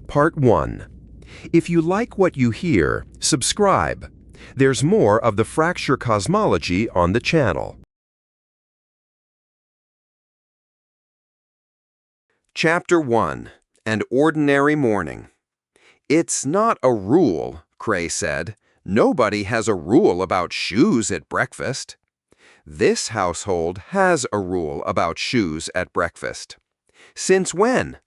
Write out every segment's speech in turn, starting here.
Part 1. If you like what you hear, subscribe. There's more of the fracture cosmology on the channel. Chapter 1. An Ordinary Morning. "It's not a rule," Cray said. "Nobody has a rule about shoes at breakfast." "This household has a rule about shoes at breakfast." "Since when?"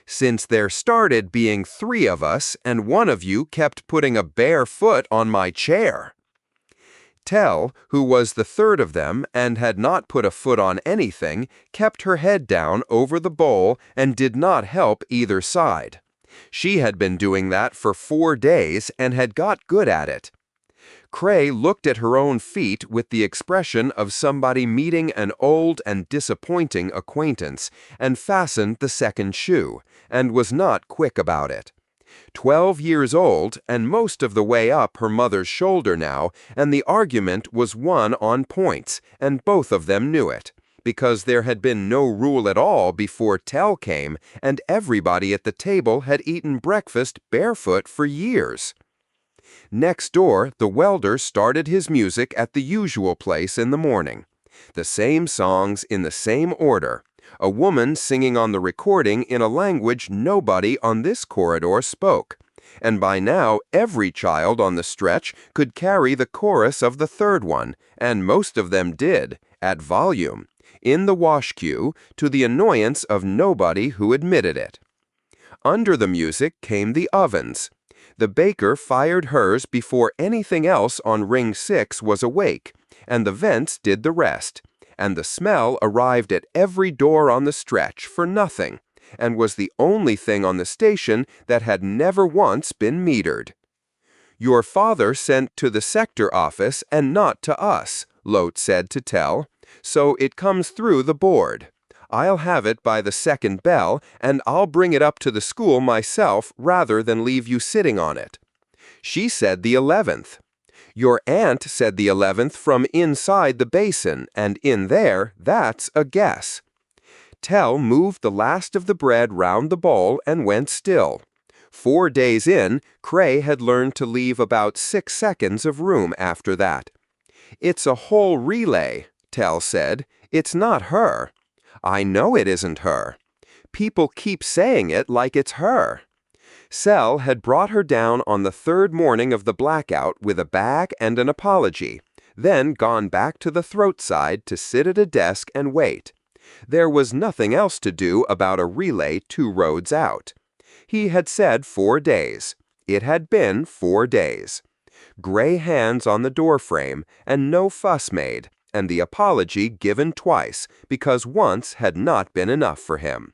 "Since there started being 3 of us and one of you kept putting a bare foot on my chair." Tell, who was the third of them and had not put a foot on anything, kept her head down over the bowl and did not help either side. She had been doing that for 4 days and had got good at it. Cray looked at her own feet with the expression of somebody meeting an old and disappointing acquaintance, and fastened the second shoe, and was not quick about it. 12 years old, and most of the way up her mother's shoulder now, and the argument was won on points, and both of them knew it, because there had been no rule at all before Tell came, and everybody at the table had eaten breakfast barefoot for years. Next door, the welder started his music at the usual place in the morning. The same songs in the same order. A woman singing on the recording in a language nobody on this corridor spoke. And by now, every child on the stretch could carry the chorus of the third one, and most of them did, at volume, in the wash queue, to the annoyance of nobody who admitted it. Under the music came the ovens. The baker fired hers before anything else on ring 6 was awake, and the vents did the rest, and the smell arrived at every door on the stretch for nothing, and was the only thing on the station that had never once been metered. "Your father sent to the sector office and not to us," Lote said to Tell, "so it comes through the board. I'll have it by the second bell, and I'll bring it up to the school myself rather than leave you sitting on it." She said the 11th. "Your aunt said the 11th from inside the basin, and in there, that's a guess." Tell moved the last of the bread round the bowl and went still. 4 days in, Cray had learned to leave about 6 seconds of room after that. "It's a whole relay," Tell said. "It's not her." "I know it isn't her." "People keep saying it like it's her." Sel had brought her down on the 3rd morning of the blackout with a bag and an apology, then gone back to the throat side to sit at a desk and wait. There was nothing else to do about a relay 2 roads out. He had said 4 days. It had been 4 days. Gray hands on the doorframe, and no fuss made, and the apology given twice, because once had not been enough for him.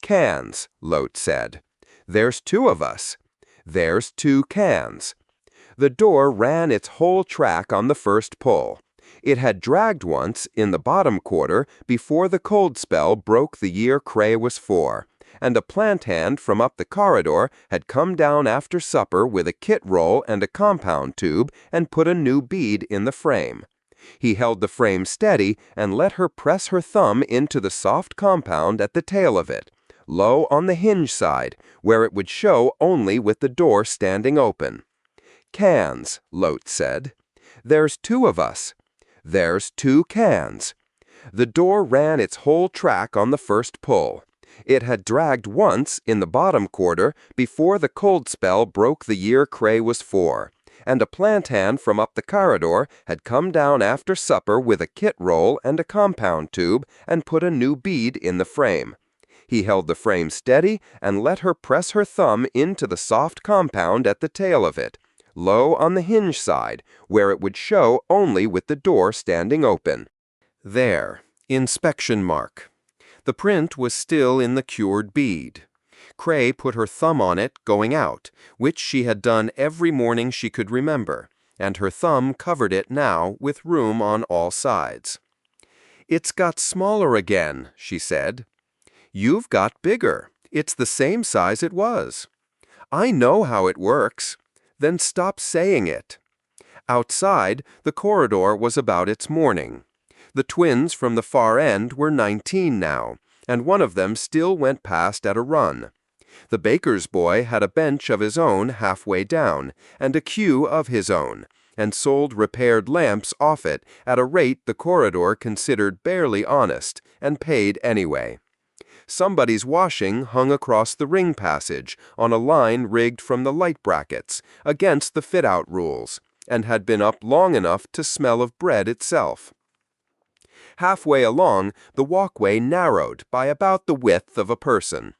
"Cans," Lote said. "There's 2 of us." "There's 2 cans." The door ran its whole track on the first pull. It had dragged once, in the bottom quarter, before the cold spell broke the year Cray was 4, and a plant hand from up the corridor had come down after supper with a kit roll and a compound tube and put a new bead in the frame. He held the frame steady and let her press her thumb into the soft compound at the tail of it, low on the hinge side, where it would show only with the door standing open. "Cans," Lote said. "There's 2 of us." "There's 2 cans." The door ran its whole track on the first pull. It had dragged once, in the bottom quarter, before the cold spell broke the year Cray was 4. And a plant hand from up the corridor had come down after supper with a kit roll and a compound tube and put a new bead in the frame. He held the frame steady and let her press her thumb into the soft compound at the tail of it, low on the hinge side, where it would show only with the door standing open. There, inspection mark. The print was still in the cured bead. Cray put her thumb on it going out, which she had done every morning she could remember, and her thumb covered it now with room on all sides. "It's got smaller again," she said. "You've got bigger. It's the same size it was." "I know how it works." "Then stop saying it." Outside, the corridor was about its morning. The twins from the far end were 19 now, and one of them still went past at a run. The baker's boy had a bench of his own halfway down, and a queue of his own, and sold repaired lamps off it at a rate the corridor considered barely honest, and paid anyway. Somebody's washing hung across the ring passage on a line rigged from the light brackets, against the fit-out rules, and had been up long enough to smell of bread itself. Halfway along, the walkway narrowed by about the width of a person.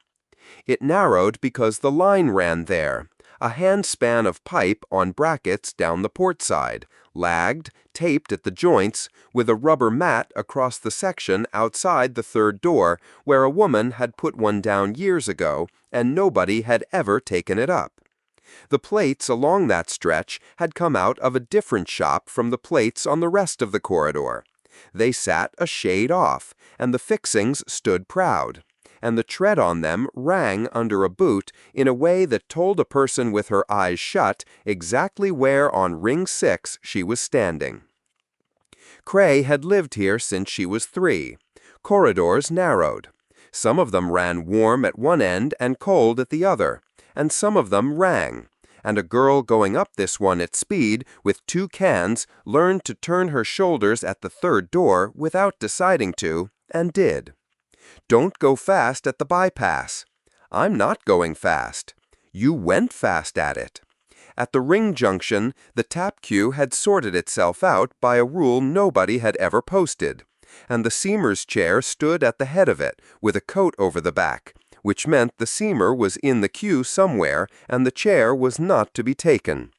It narrowed because the line ran there, a handspan of pipe on brackets down the port side, lagged, taped at the joints, with a rubber mat across the section outside the third door, where a woman had put one down years ago, and nobody had ever taken it up. The plates along that stretch had come out of a different shop from the plates on the rest of the corridor. They sat a shade off, and the fixings stood proud, and the tread on them rang under a boot in a way that told a person with her eyes shut exactly where on ring 6 she was standing. Cray had lived here since she was 3. Corridors narrowed. Some of them ran warm at one end and cold at the other, and some of them rang, and a girl going up this one at speed with 2 cans learned to turn her shoulders at the third door without deciding to, and did. Don't go fast at the bypass. I'm not going fast. You went fast at it. At the ring junction, the tap queue had sorted itself out by a rule nobody had ever posted, and the seamer's chair stood at the head of it, with a coat over the back, which meant the seamer was in the queue somewhere and the chair was not to be taken.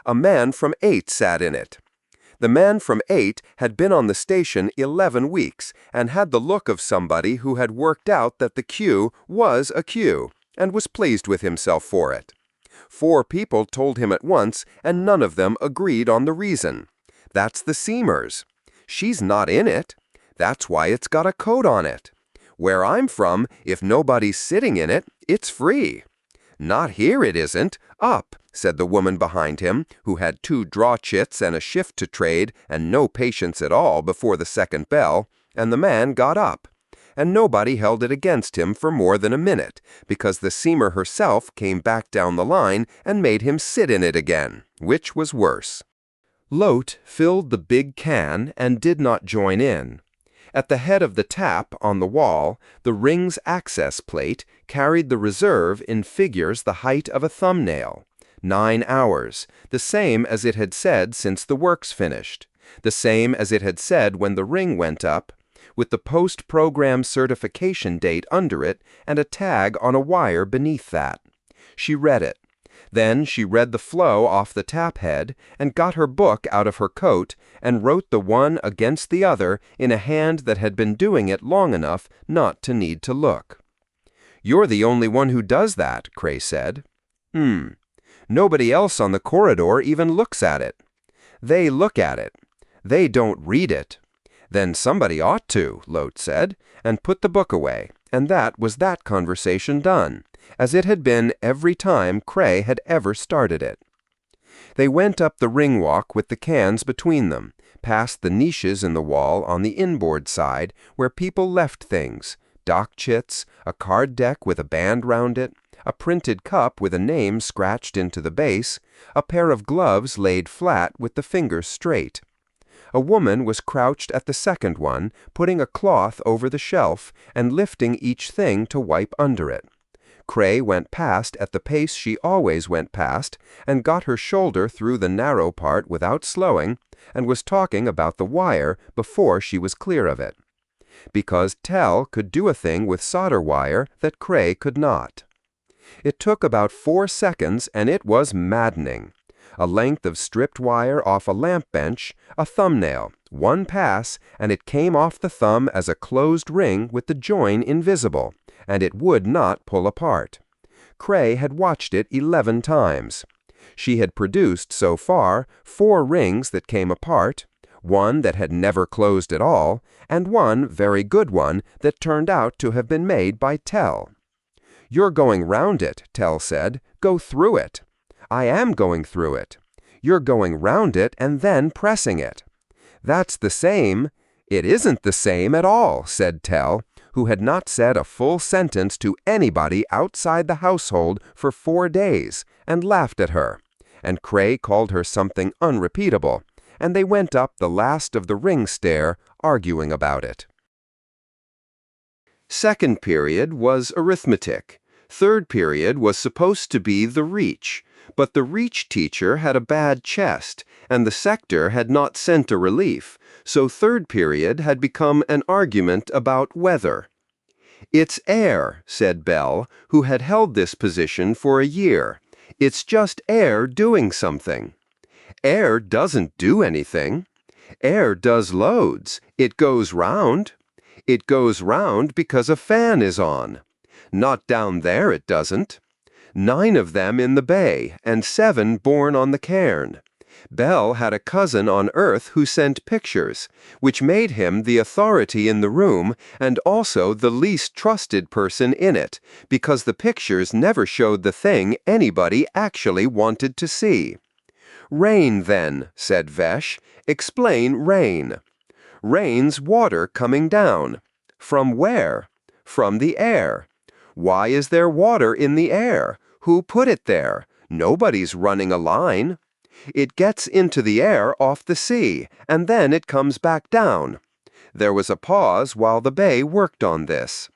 A man from 8 sat in it. The man from 8 had been on the station 11 weeks and had the look of somebody who had worked out that the queue was a queue and was pleased with himself for it. 4 people told him at once, and none of them agreed on the reason. That's the seamer's. She's not in it. That's why it's got a coat on it. Where I'm from, if nobody's sitting in it, it's free. Not here it isn't. Up, said the woman behind him, who had 2 draw chits and a shift to trade and no patience at all before the second bell, and the man got up. And nobody held it against him for more than a minute, because the seamer herself came back down the line and made him sit in it again, which was worse. Lote filled the big can and did not join in. At the head of the tap on the wall, the ring's access plate carried the reserve in figures the height of a thumbnail. 9 hours, the same as it had said since the work's finished, the same as it had said when the ring went up, with the post-program certification date under it and a tag on a wire beneath that. She read it. Then she read the flow off the tap head and got her book out of her coat and wrote the one against the other in a hand that had been doing it long enough not to need to look. "You're the only one who does that," Cray said. Nobody else on the corridor even looks at it. They look at it. They don't read it. Then somebody ought to, Lote said, and put the book away, and that was that conversation done, as it had been every time Cray had ever started it. They went up the ring walk with the cans between them, past the niches in the wall on the inboard side where people left things, dock chits, a card deck with a band round it, a printed cup with a name scratched into the base, a pair of gloves laid flat with the fingers straight. A woman was crouched at the second one, putting a cloth over the shelf and lifting each thing to wipe under it. Cray went past at the pace she always went past and got her shoulder through the narrow part without slowing, and was talking about the wire before she was clear of it. Because Tell could do a thing with solder wire that Cray could not. It took about 4 seconds, and it was maddening. A length of stripped wire off a lamp bench, a thumbnail, 1 pass, and it came off the thumb as a closed ring with the join invisible, and it would not pull apart. Cray had watched it 11 times. She had produced, so far, 4 rings that came apart, 1 that had never closed at all, and 1 very good one that turned out to have been made by Tell. "You're going round it," Tell said. "Go through it." "I am going through it." "You're going round it and then pressing it." "That's the same." "It isn't the same at all," said Tell, who had not said a full sentence to anybody outside the household for 4 days, and laughed at her, and Cray called her something unrepeatable, and they went up the last of the ring stair, arguing about it. Second period was arithmetic. Third period was supposed to be the reach, but the reach teacher had a bad chest, and the sector had not sent a relief, so third period had become an argument about weather. "It's air," said Bell, who had held this position for a year. "It's just air doing something." "Air doesn't do anything." "Air does loads. It goes round." "It goes round because a fan is on." "Not down there it doesn't." 9 of them in the bay, and 7 born on the Cairn. Bell had a cousin on Earth who sent pictures, which made him the authority in the room and also the least trusted person in it, because the pictures never showed the thing anybody actually wanted to see. "Rain, then," said Vesh. "Explain rain." "Rain's water coming down." "From where?" "From the air." "Why is there water in the air? Who put it there? Nobody's running a line." "It gets into the air off the sea, and then it comes back down." There was a pause while the Bay worked on this.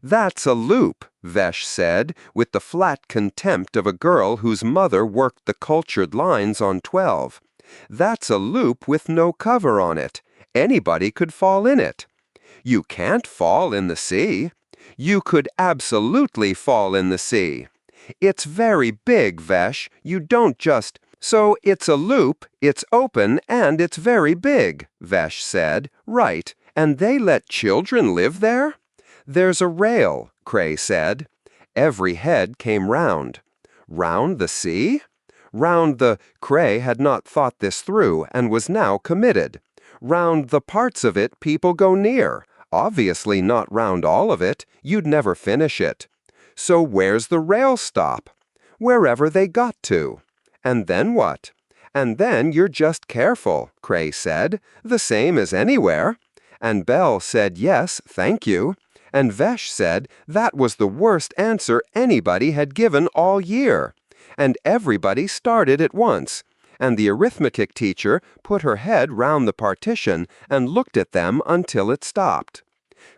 "That's a loop," Vesh said, with the flat contempt of a girl whose mother worked the cultured lines on 12. "That's a loop with no cover on it. Anybody could fall in it." "You can't fall in the sea." "You could absolutely fall in the sea." "It's very big, Vesh. You don't just—" "So it's a loop, it's open, and it's very big," Vesh said. "Right. And they let children live there?" "There's a rail," Cray said. Every head came round. "Round the sea?" "Round the—" Cray had not thought this through and was now committed. "Round the parts of it people go near. Obviously not round all of it. You'd never finish it." "So where's the rail stop?" "Wherever they got to." "And then what?" "And then you're just careful," Cray said. "The same as anywhere." And Bell said yes, thank you. And Vesh said that was the worst answer anybody had given all year. And everybody started at once. And the arithmetic teacher put her head round the partition and looked at them until it stopped.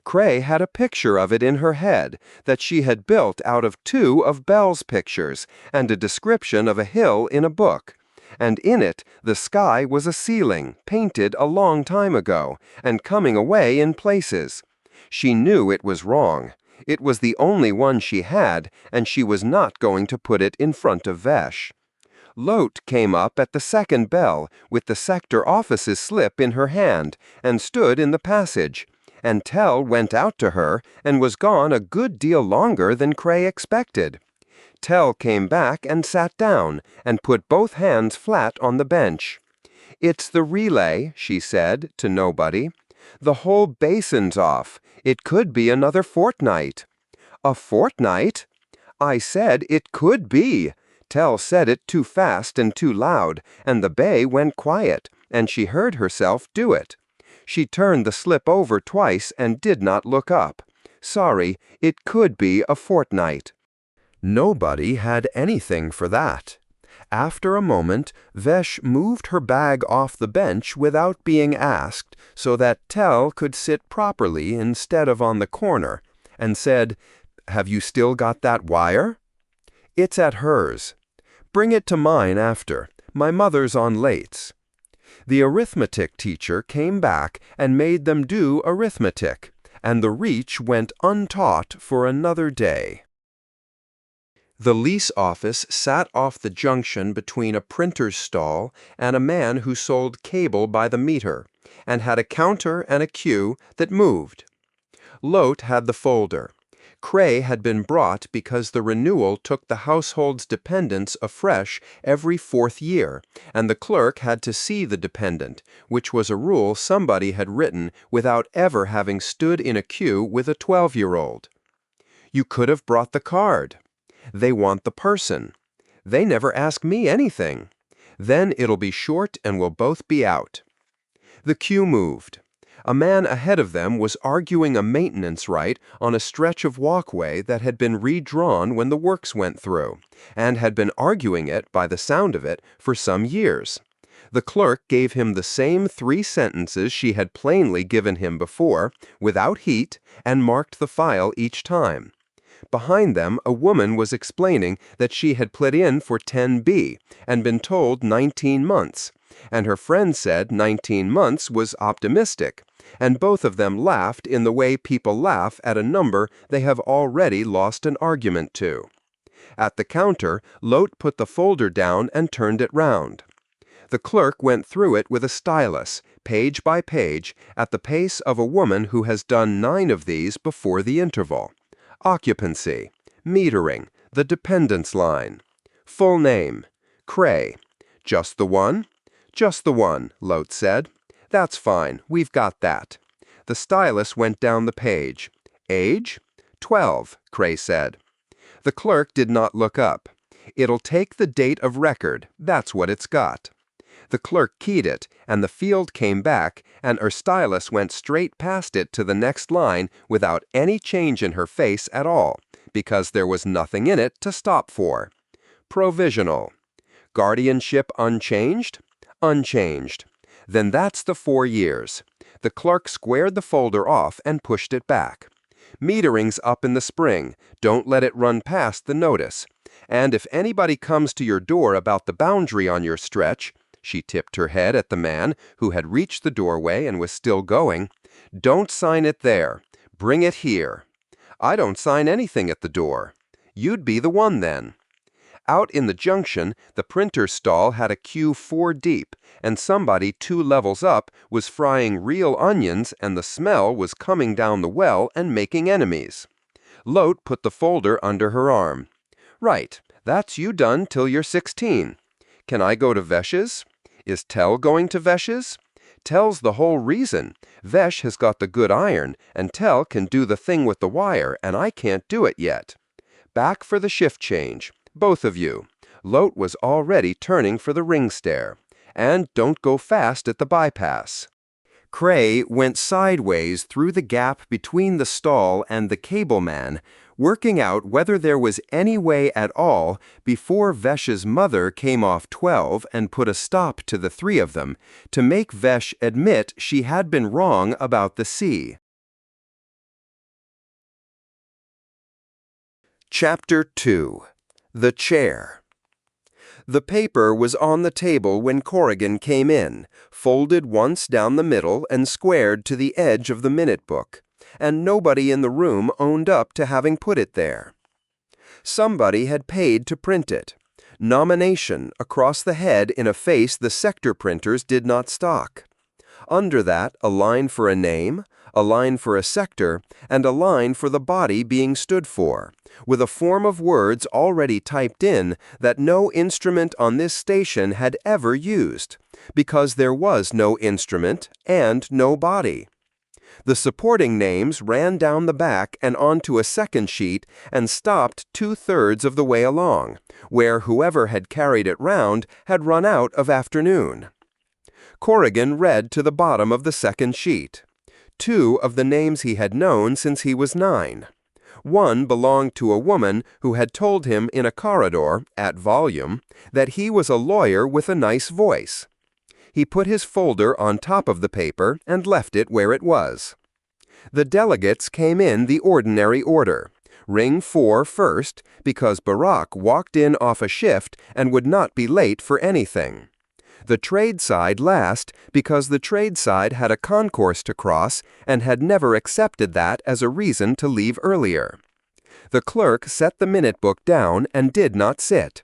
Cray had a picture of it in her head that she had built out of 2 of Bell's pictures and a description of a hill in a book. And in it the sky was a ceiling, painted a long time ago, and coming away in places. She knew it was wrong. It was the only one she had, and she was not going to put it in front of Vesh. Lote came up at the second bell with the sector office's slip in her hand and stood in the passage, and Tell went out to her and was gone a good deal longer than Cray expected. Tell came back and sat down and put both hands flat on the bench. "It's the relay," she said, to nobody. "The whole basin's off. It could be another fortnight." "A fortnight?" "I said it could be." Tell said it too fast and too loud, and the Bay went quiet, and she heard herself do it. She turned the slip over twice and did not look up. "Sorry, it could be a fortnight." Nobody had anything for that. After a moment, Vesh moved her bag off the bench without being asked, so that Tell could sit properly instead of on the corner, and said, "Have you still got that wire?" "It's at hers." "Bring it to mine after. My mother's on lates." The arithmetic teacher came back and made them do arithmetic, and the reach went untaught for another day. The lease office sat off the junction between a printer's stall and a man who sold cable by the meter, and had a counter and a queue that moved. Lote had the folder. Cray had been brought because the renewal took the household's dependents afresh every 4th year, and the clerk had to see the dependent, which was a rule somebody had written without ever having stood in a queue with a 12-year-old. "You could have brought the card." "They want the person." "They never ask me anything." "Then it'll be short and we'll both be out." The queue moved. A man ahead of them was arguing a maintenance right on a stretch of walkway that had been redrawn when the works went through, and had been arguing it, by the sound of it, for some years. The clerk gave him the same 3 sentences she had plainly given him before, without heat, and marked the file each time. Behind them, a woman was explaining that she had put in for 10B and been told 19 months, and her friend said 19 months was optimistic, and both of them laughed in the way people laugh at a number they have already lost an argument to. At the counter, Lot put the folder down and turned it round. The clerk went through it with a stylus, page by page, at the pace of a woman who has done 9 of these before the interval. Occupancy, metering, the dependence line. Full name, Cray. Just the one? Just the one, Lot said. That's fine, we've got that. The stylus went down the page. Age? 12, Cray said. The clerk did not look up. It'll take the date of record, that's what it's got. The clerk keyed it, and the field came back, and her stylus went straight past it to the next line without any change in her face at all, because there was nothing in it to stop for. Provisional. Guardianship unchanged? Unchanged. Then that's the 4 years. The clerk squared the folder off and pushed it back. Metering's up in the spring. Don't let it run past the notice. And if anybody comes to your door about the boundary on your stretch, she tipped her head at the man who had reached the doorway and was still going, don't sign it there. Bring it here. I don't sign anything at the door. You'd be the one then. Out in the junction, the printer's stall had a queue 4 deep, and somebody 2 levels up was frying real onions, and the smell was coming down the well and making enemies. Lot put the folder under her arm. Right, that's you done till you're 16. Can I go to Vesh's? Is Tell going to Vesh's? Tell's the whole reason. Vesh has got the good iron, and Tell can do the thing with the wire, and I can't do it yet. Back for the shift change. Both of you. Lot was already turning for the ring stair. And don't go fast at the bypass. Cray went sideways through the gap between the stall and the cable man, working out whether there was any way at all before Vesh's mother came off 12 and put a stop to the 3 of them, to make Vesh admit she had been wrong about the C. Chapter 2. The Chair. The paper was on the table when Corrigan came in, folded once down the middle and squared to the edge of the minute book, and nobody in the room owned up to having put it there. Somebody had paid to print it. Nomination across the head in a face the sector printers did not stock. Under that, a line for a name, a line for a sector, and a line for the body being stood for, with a form of words already typed in that no instrument on this station had ever used, because there was no instrument and no body. The supporting names ran down the back and onto a second sheet and stopped 2/3 of the way along, where whoever had carried it round had run out of afternoon. Corrigan read to the bottom of the second sheet. 2 of the names he had known since he was 9. One belonged to a woman who had told him in a corridor, at volume, that he was a lawyer with a nice voice. He put his folder on top of the paper and left it where it was. The delegates came in the ordinary order. Ring 4 first, because Barack walked in off a shift and would not be late for anything. The trade side last, because the trade side had a concourse to cross and had never accepted that as a reason to leave earlier. The clerk set the minute book down and did not sit.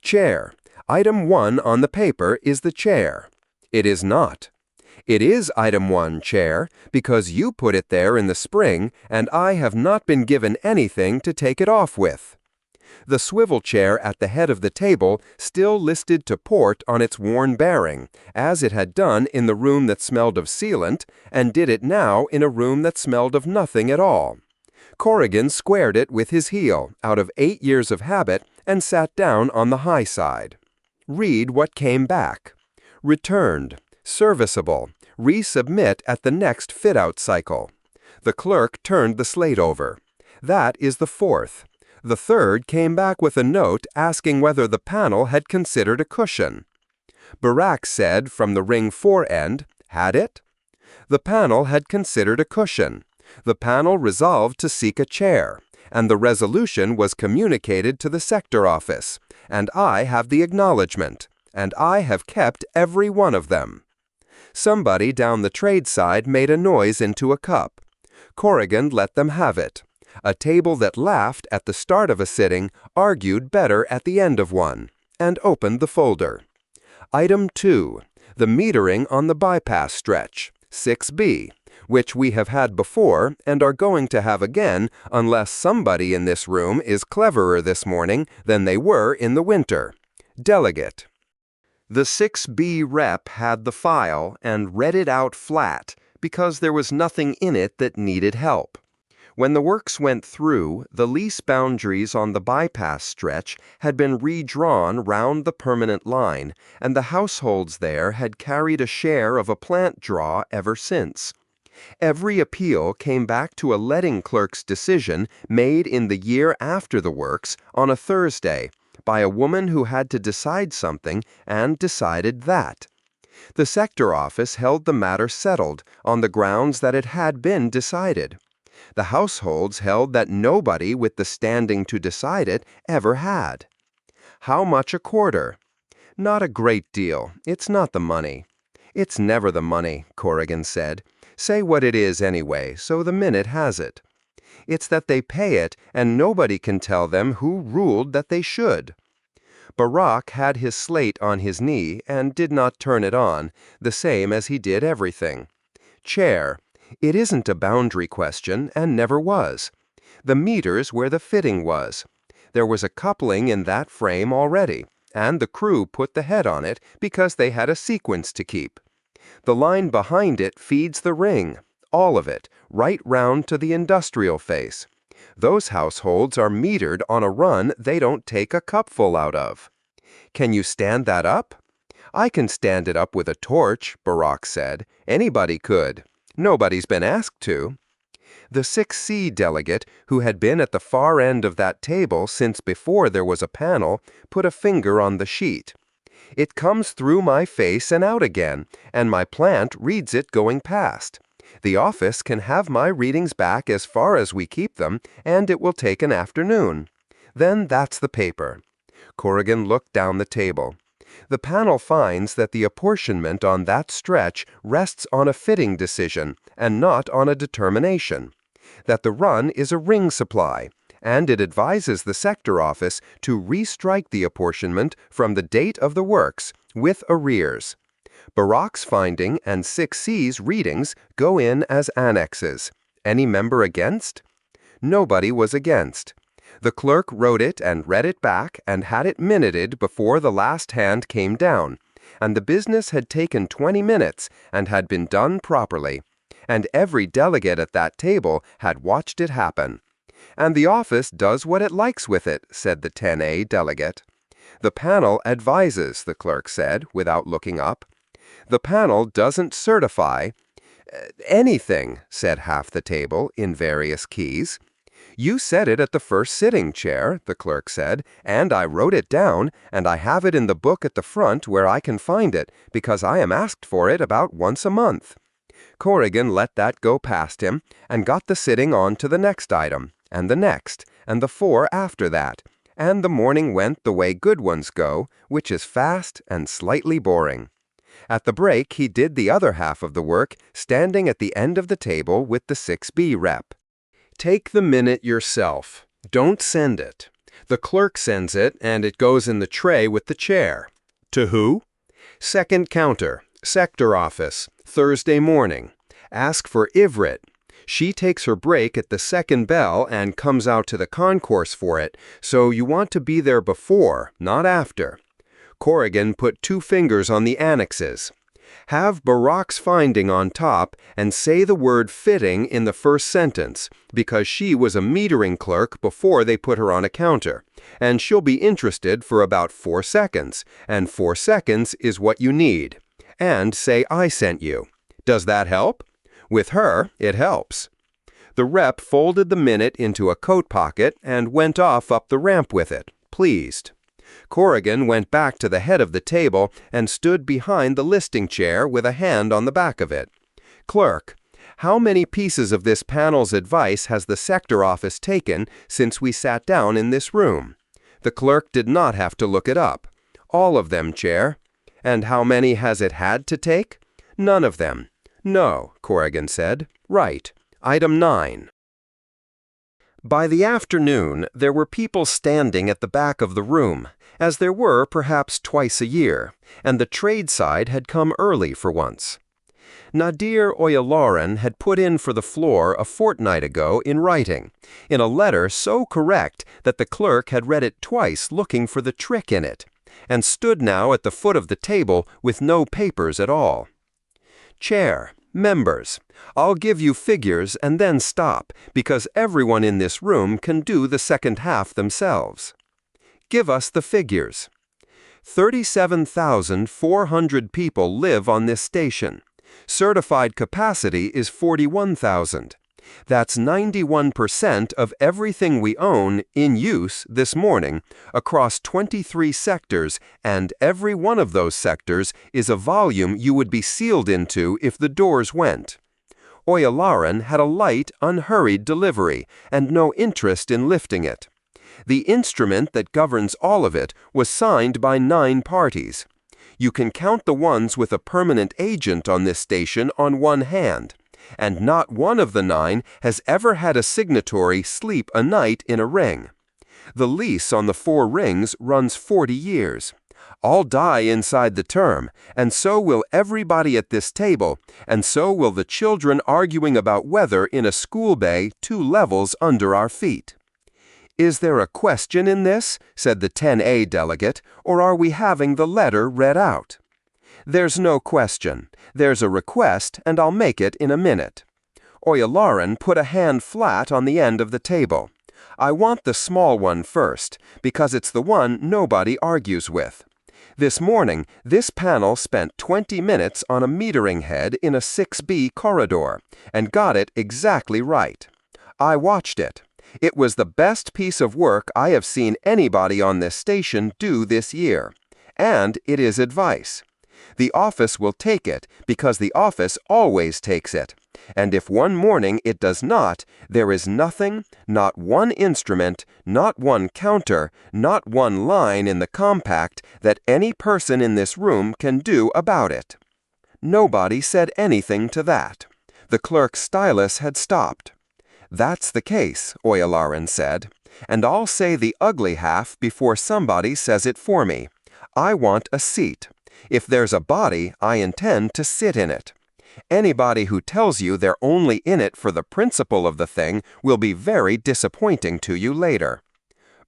Chair. Item 1 on the paper is the chair. It is not. It is item 1, Chair, because you put it there in the spring, and I have not been given anything to take it off with. The swivel chair at the head of the table still listed to port on its worn bearing, as it had done in the room that smelled of sealant, and did it now in a room that smelled of nothing at all. Corrigan squared it with his heel, out of 8 years of habit, and sat down on the high side. Read what came back. Returned. Serviceable. Resubmit at the next fit-out cycle. The clerk turned the slate over. That is the fourth. The third came back with a note asking whether the panel had considered a cushion. Barak said from the ring 4 end, had it? The panel had considered a cushion. The panel resolved to seek a chair, and the resolution was communicated to the sector office, and I have the acknowledgement, and I have kept every one of them. Somebody down the trade side made a noise into a cup. Corrigan let them have it. A table that laughed at the start of a sitting argued better at the end of one, and opened the folder. Item 2. The metering on the bypass stretch, 6B, which we have had before and are going to have again unless somebody in this room is cleverer this morning than they were in the winter. Delegate. The 6B rep had the file and read it out flat because there was nothing in it that needed help. When the works went through, the lease boundaries on the bypass stretch had been redrawn round the permanent line, and the households there had carried a share of a plant draw ever since. Every appeal came back to a letting clerk's decision made in the year after the works on a Thursday by a woman who had to decide something and decided that. The sector office held the matter settled on the grounds that it had been decided. The households held that nobody with the standing to decide it ever had. How much a quarter? Not a great deal. It's not the money. It's never the money, Corrigan said. Say what it is anyway, so the minute has it. It's that they pay it, and nobody can tell them who ruled that they should. Barak had his slate on his knee and did not turn it on, the same as he did everything. Chair. It isn't a boundary question, and never was. The meter's where the fitting was. There was a coupling in that frame already, and the crew put the head on it because they had a sequence to keep. The line behind it feeds the ring, all of it, right round to the industrial face. Those households are metered on a run they don't take a cupful out of. Can you stand that up? I can stand it up with a torch, Barak said. Anybody could. Nobody's been asked to. The 6C delegate, who had been at the far end of that table since before there was a panel, put a finger on the sheet. It comes through my face and out again, and my plant reads it going past. The office can have my readings back as far as we keep them, and it will take an afternoon. Then that's the paper. Corrigan looked down the table. The panel finds that the apportionment on that stretch rests on a fitting decision and not on a determination, that the run is a ring supply, and it advises the sector office to restrike the apportionment from the date of the works, with arrears. Barak's finding and 6C's readings go in as annexes. Any member against? Nobody was against. The clerk wrote it and read it back and had it minuted before the last hand came down, and the business had taken 20 minutes and had been done properly, and every delegate at that table had watched it happen. And the office does what it likes with it, said the 10A delegate. The panel advises, the clerk said, without looking up. The panel doesn't certify anything, said half the table in various keys. You said it at the first sitting, Chair, the clerk said, and I wrote it down, and I have it in the book at the front where I can find it, because I am asked for it about once a month. Corrigan let that go past him, and got the sitting on to the next item, and the next, and the 4 after that, and the morning went the way good ones go, which is fast and slightly boring. At the break he did the other half of the work, standing at the end of the table with the 6B rep. Take the minute yourself. Don't send it. The clerk sends it, and it goes in the tray with the chair. To who? Second counter, sector office, Thursday morning. Ask for Ivrit. She takes her break at the second bell and comes out to the concourse for it, so you want to be there before, not after. Corrigan put 2 fingers on the annexes. Have Barak's finding on top and say the word fitting in the first sentence, because she was a metering clerk before they put her on a counter, and she'll be interested for about 4 seconds, and 4 seconds is what you need. And say I sent you. Does that help? With her, it helps. The rep folded the minute into a coat pocket and went off up the ramp with it, pleased. Corrigan went back to the head of the table and stood behind the listing chair with a hand on the back of it. Clerk, how many pieces of this panel's advice has the sector office taken since we sat down in this room? The clerk did not have to look it up. All of them, Chair. And how many has it had to take? None of them. No, Corrigan said. Right. Item 9. By the afternoon, there were people standing at the back of the room, as there were perhaps twice a year, and the trade side had come early for once. Nadir Oyalaran had put in for the floor a fortnight ago in writing, in a letter so correct that the clerk had read it twice looking for the trick in it, and stood now at the foot of the table with no papers at all. Chair, members, I'll give you figures and then stop, because everyone in this room can do the second half themselves. Give us the figures. 37,400 people live on this station. Certified capacity is 41,000. That's 91% of everything we own in use this morning across 23 sectors, and every one of those sectors is a volume you would be sealed into if the doors went. Oyalaran had a light, unhurried delivery and no interest in lifting it. The instrument that governs all of it was signed by 9 parties. You can count the ones with a permanent agent on this station on one hand, and not one of the 9 has ever had a signatory sleep a night in a ring. The lease on the 4 rings runs 40 years. I'll die inside the term, and so will everybody at this table, and so will the children arguing about weather in a school bay 2 levels under our feet. Is there a question in this? Said the 10A delegate, or are we having the letter read out? There's no question. There's a request, and I'll make it in a minute. Oyalaran put a hand flat on the end of the table. I want the small one first, because it's the one nobody argues with. This morning, this panel spent 20 minutes on a metering head in a 6B corridor, and got it exactly right. I watched it. It was the best piece of work I have seen anybody on this station do this year. And it is advice. The office will take it because the office always takes it. And if one morning it does not, there is nothing, not one instrument, not one counter, not one line in the compact that any person in this room can do about it. Nobody said anything to that. The clerk's stylus had stopped. That's the case, Oyalaran said, and I'll say the ugly half before somebody says it for me. I want a seat. If there's a body, I intend to sit in it. Anybody who tells you they're only in it for the principle of the thing will be very disappointing to you later.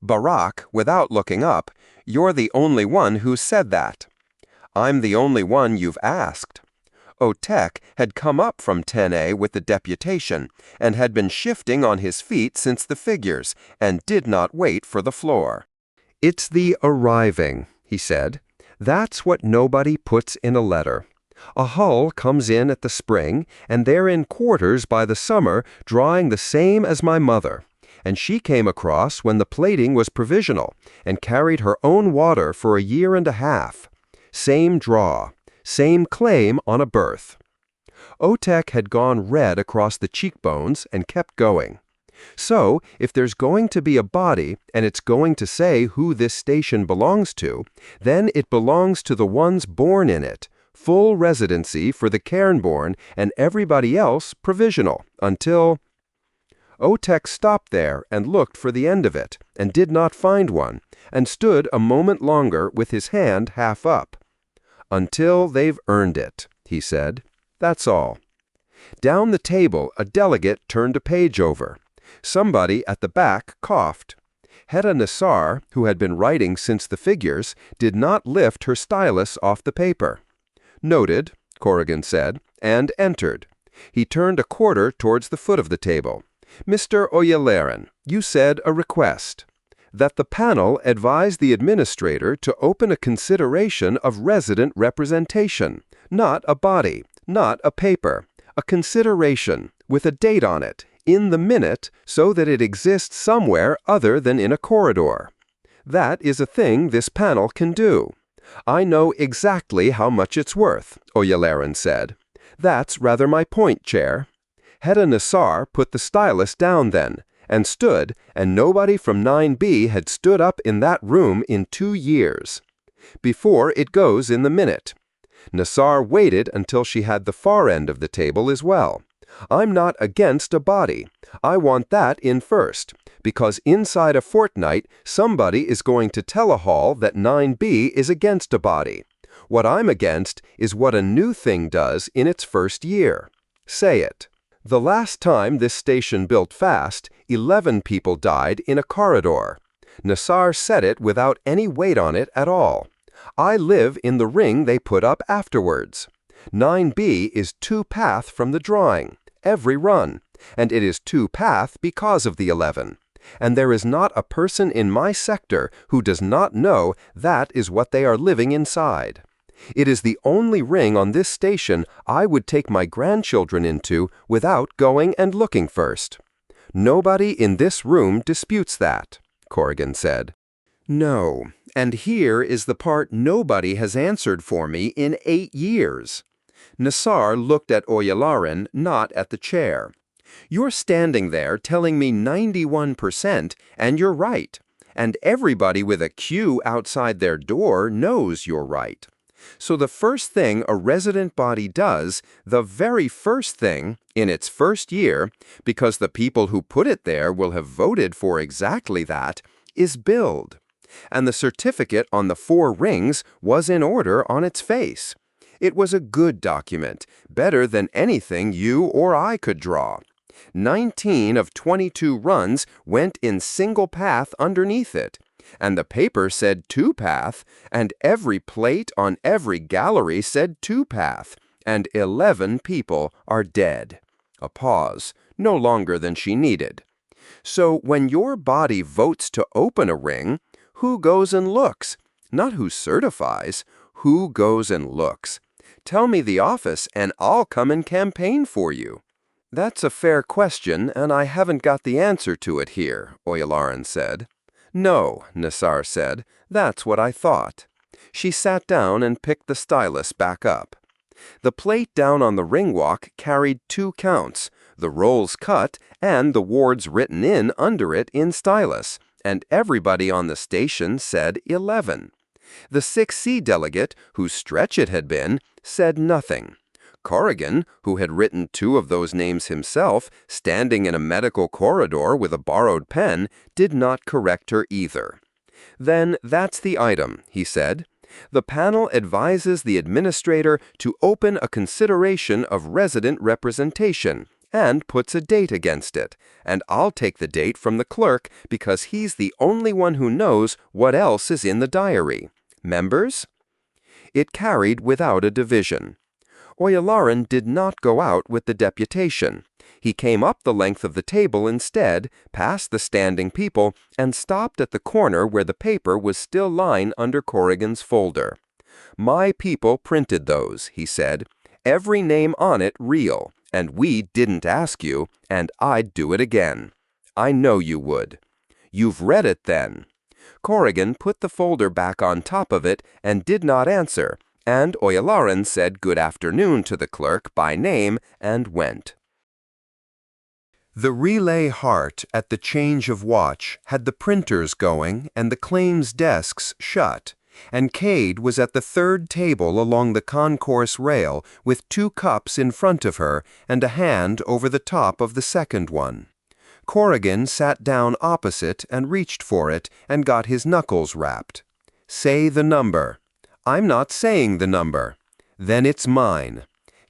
Barak, without looking up, you're the only one who said that. I'm the only one you've asked. Otek had come up from 10A with the deputation, and had been shifting on his feet since the figures, and did not wait for the floor. It's the arriving, he said. That's what nobody puts in a letter. A hull comes in at the spring, and they're in quarters by the summer, drawing the same as my mother. And she came across when the plating was provisional, and carried her own water for a year and a half. Same draw. Same claim on a berth. Otek had gone red across the cheekbones and kept going. So, if there's going to be a body, and it's going to say who this station belongs to, then it belongs to the ones born in it, full residency for the Cairn-born, and everybody else provisional, until... Otek stopped there and looked for the end of it, and did not find one, and stood a moment longer with his hand half up. Until they've earned it, he said. That's all. Down the table, a delegate turned a page over. Somebody at the back coughed. Hedda Nassar, who had been writing since the figures, did not lift her stylus off the paper. Noted, Corrigan said, and entered. He turned a quarter towards the foot of the table. Mr. Oyalaran, you said a request. That the panel advise the administrator to open a consideration of resident representation, not a body, Not a paper, a consideration, with a date on it, in the minute, so that it exists somewhere other than in a corridor. That is a thing this panel can do. I know exactly how much it's worth, Oyalaran said. That's rather my point, Chair. Hedda Nassar put the stylus down then, and stood, and nobody from 9B had stood up in that room in 2 years. Before it goes in the minute. Nassar waited until she had the far end of the table as well. I'm not against a body. I want that in first, because inside a fortnight somebody is going to tell a hall that 9B is against a body. What I'm against is what a new thing does in its first year. Say it. The last time this station built fast, 11 people died in a corridor. Nassar said it without any weight on it at all. I live in the ring they put up afterwards. 9B is 2-path from the drawing, every run, and it is 2-path because of the 11. And there is not a person in my sector who does not know that is what they are living inside. It is the only ring on this station I would take my grandchildren into without going and looking first. Nobody in this room disputes that, Corrigan said. No, and here is the part nobody has answered for me in 8 years. Nassar looked at Oyalaran, not at the chair. You're standing there telling me 91%, and you're right. And everybody with a Q outside their door knows you're right. So the first thing a resident body does, the very first thing, in its first year, because the people who put it there will have voted for exactly that, is build. And the certificate on the 4 rings was in order on its face. It was a good document, better than anything you or I could draw. 19 of 22 runs went in single path underneath it, and the paper said 2-path, and every plate on every gallery said 2-path, and 11 people are dead. A pause, no longer than she needed. So when your body votes to open a ring, who goes and looks? Not who certifies, who goes and looks. Tell me the office, and I'll come and campaign for you. That's a fair question, and I haven't got the answer to it here, Oyalaran said. No, Nassar said, that's what I thought. She sat down and picked the stylus back up. The plate down on the ring walk carried 2 counts, the rolls cut and the wards written in under it in stylus, and everybody on the station said 11. The 6C delegate, whose stretch it had been, said nothing. Corrigan, who had written 2 of those names himself, standing in a medical corridor with a borrowed pen, did not correct her either. Then that's the item, he said. The panel advises the administrator to open a consideration of resident representation and puts a date against it, and I'll take the date from the clerk because he's the only one who knows what else is in the diary. Members? It carried without a division. Oyalaran did not go out with the deputation. He came up the length of the table instead, past the standing people, and stopped at the corner where the paper was still lying under Corrigan's folder. My people printed those, he said. Every name on it real, and we didn't ask you, and I'd do it again. I know you would. You've read it then. Corrigan put the folder back on top of it and did not answer, and Oyalaran said good afternoon to the clerk by name and went. The relay heart at the change of watch had the printers going and the claims desks shut, and Cade was at the 3rd table along the concourse rail with 2 cups in front of her and a hand over the top of the 2nd one. Corrigan sat down opposite and reached for it and got his knuckles rapped. Say the number. I'm not saying the number. Then it's mine.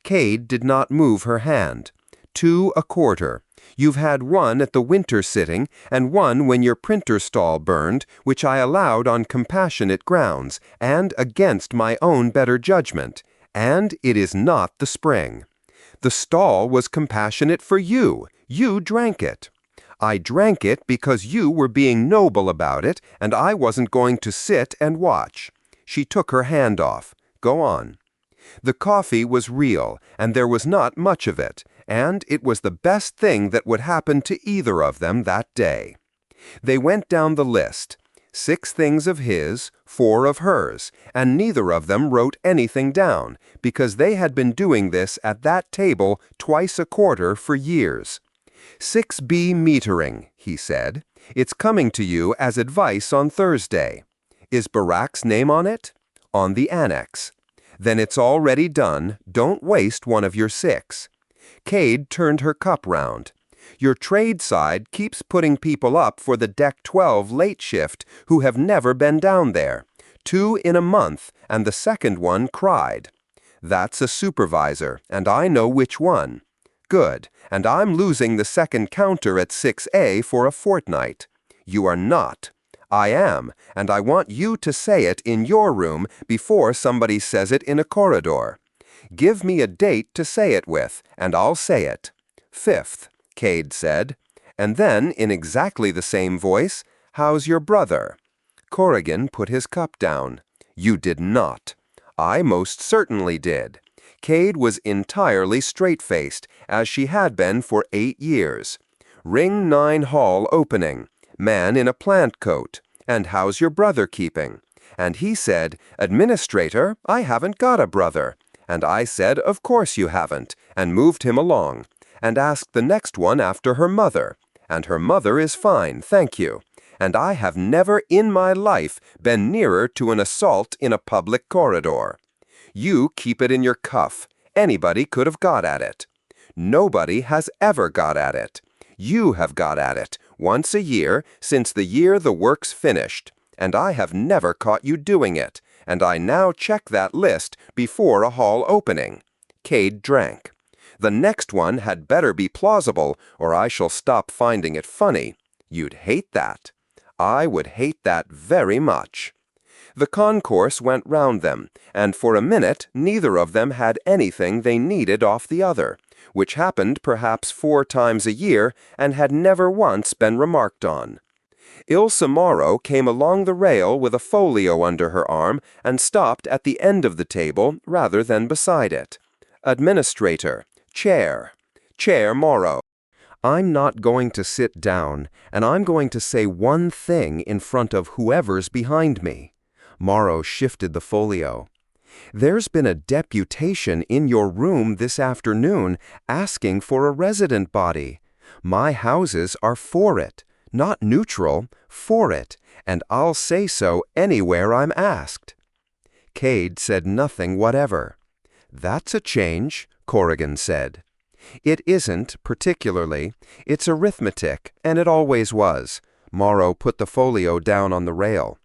Cade did not move her hand. 2 1/4. You've had 1 at the winter sitting and 1 when your printer stall burned, which I allowed on compassionate grounds and against my own better judgment. And it is not the spring. The stall was compassionate for you. You drank it. I drank it because you were being noble about it, and I wasn't going to sit and watch. She took her hand off. Go on. The coffee was real, and there was not much of it, and it was the best thing that would happen to either of them that day. They went down the list. 6 things of his, 4 of hers, and neither of them wrote anything down, because they had been doing this at that table twice a quarter for years. 6B metering, he said. It's coming to you as advice on Thursday. Is Barack's name on it? On the annex. Then it's already done. Don't waste one of your 6. Cade turned her cup round. Your trade side keeps putting people up for the Deck 12 late shift who have never been down there. 2 in a month, and the second one cried. That's a supervisor, and I know which one. Good, and I'm losing the second counter at 6A for a fortnight. You are not. I am, and I want you to say it in your room before somebody says it in a corridor. Give me a date to say it with, and I'll say it. 5th, Cade said, and then, in exactly the same voice, how's your brother? Corrigan put his cup down. You did not. I most certainly did. Cade was entirely straight-faced, as she had been for 8 years. Ring 9 hall opening. Man in a plant coat. And how's your brother keeping? And he said, Administrator, I haven't got a brother. And I said, of course you haven't, and moved him along, and asked the next one after her mother. And her mother is fine, thank you. And I have never in my life been nearer to an assault in a public corridor. You keep it in your cuff. Anybody could have got at it. Nobody has ever got at it. You have got at it, once a year, since the year the work's finished. And I have never caught you doing it, and I now check that list before a hall opening. Cade drank. The next one had better be plausible, or I shall stop finding it funny. You'd hate that. I would hate that very much. The concourse went round them, and for a minute neither of them had anything they needed off the other, which happened perhaps 4 times a year and had never once been remarked on. Ilse Morrow came along the rail with a folio under her arm and stopped at the end of the table rather than beside it. Administrator. Chair. Chair Morrow. I'm not going to sit down, and I'm going to say one thing in front of whoever's behind me. Morrow shifted the folio. There's been a deputation in your room this afternoon asking for a resident body. My houses are for it, not neutral, for it, and I'll say so anywhere I'm asked. Cade said nothing whatever. That's a change, Corrigan said. It isn't, particularly. It's arithmetic, and it always was. Morrow put the folio down on the rail.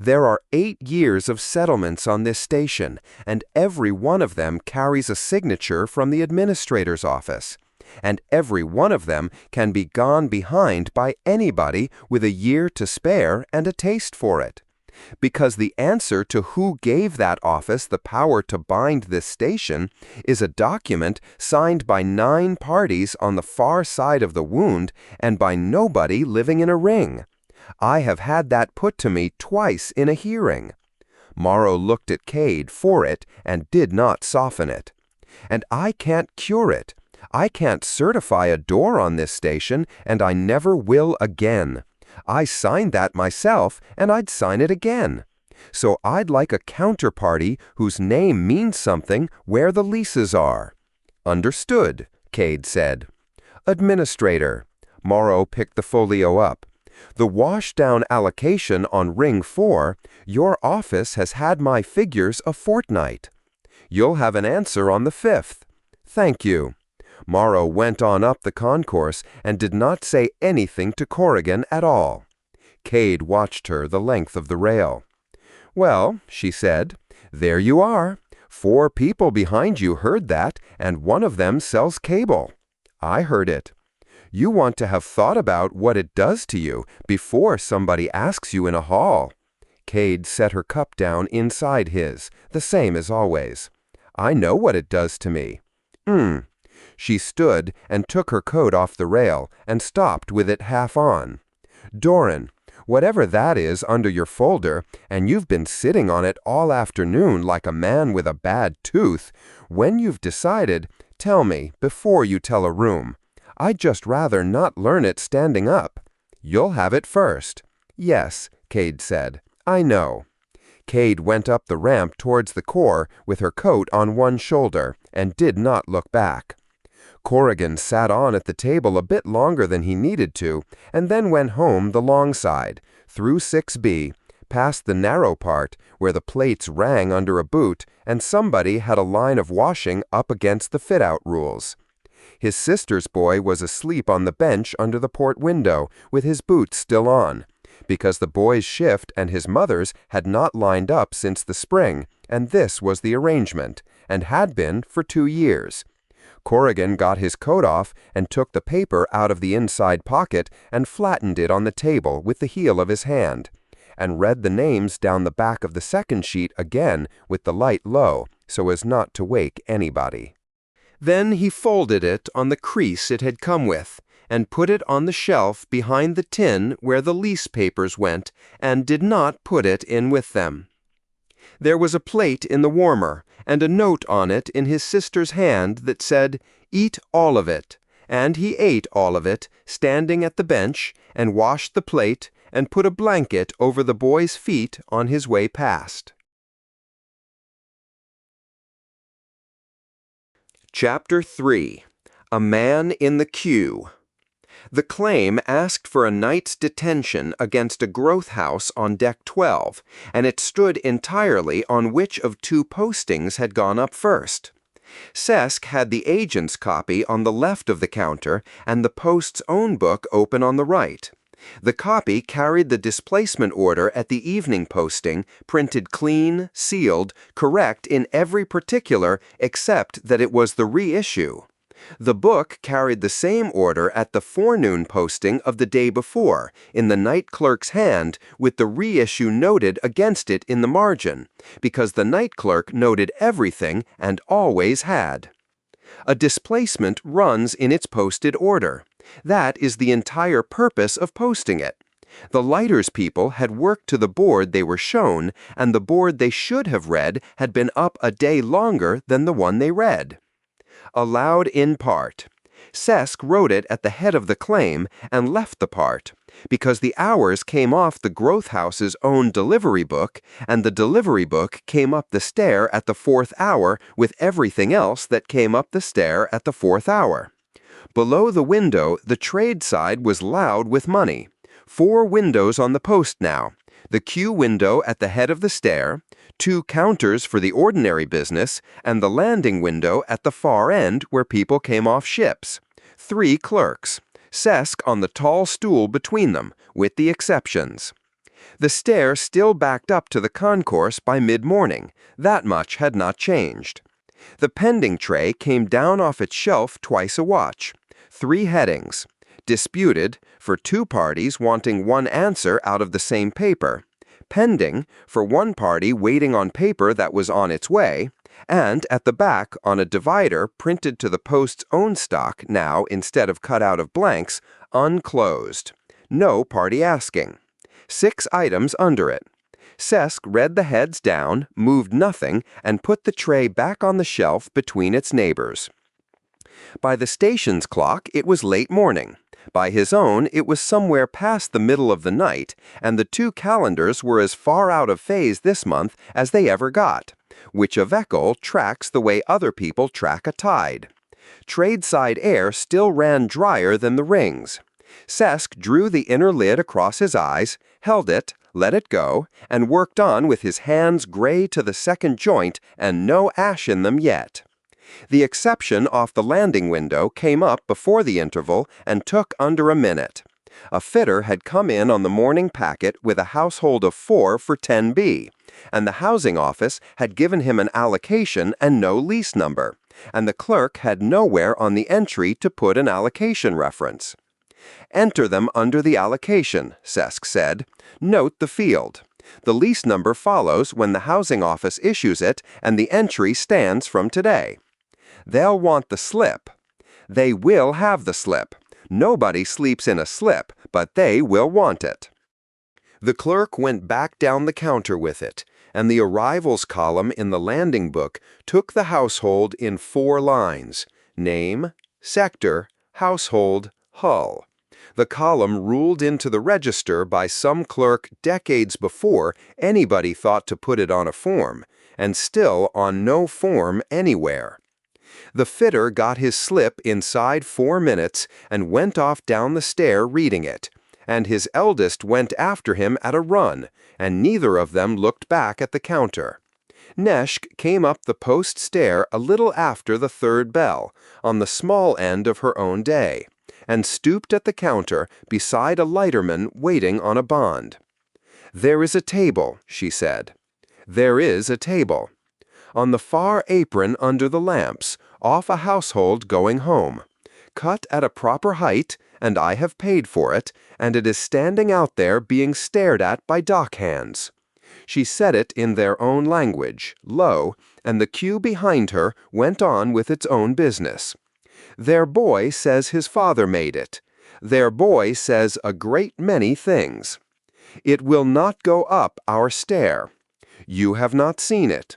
There are 8 years of settlements on this station, and every one of them carries a signature from the administrator's office. And every one of them can be gone behind by anybody with a year to spare and a taste for it. Because the answer to who gave that office the power to bind this station is a document signed by 9 parties on the far side of the wound and by nobody living in a ring. I have had that put to me twice in a hearing. Morrow looked at Cade for it and did not soften it. And I can't cure it. I can't certify a door on this station, and I never will again. I signed that myself, and I'd sign it again. So I'd like a counterparty whose name means something where the leases are. Understood, Cade said. Administrator. Morrow picked the folio up. The washdown allocation on Ring 4, your office has had my figures a fortnight. You'll have an answer on the 5th. Thank you. Morrow went on up the concourse and did not say anything to Corrigan at all. Cade watched her the length of the rail. Well, she said, there you are. 4 people behind you heard that, and one of them sells cable. I heard it. You want to have thought about what it does to you before somebody asks you in a hall. Cade set her cup down inside his, the same as always. I know what it does to me. She stood and took her coat off the rail and stopped with it half on. Doran, Whatever that is under your folder, and you've been sitting on it all afternoon like a man with a bad tooth, when you've decided, tell me before you tell a room. I'd just rather not learn it standing up. You'll have it first. Yes, Cade said. I know. Cade went up the ramp towards the core with her coat on one shoulder and did not look back. Corrigan sat on at the table a bit longer than he needed to, and then went home the long side, through 6B, past the narrow part where the plates rang under a boot and somebody had a line of washing up against the fit-out rules. His sister's boy was asleep on the bench under the port window with his boots still on, because the boy's shift and his mother's had not lined up since the spring, and this was the arrangement, and had been for 2 years. Corrigan got his coat off and took the paper out of the inside pocket and flattened it on the table with the heel of his hand, and read the names down the back of the second sheet again with the light low, so as not to wake anybody. Then he folded it on the crease it had come with, and put it on the shelf behind the tin where the lease papers went, and did not put it in with them. There was a plate in the warmer, and a note on it in his sister's hand that said, "Eat all of it," and he ate all of it, standing at the bench, and washed the plate, and put a blanket over the boy's feet on his way past. Chapter 3. A Man in the Queue. The claim asked for a night's detention against a growth house on Deck 12, and it stood entirely on which of 2 postings had gone up first. Sesk had the agent's copy on the left of the counter and the post's own book open on the right. The copy carried the displacement order at the evening posting, printed clean, sealed, correct in every particular except that it was the reissue. The book carried the same order at the forenoon posting of the day before, in the night clerk's hand, with the reissue noted against it in the margin, because the night clerk noted everything and always had. A displacement runs in its posted order. That is the entire purpose of posting it. The lighters people had worked to the board they were shown, and the board they should have read had been up a day longer than the one they read. Allowed in part. Sesk wrote it at the head of the claim and left the part, because the hours came off the growth house's own delivery book, and the delivery book came up the stair at the 4th hour with everything else that came up the stair at the 4th hour. Below the window, the trade side was loud with money. 4 windows on the post now. The queue window at the head of the stair, 2 counters for the ordinary business, and the landing window at the far end where people came off ships. 3 clerks. Sesk on the tall stool between them, with the exceptions. The stair still backed up to the concourse by mid-morning. That much had not changed. The pending tray came down off its shelf twice a watch. 3 headings. Disputed, for 2 parties wanting 1 answer out of the same paper. Pending, for 1 party waiting on paper that was on its way, and at the back on a divider printed to the post's own stock now instead of cut out of blanks, unclosed. No party asking. 6 items under it. Sesk read the heads down, moved nothing, and put the tray back on the shelf between its neighbors. By the station's clock, it was late morning. By his own, it was somewhere past the middle of the night, and the 2 calendars were as far out of phase this month as they ever got, which of Eckel tracks the way other people track a tide. Tradeside air still ran drier than the rings. Sesk drew the inner lid across his eyes, held it, let it go, and worked on with his hands gray to the second joint and no ash in them yet. The exception off the landing window came up before the interval and took under a minute. A fitter had come in on the morning packet with a household of 4 for 10B, and the housing office had given him an allocation and no lease number, and the clerk had nowhere on the entry to put an allocation reference. Enter them under the allocation, Sesk said. Note the field. The lease number follows when the housing office issues it, and the entry stands from today. They'll want the slip. They will have the slip. Nobody sleeps in a slip, but they will want it. The clerk went back down the counter with it, and the arrivals column in the landing book took the household in 4 lines: name, sector, household, hull. The column ruled into the register by some clerk decades before anybody thought to put it on a form, and still on no form anywhere. The fitter got his slip inside 4 minutes and went off down the stair reading it, and his eldest went after him at a run, and neither of them looked back at the counter. Neshk came up the post stair a little after the 3rd bell, on the small end of her own day, and stooped at the counter beside a lighterman waiting on a bond. "There is a table," she said. "There is a table. On the far apron under the lamps, off a household going home. Cut at a proper height, and I have paid for it, and it is standing out there being stared at by dock hands." She said it in their own language, low, and the queue behind her went on with its own business. "Their boy says his father made it. Their boy says a great many things. It will not go up our stair. You have not seen it.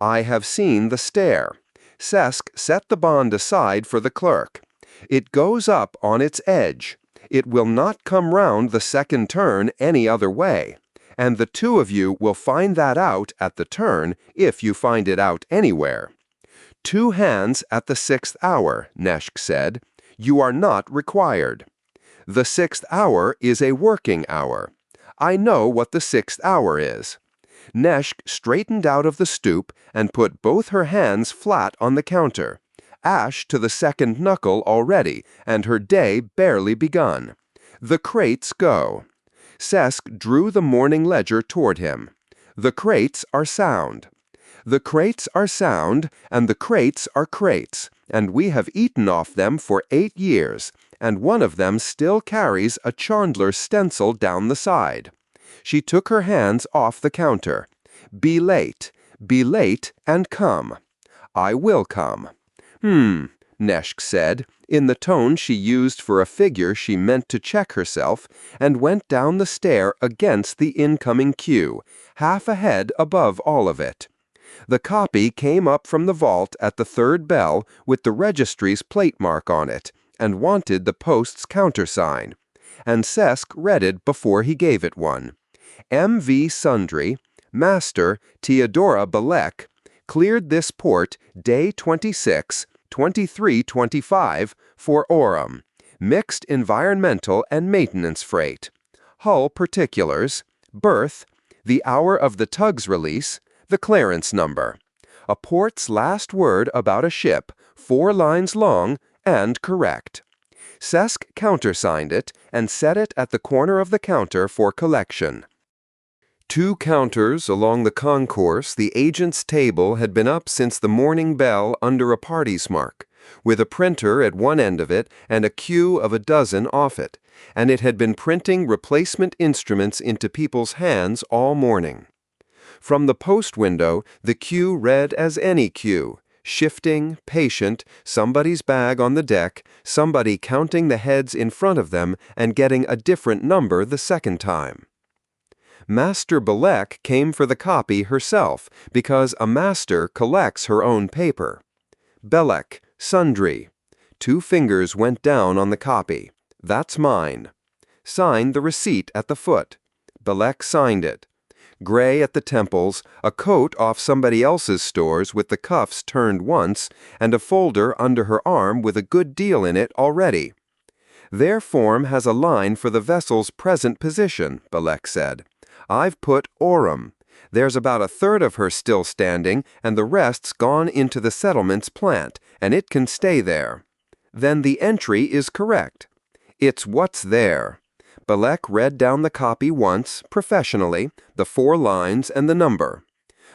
I have seen the stair." Sesk set the bond aside for the clerk. "It goes up on its edge. It will not come round the second turn any other way, and the 2 of you will find that out at the turn, if you find it out anywhere." "2 hands at the 6th hour, Neshk said. "You are not required. The 6th hour is a working hour. I know what the 6th hour is." Neshk straightened out of the stoop and put both her hands flat on the counter, ash to the 2nd knuckle already, and her day barely begun. "The crates go." Sesk drew the morning ledger toward him. "The crates are sound. The crates are sound, and the crates are crates, and we have eaten off them for 8 years, and one of them still carries a Chandler stencil down the side." She took her hands off the counter. Be late, and come." "I will come." Neshk said, in the tone she used for a figure she meant to check herself, and went down the stair against the incoming queue, half a head above all of it. The copy came up from the vault at the 3rd bell with the registry's plate mark on it, and wanted the post's countersign, and Sesk read it before he gave it one. MV Sundry, Master Teodora Belek, cleared this port day 26, 2325 for Orem, mixed environmental and maintenance freight. Hull particulars, berth, the hour of the tug's release, the clearance number. A port's last word about a ship, 4 lines long, and correct. Sesk countersigned it and set it at the corner of the counter for collection. 2 counters along the concourse, the agent's table had been up since the morning bell under a party's mark, with a printer at one end of it and a queue of a dozen off it, and it had been printing replacement instruments into people's hands all morning. From the post window, the queue read as any queue, shifting, patient, somebody's bag on the deck, somebody counting the heads in front of them and getting a different number the second time. Master Belek came for the copy herself, because a master collects her own paper. Belek, Sundry. 2 fingers went down on the copy. "That's mine." Signed the receipt at the foot. Belek signed it. Gray at the temples, a coat off somebody else's stores with the cuffs turned once, and a folder under her arm with a good deal in it already. "Their form has a line for the vessel's present position," Belek said. "I've put Orem. There's about a third of her still standing, and the rest's gone into the settlement's plant, and it can stay there." "Then the entry is correct." "It's what's there." Belek read down the copy once, professionally, the 4 lines and the number.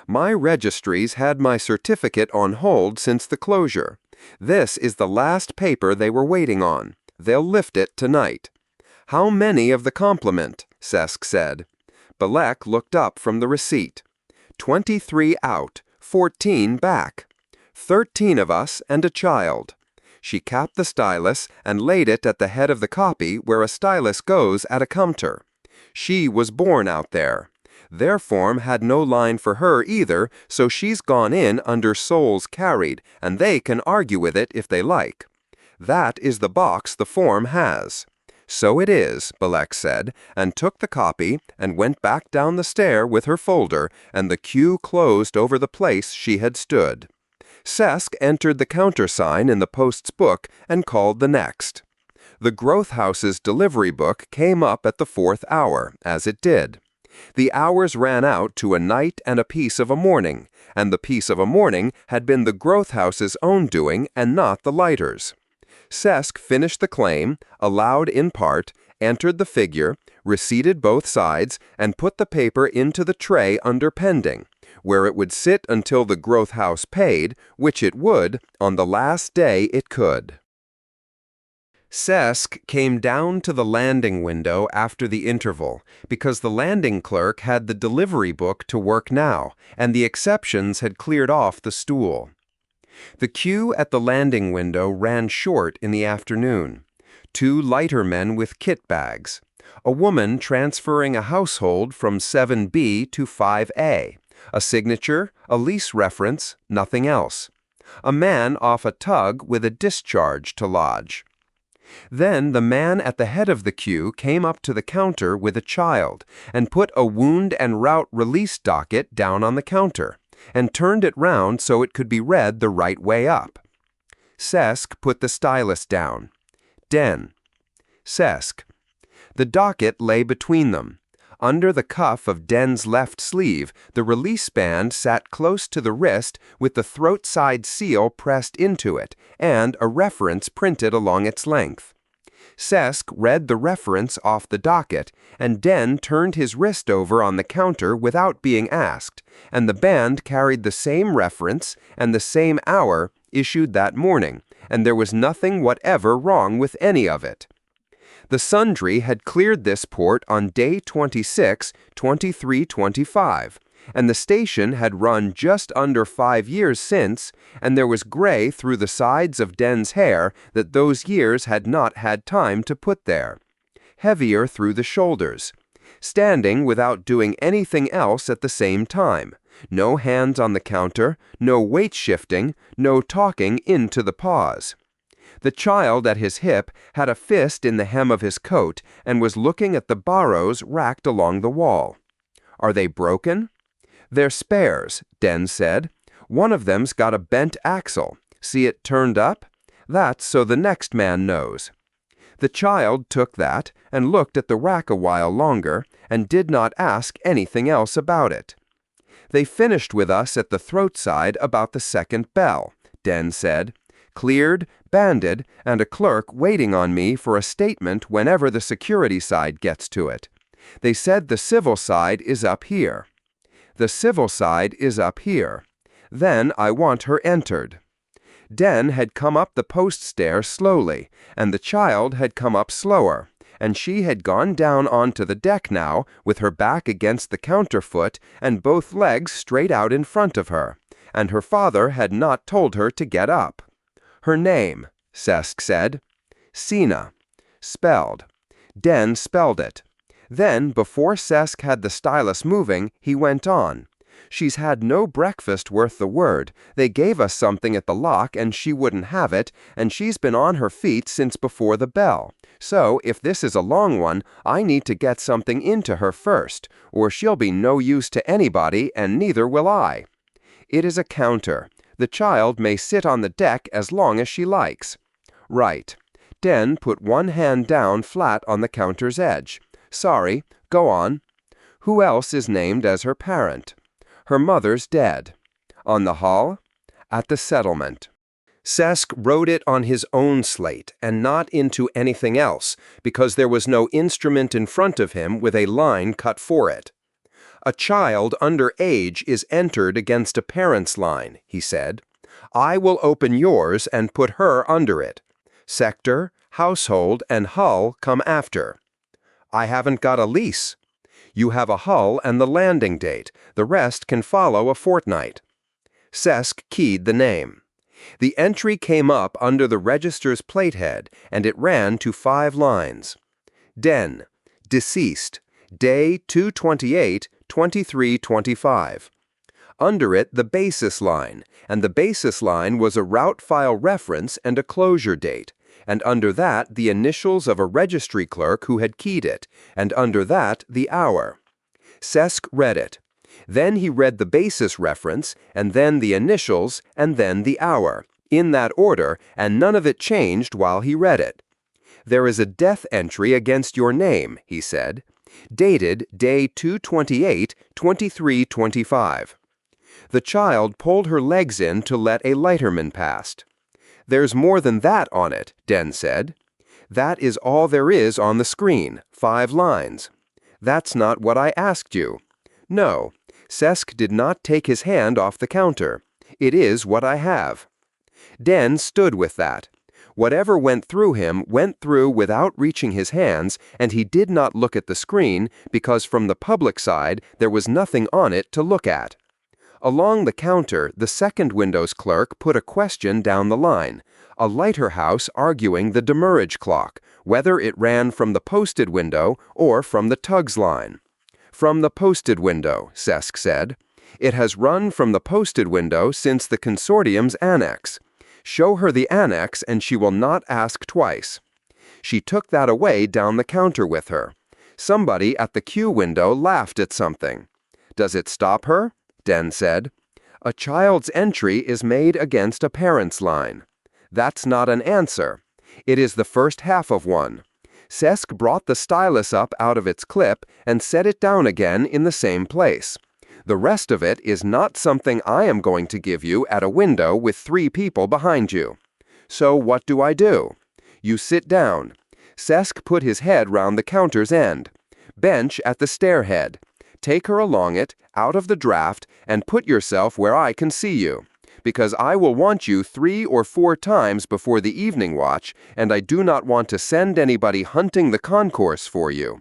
"My registries had my certificate on hold since the closure. This is the last paper they were waiting on. They'll lift it tonight." "How many of the complement?" Sesk said. Belek looked up from the receipt. 23 out, 14 back. 13 of us and a child." She capped the stylus and laid it at the head of the copy where a stylus goes at a counter. She was born out there. Their form had no line for her either, so she's gone in under souls carried, and they can argue with it if they like. That is the box the form has. So it is, Balek said, and took the copy and went back down the stair with her folder, and the queue closed over the place she had stood. Sesk entered the countersign in the post's book and called the next. The Growth House's delivery book came up at the 4th hour, as it did. The hours ran out to a night and a piece of a morning, and the piece of a morning had been the Growth House's own doing and not the lighter's. Sesk finished the claim, allowed in part, entered the figure, receipted both sides, and put the paper into the tray under pending, where it would sit until the Growth House paid, which it would, on the last day it could. Sesk came down to the landing window after the interval, because the landing clerk had the delivery book to work now, and the exceptions had cleared off the stool. The queue at the landing window ran short in the afternoon. 2 lighter men with kit bags. A woman transferring a household from 7B to 5A. A signature, a lease reference, nothing else. A man off a tug with a discharge to lodge. Then the man at the head of the queue came up to the counter with a child and put a wound and route release docket down on the counter and turned it round so it could be read the right way up. Sesk put the stylus down. Den. Sesk. The docket lay between them. Under the cuff of Den's left sleeve, the release band sat close to the wrist with the throat side seal pressed into it and a reference printed along its length. Sesk read the reference off the docket, and Den turned his wrist over on the counter without being asked, and the band carried the same reference and the same hour issued that morning, and there was nothing whatever wrong with any of it. The Sundry had cleared this port on day 26, 2325, and the station had run just under 5 years since, and there was gray through the sides of Den's hair that those years had not had time to put there. Heavier through the shoulders. Standing without doing anything else at the same time. No hands on the counter, no weight shifting, no talking into the pause. The child at his hip had a fist in the hem of his coat and was looking at the barrows racked along the wall. Are they broken? They're spares, Den said. One of them's got a bent axle. See it turned up? That's so the next man knows. The child took that and looked at the rack a while longer and did not ask anything else about it. They finished with us at the throat side about the second bell, Den said. Cleared, banded, and a clerk waiting on me for a statement whenever the security side gets to it. They said the civil side is up here. The civil side is up here. Then I want her entered. Den had come up the post stair slowly, and the child had come up slower, and she had gone down onto the deck now with her back against the counterfoot and both legs straight out in front of her, and her father had not told her to get up. Her name, Sesk said. Sina. Spelled. Den spelled it. Then, before Sesk had the stylus moving, he went on. She's had no breakfast worth the word. They gave us something at the lock and she wouldn't have it, and she's been on her feet since before the bell. So, if this is a long one, I need to get something into her first, or she'll be no use to anybody and neither will I. It is a counter. The child may sit on the deck as long as she likes. Right. Den put one hand down flat on the counter's edge. Sorry, go on. Who else is named as her parent? Her mother's dead. On the hull? At the settlement. Sesk wrote it on his own slate and not into anything else, because there was no instrument in front of him with a line cut for it. A child under age is entered against a parent's line, he said. I will open yours and put her under it. Sector, household, and hull come after. I haven't got a lease. You have a hull and the landing date. The rest can follow a fortnight. Sesk keyed the name. The entry came up under the register's platehead, and it ran to 5 lines. Den, deceased. Day 228, 2325. Under it, the basis line, and the basis line was a route file reference and a closure date, and under that, the initials of a registry clerk who had keyed it, and under that, the hour. Cesc read it. Then he read the basis reference, and then the initials, and then the hour, in that order, and none of it changed while he read it. "There is a death entry against your name," he said. "Dated day 228, 2325. The child pulled her legs in to let a lighterman past. "There's more than that on it," Denn said. "That is all there is on the screen, 5 lines. "That's not what I asked you." "No." Cesc did not take his hand off the counter. "It is what I have." Denn stood with that. Whatever went through him went through without reaching his hands, and he did not look at the screen because from the public side there was nothing on it to look at. Along the counter, the second Windows clerk put a question down the line, a lighthouse arguing the demurrage clock, whether it ran from the posted window or from the tugs line. "From the posted window," Cesc said. "It has run from the posted window since the consortium's annex. Show her the annex and she will not ask twice." She took that away down the counter with her. Somebody at the queue window laughed at something. "Does it stop her?" Denn said. "A child's entry is made against a parent's line." "That's not an answer. It is the first half of one." Cesc brought the stylus up out of its clip and set it down again in the same place. "The rest of it is not something I am going to give you at a window with 3 people behind you. So what do I do?" "You sit down." Cesc put his head round the counter's end. "Bench at the stairhead. Take her along it, out of the draft, and put yourself where I can see you, because I will want you 3 or 4 times before the evening watch, and I do not want to send anybody hunting the concourse for you."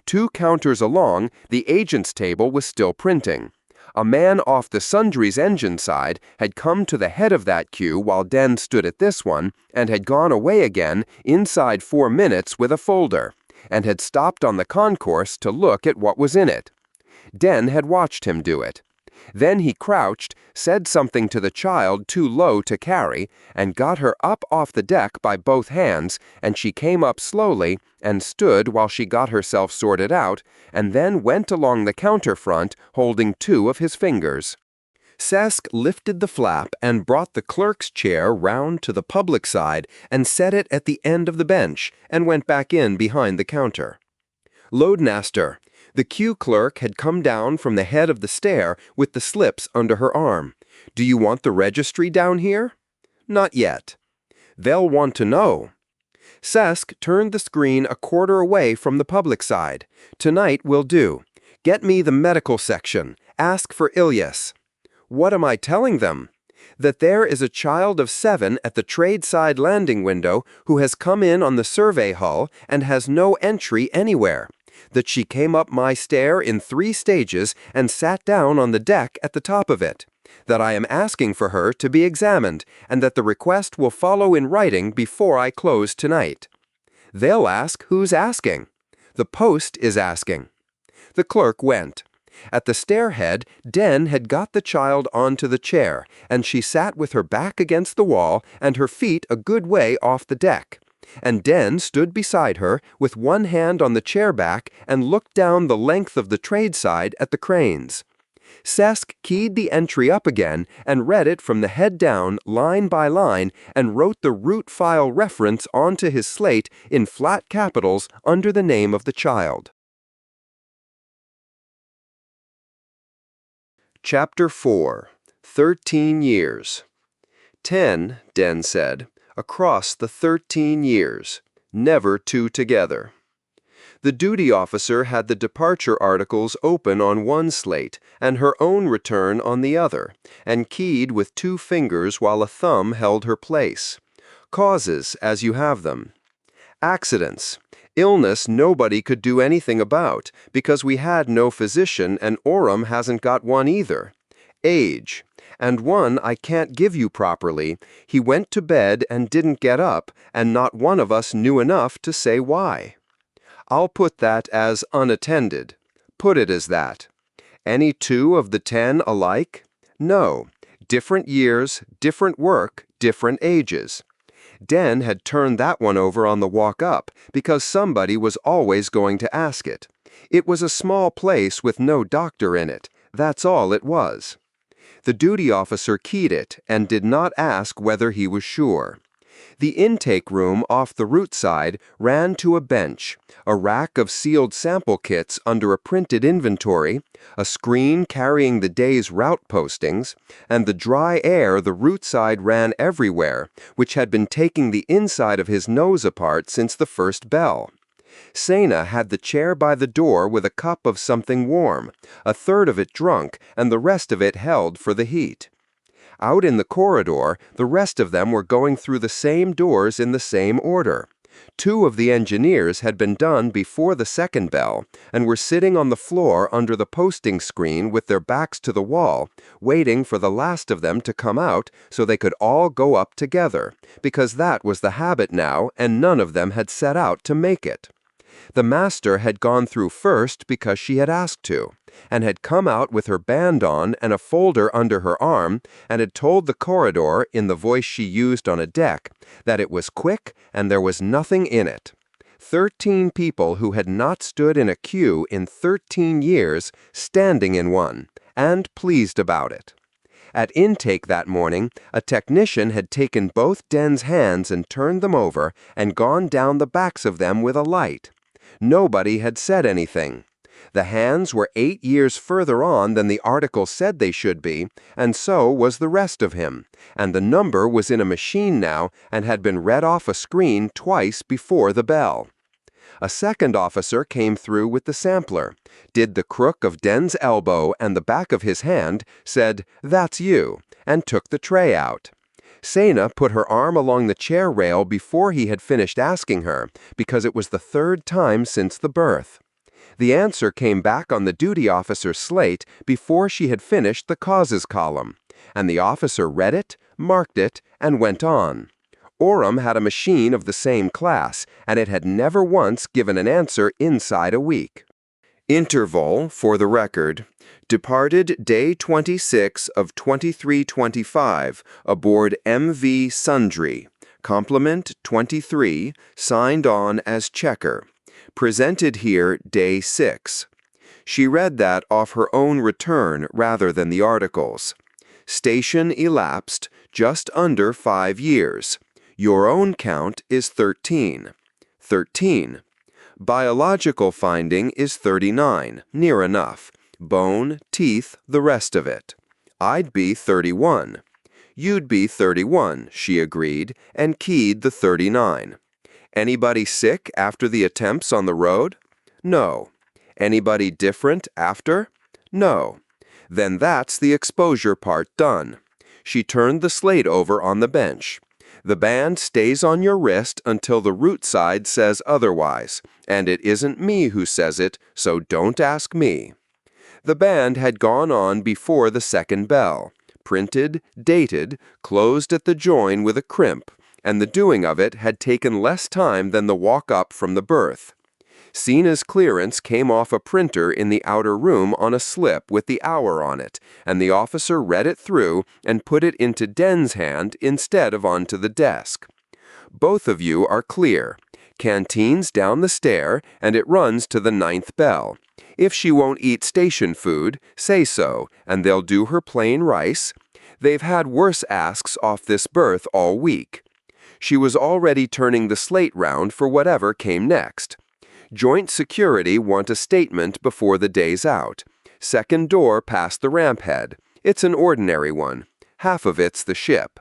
2 counters along, the agent's table was still printing. A man off the Sundry's engine side had come to the head of that queue while Denn stood at this one, and had gone away again inside 4 minutes with a folder, and had stopped on the concourse to look at what was in it. Den had watched him do it. Then he crouched, said something to the child too low to carry, and got her up off the deck by both hands, and she came up slowly, and stood while she got herself sorted out, and then went along the counter front, holding 2 of his fingers. Cesc lifted the flap and brought the clerk's chair round to the public side and set it at the end of the bench, and went back in behind the counter. "Loadmaster." The queue clerk had come down from the head of the stair with the slips under her arm. "Do you want the registry down here?" "Not yet." "They'll want to know." Cesc turned the screen a quarter away from the public side. "Tonight will do. Get me the medical section. Ask for Ilyas." "What am I telling them?" "That there is a child of 7 at the trade side landing window who has come in on the survey hull and has no entry anywhere. That she came up my stair in 3 stages and sat down on the deck at the top of it. That I am asking for her to be examined, and that the request will follow in writing before I close tonight." "They'll ask who's asking." "The post is asking." The clerk went. At the stairhead, Den had got the child onto the chair, and she sat with her back against the wall and her feet a good way off the deck. And Den stood beside her with one hand on the chair back and looked down the length of the trade side at the cranes. Cesc keyed the entry up again and read it from the head down, line by line, and wrote the root file reference onto his slate in flat capitals under the name of the child. Chapter 4. 13 Years. 10, Den said, across the 13 years, never 2 together. The duty officer had the departure articles open on one slate and her own return on the other, and keyed with 2 fingers while a thumb held her place. Causes as you have them. Accidents. Illness nobody could do anything about, because we had no physician and Orem hasn't got one either. Age. And one I can't give you properly. He went to bed and didn't get up, and not one of us knew enough to say why. I'll put that as unattended. Put it as that. Any two of the 10 alike? No. Different years, different work, different ages. Den had turned that one over on the walk up because somebody was always going to ask it. It was a small place with no doctor in it. That's all it was. The duty officer keyed it and did not ask whether he was sure. The intake room off the route side ran to a bench, a rack of sealed sample kits under a printed inventory, a screen carrying the day's route postings, and the dry air the route side ran everywhere, which had been taking the inside of his nose apart since the first bell. Sena had the chair by the door with a cup of something warm, a third of it drunk and the rest of it held for the heat. Out in the corridor, the rest of them were going through the same doors in the same order. 2 of the engineers had been done before the second bell and were sitting on the floor under the posting screen with their backs to the wall, waiting for the last of them to come out so they could all go up together, because that was the habit now and none of them had set out to make it. The master had gone through first because she had asked to, and had come out with her band on and a folder under her arm, and had told the corridor, in the voice she used on a deck, that it was quick and there was nothing in it. 13 people who had not stood in a queue in 13 years standing in one, and pleased about it. At intake that morning, a technician had taken both Den's hands and turned them over and gone down the backs of them with a light. Nobody had said anything. The hands were 8 years further on than the article said they should be, and so was the rest of him, and the number was in a machine now and had been read off a screen twice before the bell. A second officer came through with the sampler, did the crook of Den's elbow and the back of his hand, said, "That's you," and took the tray out. Sena put her arm along the chair rail before he had finished asking her, because it was the 3rd time since the birth. The answer came back on the duty officer's slate before she had finished the causes column, and the officer read it, marked it, and went on. Orem had a machine of the same class, and it had never once given an answer inside a week. Interval, for the record, departed day 26 of 2325 aboard MV Sundry, complement 23, signed on as checker. Presented here day 6. She read that off her own return rather than the article's. Station elapsed just under 5 years. Your own count is 13. 13. Biological finding is 39, near enough. Bone, teeth, the rest of it. I'd be 31. You'd be 31, she agreed, and keyed the 39. Anybody sick after the attempts on the road? No. Anybody different after? No. Then that's the exposure part done. She turned the slate over on the bench. The band stays on your wrist until the route side says otherwise, and it isn't me who says it, so don't ask me. The band had gone on before the second bell, printed, dated, closed at the join with a crimp, and the doing of it had taken less time than the walk up from the berth. Sena's clearance came off a printer in the outer room on a slip with the hour on it, and the officer read it through and put it into Den's hand instead of onto the desk. Both of you are clear. Canteen's down the stair, and it runs to the 9th bell. If she won't eat station food, say so, and they'll do her plain rice. They've had worse asks off this berth all week. She was already turning the slate round for whatever came next. Joint security want a statement before the day's out. Second door past the ramp head. It's an ordinary one. Half of it's the ship.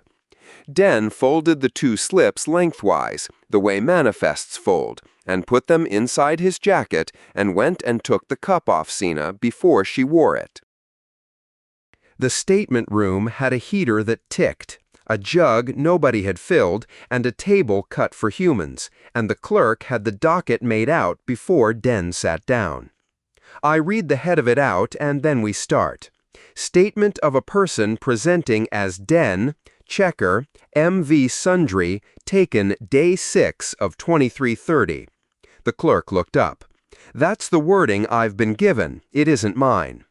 Den folded the 2 slips lengthwise, the way manifests fold, and put them inside his jacket and went and took the cup off Sena before she wore it. The statement room had a heater that ticked, a jug nobody had filled, and a table cut for humans, and the clerk had the docket made out before Den sat down. I read the head of it out, and then we start. Statement of a person presenting as Den, checker, MV Sundry, taken day 6 of 2330. The clerk looked up. "That's the wording I've been given. It isn't mine."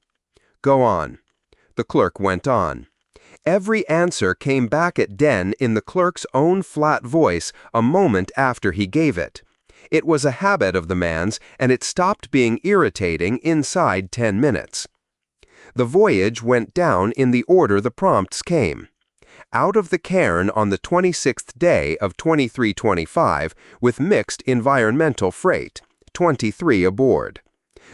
"Go on." The clerk went on. Every answer came back at Den in the clerk's own flat voice a moment after he gave it. It was a habit of the man's, and it stopped being irritating inside 10 minutes. The voyage went down in the order the prompts came. Out of the Cairn on the 26th day of 2325 with mixed environmental freight, 23 aboard.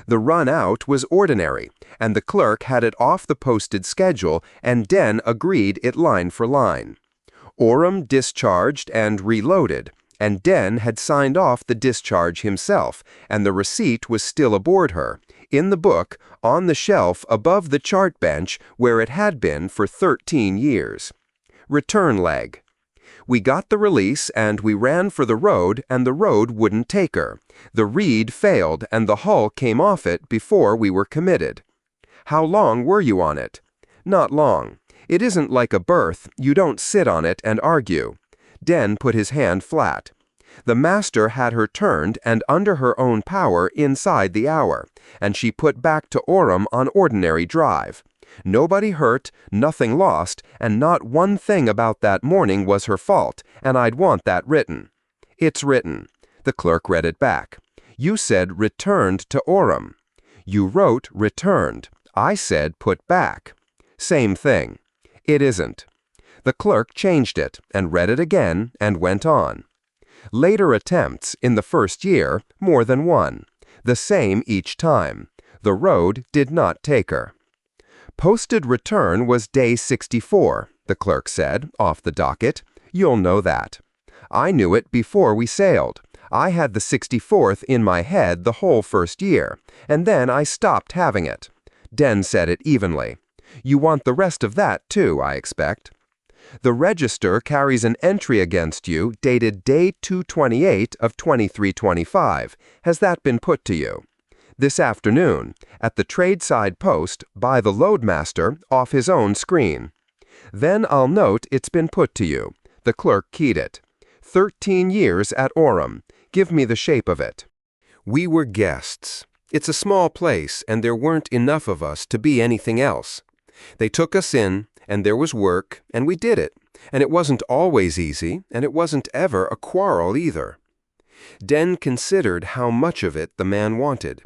The run out was ordinary, and the clerk had it off the posted schedule, and Den agreed it line for line. Aurum discharged and reloaded, and Den had signed off the discharge himself, and the receipt was still aboard her, in the book, on the shelf above the chart bench where it had been for 13 years. Return leg. We got the release and we ran for the road, and the road wouldn't take her. The reed failed and the hull came off it before we were committed. How long were you on it? Not long. It isn't like a berth. You don't sit on it and argue. Den put his hand flat. The master had her turned and under her own power inside the hour, and she put back to Aurum on ordinary drive. Nobody hurt, nothing lost, and not one thing about that morning was her fault, and I'd want that written. It's written. The clerk read it back. You said returned to Aurum. You wrote returned. I said put back. Same thing. It isn't. The clerk changed it, and read it again, and went on. Later attempts, in the first year, more than one. The same each time. The road did not take her. Posted return was day 64, the clerk said, off the docket. You'll know that. I knew it before we sailed. I had the 64th in my head the whole first year, and then I stopped having it. Den said it evenly. You want the rest of that, too, I expect. The register carries an entry against you dated day 228 of 2325. Has that been put to you? This afternoon, at the tradeside post, by the loadmaster, off his own screen. Then I'll note it's been put to you. The clerk keyed it. 13 years at Aurum. Give me the shape of it. We were guests. It's a small place, and there weren't enough of us to be anything else. They took us in, and there was work, and we did it. And it wasn't always easy, and it wasn't ever a quarrel either. Den considered how much of it the man wanted.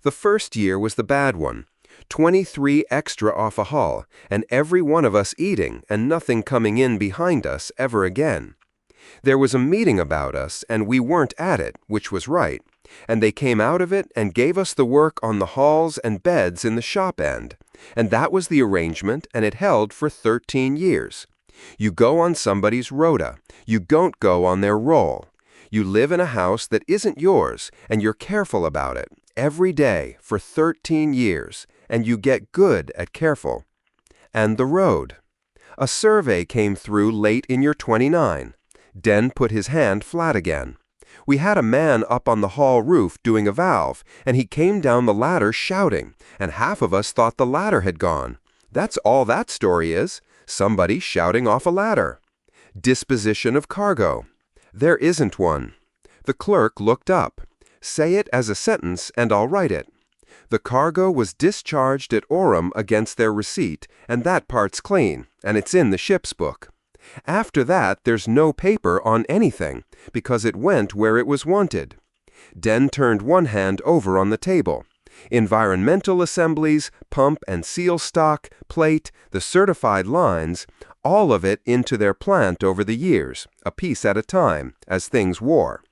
The first year was the bad one. 23 extra off a hull, and every one of us eating, and nothing coming in behind us ever again. There was a meeting about us, and we weren't at it, which was right, and they came out of it and gave us the work on the halls and beds in the shop end, and that was the arrangement, and it held for 13 years. You go on somebody's rota. You don't go on their roll. You live in a house that isn't yours, and you're careful about it, every day for 13 years, and you get good at careful. And the road. A survey came through late in your 29. Den put his hand flat again. We had a man up on the hall roof doing a valve, and he came down the ladder shouting, and half of us thought the ladder had gone. That's all that story is. Somebody shouting off a ladder. Disposition of cargo. There isn't one. The clerk looked up. Say it as a sentence, and I'll write it. The cargo was discharged at Aurum against their receipt, and that part's clean, and it's in the ship's book. After that, there's no paper on anything, because it went where it was wanted. Den turned one hand over on the table. Environmental assemblies, pump and seal stock, plate, the certified lines, all of it into their plant over the years, a piece at a time, as things wore.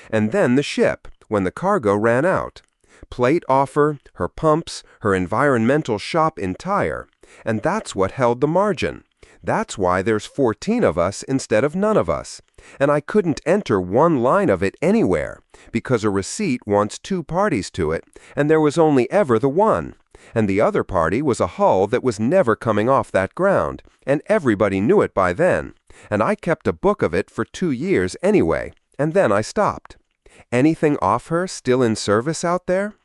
And then the ship, when the cargo ran out. Plate offer, her pumps, her environmental shop entire, and that's what held the margin. That's why there's 14 of us instead of none of us. And I couldn't enter one line of it anywhere, because a receipt wants 2 parties to it, and there was only ever the one. And the other party was a hull that was never coming off that ground, and everybody knew it by then. And I kept a book of it for 2 years anyway, and then I stopped. Anything off her still in service out there?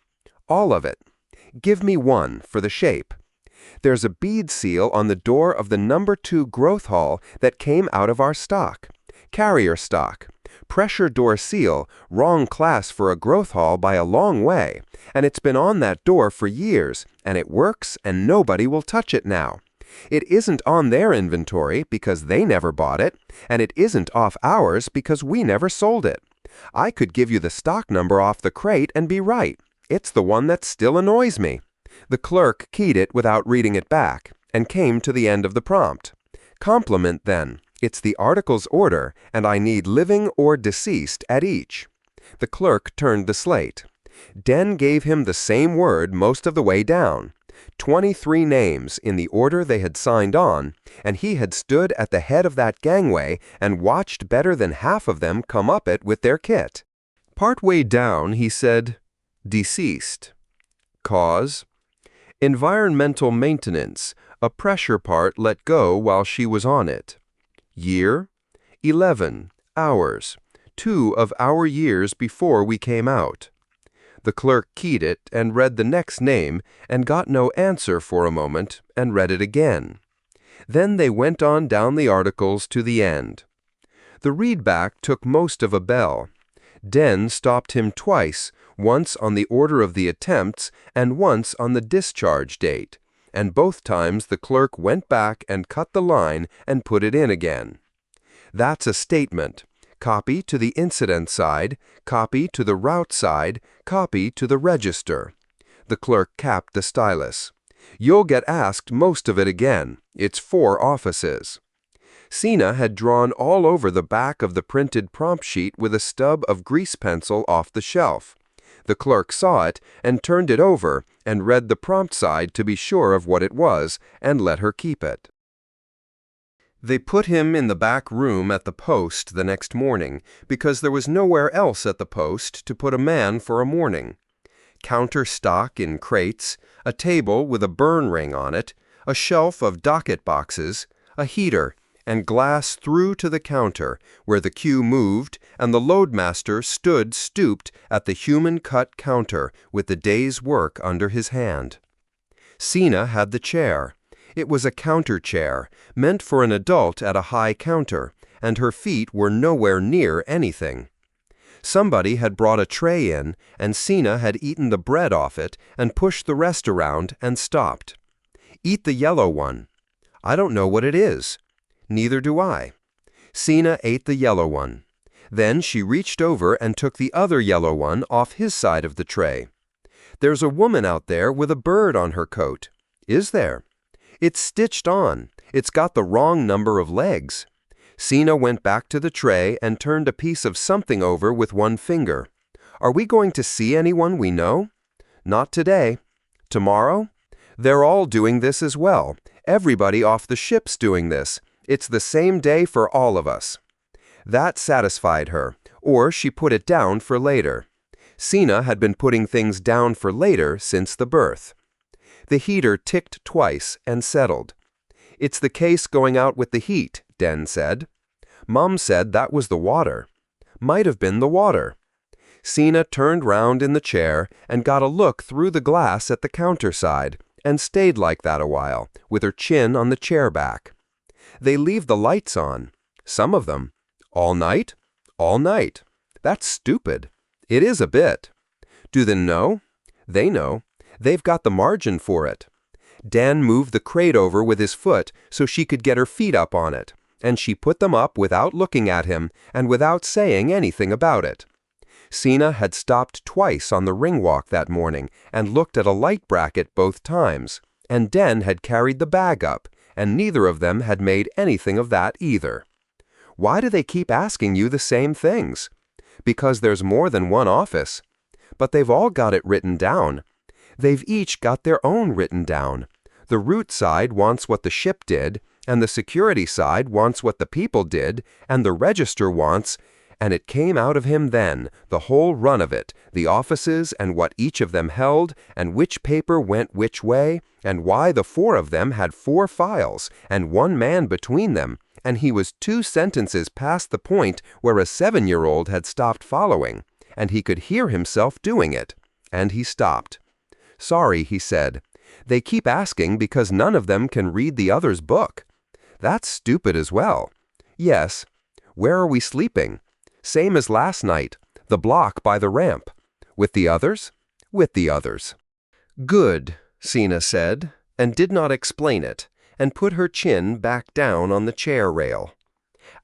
All of it. Give me one for the shape. There's a bead seal on the door of the number 2 growth hall that came out of our stock. Carrier stock. Pressure door seal, wrong class for a growth hall by a long way, and it's been on that door for years, and it works and nobody will touch it now. It isn't on their inventory because they never bought it, and it isn't off ours because we never sold it. I could give you the stock number off the crate and be right. It's the one that still annoys me. The clerk keyed it without reading it back, and came to the end of the prompt. Complement, then. It's the article's order, and I need living or deceased at each. The clerk turned the slate. Den gave him the same word most of the way down. 23 names in the order they had signed on, and he had stood at the head of that gangway and watched better than half of them come up it with their kit. Partway down, he said, "Deceased. Cause? Environmental maintenance, a pressure part let go while she was on it. Year? 11 hours, 2 of our years before we came out." The clerk keyed it and read the next name and got no answer for a moment and read it again. Then they went on down the articles to the end. The readback took most of a bell. Den stopped him twice, once on the order of the attempts and once on the discharge date, and both times the clerk went back and cut the line and put it in again. That's a statement. Copy to the incident side, copy to the route side, copy to the register. The clerk capped the stylus. You'll get asked most of it again. It's 4 offices. Sina had drawn all over the back of the printed prompt sheet with a stub of grease pencil off the shelf. The clerk saw it and turned it over and read the prompt side to be sure of what it was and let her keep it. They put him in the back room at the post the next morning because there was nowhere else at the post to put a man for a morning. Counter stock in crates, a table with a burn ring on it, a shelf of docket boxes, a heater, and glass through to the counter where the queue moved and the loadmaster stood stooped at the human-cut counter with the day's work under his hand. Sina had the chair. It was a counter chair, meant for an adult at a high counter, and her feet were nowhere near anything. Somebody had brought a tray in, and Sina had eaten the bread off it and pushed the rest around and stopped. Eat the yellow one. I don't know what it is. Neither do I. Sina ate the yellow one. Then she reached over and took the other yellow one off his side of the tray. There's a woman out there with a bird on her coat. Is there? It's stitched on. It's got the wrong number of legs. Sina went back to the tray and turned a piece of something over with one finger. Are we going to see anyone we know? Not today. Tomorrow? They're all doing this as well. Everybody off the ship's doing this. It's the same day for all of us. That satisfied her, or she put it down for later. Sina had been putting things down for later since the birth. The heater ticked twice and settled. It's the case going out with the heat, Den said. Mom said that was the water. Might have been the water. Sina turned round in the chair and got a look through the glass at the counter side and stayed like that a while, with her chin on the chair back. They leave the lights on. Some of them. All night? All night. That's stupid. It is a bit. Do they know? They know. They've got the margin for it. Dan moved the crate over with his foot so she could get her feet up on it, and she put them up without looking at him and without saying anything about it. Sina had stopped twice on the ring walk that morning and looked at a light bracket both times, and Den had carried the bag up, and neither of them had made anything of that either. Why do they keep asking you the same things? Because there's more than one office. But they've all got it written down. They've each got their own written down. The route side wants what the ship did, and the security side wants what the people did, and the register wants, and it came out of him then, the whole run of it, the offices and what each of them held, and which paper went which way, and why the 4 of them had 4 files, and 1 man between them, and he was 2 sentences past the point where a 7-year-old had stopped following, and he could hear himself doing it, and he stopped. Sorry, he said. They keep asking because none of them can read the other's book. That's stupid as well. Yes. Where are we sleeping? Same as last night, the block by the ramp. With the others? With the others. Good, Sina said, and did not explain it, and put her chin back down on the chair rail.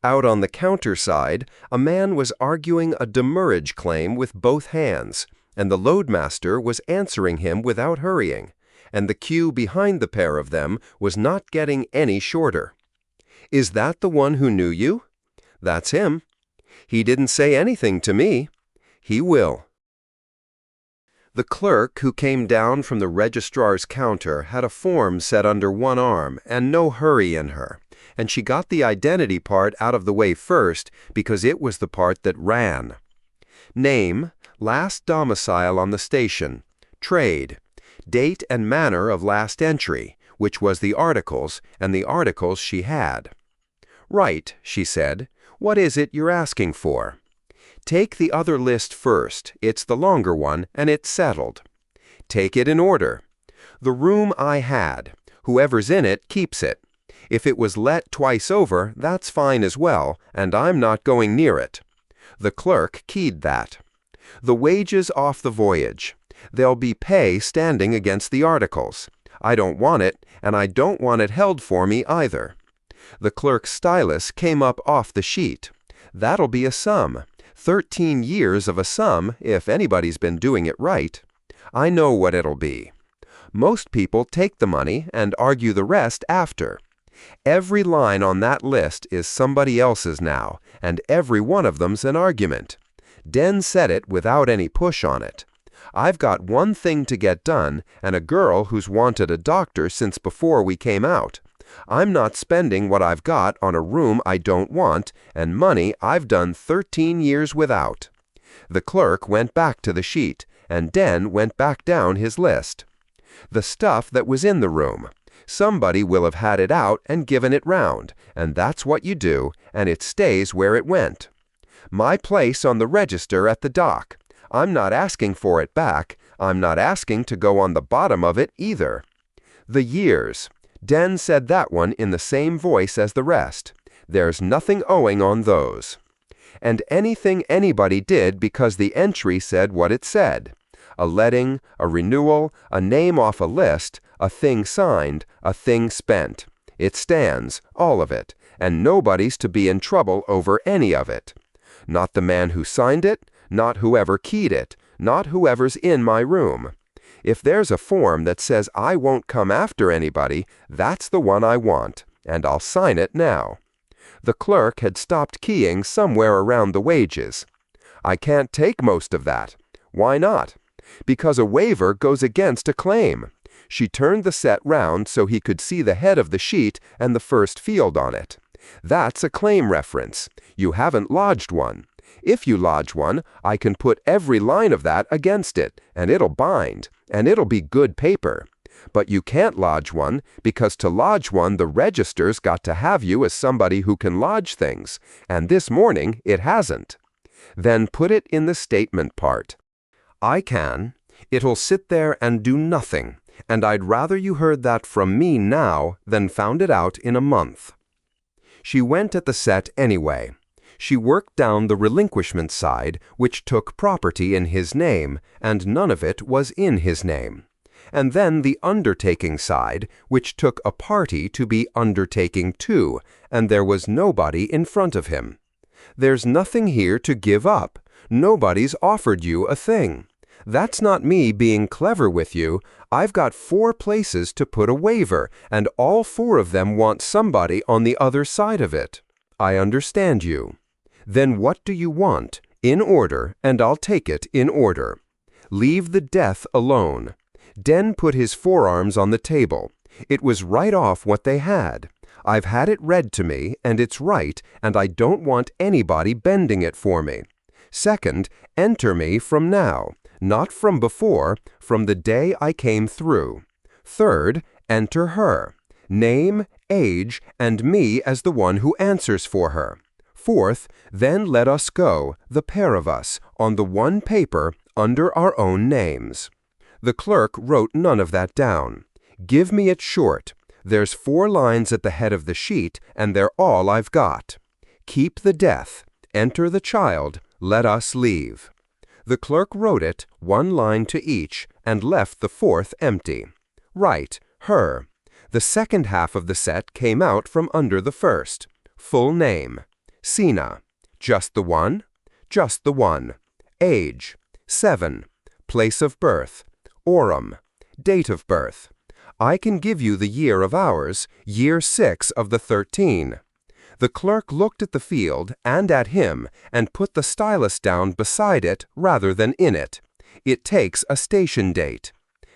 Out on the counter side, a man was arguing a demurrage claim with both hands, and the loadmaster was answering him without hurrying, and the queue behind the pair of them was not getting any shorter. Is that the one who knew you? That's him. He didn't say anything to me. He will. The clerk who came down from the registrar's counter had a form set under one arm and no hurry in her, and she got the identity part out of the way first because it was the part that ran. Name, last domicile on the station, trade, date and manner of last entry, which was the articles, and the articles she had. Right, she said. What is it you're asking for? Take the other list first. It's the longer one, and it's settled. Take it in order. The room I had. Whoever's in it keeps it. If it was let twice over, that's fine as well, and I'm not going near it. The clerk keyed that. The wages off the voyage. There'll be pay standing against the articles. I don't want it, and I don't want it held for me either. The clerk's stylus came up off the sheet. That'll be a sum. 13 years of a sum, if anybody's been doing it right. I know what it'll be. Most people take the money and argue the rest after. Every line on that list is somebody else's now, and every one of them's an argument. Den said it without any push on it. I've got one thing to get done, and a girl who's wanted a doctor since before we came out. I'm not spending what I've got on a room I don't want, and money I've done 13 years without. The clerk went back to the sheet, and Den went back down his list. The stuff that was in the room. Somebody will have had it out and given it round, and that's what you do, and it stays where it went. My place on the register at the dock. I'm not asking for it back. I'm not asking to go on the bottom of it either. The years. Den said that one in the same voice as the rest. There's nothing owing on those. And anything anybody did because the entry said what it said. A letting, a renewal, a name off a list, a thing signed, a thing spent. It stands, all of it, and nobody's to be in trouble over any of it. Not the man who signed it, not whoever keyed it, not whoever's in my room. If there's a form that says I won't come after anybody, that's the one I want, and I'll sign it now. The clerk had stopped keying somewhere around the wages. I can't take most of that. Why not? Because a waiver goes against a claim. She turned the set round so he could see the head of the sheet and the first field on it. That's a claim reference. You haven't lodged one. If you lodge one, I can put every line of that against it, and it'll bind, and it'll be good paper. But you can't lodge one, because to lodge one the register's got to have you as somebody who can lodge things, and this morning it hasn't. Then put it in the statement part. I can. It'll sit there and do nothing, and I'd rather you heard that from me now than found it out in a month. She went at the set anyway. She worked down the relinquishment side, which took property in his name, and none of it was in his name. And then the undertaking side, which took a party to be undertaking to, and there was nobody in front of him. There's nothing here to give up. Nobody's offered you a thing. That's not me being clever with you. I've got 4 places to put a waiver, and all 4 of them want somebody on the other side of it. I understand you. Then what do you want? In order, and I'll take it in order. Leave the death alone. Den put his forearms on the table. It was right off what they had. I've had it read to me, and it's right, and I don't want anybody bending it for me. Second, enter me from now, not from before, from the day I came through. Third, enter her. Name, age, and me as the one who answers for her. Fourth, then let us go, the pair of us, on the one paper, under our own names. The clerk wrote none of that down. Give me it short. There's 4 lines at the head of the sheet, and they're all I've got. Keep the death. Enter the child, let us leave. The clerk wrote it, one line to each, and left the fourth empty. Right, her. The second half of the set came out from under the first. Full name. Sina. Just the one? Just the one. Age. 7. Place of birth. Aurum. Date of birth. I can give you the year of ours, year 6 of the 13. The clerk looked at the field and at him and put the stylus down beside it rather than in it. It takes a station date.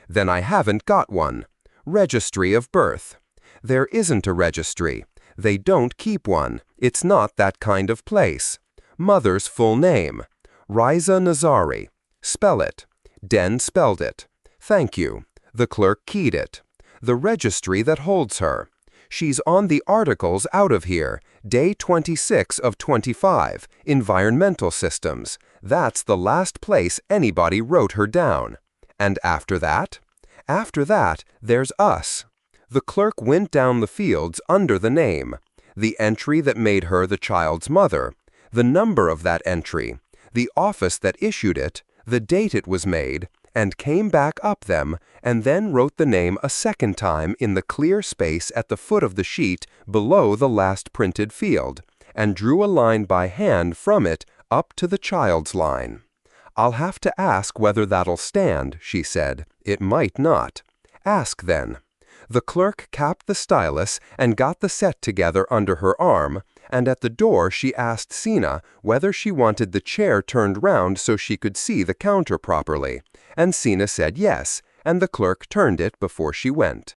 Then I haven't got one. Registry of birth. There isn't a registry. They don't keep one. It's not that kind of place. Mother's full name. Riza Nazari. Spell it. Den spelled it. Thank you. The clerk keyed it. The registry that holds her. She's on the articles out of here, day 26 of 25, environmental systems. That's the last place anybody wrote her down. And after that? After that, there's us. The clerk went down the fields under the name, the entry that made her the child's mother, the number of that entry, the office that issued it, the date it was made, and came back up them, and then wrote the name a second time in the clear space at the foot of the sheet below the last printed field, and drew a line by hand from it up to the child's line. I'll have to ask whether that'll stand, she said. It might not. Ask then. The clerk capped the stylus and got the set together under her arm, and at the door she asked Sina whether she wanted the chair turned round so she could see the counter properly, and Sina said yes, and the clerk turned it before she went.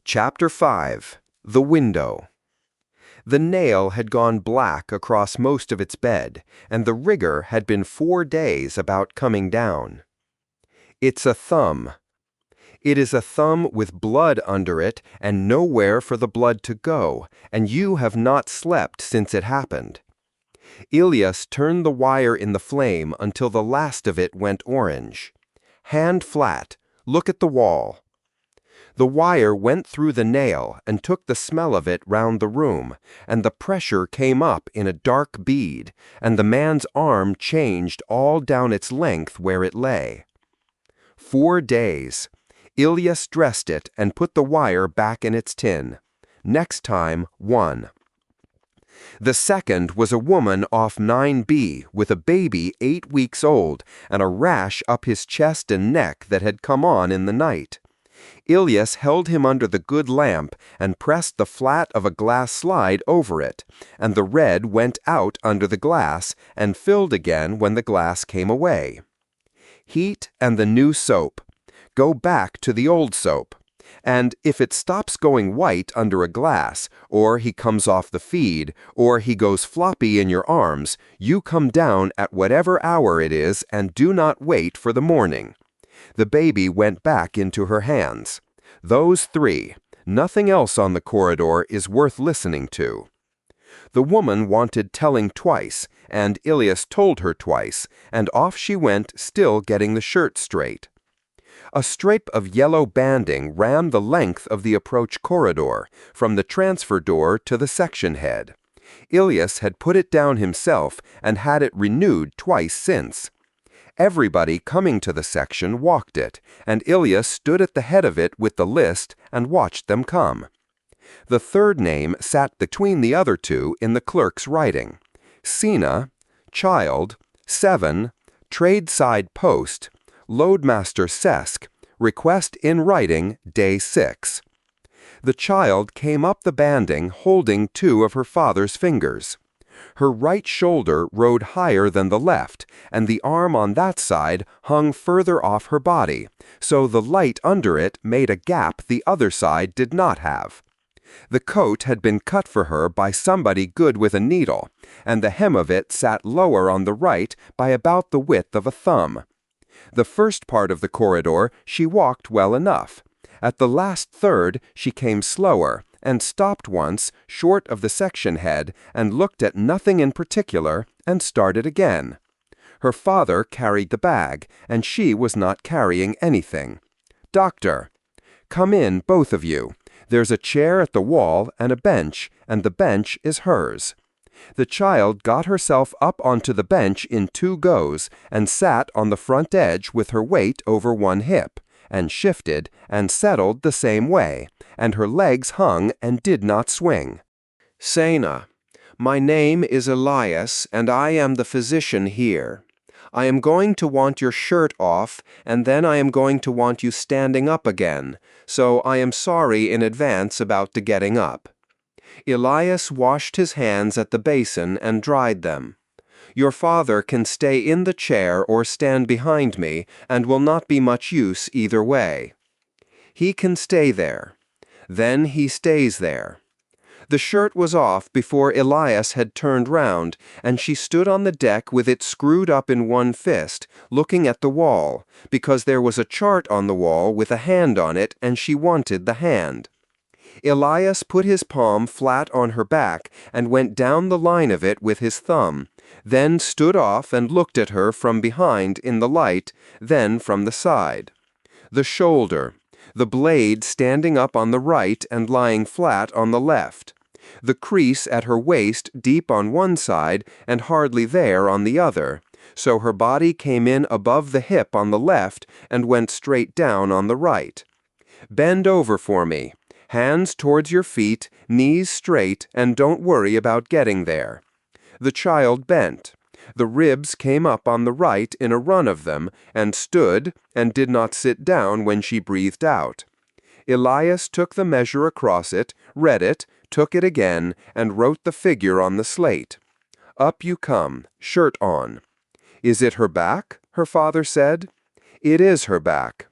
Chapter 5. The Window. The nail had gone black across most of its bed, and the rigor had been 4 days about coming down. It's a thumb. It is a thumb with blood under it and nowhere for the blood to go, and you have not slept since it happened. Ilias turned the wire in the flame until the last of it went orange. Hand flat, look at the wall. The wire went through the nail and took the smell of it round the room, and the pressure came up in a dark bead, and the man's arm changed all down its length where it lay. 4 days. Ilias dressed it and put the wire back in its tin. Next time, 1. The second was a woman off 9B with a baby 8 weeks old and a rash up his chest and neck that had come on in the night. Ilias held him under the good lamp and pressed the flat of a glass slide over it, and the red went out under the glass and filled again when the glass came away. Heat and the new soap. Go back to the old soap. And if it stops going white under a glass, or he comes off the feed, or he goes floppy in your arms, you come down at whatever hour it is and do not wait for the morning. The baby went back into her hands. Those 3. Nothing else on the corridor is worth listening to. The woman wanted telling twice, and Ilias told her twice, and off she went, still getting the shirt straight. A stripe of yellow banding ran the length of the approach corridor, from the transfer door to the section head. Ilias had put it down himself and had it renewed twice since. Everybody coming to the section walked it, and Ilias stood at the head of it with the list and watched them come. The third name sat between the other 2 in the clerk's writing. Sina, child, 7, trade side post, loadmaster Sesk, request in writing, day 6. The child came up the banding holding 2 of her father's fingers. Her right shoulder rode higher than the left, and the arm on that side hung further off her body, so the light under it made a gap the other side did not have. The coat had been cut for her by somebody good with a needle, and the hem of it sat lower on the right by about the width of a thumb. The first part of the corridor she walked well enough. At the last third she came slower, and stopped once, short of the section head, and looked at nothing in particular, and started again. Her father carried the bag, and she was not carrying anything. Doctor, come in, both of you. There's a chair at the wall and a bench, and the bench is hers. The child got herself up onto the bench in 2 goes and sat on the front edge with her weight over one hip, and shifted and settled the same way, and her legs hung and did not swing. Sana, my name is Elias, and I am the physician here. I am going to want your shirt off, and then I am going to want you standing up again, so I am sorry in advance about the getting up. Elias washed his hands at the basin and dried them. Your father can stay in the chair or stand behind me, and will not be much use either way. He can stay there. Then he stays there. The shirt was off before Elias had turned round, and she stood on the deck with it screwed up in one fist, looking at the wall, because there was a chart on the wall with a hand on it, and she wanted the hand. Elias put his palm flat on her back and went down the line of it with his thumb, then stood off and looked at her from behind in the light, then from the side. The shoulder, the blade standing up on the right and lying flat on the left. The crease at her waist deep on one side and hardly there on the other, so her body came in above the hip on the left and went straight down on the right. Bend over for me. Hands towards your feet, knees straight, and don't worry about getting there. The child bent. The ribs came up on the right in a run of them, and stood, and did not sit down when she breathed out. Elias took the measure across it, read it, took it again, and wrote the figure on the slate. Up you come, shirt on. Is it her back? Her father said. It is her back.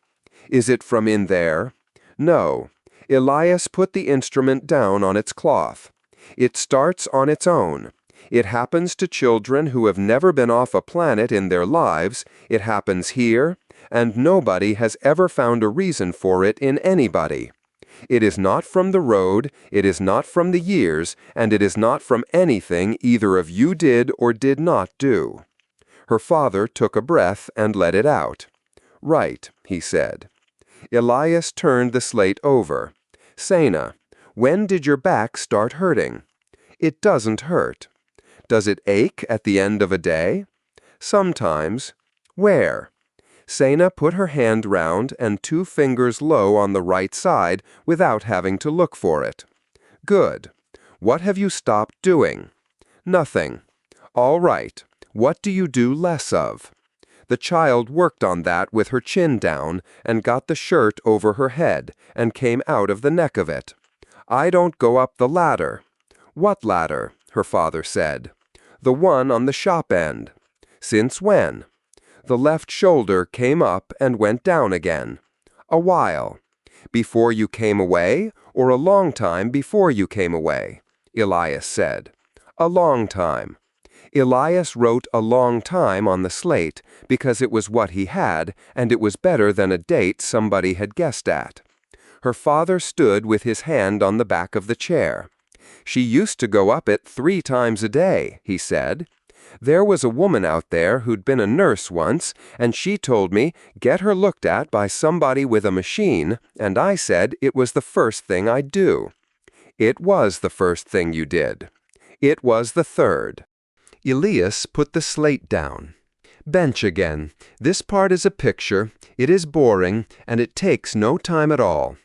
Is it from in there? No. Elias put the instrument down on its cloth. It starts on its own. It happens to children who have never been off a planet in their lives. It happens here, and nobody has ever found a reason for it in anybody. It is not from the road, it is not from the years, and it is not from anything either of you did or did not do. Her father took a breath and let it out. Right, he said. Elias turned the slate over. Sana, when did your back start hurting? It doesn't hurt. Does it ache at the end of a day? Sometimes. Where? Sana put her hand round and 2 fingers low on the right side without having to look for it. Good. What have you stopped doing? Nothing. All right. What do you do less of? The child worked on that with her chin down and got the shirt over her head and came out of the neck of it. I don't go up the ladder. What ladder? Her father said. The one on the shop end. Since when? The left shoulder came up and went down again. A while. Before you came away, or a long time before you came away? Elias said. A long time. Elias wrote a long time on the slate because it was what he had, and it was better than a date somebody had guessed at. Her father stood with his hand on the back of the chair. She used to go up it 3 times a day, he said. There was a woman out there who'd been a nurse once, and she told me, get her looked at by somebody with a machine, and I said it was the first thing I'd do. It was the first thing you did. It was the third. Elias put the slate down. Bench again. This part is a picture. It is boring, and it takes no time at all.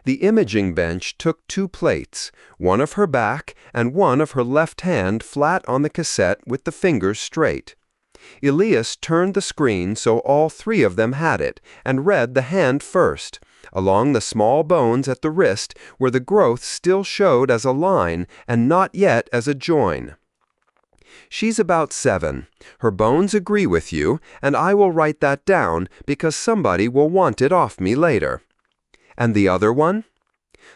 The imaging bench took 2 plates, one of her back and one of her left hand flat on the cassette with the fingers straight. Elias turned the screen so all 3 of them had it, and read the hand first, along the small bones at the wrist where the growth still showed as a line and not yet as a join. She's about 7. Her bones agree with you, and I will write that down because somebody will want it off me later. And the other one?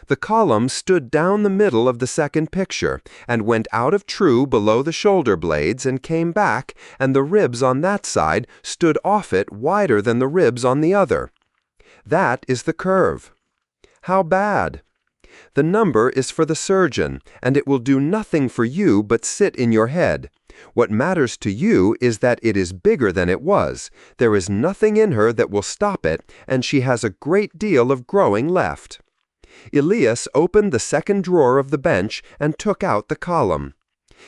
The column stood down the middle of the second picture and went out of true below the shoulder blades and came back, and the ribs on that side stood off it wider than the ribs on the other. That is the curve. How bad? The number is for the surgeon, and it will do nothing for you but sit in your head. What matters to you is that it is bigger than it was. There is nothing in her that will stop it, and she has a great deal of growing left. Elias opened the second drawer of the bench and took out the column.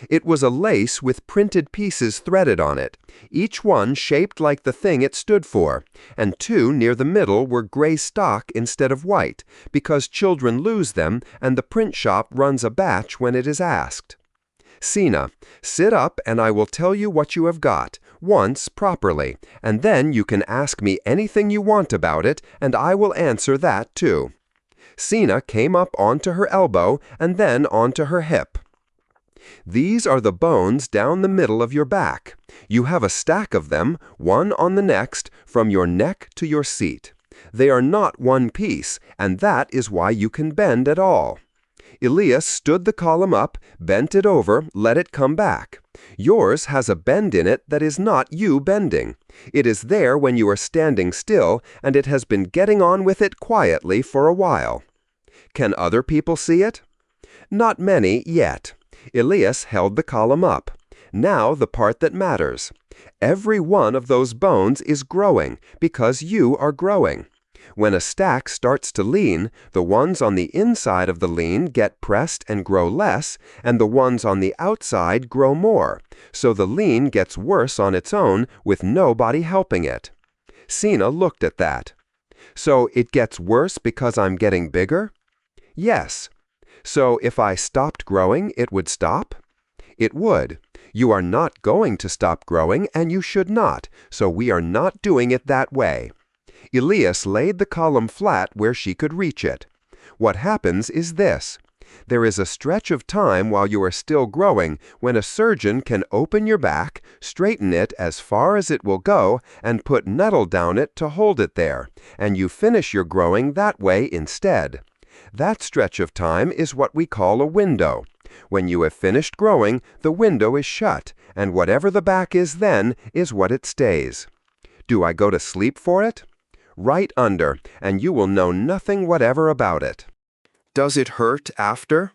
It was a lace with printed pieces threaded on it, each one shaped like the thing it stood for, and two near the middle were gray stock instead of white, because children lose them and the print shop runs a batch when it is asked. Sina, sit up and I will tell you what you have got, once properly, and then you can ask me anything you want about it, and I will answer that too. Sina came up onto her elbow and then onto her hip. These are the bones down the middle of your back. You have a stack of them, one on the next, from your neck to your seat. They are not one piece, and that is why you can bend at all. Elias stood the column up, bent it over, let it come back. Yours has a bend in it that is not you bending. It is there when you are standing still, and it has been getting on with it quietly for a while. Can other people see it? Not many yet. Elias held the column up. Now the part that matters. Every one of those bones is growing because you are growing. When a stack starts to lean, the ones on the inside of the lean get pressed and grow less, and the ones on the outside grow more, so the lean gets worse on its own with nobody helping it. Sina looked at that. So it gets worse because I'm getting bigger? Yes. So if I stopped growing, it would stop? It would. You are not going to stop growing, and you should not, so we are not doing it that way. Elias laid the column flat where she could reach it. What happens is this. There is a stretch of time while you are still growing when a surgeon can open your back, straighten it as far as it will go, and put metal down it to hold it there, and you finish your growing that way instead. That stretch of time is what we call a window. When you have finished growing, the window is shut, and whatever the back is then is what it stays. Do I go to sleep for it? Right under, and you will know nothing whatever about it. Does it hurt after?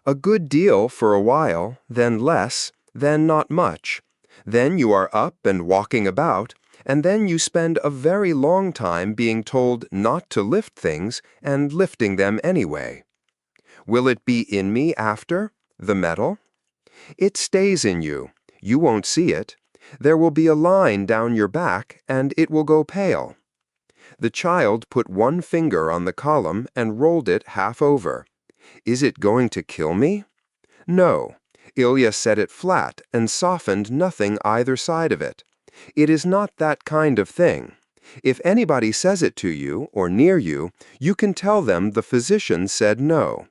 A good deal for a while, then less, then not much. Then you are up and walking about, and then you spend a very long time being told not to lift things and lifting them anyway. Will it be in me after, the metal? It stays in you. You won't see it. There will be a line down your back, and it will go pale. The child put one finger on the column and rolled it half over. Is it going to kill me? No. Ilya set it flat and softened nothing either side of it. It is not that kind of thing. If anybody says it to you or near you, you can tell them the physician said no.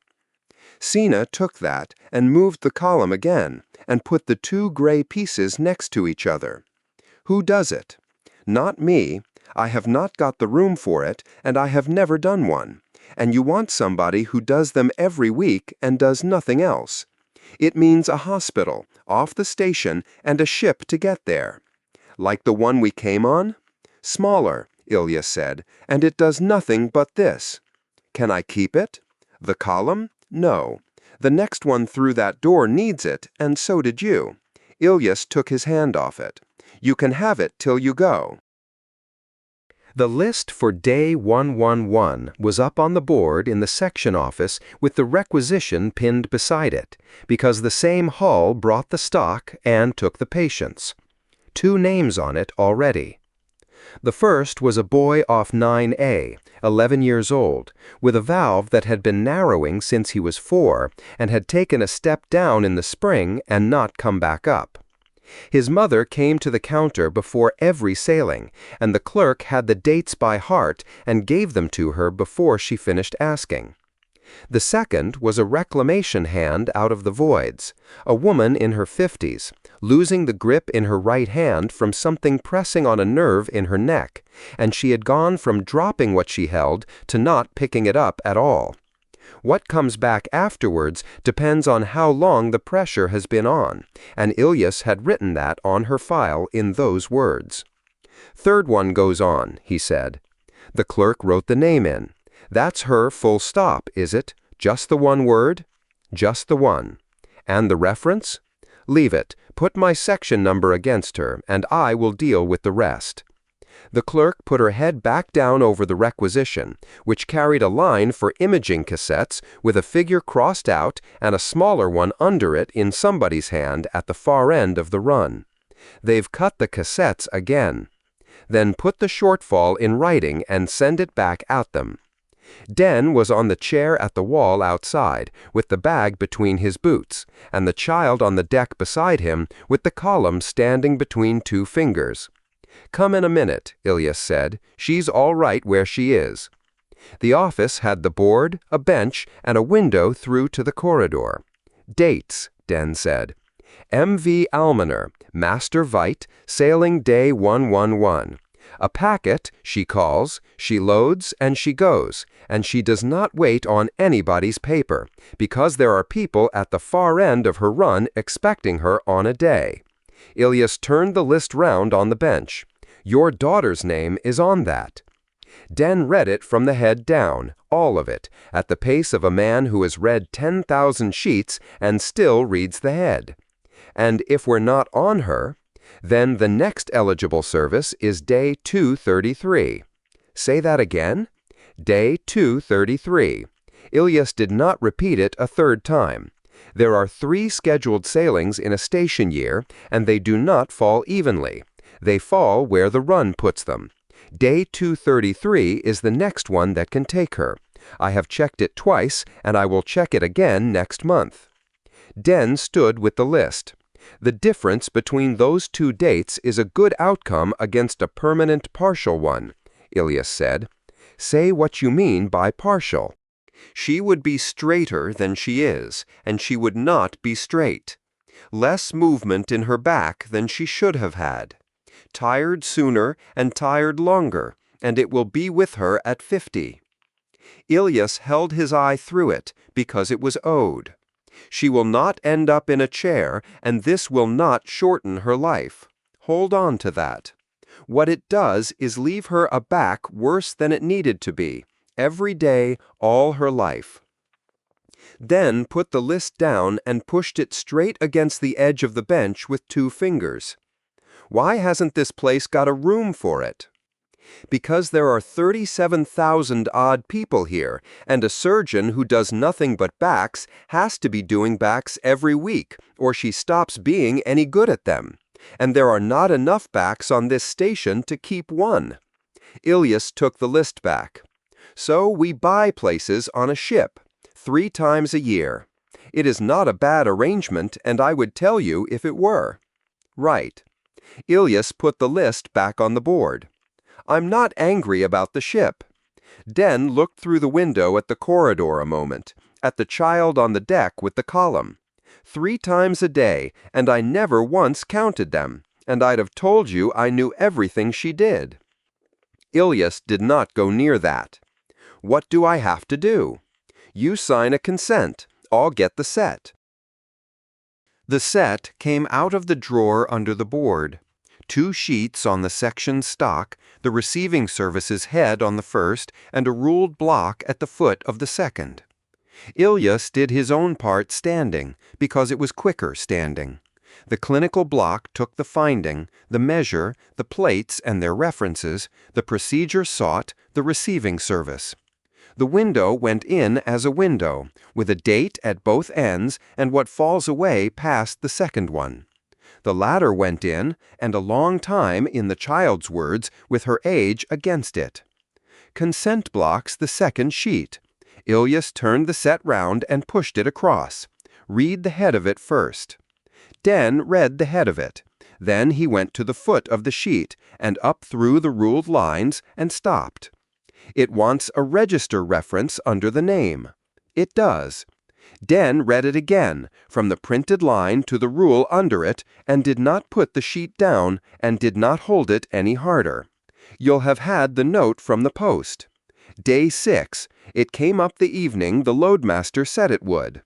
Sina took that and moved the column again and put the two gray pieces next to each other. Who does it? Not me. I have not got the room for it, and I have never done one. And you want somebody who does them every week and does nothing else. It means a hospital, off the station, and a ship to get there. Like the one we came on? Smaller, Ilya said, and it does nothing but this. Can I keep it? The column? No. The next one through that door needs it, and so did you. Ilyas took his hand off it. You can have it till you go. The list for Day 111 was up on the board in the section office with the requisition pinned beside it, because the same hall brought the stock and took the patients. 2 names on it already. The first was a boy off 9A, 11 years old, with a valve that had been narrowing since he was 4 and had taken a step down in the spring and not come back up. His mother came to the counter before every sailing, and the clerk had the dates by heart and gave them to her before she finished asking. The second was a reclamation hand out of the voids, a woman in her 50s, losing the grip in her right hand from something pressing on a nerve in her neck, and she had gone from dropping what she held to not picking it up at all. What comes back afterwards depends on how long the pressure has been on, and Ilyas had written that on her file in those words. Third one goes on, he said. The clerk wrote the name in. That's her full stop, is it? Just the one word? Just the one. And the reference? Leave it. Put my section number against her, and I will deal with the rest. The clerk put her head back down over the requisition, which carried a line for imaging cassettes with a figure crossed out and a smaller one under it in somebody's hand at the far end of the run. They've cut the cassettes again. Then put the shortfall in writing and send it back at them. Den was on the chair at the wall outside, with the bag between his boots, and the child on the deck beside him, with the column standing between two fingers. "Come in a minute," Ilyas said. "She's all right where she is." The office had the board, a bench, and a window through to the corridor. "Dates," Den said. "MV Almoner, Master Vite, sailing day 111. A packet, she calls, she loads, and she goes, and she does not wait on anybody's paper, because there are people at the far end of her run expecting her on a day." Ilyas turned the list round on the bench. "Your daughter's name is on that." Den read it from the head down, all of it, at the pace of a man who has read 10,000 sheets and still reads the head. "And if we're not on her, then the next eligible service is day 233. Say that again? Day 233. Ilyas did not repeat it a third time. There are 3 scheduled sailings in a station year, and they do not fall evenly. They fall where the run puts them. Day 233 is the next one that can take her. I have checked it twice, and I will check it again next month." Den stood with the list. "The difference between those 2 dates is a good outcome against a permanent partial one," Ilyas said. "Say what you mean by partial." "She would be straighter than she is, and she would not be straight. Less movement in her back than she should have had. Tired sooner and tired longer, and it will be with her at 50. Ilyas held his eye through it, because it was owed. "She will not end up in a chair, and this will not shorten her life. Hold on to that. What it does is leave her a back worse than it needed to be, every day, all her life." Then put the list down and pushed it straight against the edge of the bench with 2 fingers. "Why hasn't this place got a room for it?" "Because there are 37,000 odd people here, and a surgeon who does nothing but backs has to be doing backs every week, or she stops being any good at them. And there are not enough backs on this station to keep one." Ilyas took the list back. "So we buy places on a ship, 3 times a year. It is not a bad arrangement, and I would tell you if it were." "Right." Ilyas put the list back on the board. "I'm not angry about the ship." Den looked through the window at the corridor a moment, at the child on the deck with the column. 3 times a day, and I never once counted them, and I'd have told you I knew everything she did." Ilyas did not go near that. "What do I have to do?" "You sign a consent. I'll get the set." The set came out of the drawer under the board. 2 sheets on the section stock, the receiving service's head on the first, and a ruled block at the foot of the second. Ilyas did his own part standing, because it was quicker standing. The clinical block took the finding, the measure, the plates and their references, the procedure sought, the receiving service. The window went in as a window, with a date at both ends and what falls away past the second one. The latter went in, and a long time, in the child's words, with her age against it. Consent blocks the second sheet. Ilyas turned the set round and pushed it across. Read the head of it first. Den read the head of it. Then he went to the foot of the sheet, and up through the ruled lines, and stopped. "It wants a register reference under the name." It does. Den read it again, from the printed line to the rule under it, and did not put the sheet down, and did not hold it any harder. "You'll have had the note from the post. Day 6. It came up the evening the loadmaster said it would.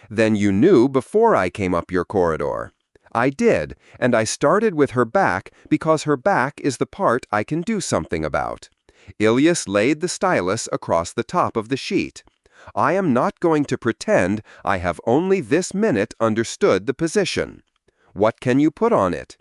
Then you knew before I came up your corridor." "I did, and I started with her back because her back is the part I can do something about." Ilyas laid the stylus across the top of the sheet. "I am not going to pretend I have only this minute understood the position." "What can you put on it?"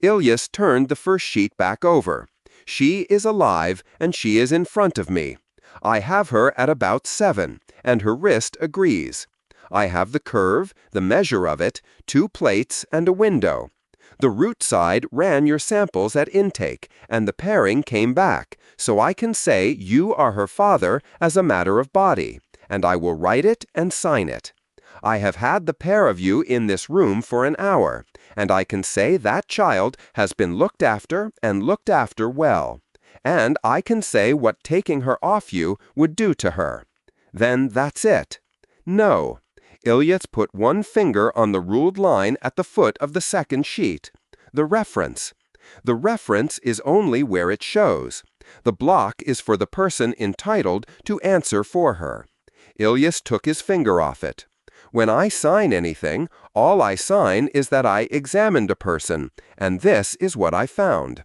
Ilyas turned the first sheet back over. She is alive, and she is in front of me. I have her at about 7, and her wrist agrees. I have the curve, the measure of it, 2 plates, and a window. The root side ran your samples at intake, and the pairing came back, so I can say you are her father as a matter of body, and I will write it and sign it. I have had the pair of you in this room for an hour, and I can say that child has been looked after and looked after well. And I can say what taking her off you would do to her. Then that's it. No. Ilyas put one finger on the ruled line at the foot of the second sheet. The reference. The reference is only where it shows. The block is for the person entitled to answer for her. Ilyas took his finger off it. When I sign anything, all I sign is that I examined a person, and this is what I found.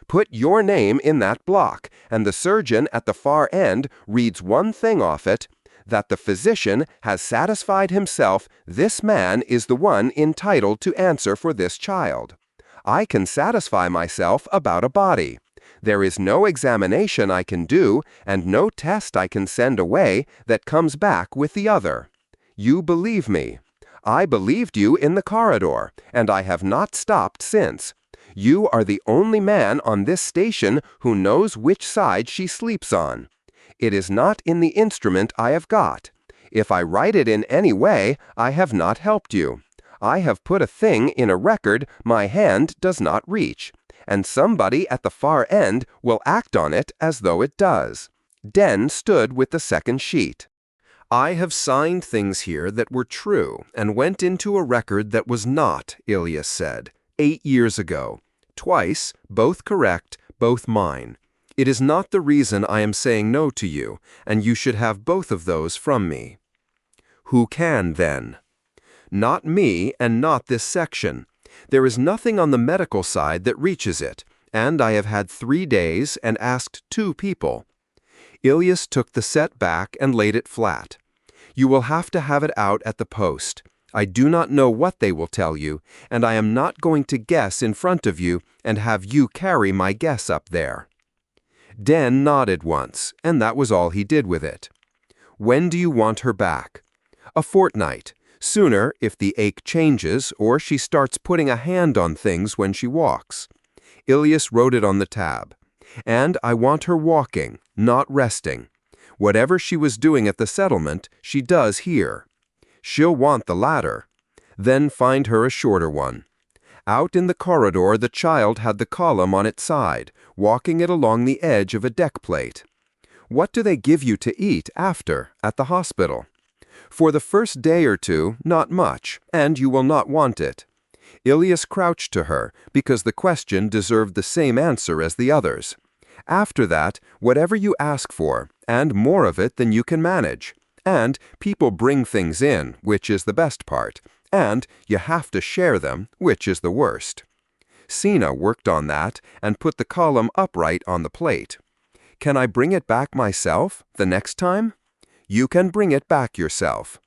Put your name in that block, and the surgeon at the far end reads one thing off it, that the physician has satisfied himself this man is the one entitled to answer for this child. I can satisfy myself about a body. There is no examination I can do, and no test I can send away that comes back with the other. You believe me. I believed you in the corridor, and I have not stopped since. You are the only man on this station who knows which side she sleeps on. It is not in the instrument I have got. If I write it in any way, I have not helped you. I have put a thing in a record my hand does not reach, and somebody at the far end will act on it as though it does. Denn stood with the second sheet. I have signed things here that were true and went into a record that was not, Ilyas said, 8 years ago. Twice, both correct, both mine. It is not the reason I am saying no to you, and you should have both of those from me. Who can, then? Not me, and not this section. There is nothing on the medical side that reaches it, and I have had 3 days and asked 2 people. Ilyas took the set back and laid it flat. You will have to have it out at the post. I do not know what they will tell you, and I am not going to guess in front of you and have you carry my guess up there. Den nodded once, and that was all he did with it. When do you want her back? A fortnight. Sooner if the ache changes or she starts putting a hand on things when she walks. Ilyas wrote it on the tab. And I want her walking, not resting. Whatever she was doing at the settlement, she does here. She'll want the latter. Then find her a shorter one. Out in the corridor the child had the column on its side, walking it along the edge of a deck plate. What do they give you to eat after, at the hospital? For the first day or 2, not much, and you will not want it. Ilyas crouched to her, because the question deserved the same answer as the others. After that, whatever you ask for, and more of it than you can manage. And people bring things in, which is the best part, and you have to share them, which is the worst. Sina worked on that and put the column upright on the plate. Can I bring it back myself, the next time? You can bring it back yourself.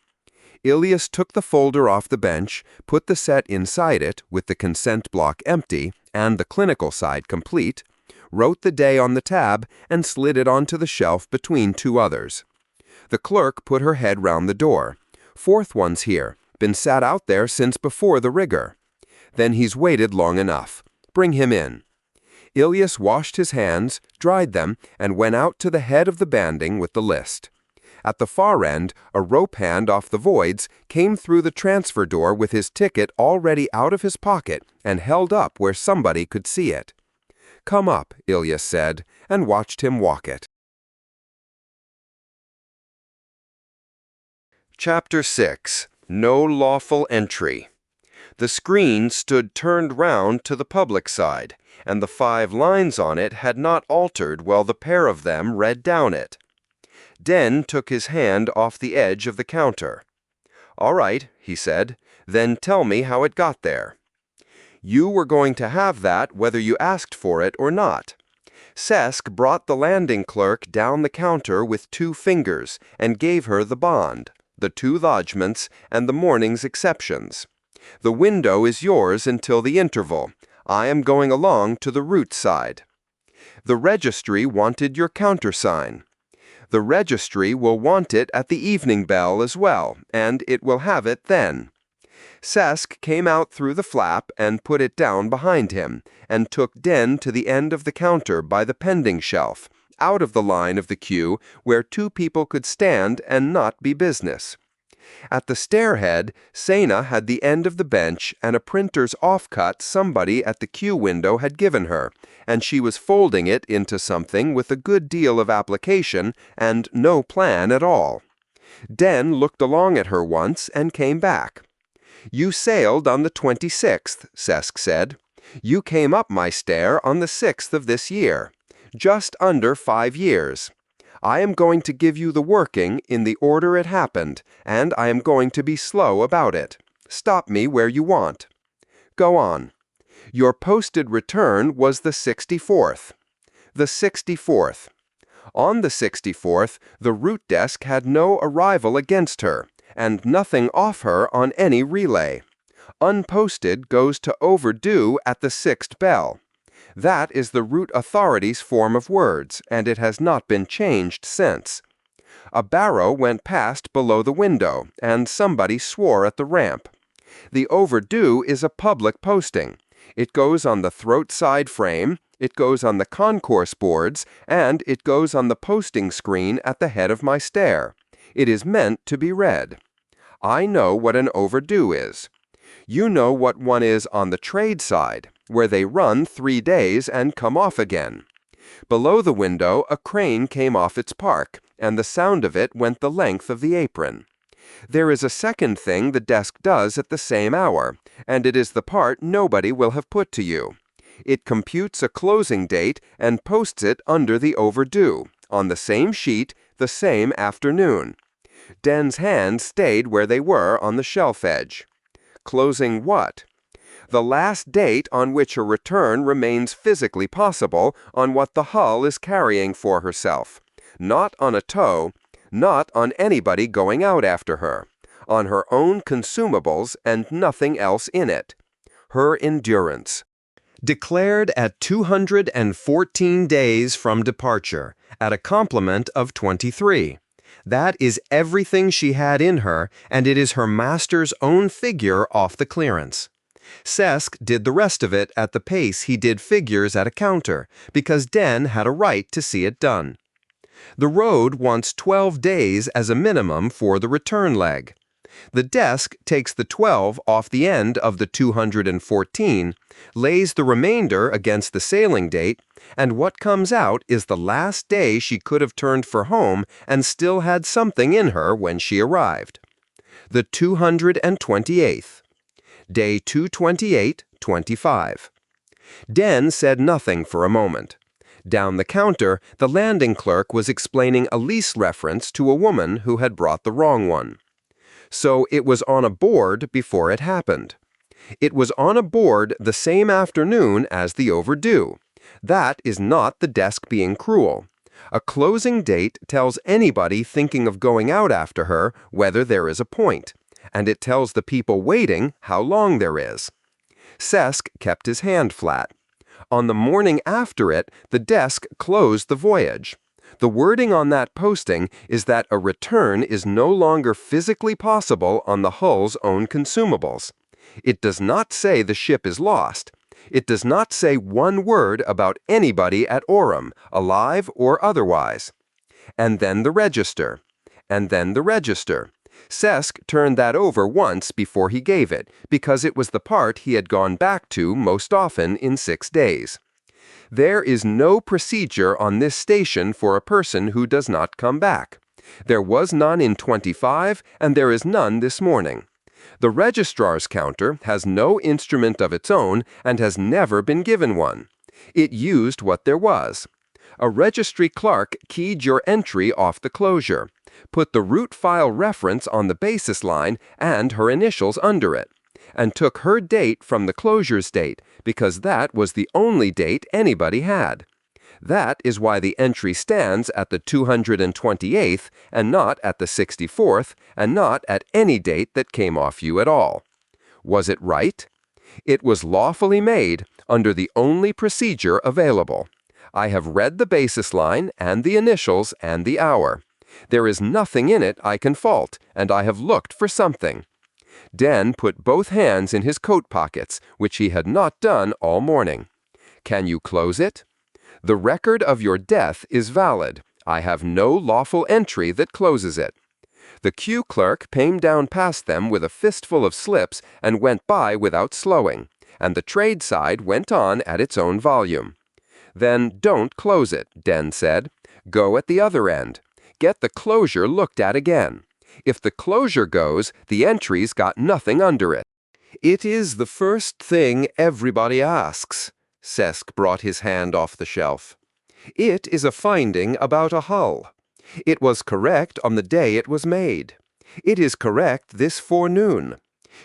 Ilyas took the folder off the bench, put the set inside it with the consent block empty and the clinical side complete, wrote the day on the tab, and slid it onto the shelf between 2 others. The clerk put her head round the door. 4th one's here. Been sat out there since before the rigor. Then he's waited long enough. Bring him in. Ilyas washed his hands, dried them, and went out to the head of the banding with the list. At the far end, a rope hand off the voids came through the transfer door with his ticket already out of his pocket and held up where somebody could see it. Come up, Ilyas said, and watched him walk it. Chapter 6. No Lawful Entry. The screen stood turned round to the public side, and the 5 lines on it had not altered while the pair of them read down it. Den took his hand off the edge of the counter. All right, he said, then tell me how it got there. You were going to have that whether you asked for it or not. Sesk brought the landing clerk down the counter with 2 fingers and gave her the bond, the 2 lodgements, and the morning's exceptions. The window is yours until the interval. I am going along to the root side. The registry wanted your countersign. The registry will want it at the evening bell as well, and it will have it then. Sesk came out through the flap and put it down behind him, and took Den to the end of the counter by the pending shelf, out of the line of the queue where two people could stand and not be business. At the stairhead, Sena had the end of the bench and a printer's offcut somebody at the queue window had given her, and she was folding it into something with a good deal of application and no plan at all. Den looked along at her once and came back. "You sailed on the 26th, Sesk said. "You came up my stair on the 6th of this year. Just under 5 years. I am going to give you the working in the order it happened, and I am going to be slow about it. Stop me where you want. Go on. Your posted return was the 64th. The 64th. On the 64th, the root desk had no arrival against her, and nothing off her on any relay. Unposted goes to overdue at the 6th bell. That is the root authority's form of words, and it has not been changed since. A barrow went past below the window, and somebody swore at the ramp. The overdue is a public posting. It goes on the throat side frame, it goes on the concourse boards, and it goes on the posting screen at the head of my stair. It is meant to be read. I know what an overdue is. You know what one is on the trade side, where they run 3 days and come off again. Below the window, a crane came off its park, and the sound of it went the length of the apron. There is a second thing the desk does at the same hour, and it is the part nobody will have put to you. It computes a closing date and posts it under the overdue, on the same sheet, the same afternoon. Den's hands stayed where they were on the shelf edge. Closing what? The last date on which a return remains physically possible on what the hull is carrying for herself. Not on a tow, not on anybody going out after her. On her own consumables and nothing else in it. Her endurance. Declared at 214 days from departure, at a complement of 23. That is everything she had in her, and it is her master's own figure off the clearance. Sesk did the rest of it at the pace he did figures at a counter, because Den had a right to see it done. The road wants 12 days as a minimum for the return leg. The desk takes the 12 off the end of the 214, lays the remainder against the sailing date, and what comes out is the last day she could have turned for home and still had something in her when she arrived. The 228th. Day 228-25. Den said nothing for a moment. Down the counter, the landing clerk was explaining a lease reference to a woman who had brought the wrong one. So it was on a board before it happened. It was on a board the same afternoon as the overdue. That is not the desk being cruel. A closing date tells anybody thinking of going out after her whether there is a point, and it tells the people waiting how long there is. Sesk kept his hand flat. On the morning after it, the desk closed the voyage. The wording on that posting is that a return is no longer physically possible on the hull's own consumables. It does not say the ship is lost. It does not say one word about anybody at Orem, alive or otherwise. And then the register. And then the register. Sesk turned that over once before he gave it, because it was the part he had gone back to most often in 6 days. There is no procedure on this station for a person who does not come back. There was none in 25, and there is none this morning. The registrar's counter has no instrument of its own and has never been given one. It used what there was. A registry clerk keyed your entry off the closure, put the root file reference on the basis line and her initials under it, and took her date from the closure's date, because that was the only date anybody had. That is why the entry stands at the 228th and not at the 64th and not at any date that came off you at all. Was it right? It was lawfully made under the only procedure available. I have read the basis line and the initials and the hour. There is nothing in it I can fault, and I have looked for something." Den put both hands in his coat pockets, which he had not done all morning. "Can you close it?" "The record of your death is valid. I have no lawful entry that closes it." The queue clerk came down past them with a fistful of slips and went by without slowing, and the trade side went on at its own volume. "Then don't close it," Den said. "Go at the other end. Get the closure looked at again. If the closure goes, the entry's got nothing under it." "It is the first thing everybody asks." Sesk brought his hand off the shelf. "It is a finding about a hull. It was correct on the day it was made. It is correct this forenoon.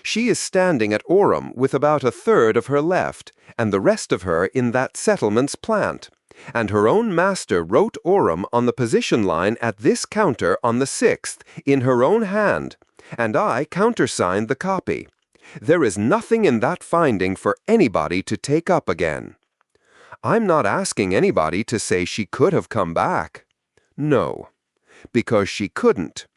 She is standing at Orem with about a third of her left, and the rest of her in that settlement's plant. And her own master wrote Orem on the position line at this counter on the 6th in her own hand, and I countersigned the copy. There is nothing in that finding for anybody to take up again." "I'm not asking anybody to say she could have come back." "No, because she couldn't."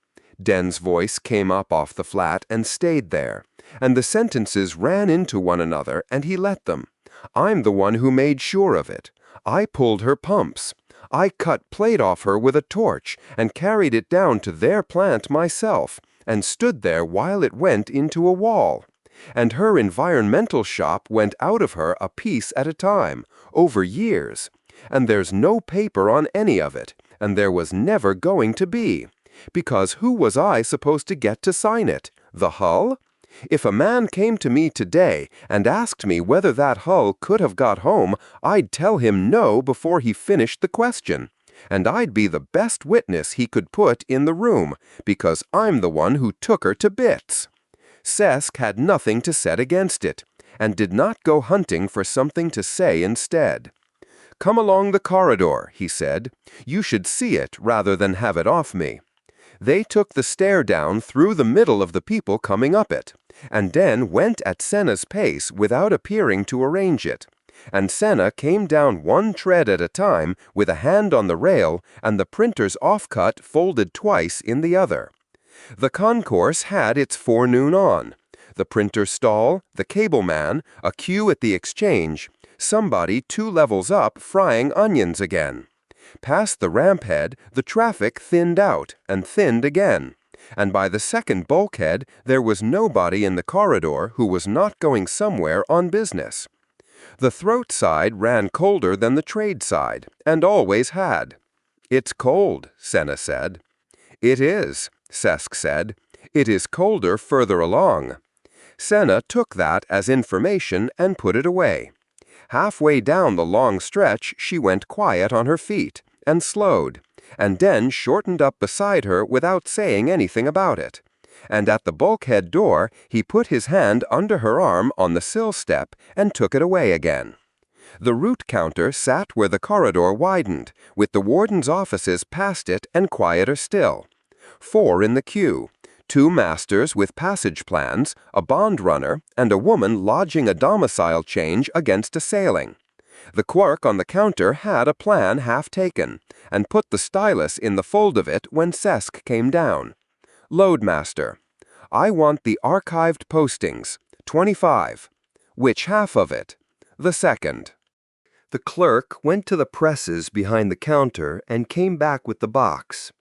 Den's voice came up off the flat and stayed there, and the sentences ran into one another, and he let them. "I'm the one who made sure of it. I pulled her pumps. I cut plate off her with a torch and carried it down to their plant myself, and stood there while it went into a wall. And her environmental shop went out of her a piece at a time, over years. And there's no paper on any of it, and there was never going to be. Because who was I supposed to get to sign it? The hull? If a man came to me today and asked me whether that hull could have got home, I'd tell him no before he finished the question. And I'd be the best witness he could put in the room, because I'm the one who took her to bits." Sesk had nothing to set against it, and did not go hunting for something to say instead. "Come along the corridor," he said. "You should see it rather than have it off me." They took the stair down through the middle of the people coming up it, and Den went at Senna's pace without appearing to arrange it, and Senna came down one tread at a time with a hand on the rail and the printer's offcut folded twice in the other. The concourse had its forenoon on. The printer's stall, the cable man, a queue at the exchange, somebody 2 levels up frying onions again. Past the ramp head, the traffic thinned out and thinned again, and by the second bulkhead there was nobody in the corridor who was not going somewhere on business. The throat side ran colder than the trade side, and always had. "It's cold," Senna said. "It is," Sesk said. "It is colder further along." Senna took that as information and put it away. Halfway down the long stretch, she went quiet on her feet and slowed, and Den shortened up beside her without saying anything about it. And at the bulkhead door, he put his hand under her arm on the sill step and took it away again. The route counter sat where the corridor widened, with the warden's offices past it and quieter still. 4 in the queue. 2 masters with passage plans, a bond runner, and a woman lodging a domicile change against a sailing. The clerk on the counter had a plan half taken, and put the stylus in the fold of it when Sesk came down. "Loadmaster. I want the archived postings, 25. Which half of it?" "The second." The clerk went to the presses behind the counter and came back with the box.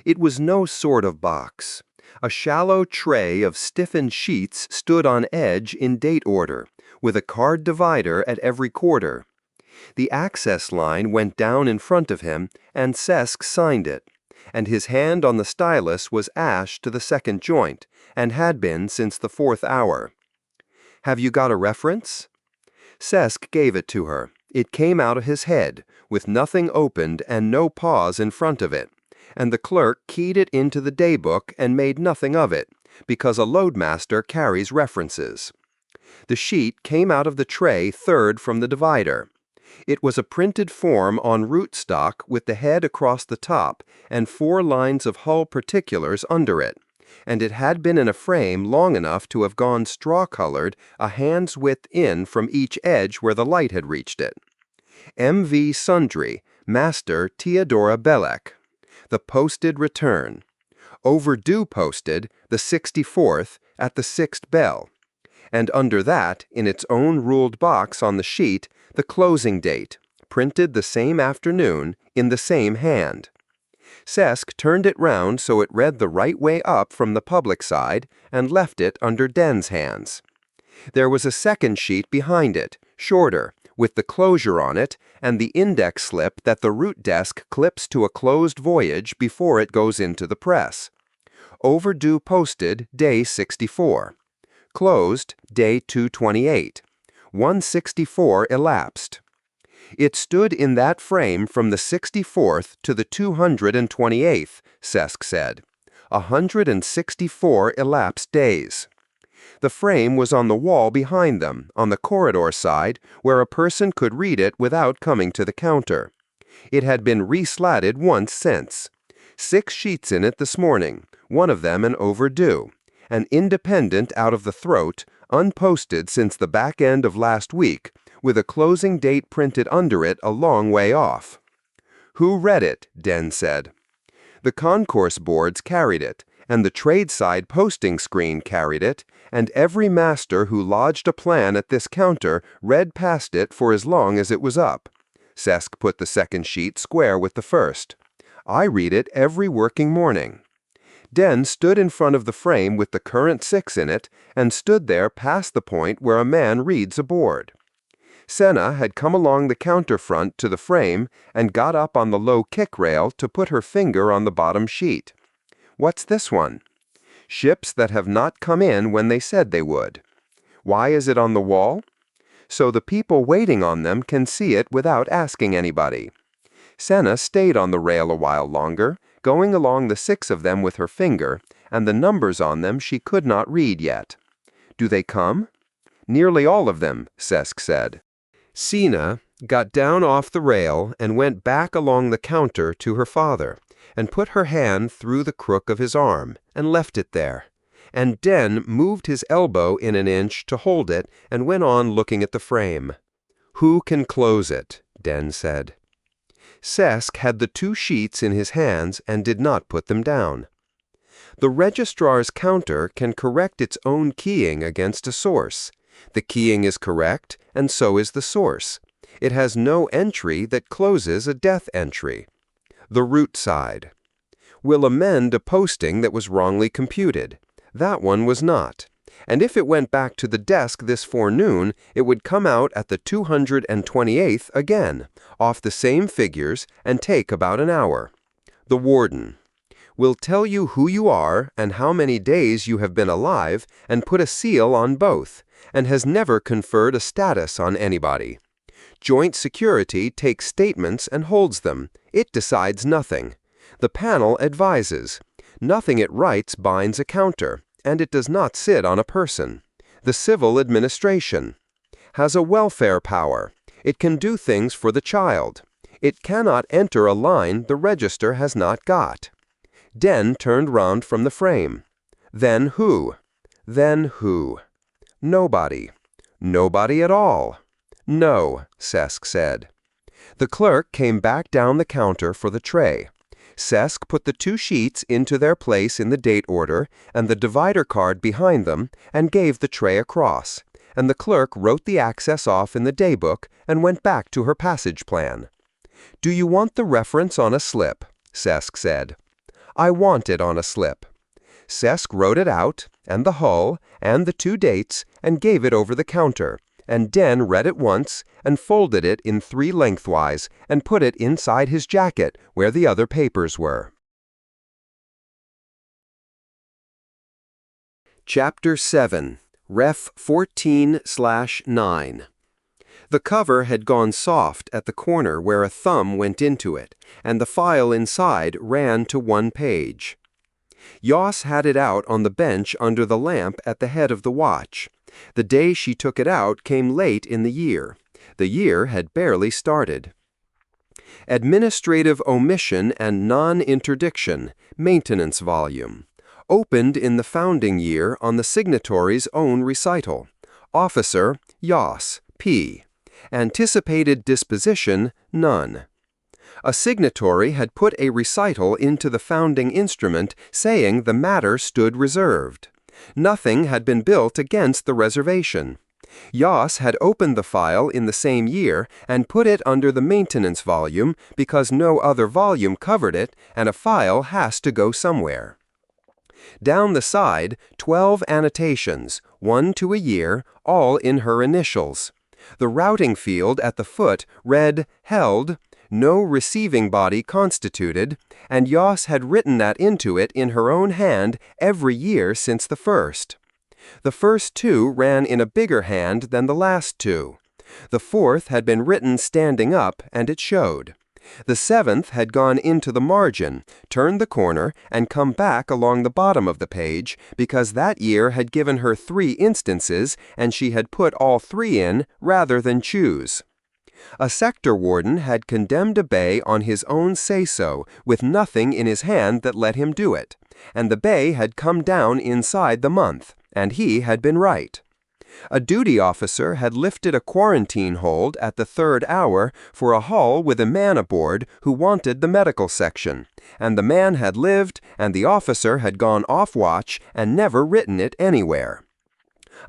It was no sort of box. A shallow tray of stiffened sheets stood on edge in date order, with a card divider at every quarter. The access line went down in front of him, and Sesk signed it, and his hand on the stylus was ash to the second joint, and had been since the 4th hour. "Have you got a reference?" Sesk gave it to her. It came out of his head, with nothing opened and no pause in front of it, and the clerk keyed it into the daybook and made nothing of it, because a loadmaster carries references. The sheet came out of the tray third from the divider. It was a printed form on rootstock with the head across the top and 4 lines of hull particulars under it, and it had been in a frame long enough to have gone straw-colored a hand's width in from each edge where the light had reached it. MV Sundry, Master Theodora Belek. The posted return. Overdue posted, the 64th, at the 6th bell. And under that, in its own ruled box on the sheet, the closing date, printed the same afternoon, in the same hand. Sesk turned it round so it read the right way up from the public side and left it under Denn's hands. There was a second sheet behind it, shorter, with the closure on it and the index slip that the root desk clips to a closed voyage before it goes into the press. Overdue posted, day 64. Closed, day 228. 164 elapsed. It stood in that frame from the 64th to the 228th, Sesk said. 164 elapsed days. The frame was on the wall behind them, on the corridor side, where a person could read it without coming to the counter. It had been reslatted once since. 6 sheets in it this morning, one of them an overdue, an independent out of the throat, unposted since the back end of last week, with a closing date printed under it a long way off. Who read it? Den said. The concourse boards carried it, and the trade side posting screen carried it, and every master who lodged a plan at this counter read past it for as long as it was up. Sesk put the second sheet square with the first. I read it every working morning. Den stood in front of the frame with the current 6 in it, and stood there past the point where a man reads a board. Senna had come along the counter front to the frame and got up on the low kick rail to put her finger on the bottom sheet. What's this one? Ships that have not come in when they said they would. Why is it on the wall? So the people waiting on them can see it without asking anybody. Senna stayed on the rail a while longer, going along the 6 of them with her finger, and the numbers on them she could not read yet. Do they come? Nearly all of them, Sesk said. Sina got down off the rail and went back along the counter to her father, and put her hand through the crook of his arm, and left it there. And Den moved his elbow in an inch to hold it, and went on looking at the frame. Who can close it? Den said. Sesk had the 2 sheets in his hands and did not put them down. The registrar's counter can correct its own keying against a source. The keying is correct, and so is the source. It has no entry that closes a death entry. The root side will amend a posting that was wrongly computed. That one was not. And if it went back to the desk this forenoon, it would come out at the 228th again, off the same figures, and take about an hour. The warden will tell you who you are and how many days you have been alive, and put a seal on both, and has never conferred a status on anybody. Joint security takes statements and holds them. It decides nothing. The panel advises. Nothing it writes binds a counter, and it does not sit on a person. The civil administration has a welfare power. It can do things for the child. It cannot enter a line the register has not got. Den turned round from the frame. Then who? Then who? Nobody. Nobody at all. No, Sesk said. The clerk came back down the counter for the tray. Sesk put the 2 sheets into their place in the date order and the divider card behind them, and gave the tray across, and the clerk wrote the access off in the daybook and went back to her passage plan. Do you want the reference on a slip? Sesk said. I want it on a slip. Sesk wrote it out, and the hull, and the 2 dates, and gave it over the counter, and Den read it once, and folded it in 3 lengthwise, and put it inside his jacket where the other papers were. Chapter 7, Ref 14/9. The cover had gone soft at the corner where a thumb went into it, and the file inside ran to 1 page. Yoss had it out on the bench under the lamp at the head of the watch. The day she took it out came late in the year. The year had barely started. Administrative Omission and Non-Interdiction, Maintenance Volume. Opened in the founding year on the signatory's own recital. Officer, Yoss, P. Anticipated disposition, none. A signatory had put a recital into the founding instrument saying the matter stood reserved. Nothing had been built against the reservation. Yoss had opened the file in the same year and put it under the maintenance volume because no other volume covered it and a file has to go somewhere. Down the side, 12 annotations, 1 to a year, all in her initials. The routing field at the foot read held, no receiving body constituted, and Yoss had written that into it in her own hand every year since the first. The first two ran in a bigger hand than the last two. The fourth had been written standing up, and it showed. The seventh had gone into the margin, turned the corner, and come back along the bottom of the page, because that year had given her 3 instances, and she had put all 3 in rather than choose. A sector warden had condemned a bay on his own say-so, with nothing in his hand that let him do it, and the bay had come down inside the month, and he had been right. A duty officer had lifted a quarantine hold at the 3rd hour for a hull with a man aboard who wanted the medical section, and the man had lived, and the officer had gone off watch and never written it anywhere.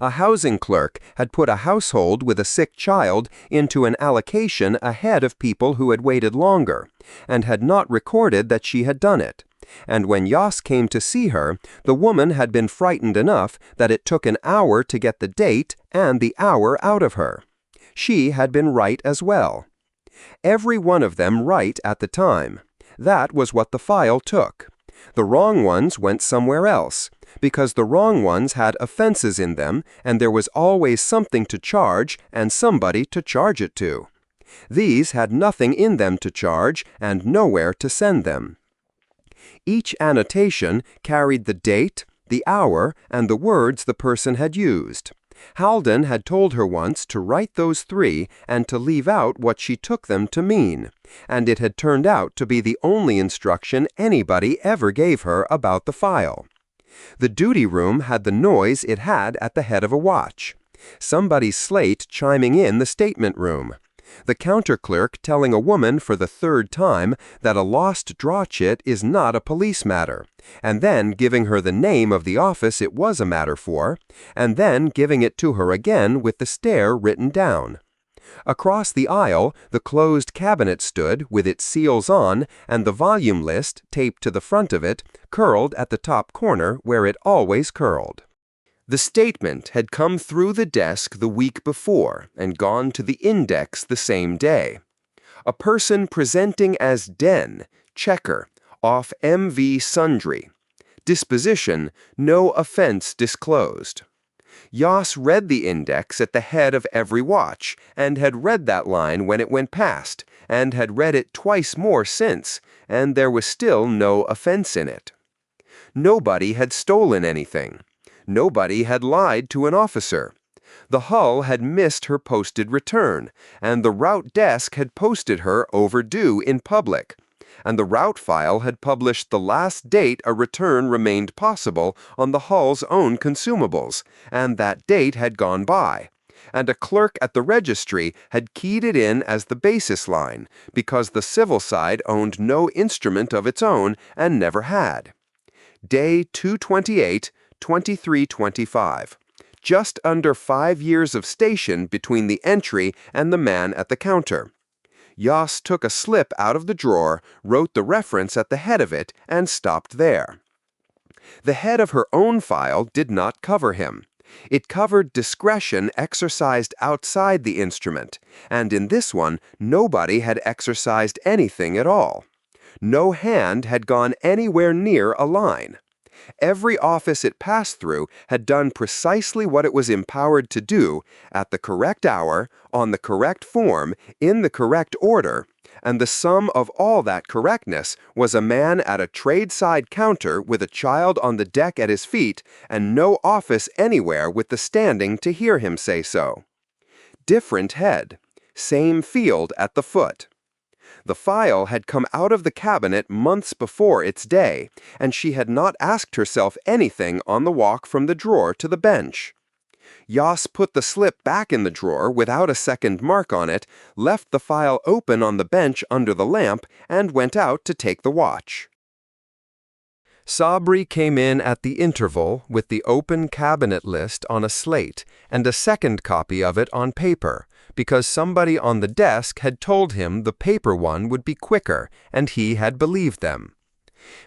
A housing clerk had put a household with a sick child into an allocation ahead of people who had waited longer, and had not recorded that she had done it. And when Yoss came to see her, the woman had been frightened enough that it took an hour to get the date and the hour out of her. She had been right as well. Every one of them right at the time. That was what the file took. The wrong ones went somewhere else, because the wrong ones had offenses in them, and there was always something to charge and somebody to charge it to. These had nothing in them to charge and nowhere to send them. Each annotation carried the date, the hour, and the words the person had used. Halden had told her once to write those 3 and to leave out what she took them to mean, and it had turned out to be the only instruction anybody ever gave her about the file. The duty room had the noise it had at the head of a watch. Somebody's slate chiming in the statement room. The counter clerk telling a woman for the 3rd time that a lost draw chit is not a police matter, and then giving her the name of the office it was a matter for, and then giving it to her again with the stare written down. Across the aisle, the closed cabinet stood with its seals on, and the volume list, taped to the front of it, curled at the top corner where it always curled. The statement had come through the desk the week before and gone to the index the same day. A person presenting as Den, checker, off MV Sundry. Disposition, no offense disclosed. Yoss read the index at the head of every watch, and had read that line when it went past, and had read it twice more since, and there was still no offense in it. Nobody had stolen anything. Nobody had lied to an officer. The hull had missed her posted return, and the route desk had posted her overdue in public, and the route file had published the last date a return remained possible on the hull's own consumables, and that date had gone by, and a clerk at the registry had keyed it in as the basis line, because the civil side owned no instrument of its own and never had. Day 228, 2325. Just under 5 years of station between the entry and the man at the counter. Yoss took a slip out of the drawer, wrote the reference at the head of it, and stopped there. The head of her own file did not cover him. It covered discretion exercised outside the instrument, and in this one, nobody had exercised anything at all. No hand had gone anywhere near a line. Every office it passed through had done precisely what it was empowered to do, at the correct hour, on the correct form, in the correct order, and the sum of all that correctness was a man at a trade-side counter with a child on the deck at his feet, and no office anywhere with the standing to hear him say so. Different head, same field at the foot. The file had come out of the cabinet months before its day, and she had not asked herself anything on the walk from the drawer to the bench. Yas put the slip back in the drawer without a second mark on it, left the file open on the bench under the lamp, and went out to take the watch. Sabri came in at the interval with the open cabinet list on a slate and a second copy of it on paper, because somebody on the desk had told him the paper one would be quicker, and he had believed them.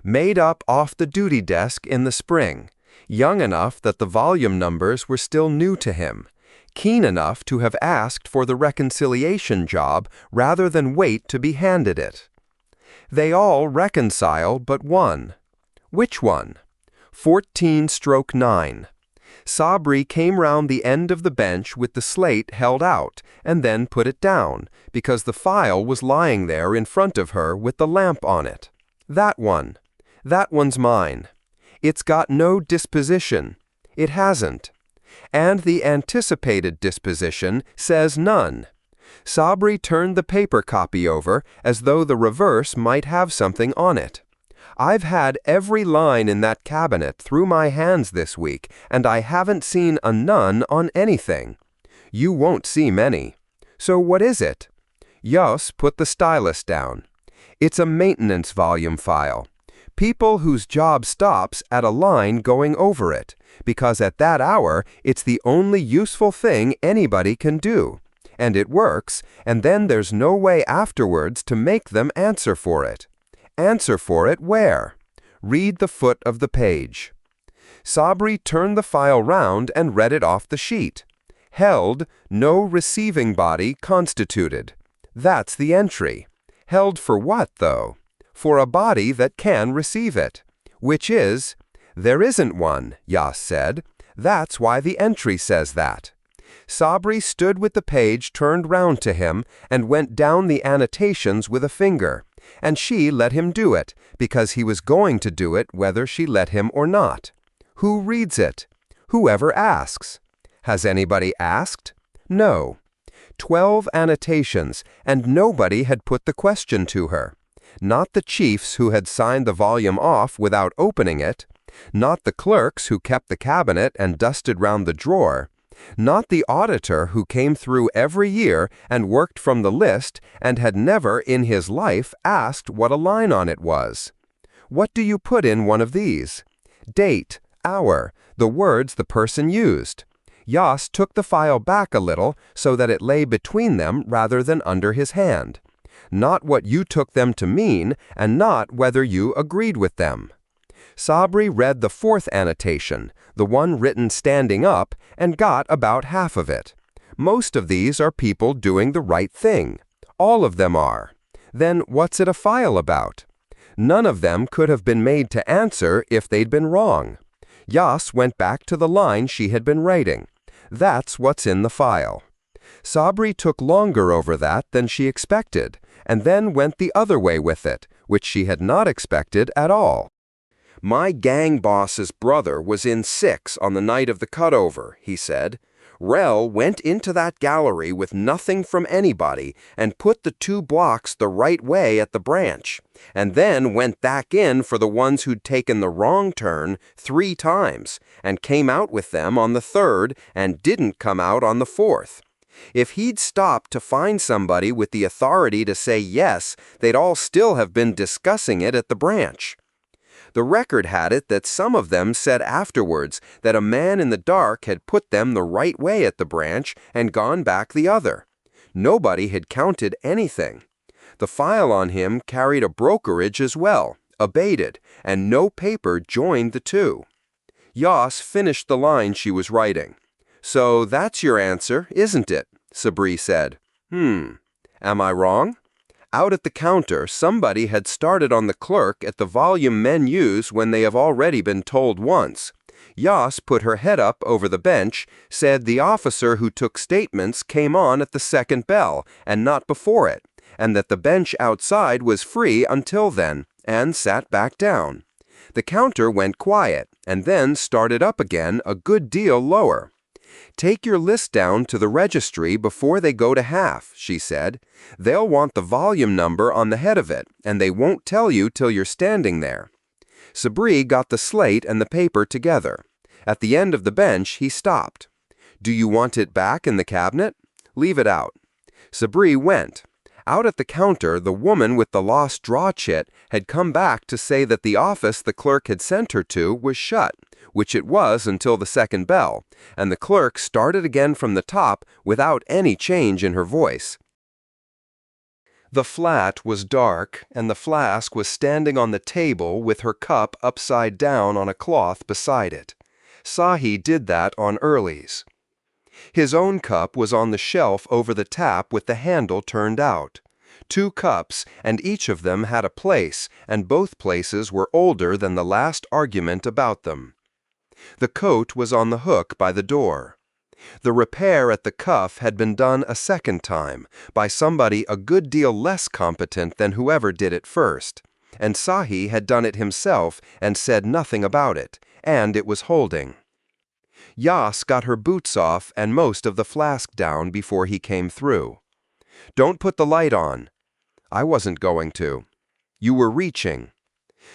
Made up off the duty desk in the spring, young enough that the volume numbers were still new to him, keen enough to have asked for the reconciliation job rather than wait to be handed it. They all reconcile but one. Which one? 14/9. Sabri came round the end of the bench with the slate held out, and then put it down, because the file was lying there in front of her with the lamp on it. That one. That one's mine. It's got no disposition. It hasn't. And the anticipated disposition says none. Sabri turned the paper copy over as though the reverse might have something on it. I've had every line in that cabinet through my hands this week, and I haven't seen a none on anything. You won't see many. So what is it? Yos put the stylus down. It's a maintenance volume file. People whose job stops at a line going over it, because at that hour it's the only useful thing anybody can do. And it works, and then there's no way afterwards to make them answer for it. Answer for it where? Read the foot of the page. Sabri turned the file round and read it off the sheet. Held, no receiving body constituted. That's the entry. Held for what, though? For a body that can receive it. Which is, there isn't one, Yas said. That's why the entry says that. Sabri stood with the page turned round to him and went down the annotations with a finger, and she let him do it, because he was going to do it whether she let him or not. Who reads it? Whoever asks. Has anybody asked? No. 12 annotations, and nobody had put the question to her. Not the chiefs who had signed the volume off without opening it, not the clerks who kept the cabinet and dusted round the drawer, not the auditor who came through every year and worked from the list and had never in his life asked what a line on it was. What do you put in one of these? Date, hour, the words the person used. Yas took the file back a little so that it lay between them rather than under his hand. Not what you took them to mean, and not whether you agreed with them. Sabri read the fourth annotation, the one written standing up, and got about half of it. Most of these are people doing the right thing. All of them are. Then what's it a file about? None of them could have been made to answer if they'd been wrong. Yas went back to the line she had been writing. That's what's in the file. Sabri took longer over that than she expected, and then went the other way with it, which she had not expected at all. My gang boss's brother was in 6 on the night of the cutover, he said. Rel went into that gallery with nothing from anybody and put the 2 blocks the right way at the branch, and then went back in for the ones who'd taken the wrong turn 3 times, and came out with them on the 3rd and didn't come out on the 4th. If he'd stopped to find somebody with the authority to say yes, they'd all still have been discussing it at the branch. The record had it that some of them said afterwards that a man in the dark had put them the right way at the branch and gone back the other. Nobody had counted anything. The file on him carried a brokerage as well, abated, and no paper joined the 2. Yas finished the line she was writing. So that's your answer, isn't it? Sabri said. Am I wrong? Out at the counter, somebody had started on the clerk at the volume men use when they have already been told once. Yas put her head up over the bench, said the officer who took statements came on at the second bell and not before it, and that the bench outside was free until then, and sat back down. The counter went quiet, and then started up again a good deal lower. Take your list down to the registry before they go to half, she said. They'll want the volume number on the head of it, and they won't tell you till you're standing there. Sabri got the slate and the paper together. At the end of the bench, he stopped. Do you want it back in the cabinet? Leave it out. Sabri went. Out at the counter, the woman with the lost draw chit had come back to say that the office the clerk had sent her to was shut, which it was until the second bell, and the clerk started again from the top without any change in her voice. The flat was dark, and the flask was standing on the table with her cup upside down on a cloth beside it. Sahi did that on Early's. His own cup was on the shelf over the tap with the handle turned out. 2 cups, and each of them had a place, and both places were older than the last argument about them. The coat was on the hook by the door. The repair at the cuff had been done a second time, by somebody a good deal less competent than whoever did it first, and Sahi had done it himself and said nothing about it, and it was holding. Yas got her boots off and most of the flask down before he came through. "Don't put the light on." "I wasn't going to." "You were reaching."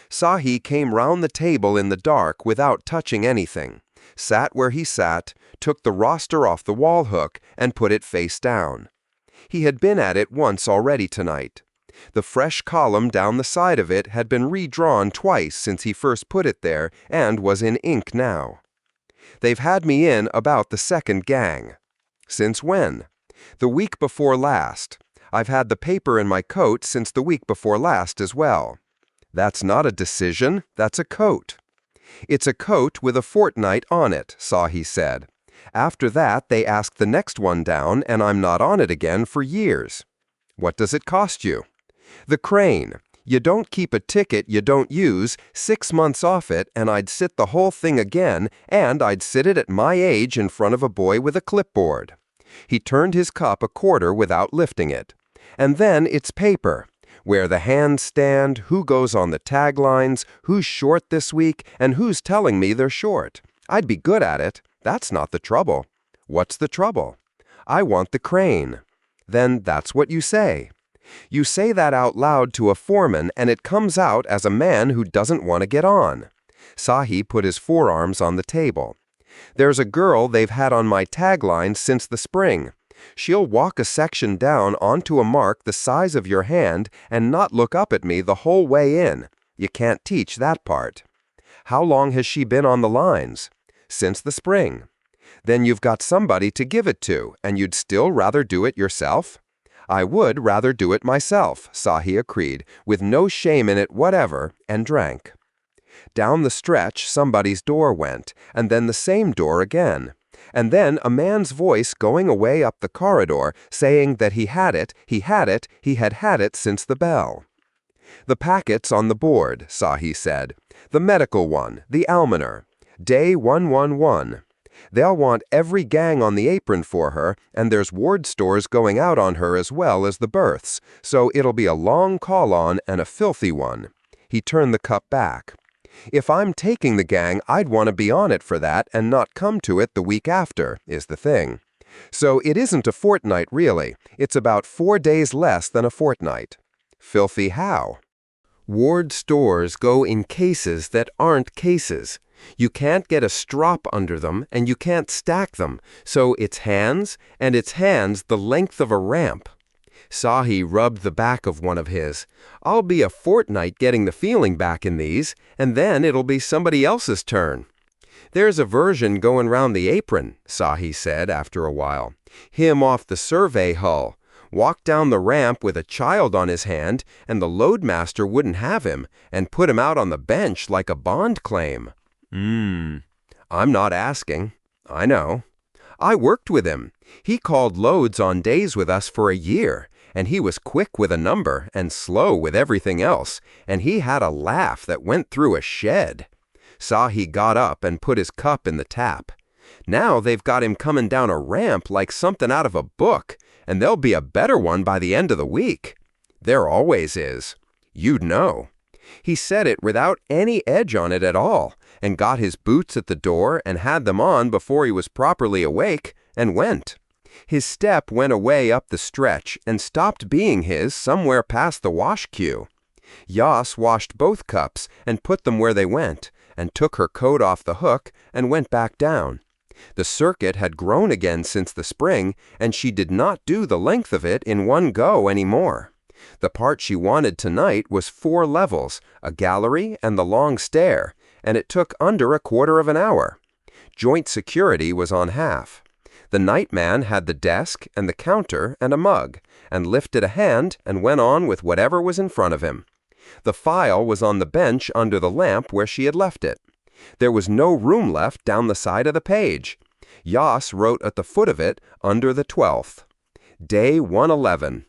Sahi came round the table in the dark without touching anything, sat where he sat, took the roster off the wall hook, and put it face down. He had been at it once already tonight. The fresh column down the side of it had been redrawn twice since he first put it there and was in ink now. "They've had me in about the second gang." "Since when?" "The week before last. I've had the paper in my coat since the week before last as well." "That's not a decision, that's a coat." "It's a coat with a fortnight on it," Sahi said. "After that they ask the next one down and I'm not on it again for years." "What does it cost you?" "The crane. You don't keep a ticket you don't use, 6 months off it, and I'd sit the whole thing again, and I'd sit it at my age in front of a boy with a clipboard." He turned his cup a quarter without lifting it. "And then it's paper. Where the hands stand, who goes on the taglines, who's short this week, and who's telling me they're short. I'd be good at it. That's not the trouble." "What's the trouble?" "I want the crane." "Then that's what you say." "You say that out loud to a foreman, and it comes out as a man who doesn't want to get on." Sahi put his forearms on the table. "There's a girl they've had on my tagline since the spring. She'll walk a section down onto a mark the size of your hand and not look up at me the whole way in. You can't teach that part." "How long has she been on the lines?" "Since the spring." "Then you've got somebody to give it to, and you'd still rather do it yourself?" "I would rather do it myself," Sahi agreed, with no shame in it whatever, and drank. Down the stretch somebody's door went, and then the same door again. And then a man's voice going away up the corridor, saying that he had it, he had it since the bell. "The packet's on the board," Sahi said. "The medical one, the almoner. Day 111. They'll want every gang on the apron for her, and there's ward stores going out on her as well as the berths, so it'll be a long call-on and a filthy one." He turned the cup back. "If I'm taking the gang, I'd want to be on it for that and not come to it the week after, is the thing. So it isn't a fortnight, really. It's about 4 days less than a fortnight." "Filthy how?" "Ward stores go in cases that aren't cases. You can't get a strop under them, and you can't stack them, so it's hands, and it's hands the length of a ramp." Sahi rubbed the back of one of his. "I'll be a fortnight getting the feeling back in these, and then it'll be somebody else's turn." "There's a version going round the apron," Sahi said after a while. "Him off the survey hull. Walked down the ramp with a child on his hand, and the loadmaster wouldn't have him, and put him out on the bench like a bond claim." "I'm not asking." "I know." "I worked with him. He called loads on days with us for a year, and he was quick with a number and slow with everything else, and he had a laugh that went through a shed." Sahi got up and put his cup in the tap. "Now they've got him coming down a ramp like something out of a book, and there'll be a better one by the end of the week." "There always is." "You'd know." He said it without any edge on it at all, and got his boots at the door and had them on before he was properly awake, and went. His step went away up the stretch and stopped being his somewhere past the wash queue. Yas washed both cups and put them where they went, and took her coat off the hook and went back down. The circuit had grown again since the spring, and she did not do the length of it in one go anymore. The part she wanted tonight was 4 levels, a gallery, and the long stair, and it took under a quarter of an hour. Joint security was on half. The nightman had the desk and the counter and a mug, and lifted a hand and went on with whatever was in front of him. The file was on the bench under the lamp where she had left it. There was no room left down the side of the page. Yas wrote at the foot of it under the 12th. Day 111.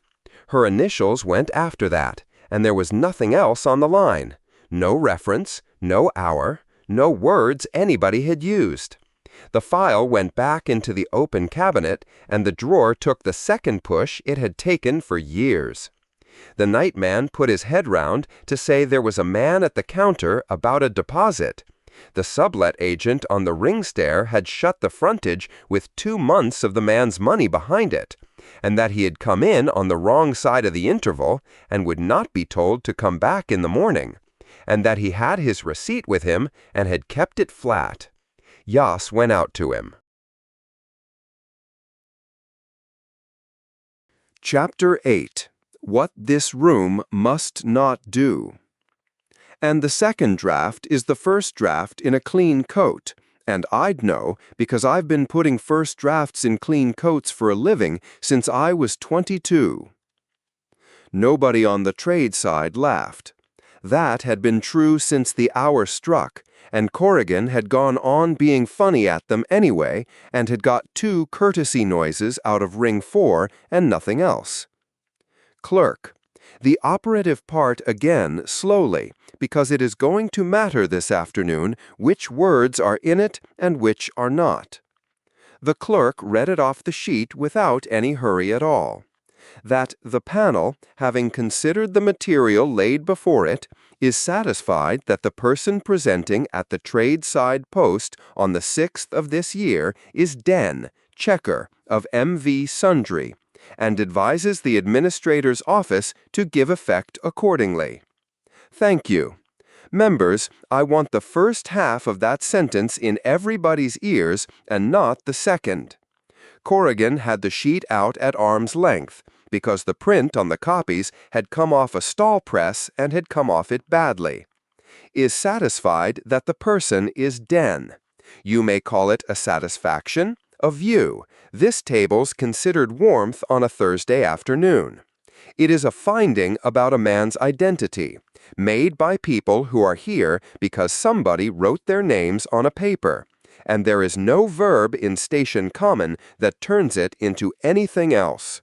Her initials went after that, and there was nothing else on the line. No reference, no hour, no words anybody had used. The file went back into the open cabinet, and the drawer took the second push it had taken for years. The nightman put his head round to say there was a man at the counter about a deposit. The sublet agent on the ring stair had shut the frontage with 2 months of the man's money behind it, and that he had come in on the wrong side of the interval and would not be told to come back in the morning, and that he had his receipt with him and had kept it flat. Yas went out to him. Chapter 8. What This Room Must Not Do. And the second draft is the first draft in a clean coat, and I'd know because I've been putting first drafts in clean coats for a living since I was 22. Nobody on the trade side laughed. That had been true since the hour struck, and Corrigan had gone on being funny at them anyway and had got 2 courtesy noises out of ring 4 and nothing else. Clerk. The operative part again slowly, because it is going to matter this afternoon which words are in it and which are not. The clerk read it off the sheet without any hurry at all. That the panel, having considered the material laid before it, is satisfied that the person presenting at the trade side post on the 6th of this year is Denn, checker, of MV Sundry, and advises the administrator's office to give effect accordingly. Thank you. Members, I want the first half of that sentence in everybody's ears and not the second. Corrigan had the sheet out at arm's length, because the print on the copies had come off a stall press and had come off it badly. Is satisfied that the person is Den. You may call it a satisfaction, a view. This table's considered warmth on a Thursday afternoon. It is a finding about a man's identity, made by people who are here because somebody wrote their names on a paper, and there is no verb in Station Common that turns it into anything else.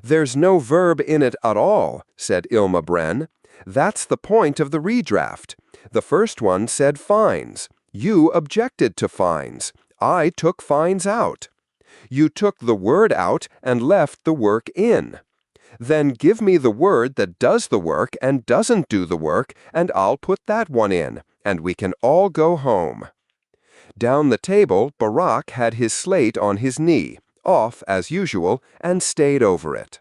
There's no verb in it at all, said Ilma Bren. That's the point of the redraft. The first one said fines. You objected to fines. I took fines out. You took the word out and left the work in. Then give me the word that does the work and doesn't do the work, and I'll put that one in, and we can all go home. Down the table, Barack had his slate on his knee, off as usual, and stayed over it.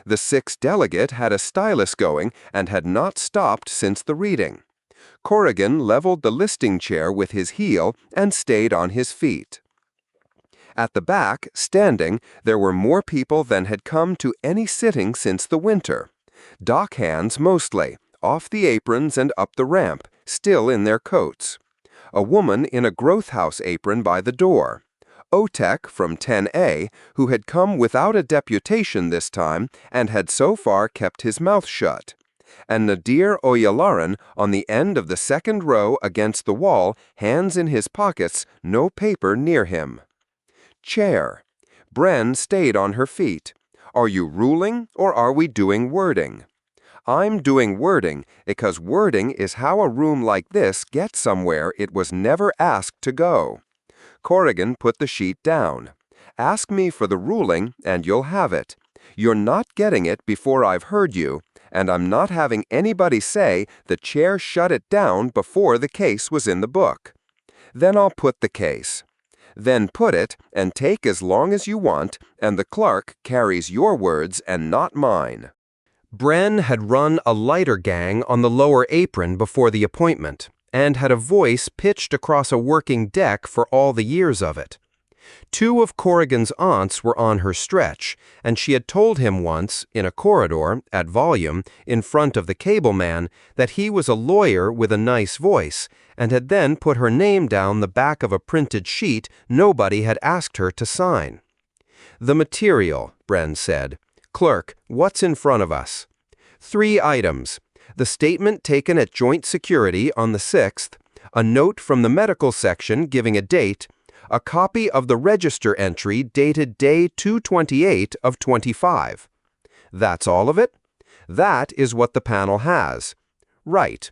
The 6th delegate had a stylus going and had not stopped since the reading. Corrigan leveled the listing chair with his heel and stayed on his feet. At the back, standing, there were more people than had come to any sitting since the winter. Dock hands mostly, off the aprons and up the ramp, still in their coats. A woman in a growth house apron by the door. Otek from 10A, who had come without a deputation this time and had so far kept his mouth shut. And Nadir Oyalaran on the end of the second row against the wall, hands in his pockets, no paper near him. Chair. Bren stayed on her feet. Are you ruling or are we doing wording? I'm doing wording because wording is how a room like this gets somewhere it was never asked to go. Corrigan put the sheet down. Ask me for the ruling and you'll have it. You're not getting it before I've heard you, and I'm not having anybody say the chair shut it down before the case was in the book. Then I'll put the case. Then put it and take as long as you want, and the clerk carries your words and not mine. Bren had run a lighter gang on the lower apron before the appointment, and had a voice pitched across a working deck for all the years of it. Two of Corrigan's aunts were on her stretch, and she had told him once, in a corridor, at volume, in front of the cable man, that he was a lawyer with a nice voice, and had then put her name down the back of a printed sheet nobody had asked her to sign. "The material," Bren said. "Clerk, what's in front of us?" "3 items. The statement taken at joint security on the 6th, a note from the medical section giving a date, a copy of the register entry dated day 228 of 25. That's all of it? That is what the panel has. Right.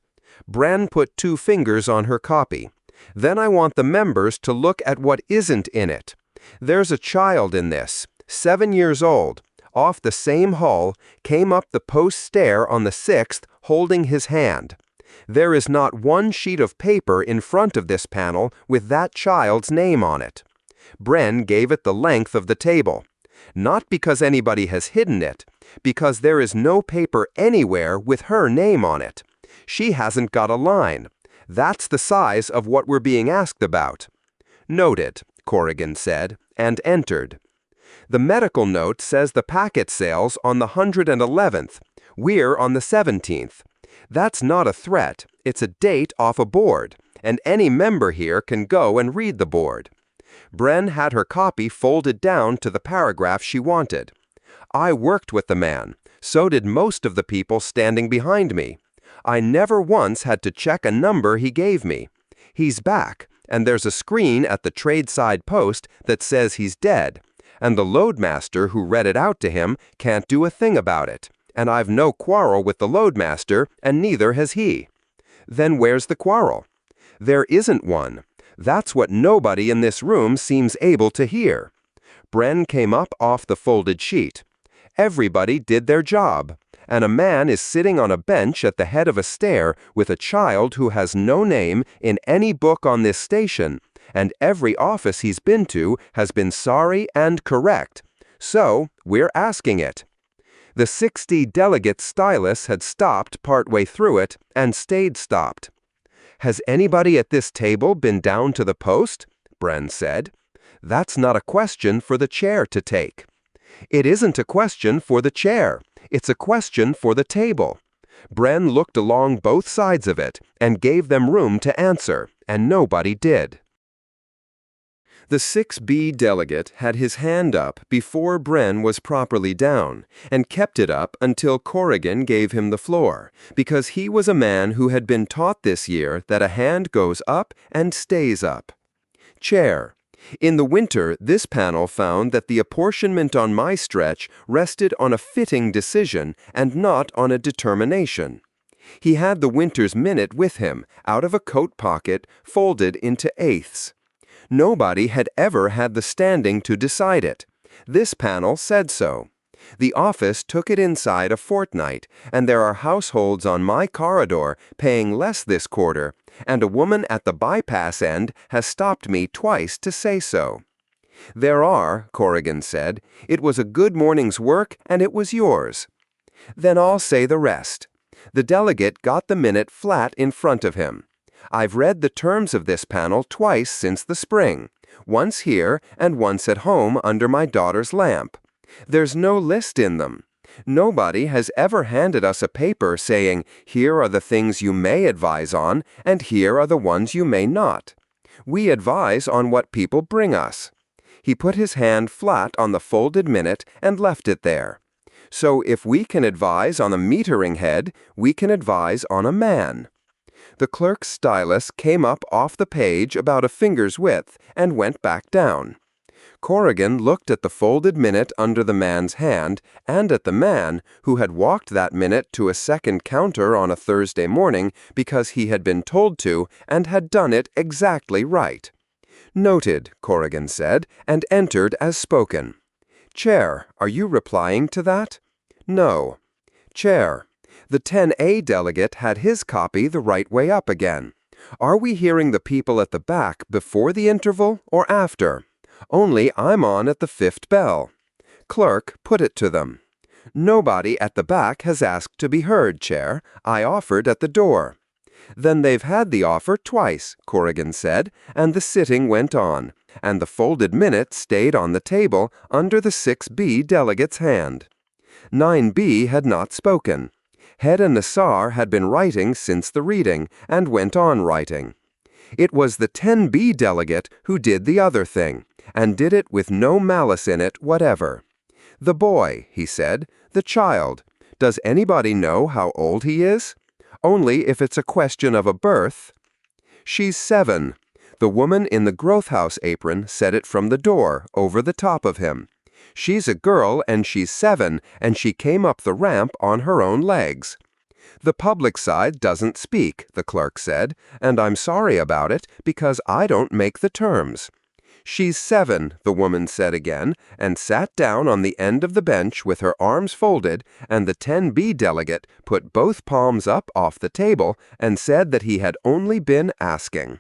Bren put 2 fingers on her copy. Then I want the members to look at what isn't in it. There's a child in this, 7 years old, off the same hull, came up the post stair on the 6th holding his hand. There is not one sheet of paper in front of this panel with that child's name on it. Bren gave it the length of the table. Not because anybody has hidden it, because there is no paper anywhere with her name on it. She hasn't got a line. That's the size of what we're being asked about." "Noted," Corrigan said, and entered. "The medical note says the packet sales on the 111th. We're on the 17th. That's not a threat, it's a date off a board, and any member here can go and read the board." Bren had her copy folded down to the paragraph she wanted. "I worked with the man. So did most of the people standing behind me. I never once had to check a number he gave me. He's back, and there's a screen at the tradeside post that says he's dead, and the loadmaster who read it out to him can't do a thing about it. And I've no quarrel with the loadmaster, and neither has he." "Then where's the quarrel?" "There isn't one. That's what nobody in this room seems able to hear." Bren came up off the folded sheet. "Everybody did their job, and a man is sitting on a bench at the head of a stair with a child who has no name in any book on this station, and every office he's been to has been sorry and correct. So, we're asking it." The 60-delegate stylus had stopped partway through it and stayed stopped. "Has anybody at this table been down to the post?" Bren said. "That's not a question for the chair to take." "It isn't a question for the chair. It's a question for the table." Bren looked along both sides of it and gave them room to answer, and nobody did. The 6B delegate had his hand up before Bren was properly down, and kept it up until Corrigan gave him the floor, because he was a man who had been taught this year that a hand goes up and stays up. "Chair. In the winter, this panel found that the apportionment on my stretch rested on a fitting decision and not on a determination." He had the winter's minute with him, out of a coat pocket, folded into eighths. Nobody had ever had the standing to decide it. This panel said so. The office took it inside a fortnight, and there are households on my corridor paying less this quarter, and a woman at the bypass end has stopped me twice to say so. "There are," Corrigan said. "It was a good morning's work, and it was yours." "Then I'll say the rest." The delegate got the minute flat in front of him. "I've read the terms of this panel twice since the spring, once here and once at home under my daughter's lamp. There's no list in them. Nobody has ever handed us a paper saying, here are the things you may advise on, and here are the ones you may not. We advise on what people bring us." He put his hand flat on the folded minute and left it there. "So if we can advise on a metering head, we can advise on a man." The clerk's stylus came up off the page about a finger's width and went back down. Corrigan looked at the folded minute under the man's hand and at the man who had walked that minute to a second counter on a Thursday morning because he had been told to and had done it exactly right. "Noted," Corrigan said, and entered as spoken. "Chair, are you replying to that?" "No." "Chair, the 10A delegate had his copy the right way up again. Are we hearing the people at the back before the interval or after? Only I'm on at the 5th bell." Clerk, put it to them. "Nobody at the back has asked to be heard, Chair. I offered at the door." "Then they've had the offer twice," Corrigan said, and the sitting went on, and the folded minute stayed on the table under the 6B delegate's hand. 9B had not spoken. Head and Nassar had been writing since the reading and went on writing. It was the 10B delegate who did the other thing, and did it with no malice in it whatever. "The boy," he said, "the child. Does anybody know how old he is? Only if it's a question of a birth." "She's 7. The woman in the growth house apron said it from the door, over the top of him. "She's a girl and she's 7, and she came up the ramp on her own legs." "The public side doesn't speak," the clerk said, "and I'm sorry about it because I don't make the terms." "She's 7, the woman said again, and sat down on the end of the bench with her arms folded, and the 10B delegate put both palms up off the table and said that he had only been asking.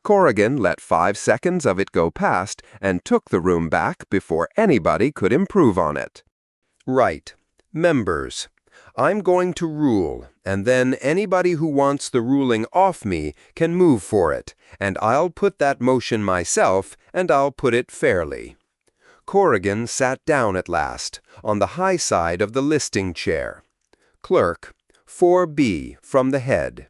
Corrigan let 5 seconds of it go past and took the room back before anybody could improve on it. "Right. Members. I'm going to rule, and then anybody who wants the ruling off me can move for it, and I'll put that motion myself, and I'll put it fairly." Corrigan sat down at last, on the high side of the listing chair. Clerk, 4B from the head.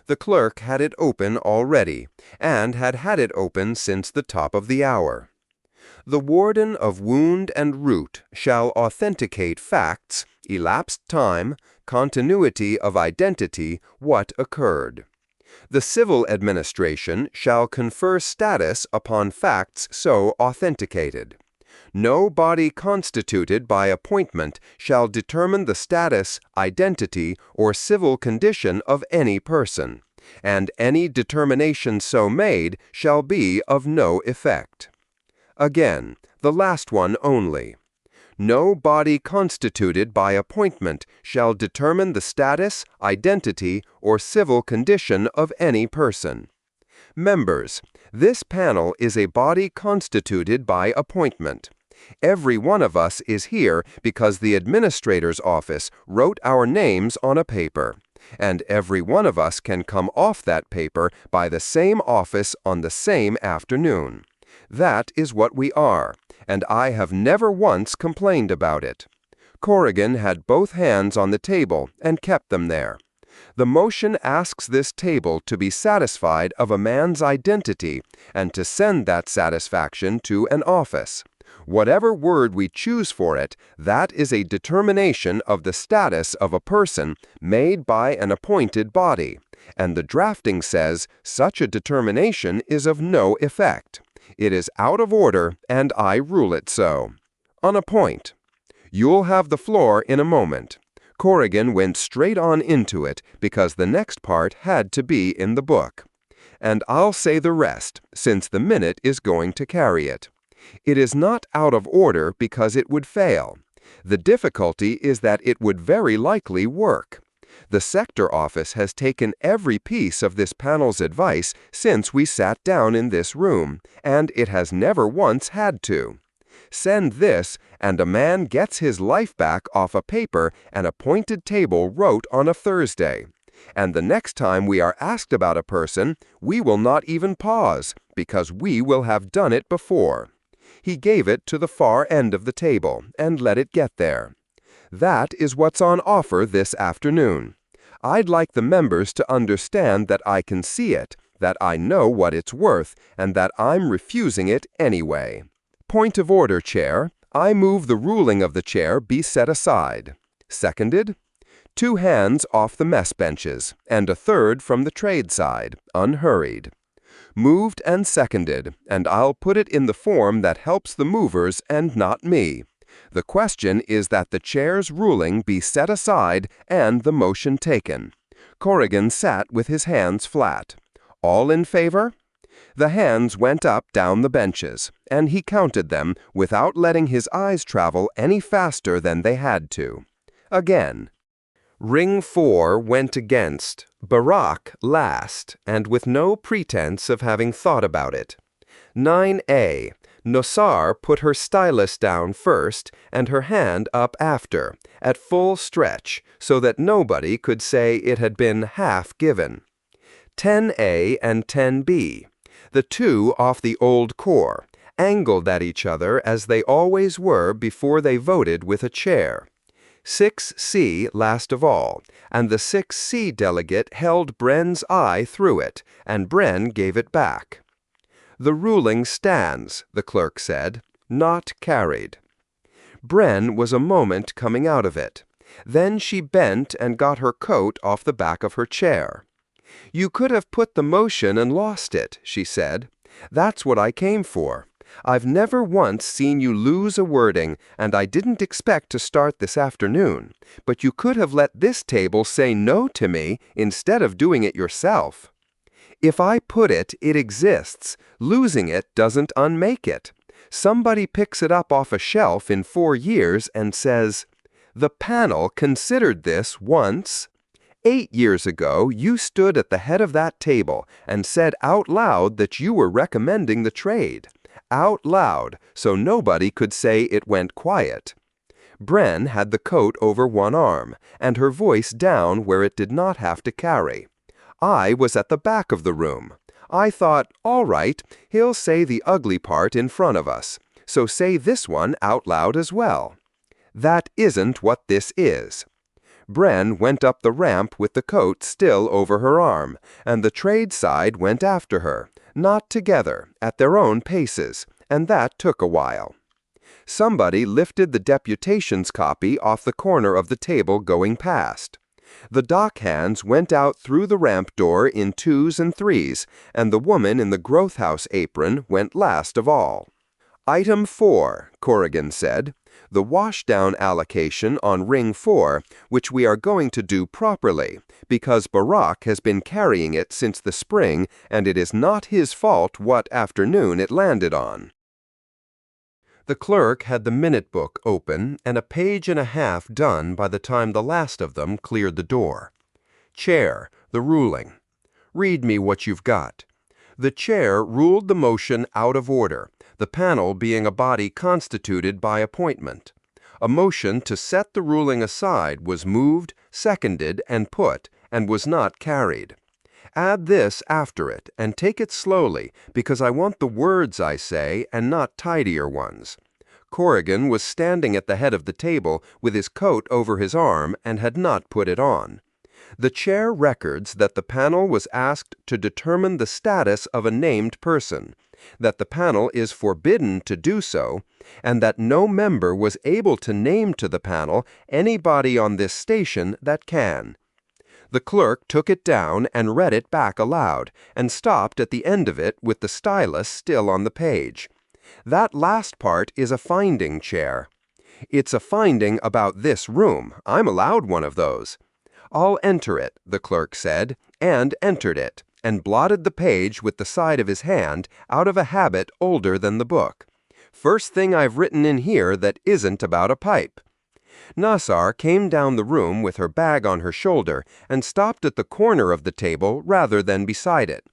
The clerk had it open already, and had had it open since the top of the hour. "The warden of wound and root shall authenticate facts, elapsed time, continuity of identity, what occurred. The civil administration shall confer status upon facts so authenticated. No body constituted by appointment shall determine the status, identity, or civil condition of any person, and any determination so made shall be of no effect." Again, the last one only. "No body constituted by appointment shall determine the status, identity, or civil condition of any person." Members, this panel is a body constituted by appointment. Every one of us is here because the administrator's office wrote our names on a paper, and every one of us can come off that paper by the same office on the same afternoon. That is what we are, and I have never once complained about it. Corrigan had both hands on the table and kept them there. The motion asks this table to be satisfied of a man's identity and to send that satisfaction to an office. Whatever word we choose for it, that is a determination of the status of a person made by an appointed body, and the drafting says such a determination is of no effect. It is out of order, and I rule it so. On a point. You'll have the floor in a moment. Corrigan went straight on into it because the next part had to be in the book. And I'll say the rest, since the minute is going to carry it. It is not out of order because it would fail. The difficulty is that it would very likely work. The sector office has taken every piece of this panel's advice since we sat down in this room, and it has never once had to. Send this, and a man gets his life back off a paper an appointed table wrote on a Thursday. And the next time we are asked about a person, we will not even pause, because we will have done it before. He gave it to the far end of the table, and let it get there. That is what's on offer this afternoon. I'd like the members to understand that I can see it, that I know what it's worth, and that I'm refusing it anyway. Point of order, Chair. I move the ruling of the chair be set aside. Seconded. 2 hands off the mess benches, and a third from the trade side, unhurried. Moved and seconded, and I'll put it in the form that helps the movers and not me. The question is that the chair's ruling be set aside and the motion taken. Corrigan sat with his hands flat. All in favor? The hands went up down the benches, and he counted them without letting his eyes travel any faster than they had to. Again. Ring 4 went against, Barack last, and with no pretense of having thought about it. 9A. Nosar put her stylus down first and her hand up after, at full stretch, so that nobody could say it had been half given. 10A and 10B. the two off the old core, angled at each other as they always were before they voted with a chair. 6C last of all, and the 6C delegate held Bren's eye through it, and Bren gave it back. "The ruling stands," the clerk said. "Not carried." Bren was a moment coming out of it. Then she bent and got her coat off the back of her chair. "You could have put the motion and lost it," she said. "That's what I came for. I've never once seen you lose a wording, and I didn't expect to start this afternoon. But you could have let this table say no to me instead of doing it yourself. If I put it, it exists. Losing it doesn't unmake it. Somebody picks it up off a shelf in 4 years and says, 'The panel considered this once.' 8 years ago, you stood at the head of that table and said out loud that you were recommending the trade. Out loud, so nobody could say it went quiet." Bren had the coat over one arm, and her voice down where it did not have to carry. I was at the back of the room. I thought, all right, he'll say the ugly part in front of us, so say this one out loud as well. That isn't what this is. Bren went up the ramp with the coat still over her arm, and the trade side went after her, not together, at their own paces, and that took a while. Somebody lifted the deputation's copy off the corner of the table going past. The dock hands went out through the ramp door in 2s and 3s, and the woman in the growth house apron went last of all. "Item 4, Corrigan said, "the washdown allocation on Ring 4, which we are going to do properly, because Barack has been carrying it since the spring, and it is not his fault what afternoon it landed on." The clerk had the minute book open and a page and a half done by the time the last of them cleared the door. "Chair, the ruling. Read me what you've got." The chair ruled the motion out of order, the panel being a body constituted by appointment. A motion to set the ruling aside was moved, seconded, and put, and was not carried. Add this after it, and take it slowly, because I want the words I say, and not tidier ones. Corrigan was standing at the head of the table with his coat over his arm and had not put it on. The chair records that the panel was asked to determine the status of a named person, that the panel is forbidden to do so, and that no member was able to name to the panel anybody on this station that can. The clerk took it down and read it back aloud, and stopped at the end of it with the stylus still on the page. That last part is a finding, Chair. It's a finding about this room. I'm allowed one of those. "I'll enter it," the clerk said, and entered it, and blotted the page with the side of his hand out of a habit older than the book. "First thing I've written in here that isn't about a pipe." Nassar came down the room with her bag on her shoulder and stopped at the corner of the table rather than beside it.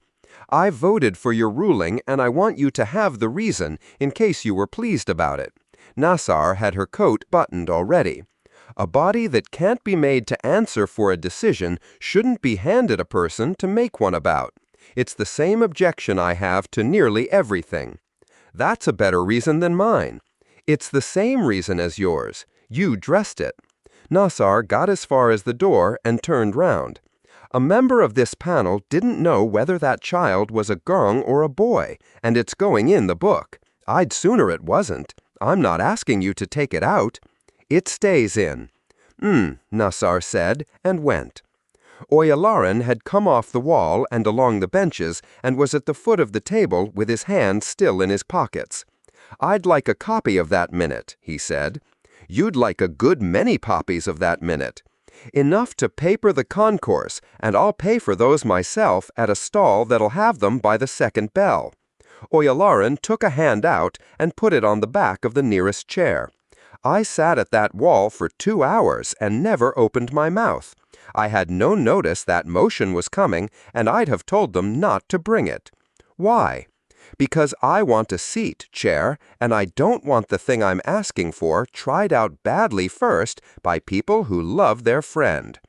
"I voted for your ruling, and I want you to have the reason in case you were pleased about it." Nassar had her coat buttoned already. "A body that can't be made to answer for a decision shouldn't be handed a person to make one about. It's the same objection I have to nearly everything." "That's a better reason than mine." "It's the same reason as yours. You dressed it." Nassar got as far as the door and turned round. "A member of this panel didn't know whether that child was a girl or a boy, and it's going in the book. I'd sooner it wasn't. I'm not asking you to take it out." "It stays in." Nassar said, and went. Oyalaran had come off the wall and along the benches and was at the foot of the table with his hands still in his pockets. "I'd like a copy of that minute," he said. "You'd like a good many copies of that minute. Enough to paper the concourse, and I'll pay for those myself at a stall that'll have them by the second bell." Oyalaran took a hand out and put it on the back of the nearest chair. "I sat at that wall for 2 hours and never opened my mouth. I had no notice that motion was coming, and I'd have told them not to bring it." "Why?" "Because I want a seat, Chair, and I don't want the thing I'm asking for tried out badly first by people who love their friend."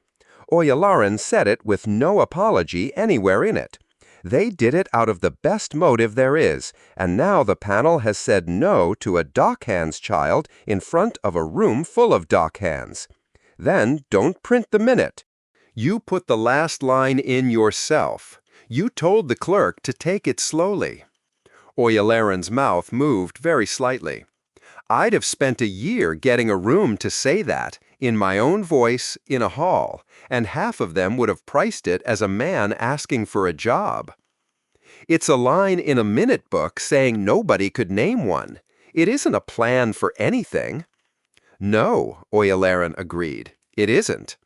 Oyalaran said it with no apology anywhere in it. They did it out of the best motive there is, and now the panel has said no to a dockhands child in front of a room full of dockhands. Then don't print the minute. You put the last line in yourself. You told the clerk to take it slowly. Oyalaran's mouth moved very slightly. I'd have spent a year getting a room to say that, in my own voice, in a hall, and half of them would have priced it as a man asking for a job. It's a line in a minute book saying nobody could name one. It isn't a plan for anything. No, Oyalaran agreed. It isn't.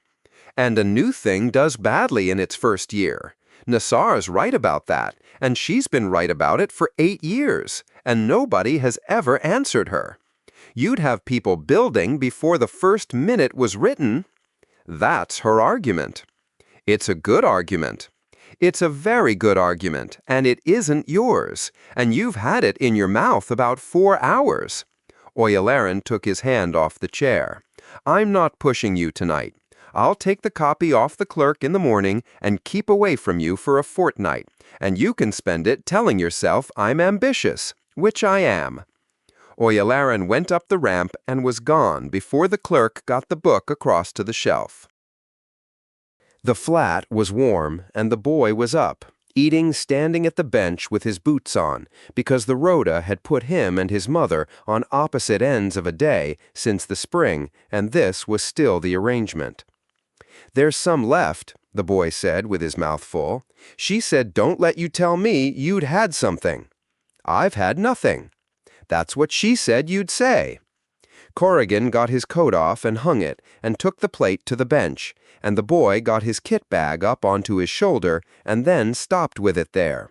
And a new thing does badly in its first year. Nassar's right about that, and she's been right about it for 8 years, and nobody has ever answered her. You'd have people building before the first minute was written. That's her argument. It's a good argument. It's a very good argument, and it isn't yours, and you've had it in your mouth about 4 hours. Oyalaran took his hand off the chair. I'm not pushing you tonight. I'll take the copy off the clerk in the morning and keep away from you for a fortnight, and you can spend it telling yourself I'm ambitious, which I am. Oyalaran went up the ramp and was gone before the clerk got the book across to the shelf. The flat was warm, and the boy was up, eating standing at the bench with his boots on, because the rota had put him and his mother on opposite ends of a day since the spring, and this was still the arrangement. There's some left, the boy said with his mouth full. She said don't let you tell me you'd had something. I've had nothing. That's what she said you'd say. Corrigan got his coat off and hung it and took the plate to the bench, and the boy got his kit bag up onto his shoulder and then stopped with it there.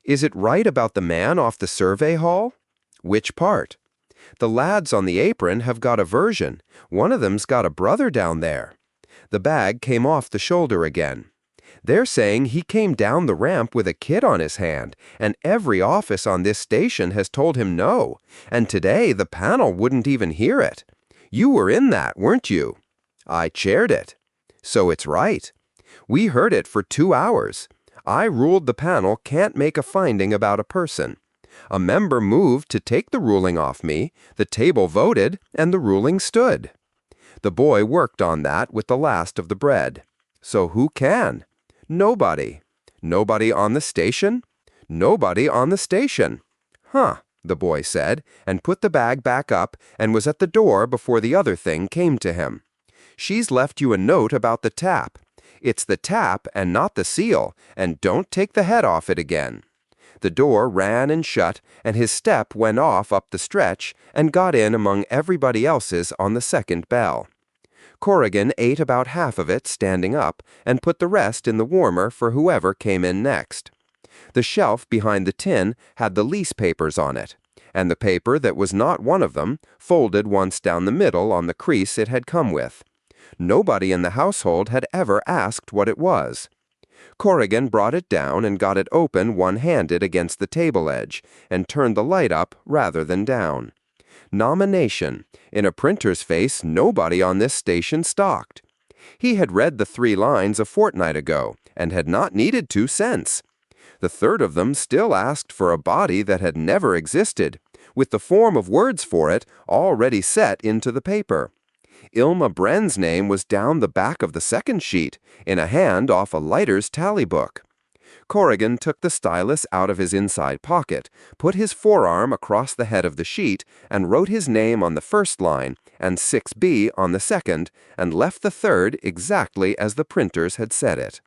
Is it right about the man off the survey hall? Which part? The lads on the apron have got a version. One of them's got a brother down there. The bag came off the shoulder again. They're saying he came down the ramp with a kid on his hand, and every office on this station has told him no, and today the panel wouldn't even hear it. You were in that, weren't you? I chaired it. So it's right. We heard it for 2 hours. I ruled the panel can't make a finding about a person. A member moved to take the ruling off me, the table voted, and the ruling stood. The boy worked on that with the last of the bread. So who can? Nobody. Nobody on the station? Nobody on the station. Huh, the boy said, and put the bag back up and was at the door before the other thing came to him. She's left you a note about the tap. It's the tap and not the seal, and don't take the head off it again. The door ran and shut, and his step went off up the stretch and got in among everybody else's on the second bell. Corrigan ate about half of it standing up and put the rest in the warmer for whoever came in next. The shelf behind the tin had the lease papers on it, and the paper that was not one of them folded once down the middle on the crease it had come with. Nobody in the household had ever asked what it was. Corrigan brought it down and got it open one-handed against the table edge, and turned the light up rather than down. Nomination. In a printer's face, nobody on this station stalked. He had read the 3 lines a fortnight ago, and had not needed to since. The third of them still asked for a body that had never existed, with the form of words for it already set into the paper. Ilma Bren's name was down the back of the second sheet, in a hand off a lighter's tally book. Corrigan took the stylus out of his inside pocket, put his forearm across the head of the sheet, and wrote his name on the first line and 6B on the second, and left the third exactly as the printers had said it.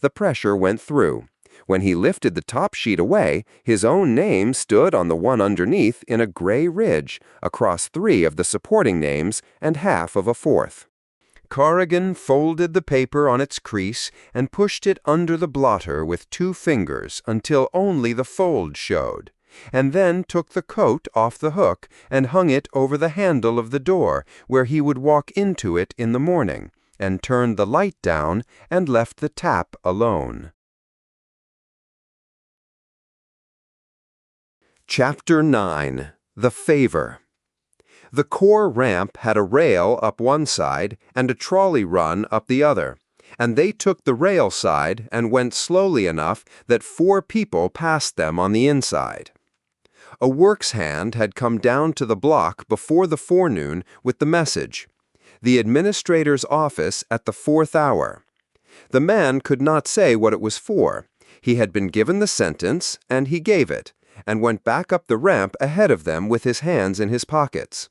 The pressure went through. When he lifted the top sheet away, his own name stood on the one underneath in a gray ridge, across 3 of the supporting names and half of a fourth. Corrigan folded the paper on its crease and pushed it under the blotter with 2 fingers until only the fold showed, and then took the coat off the hook and hung it over the handle of the door where he would walk into it in the morning, and turned the light down and left the tap alone. Chapter 9. The Favour. The core ramp had a rail up one side and a trolley run up the other, and they took the rail side and went slowly enough that 4 people passed them on the inside. A works hand had come down to the block before the forenoon with the message, "The administrator's office at the 4th hour." The man could not say what it was for. He had been given the sentence, and he gave it, and went back up the ramp ahead of them with his hands in his pockets.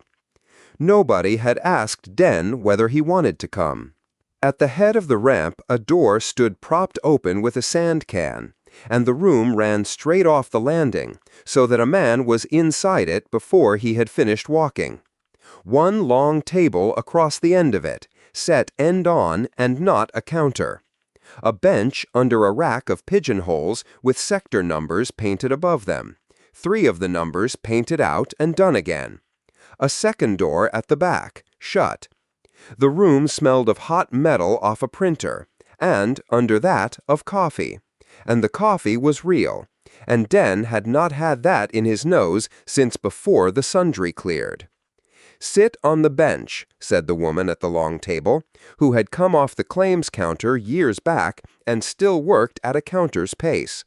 Nobody had asked Den whether he wanted to come. At the head of the ramp, a door stood propped open with a sand can, and the room ran straight off the landing, so that a man was inside it before he had finished walking. One long table across the end of it, set end on and not a counter. A bench under a rack of pigeonholes with sector numbers painted above them, 3 of the numbers painted out and done again. A second door at the back, shut. The room smelled of hot metal off a printer, and, under that, of coffee. And the coffee was real, and Den had not had that in his nose since before the Sundry cleared. "Sit on the bench," said the woman at the long table, who had come off the claims counter years back and still worked at a counter's pace.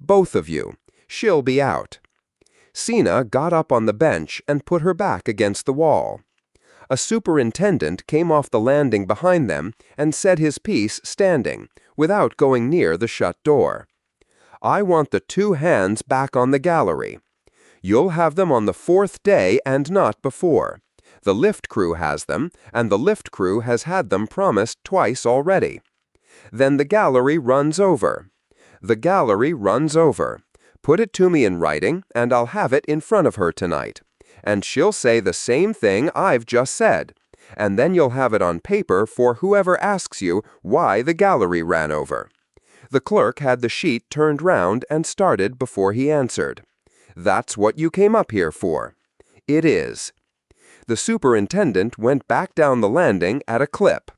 "Both of you. She'll be out." Sina got up on the bench and put her back against the wall. A superintendent came off the landing behind them and said his piece standing, without going near the shut door. "I want the 2 hands back on the gallery. You'll have them on the 4th day and not before. The lift crew has them, and the lift crew has had them promised twice already. Then the gallery runs over. The gallery runs over. Put it to me in writing, and I'll have it in front of her tonight. And she'll say the same thing I've just said. And then you'll have it on paper for whoever asks you why the gallery ran over." The clerk had the sheet turned round and started before he answered. "That's what you came up here for." "It is." The superintendent went back down the landing at a clip.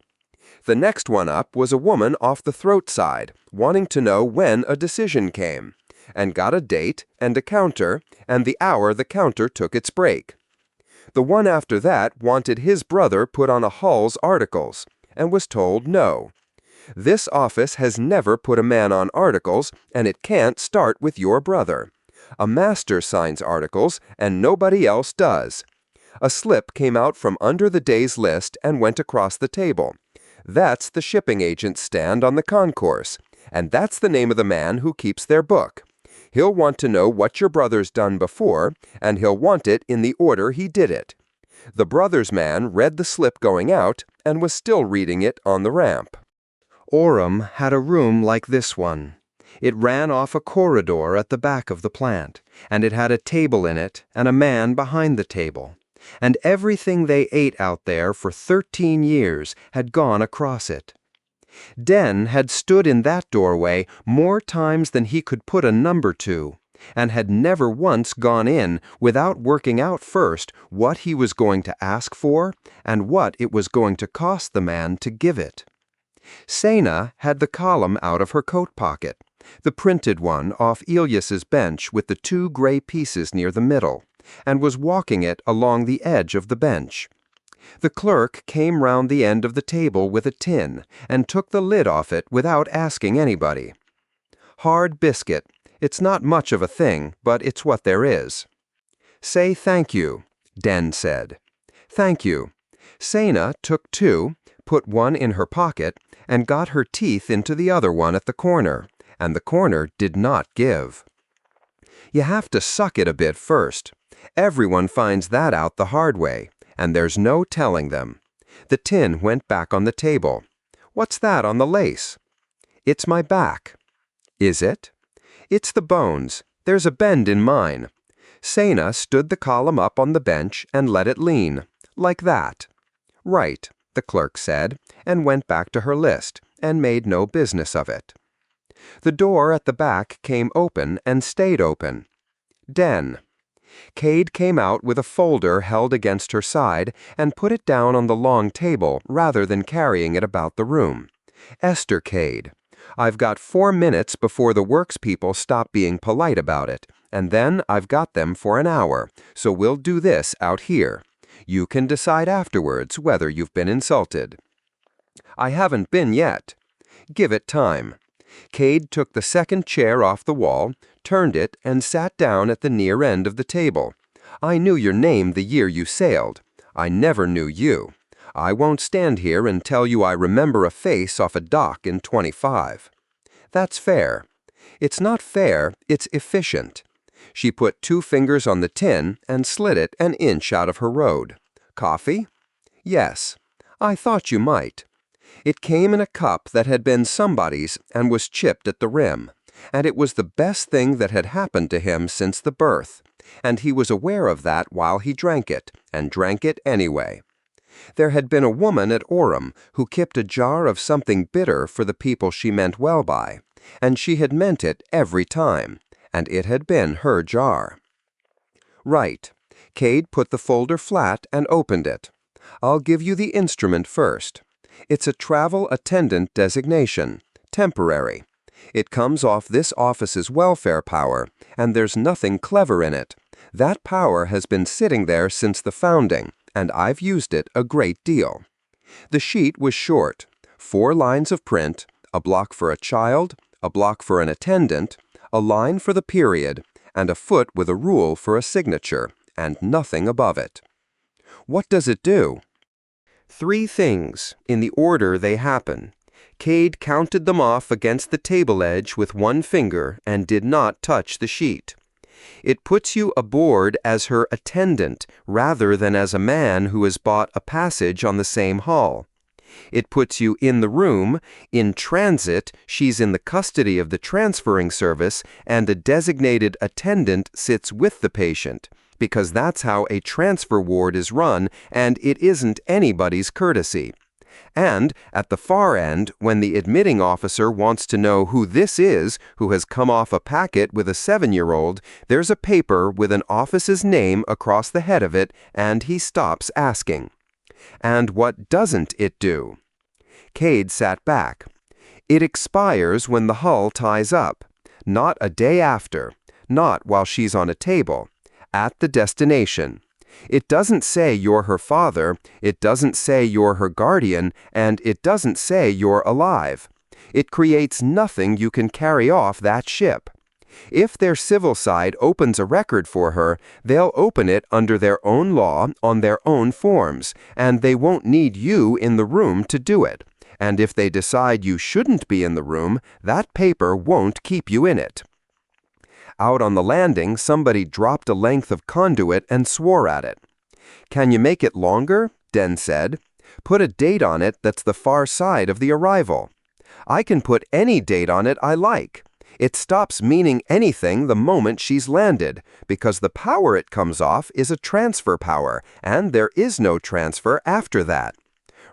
The next one up was a woman off the throat side, wanting to know when a decision came, and got a date and a counter and the hour the counter took its break. The one after that wanted his brother put on a Hull's articles, and was told no. "This office has never put a man on articles, and it can't start with your brother. A master signs articles, and nobody else does." A slip came out from under the day's list and went across the table. "That's the shipping agent's stand on the concourse, and that's the name of the man who keeps their book. He'll want to know what your brother's done before, and he'll want it in the order he did it." The brother's man read the slip going out, and was still reading it on the ramp. Orem had a room like this one. It ran off a corridor at the back of the plant, and it had a table in it and a man behind the table. And everything they ate out there for 13 years had gone across it. Den had stood in that doorway more times than he could put a number to, and had never once gone in without working out first what he was going to ask for and what it was going to cost the man to give it. Sena had the column out of her coat pocket, the printed one off Elias's bench with the 2 gray pieces near the middle, and was walking it along the edge of the bench. The clerk came round the end of the table with a tin, and took the lid off it without asking anybody. "Hard biscuit. It's not much of a thing, but it's what there is." "Say thank you," Den said. "Thank you." Sena took 2, put one in her pocket, and got her teeth into the other one at the corner, and the corner did not give. You have to suck it a bit first. Everyone finds that out the hard way, and there's no telling them. The tin went back on the table. "What's that on the lace?" "It's my back." "Is it?" "It's the bones. There's a bend in mine." Sena stood the column up on the bench and let it lean, like that. "Right," the clerk said, and went back to her list, and made no business of it. The door at the back came open and stayed open. Den. Cade came out with a folder held against her side and put it down on the long table rather than carrying it about the room. "Esther Cade. I've got 4 minutes before the works people stop being polite about it, and then I've got them for an hour, so we'll do this out here. You can decide afterwards whether you've been insulted." "I haven't been yet." Give it time. Cade took the second chair off the wall, turned it, and sat down at the near end of the table. I knew your name the year you sailed. I never knew you. I won't stand here and tell you I remember a face off a dock in 25. That's fair. It's not fair, it's efficient. She put 2 fingers on the tin and slid it an inch out of her road. Coffee? Yes. I thought you might. It came in a cup that had been somebody's and was chipped at the rim, and it was the best thing that had happened to him since the birth, and he was aware of that while he drank it, and drank it anyway. There had been a woman at Orem who kept a jar of something bitter for the people she meant well by, and she had meant it every time, and it had been her jar. Right. Cade put the folder flat and opened it. I'll give you the instrument first. It's a travel attendant designation, temporary. It comes off this office's welfare power, and there's nothing clever in it. That power has been sitting there since the founding, and I've used it a great deal. The sheet was short, 4 lines of print, a block for a child, a block for an attendant, a line for the period, and a foot with a rule for a signature, and nothing above it. What does it do? 3 things, in the order they happen. Cade counted them off against the table edge with 1 finger and did not touch the sheet. It puts you aboard as her attendant rather than as a man who has bought a passage on the same hull. It puts you in the room, in transit, she's in the custody of the transferring service, and a designated attendant sits with the patient, because that's how a transfer ward is run, and it isn't anybody's courtesy. And at the far end, when the admitting officer wants to know who this is who has come off a packet with a 7-year-old, there's a paper with an office's name across the head of it, and he stops asking. And what doesn't it do? Cade sat back. It expires when the hull ties up. Not a day after. Not while she's on a table. At the destination. It doesn't say you're her father, it doesn't say you're her guardian, and it doesn't say you're alive. It creates nothing you can carry off that ship. If their civil side opens a record for her, they'll open it under their own law on their own forms, and they won't need you in the room to do it. And if they decide you shouldn't be in the room, that paper won't keep you in it. Out on the landing, somebody dropped a length of conduit and swore at it. Can you make it longer? Den said. Put a date on it that's the far side of the arrival. I can put any date on it I like. It stops meaning anything the moment she's landed, because the power it comes off is a transfer power, and there is no transfer after that.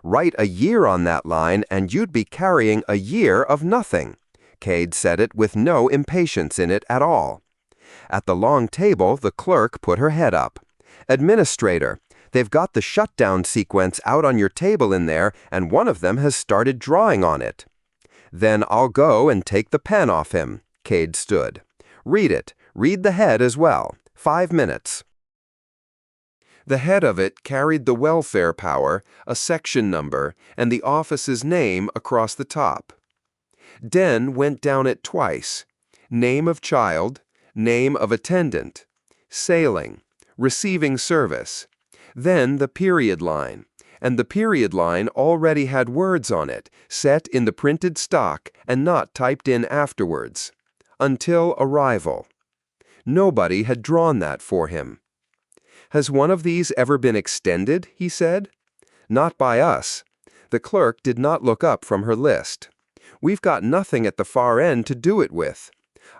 Write a year on that line, and you'd be carrying a year of nothing. Cade said it with no impatience in it at all. At the long table, the clerk put her head up. Administrator, they've got the shutdown sequence out on your table in there, and one of them has started drawing on it. Then I'll go and take the pen off him. Cade stood. Read it. Read the head as well. 5 minutes. The head of it carried the welfare power, a section number, and the office's name across the top. Den went down it twice. Name of child, name of attendant, sailing, receiving service. Then the period line. And the period line already had words on it, set in the printed stock and not typed in afterwards. Until arrival. Nobody had drawn that for him. Has one of these ever been extended? He said. Not by us. The clerk did not look up from her list. We've got nothing at the far end to do it with.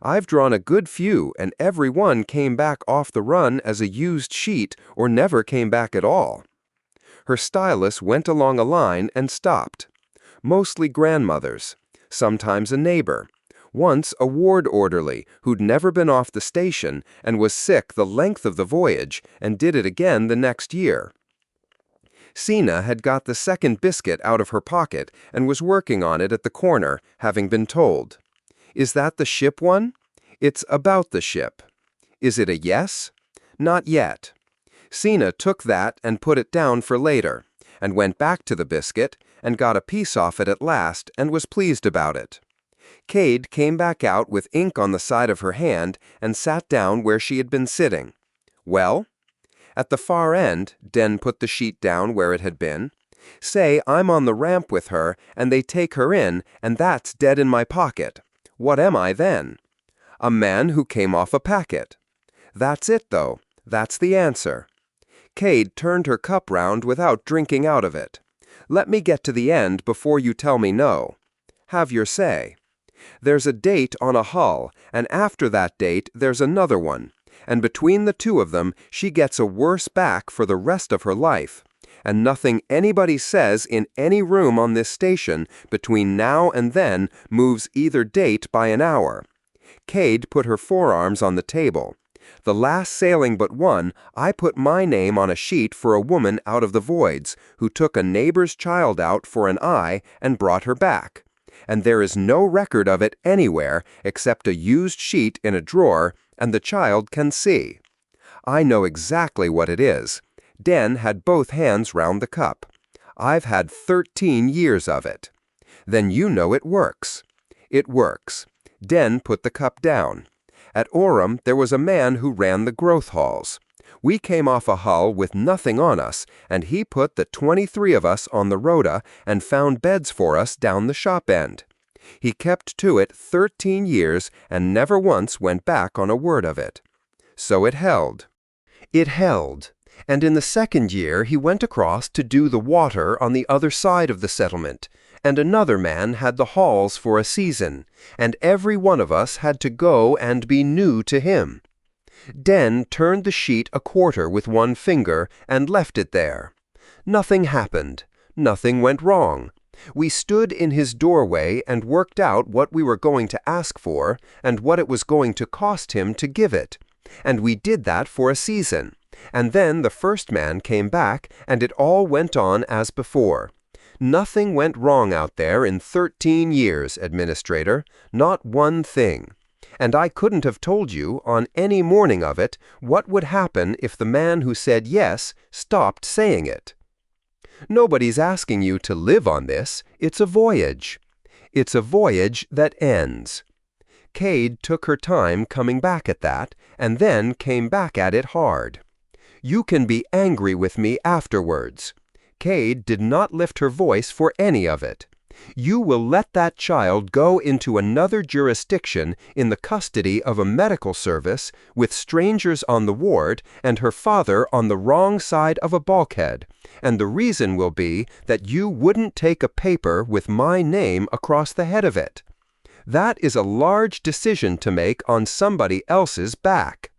I've drawn a good few, and every one came back off the run as a used sheet or never came back at all. Her stylus went along a line and stopped. Mostly grandmothers, sometimes a neighbor, once a ward orderly who'd never been off the station and was sick the length of the voyage and did it again the next year. Sina had got the second biscuit out of her pocket and was working on it at the corner, having been told. Is that the ship one? It's about the ship. Is it a yes? Not yet. Sina took that and put it down for later, and went back to the biscuit, and got a piece off it at last and was pleased about it. Cade came back out with ink on the side of her hand and sat down where she had been sitting. Well? At the far end, Den put the sheet down where it had been. Say I'm on the ramp with her, and they take her in, and that's dead in my pocket. What am I then? A man who came off a packet. That's it, though. That's the answer. Cade turned her cup round without drinking out of it. Let me get to the end before you tell me no. Have your say. There's a date on a hull, and after that date there's another one, and between the two of them she gets a worse back for the rest of her life. And nothing anybody says in any room on this station between now and then moves either date by an hour. Cade put her forearms on the table. The last sailing but one, I put my name on a sheet for a woman out of the voids, who took a neighbor's child out for an eye and brought her back. And there is no record of it anywhere except a used sheet in a drawer, and the child can see. I know exactly what it is. Den had both hands round the cup. I've had 13 years of it. Then you know it works. It works. Den put the cup down. At Orem there was a man who ran the growth halls. We came off a hull with nothing on us, and he put the 23 of us on the rota and found beds for us down the shop end. He kept to it 13 years and never once went back on a word of it. So it held. It held. And in the second year he went across to do the water on the other side of the settlement, and another man had the halls for a season, and every one of us had to go and be new to him. Den turned the sheet a quarter with one finger and left it there. Nothing happened. Nothing went wrong. We stood in his doorway and worked out what we were going to ask for and what it was going to cost him to give it. And we did that for a season. And then the first man came back, and it all went on as before. Nothing went wrong out there in 13 years, Administrator, not one thing. And I couldn't have told you, on any morning of it, what would happen if the man who said yes stopped saying it. Nobody's asking you to live on this. It's a voyage. It's a voyage that ends. Cade took her time coming back at that, and then came back at it hard. You can be angry with me afterwards. Cade did not lift her voice for any of it. You will let that child go into another jurisdiction in the custody of a medical service with strangers on the ward and her father on the wrong side of a bulkhead, and the reason will be that you wouldn't take a paper with my name across the head of it. That is a large decision to make on somebody else's back.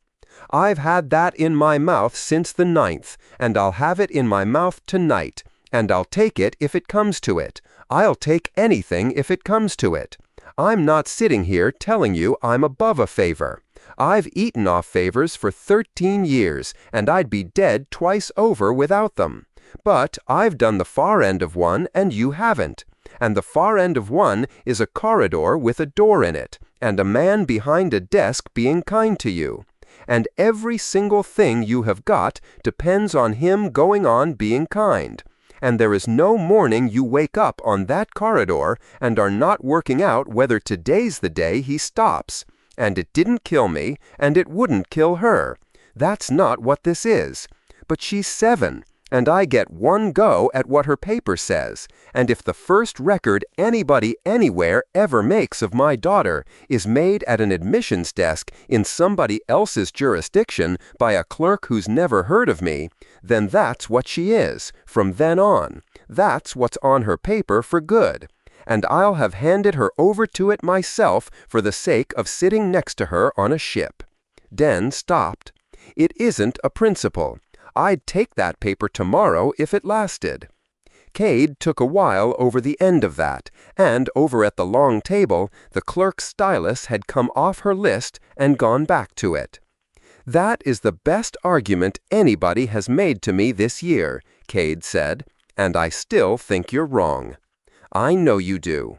I've had that in my mouth since the 9th, and I'll have it in my mouth tonight, and I'll take it if it comes to it. I'll take anything if it comes to it. I'm not sitting here telling you I'm above a favor. I've eaten off favors for 13 years, and I'd be dead twice over without them. But I've done the far end of one, and you haven't. And the far end of one is a corridor with a door in it, and a man behind a desk being kind to you. And every single thing you have got depends on him going on being kind. And there is no morning you wake up on that corridor and are not working out whether today's the day he stops. And it didn't kill me, and it wouldn't kill her. That's not what this is. But she's 7, and I get one go at what her paper says, and if the first record anybody anywhere ever makes of my daughter is made at an admissions desk in somebody else's jurisdiction by a clerk who's never heard of me, then that's what she is, from then on. That's what's on her paper for good. And I'll have handed her over to it myself for the sake of sitting next to her on a ship. Den stopped. It isn't a principle. I'd take that paper tomorrow if it lasted. Cade took a while over the end of that, and over at the long table, the clerk's stylus had come off her list and gone back to it. That is the best argument anybody has made to me this year, Cade said, and I still think you're wrong. I know you do.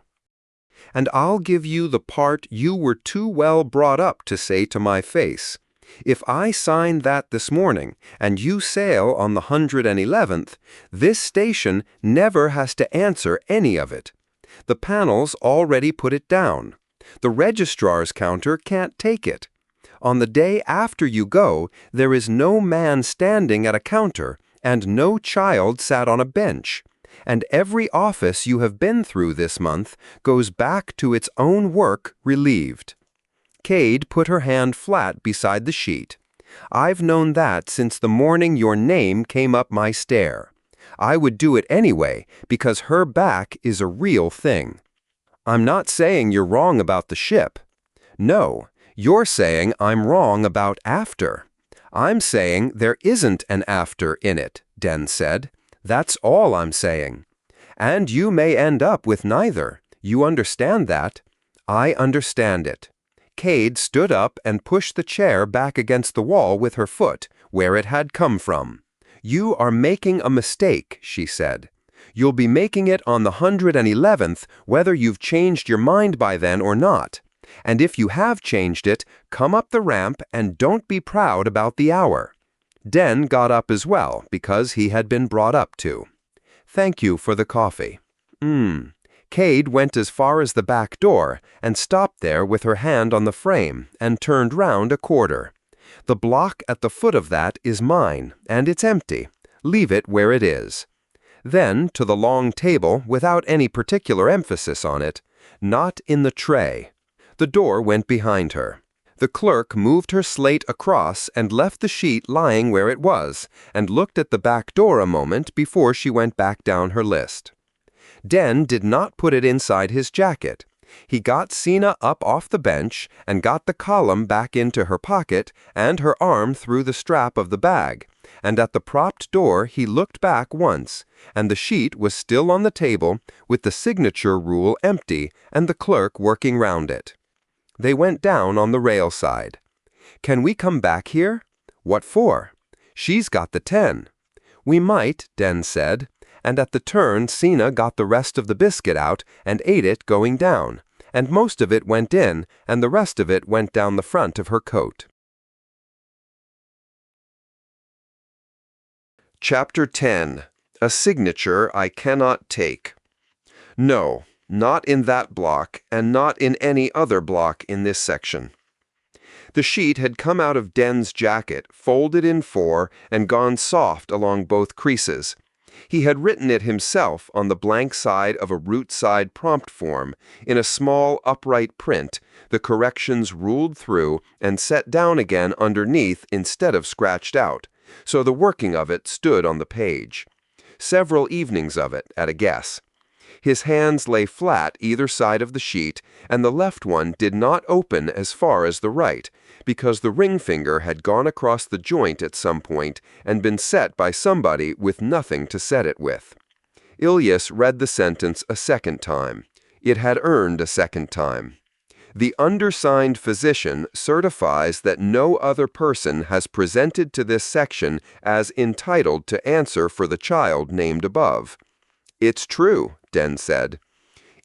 And I'll give you the part you were too well brought up to say to my face. If I sign that this morning and you sail on the 111th, this station never has to answer any of it. The panels already put it down. The registrar's counter can't take it. On the day after you go, there is no man standing at a counter and no child sat on a bench. And every office you have been through this month goes back to its own work relieved. Cade put her hand flat beside the sheet. I've known that since the morning your name came up my stair. I would do it anyway because her back is a real thing. I'm not saying you're wrong about the ship. No, you're saying I'm wrong about after. I'm saying there isn't an after in it, Den said. That's all I'm saying. And you may end up with neither. You understand that? I understand it. Cade stood up and pushed the chair back against the wall with her foot, where it had come from. You are making a mistake, she said. You'll be making it on the 111th whether you've changed your mind by then or not. And if you have changed it, come up the ramp and don't be proud about the hour. Den got up as well because he had been brought up to. Thank you for the coffee. Cade went as far as the back door and stopped there with her hand on the frame and turned round a quarter. The block at the foot of that is mine, and it's empty. Leave it where it is. Then to the long table without any particular emphasis on it. Not in the tray. The door went behind her. The clerk moved her slate across and left the sheet lying where it was, and looked at the back door a moment before she went back down her list. Den did not put it inside his jacket. He got Sina up off the bench and got the column back into her pocket and her arm through the strap of the bag, and at the propped door he looked back once, and the sheet was still on the table with the signature rule empty and the clerk working round it. They went down on the rail side. Can we come back here? What for? She's got the 10. We might, Den said. And at the turn Sina got the rest of the biscuit out and ate it going down, and most of it went in, and the rest of it went down the front of her coat. Chapter 10. A Signature I Cannot Take. No, not in that block, and not in any other block in this section. The sheet had come out of Den's jacket, folded in 4, and gone soft along both creases. He had written it himself on the blank side of a root side prompt form, in a small upright print, the corrections ruled through and set down again underneath instead of scratched out, so the working of it stood on the page. Several evenings of it, at a guess. His hands lay flat either side of the sheet, and the left one did not open as far as the right, because the ring finger had gone across the joint at some point and been set by somebody with nothing to set it with. Ilyas read the sentence a second time. It had earned a second time. The undersigned physician certifies that no other person has presented to this section as entitled to answer for the child named above. It's true, Den said.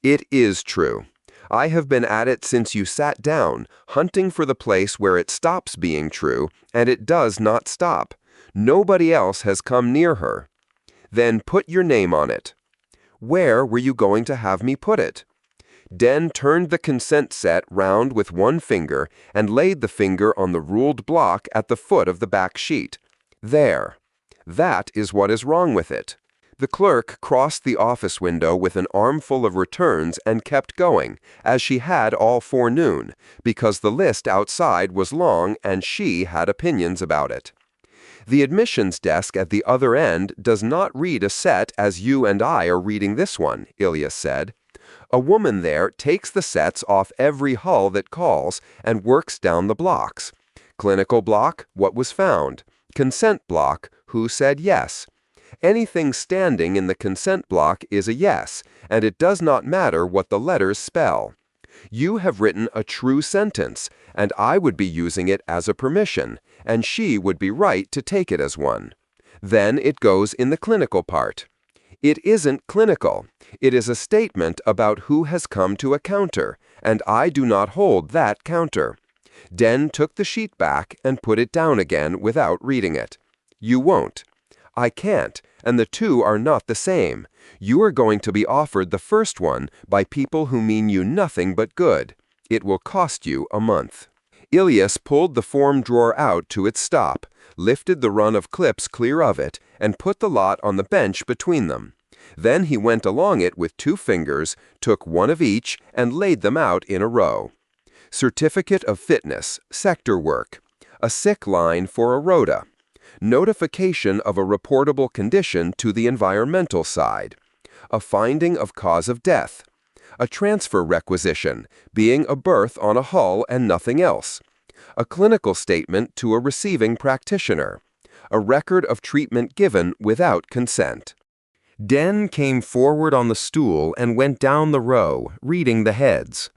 It is true. I have been at it since you sat down, hunting for the place where it stops being true, and it does not stop. Nobody else has come near her. Then put your name on it. Where were you going to have me put it? Den turned the consent set round with one finger and laid the finger on the ruled block at the foot of the back sheet. There. That is what is wrong with it. The clerk crossed the office window with an armful of returns and kept going, as she had all forenoon, because the list outside was long and she had opinions about it. The admissions desk at the other end does not read a set as you and I are reading this one, Ilyas said. A woman there takes the sets off every hull that calls and works down the blocks. Clinical block, what was found. Consent block, who said yes. Anything standing in the consent block is a yes, and it does not matter what the letters spell. You have written a true sentence, and I would be using it as a permission, and she would be right to take it as one. Then it goes in the clinical part. It isn't clinical. It is a statement about who has come to a counter, and I do not hold that counter. Den took the sheet back and put it down again without reading it. You won't. I can't, and the two are not the same. You are going to be offered the first one by people who mean you nothing but good. It will cost you a month. Ilias pulled the form drawer out to its stop, lifted the run of clips clear of it, and put the lot on the bench between them. Then he went along it with 2 fingers, took one of each, and laid them out in a row. Certificate of Fitness, Sector Work. A sick line for a rota. Notification of a reportable condition to the environmental side. A finding of cause of death. A transfer requisition, being a berth on a hull and nothing else. A clinical statement to a receiving practitioner. A record of treatment given without consent. Den came forward on the stool and went down the row, reading the heads.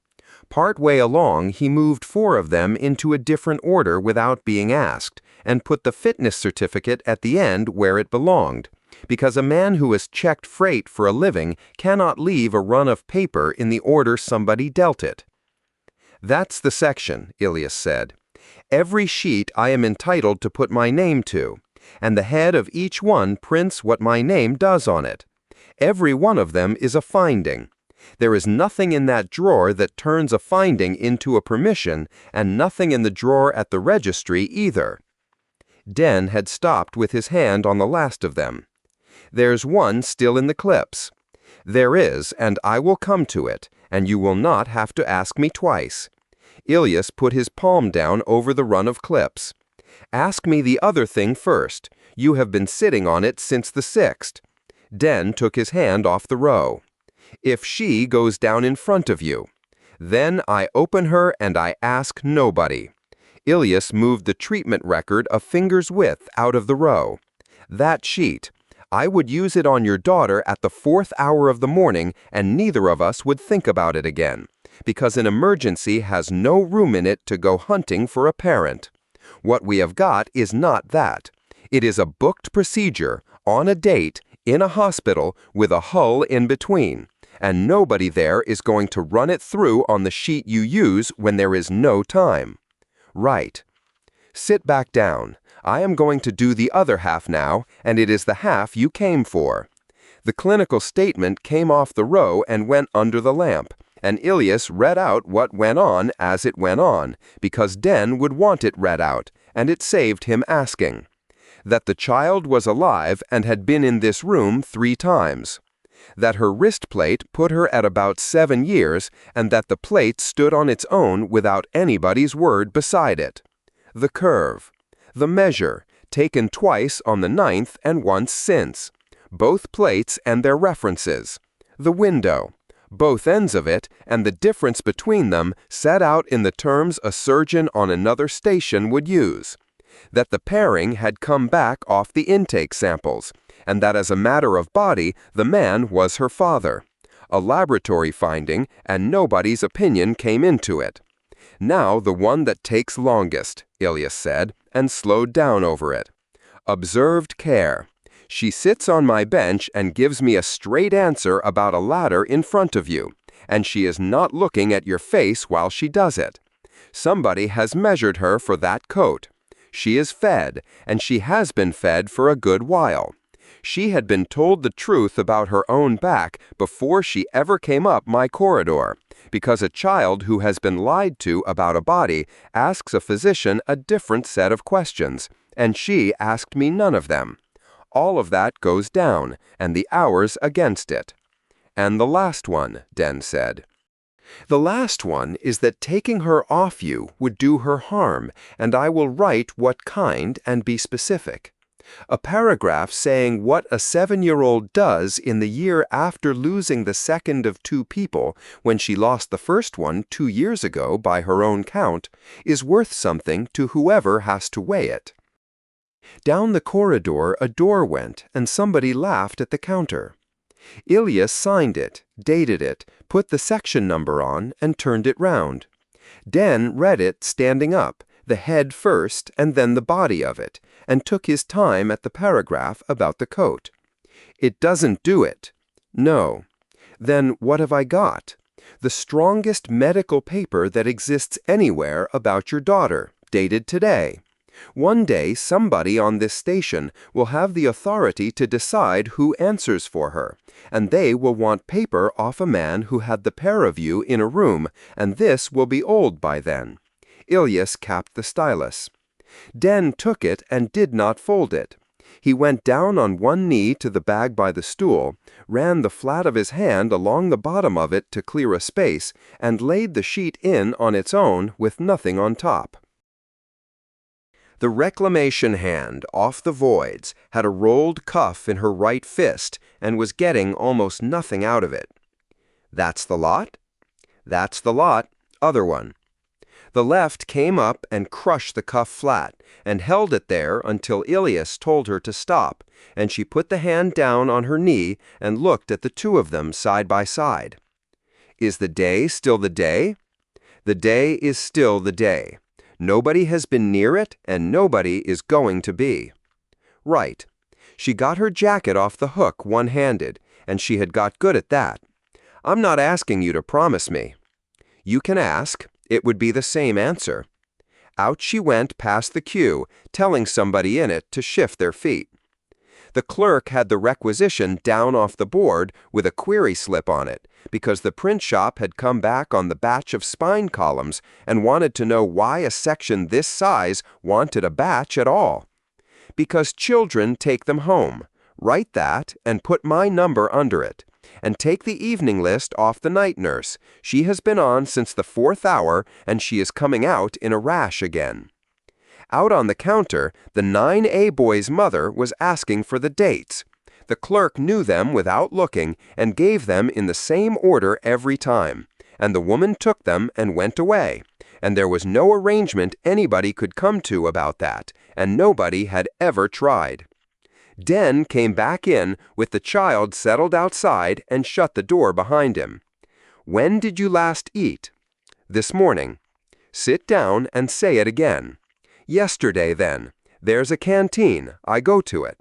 Partway along, he moved 4 of them into a different order without being asked, and put the fitness certificate at the end where it belonged, because a man who has checked freight for a living cannot leave a run of paper in the order somebody dealt it. That's the section, Ilias said. Every sheet I am entitled to put my name to, and the head of each one prints what my name does on it. Every one of them is a finding. There is nothing in that drawer that turns a finding into a permission, and nothing in the drawer at the registry either. Den had stopped with his hand on the last of them. There's one still in the clips. There is, and I will come to it, and you will not have to ask me twice. Ilias put his palm down over the run of clips. Ask me the other thing first. You have been sitting on it since the 6th. Den took his hand off the row. If she goes down in front of you. Then I open her and I ask nobody. Ilias moved the treatment record a finger's width out of the row. That sheet. I would use it on your daughter at the 4th hour of the morning, and neither of us would think about it again, because an emergency has no room in it to go hunting for a parent. What we have got is not that. It is a booked procedure, on a date, in a hospital, with a hull in between, and nobody there is going to run it through on the sheet you use when there is no time. Right. Sit back down. I am going to do the other half now, and it is the half you came for. The clinical statement came off the row and went under the lamp, and Ilias read out what went on as it went on, because Den would want it read out, and it saved him asking. That the child was alive and had been in this room 3 times. That her wrist plate put her at about 7 years, and that the plate stood on its own without anybody's word beside it. The curve. The measure, taken twice on the 9th and once since. Both plates and their references. The window. Both ends of it, and the difference between them set out in the terms a surgeon on another station would use. That the pairing had come back off the intake samples, and that as a matter of body, the man was her father. A laboratory finding, and nobody's opinion came into it. Now the one that takes longest, Ilias said, and slowed down over it. Observed care. She sits on my bench and gives me a straight answer about a ladder in front of you, and she is not looking at your face while she does it. Somebody has measured her for that coat. She is fed, and she has been fed for a good while. She had been told the truth about her own back before she ever came up my corridor, because a child who has been lied to about a body asks a physician a different set of questions, and she asked me none of them. All of that goes down, and the hours against it. And the last one, Den said. The last one is that taking her off you would do her harm, and I will write what kind and be specific. A paragraph saying what a 7-year-old does in the year after losing the second of 2 people, when she lost the first one 2 years ago by her own count, is worth something to whoever has to weigh it. Down the corridor a door went, and somebody laughed at the counter. Ilias signed it, dated it, put the section number on, and turned it round. Den read it standing up, the head first and then the body of it, and took his time at the paragraph about the coat. It doesn't do it. No. Then what have I got? The strongest medical paper that exists anywhere about your daughter, dated today. One day, somebody on this station will have the authority to decide who answers for her, and they will want paper off a man who had the pair of you in a room, and this will be old by then. Ilias capped the stylus. Den took it and did not fold it. He went down on one knee to the bag by the stool, ran the flat of his hand along the bottom of it to clear a space, and laid the sheet in on its own with nothing on top. The reclamation hand, off the voids, had a rolled cuff in her right fist and was getting almost nothing out of it. That's the lot? That's the lot. Other one. The left came up and crushed the cuff flat, and held it there until Ilias told her to stop, and she put the hand down on her knee and looked at the two of them side by side. Is the day still the day? The day is still the day. Nobody has been near it, and nobody is going to be. Right. She got her jacket off the hook one-handed, and she had got good at that. I'm not asking you to promise me. You can ask. It would be the same answer. Out she went past the queue, telling somebody in it to shift their feet. The clerk had the requisition down off the board with a query slip on it, because the print shop had come back on the batch of spine columns and wanted to know why a section this size wanted a batch at all. Because children take them home. Write that and put my number under it. And take the evening list off the night nurse. She has been on since the 4th hour, and she is coming out in a rash again. Out on the counter, the 9A boy's mother was asking for the dates. The clerk knew them without looking and gave them in the same order every time, and the woman took them and went away, and there was no arrangement anybody could come to about that, and nobody had ever tried. Den came back in with the child settled outside and shut the door behind him. When did you last eat? This morning. Sit down and say it again. Yesterday, then. There's a canteen. I go to it.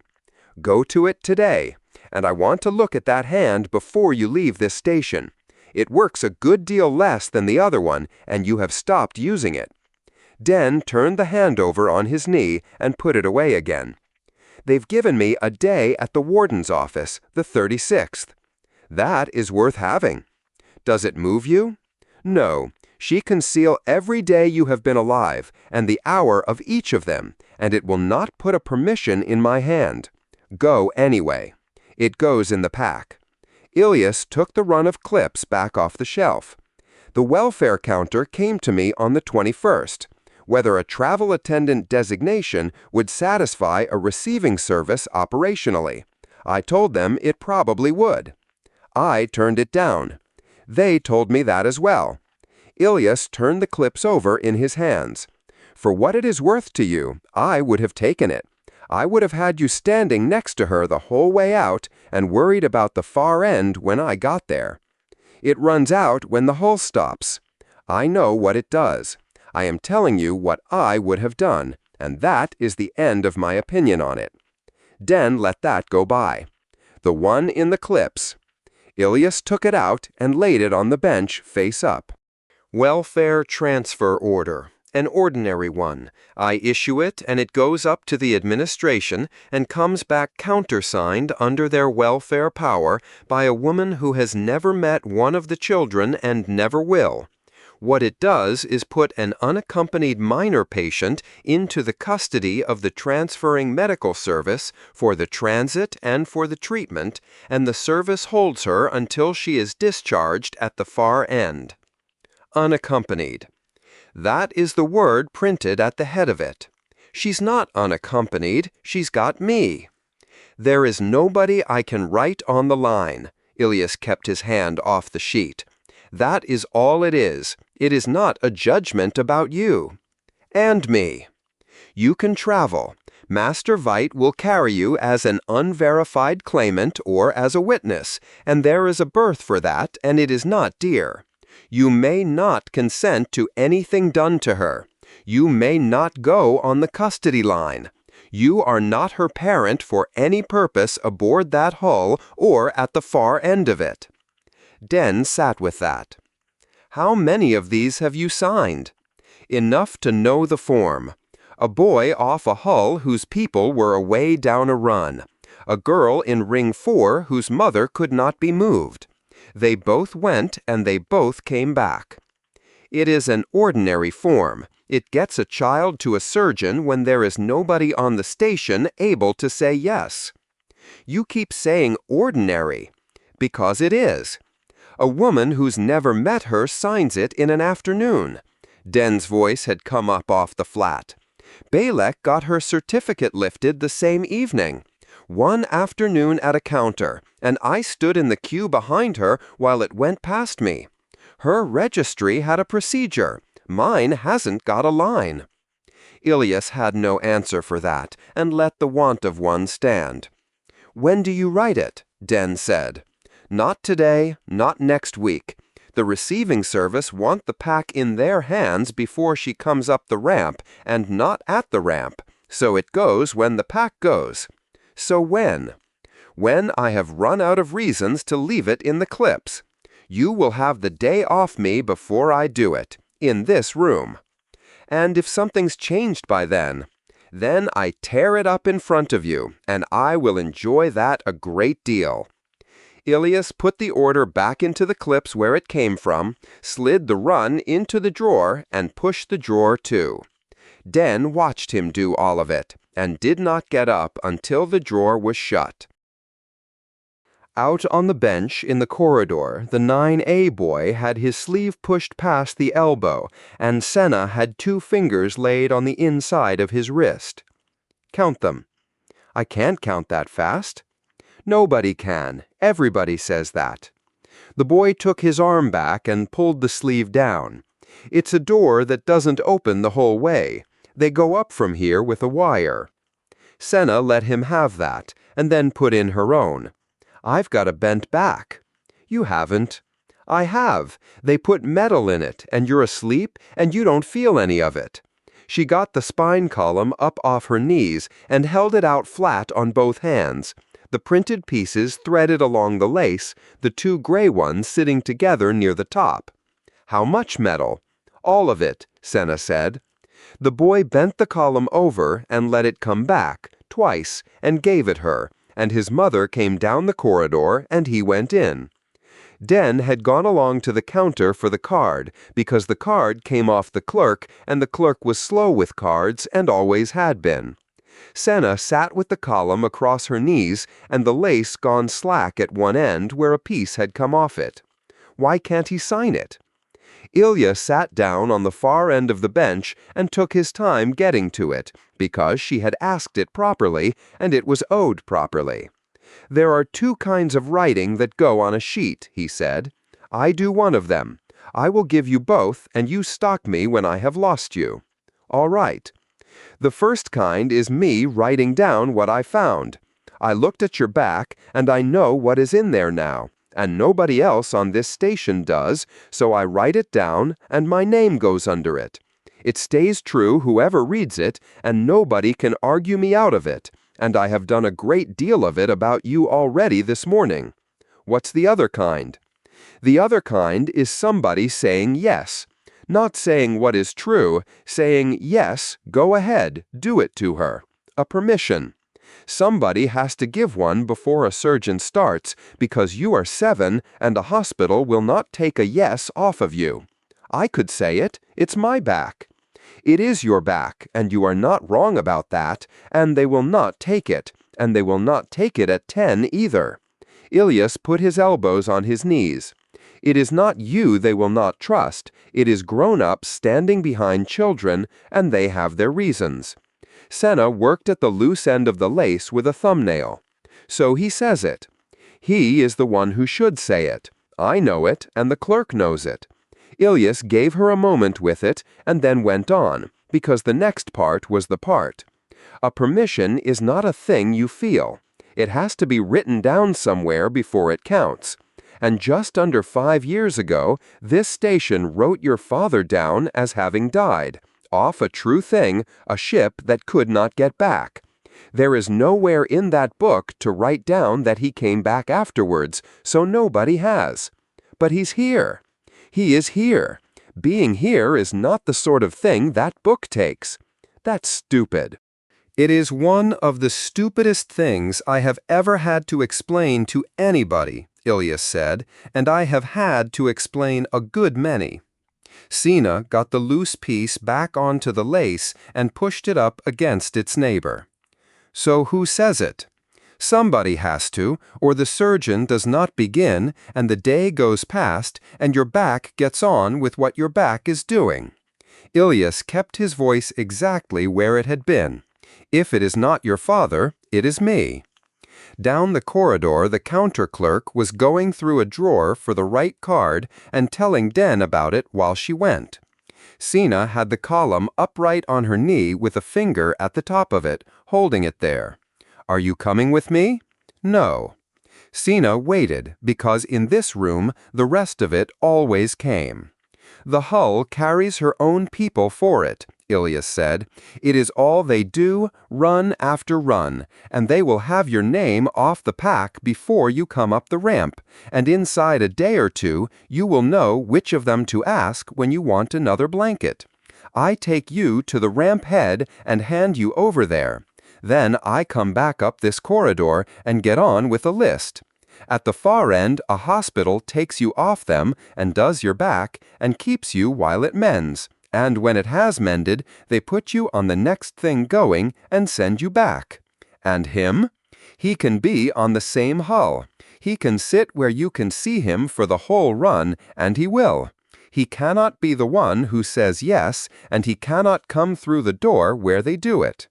Go to it today. And I want to look at that hand before you leave this station. It works a good deal less than the other one, and you have stopped using it. Den turned the hand over on his knee and put it away again. They've given me a day at the warden's office, the 36th. That is worth having. Does it move you? No. She can seal every day you have been alive, and the hour of each of them, and it will not put a permission in my hand. Go anyway. It goes in the pack. Ilias took the run of clips back off the shelf. The welfare counter came to me on the 21st. Whether a travel attendant designation would satisfy a receiving service operationally. I told them it probably would. I turned it down. They told me that as well. Ilias turned the clips over in his hands. For what it is worth to you, I would have taken it. I would have had you standing next to her the whole way out and worried about the far end when I got there. It runs out when the hull stops. I know what it does. I am telling you what I would have done, and that is the end of my opinion on it. Den let that go by. The one in the clips. Ilias took it out and laid it on the bench face up. Welfare transfer order. An ordinary one. I issue it and it goes up to the administration and comes back countersigned under their welfare power by a woman who has never met one of the children and never will. What it does is put an unaccompanied minor patient into the custody of the transferring medical service for the transit and for the treatment, and the service holds her until she is discharged at the far end. Unaccompanied. That is the word printed at the head of it. She's not unaccompanied, she's got me. There is nobody I can write on the line. Ilias kept his hand off the sheet. That is all it is. It is not a judgment about you. And me. You can travel. Master Veit will carry you as an unverified claimant or as a witness, and there is a berth for that, and it is not dear. You may not consent to anything done to her. You may not go on the custody line. You are not her parent for any purpose aboard that hull or at the far end of it. Den sat with that. How many of these have you signed? Enough to know the form. A boy off a hull whose people were away down a run. A girl in ring 4 whose mother could not be moved. They both went and they both came back. It is an ordinary form. It gets a child to a surgeon when there is nobody on the station able to say yes. You keep saying ordinary, because it is. A woman who's never met her signs it in an afternoon. Den's voice had come up off the flat. Balek got her certificate lifted the same evening. One afternoon at a counter, and I stood in the queue behind her while it went past me. Her registry had a procedure. Mine hasn't got a line. Ilias had no answer for that, and let the want of one stand. When do you write it? Den said. Not today, not next week. The receiving service want the pack in their hands before she comes up the ramp, and not at the ramp, so it goes when the pack goes. So when? When I have run out of reasons to leave it in the clips. You will have the day off me before I do it, in this room. And if something's changed by then I tear it up in front of you, and I will enjoy that a great deal. Ilias put the order back into the clips where it came from, slid the run into the drawer, and pushed the drawer to. Den watched him do all of it, and did not get up until the drawer was shut. Out on the bench in the corridor, the 9A boy had his sleeve pushed past the elbow, and Senna had 2 fingers laid on the inside of his wrist. Count them. I can't count that fast. Nobody can. Everybody says that. The boy took his arm back and pulled the sleeve down. It's a door that doesn't open the whole way. They go up from here with a wire. Senna let him have that, and then put in her own. I've got a bent back. You haven't. I have. They put metal in it, and you're asleep, and you don't feel any of it. She got the spine column up off her knees and held it out flat on both hands, the printed pieces threaded along the lace, the 2 gray ones sitting together near the top. How much metal? All of it, Senna said. The boy bent the column over and let it come back, twice, and gave it her, and his mother came down the corridor and he went in. Den had gone along to the counter for the card, because the card came off the clerk, and the clerk was slow with cards and always had been. Senna sat with the column across her knees and the lace gone slack at one end where a piece had come off it. Why can't he sign it? Ilya sat down on the far end of the bench and took his time getting to it, because she had asked it properly and it was owed properly. There are 2 kinds of writing that go on a sheet, he said. I do one of them. I will give you both, and you stock me when I have lost you. All right. The first kind is me writing down what I found. I looked at your back, and I know what is in there now, and nobody else on this station does, so I write it down, and my name goes under it. It stays true whoever reads it, and nobody can argue me out of it, and I have done a great deal of it about you already this morning. What's the other kind? The other kind is somebody saying yes. Not saying what is true, saying, yes, go ahead, do it to her. A permission. Somebody has to give one before a surgeon starts, because you are 7 and a hospital will not take a yes off of you. I could say it. It's my back. It is your back, and you are not wrong about that, and they will not take it, and they will not take it at 10 either. Ilias put his elbows on his knees. It is not you they will not trust. It is grown-ups standing behind children, and they have their reasons. Senna worked at the loose end of the lace with a thumbnail. So he says it. He is the one who should say it. I know it, and the clerk knows it. Ilias gave her a moment with it, and then went on, because the next part was the part. A permission is not a thing you feel. It has to be written down somewhere before it counts. And just under 5 years ago, this station wrote your father down as having died, off a true thing, a ship that could not get back. There is nowhere in that book to write down that he came back afterwards, so nobody has. But he's here. He is here. Being here is not the sort of thing that book takes. That's stupid." "It is one of the stupidest things I have ever had to explain to anybody," Ilias said, "and I have had to explain a good many." Sina got the loose piece back onto the lace and pushed it up against its neighbor. "So who says it? Somebody has to, or the surgeon does not begin, and the day goes past, and your back gets on with what your back is doing." Ilias kept his voice exactly where it had been. "If it is not your father, it is me." Down the corridor, the counter clerk was going through a drawer for the right card and telling Den about it while she went. Sina had the column upright on her knee with a finger at the top of it, holding it there. "Are you coming with me?" "No." Sina waited, because in this room the rest of it always came. "The hull carries her own people for it," Ilias said. "It is all they do, run after run, and they will have your name off the pack before you come up the ramp, and inside a day or two you will know which of them to ask when you want another blanket. I take you to the ramp head and hand you over there. Then I come back up this corridor and get on with a list. At the far end, a hospital takes you off them and does your back and keeps you while it mends, and when it has mended, they put you on the next thing going and send you back. And him? He can be on the same hull. He can sit where you can see him for the whole run, and he will. He cannot be the one who says yes, and he cannot come through the door where they do it."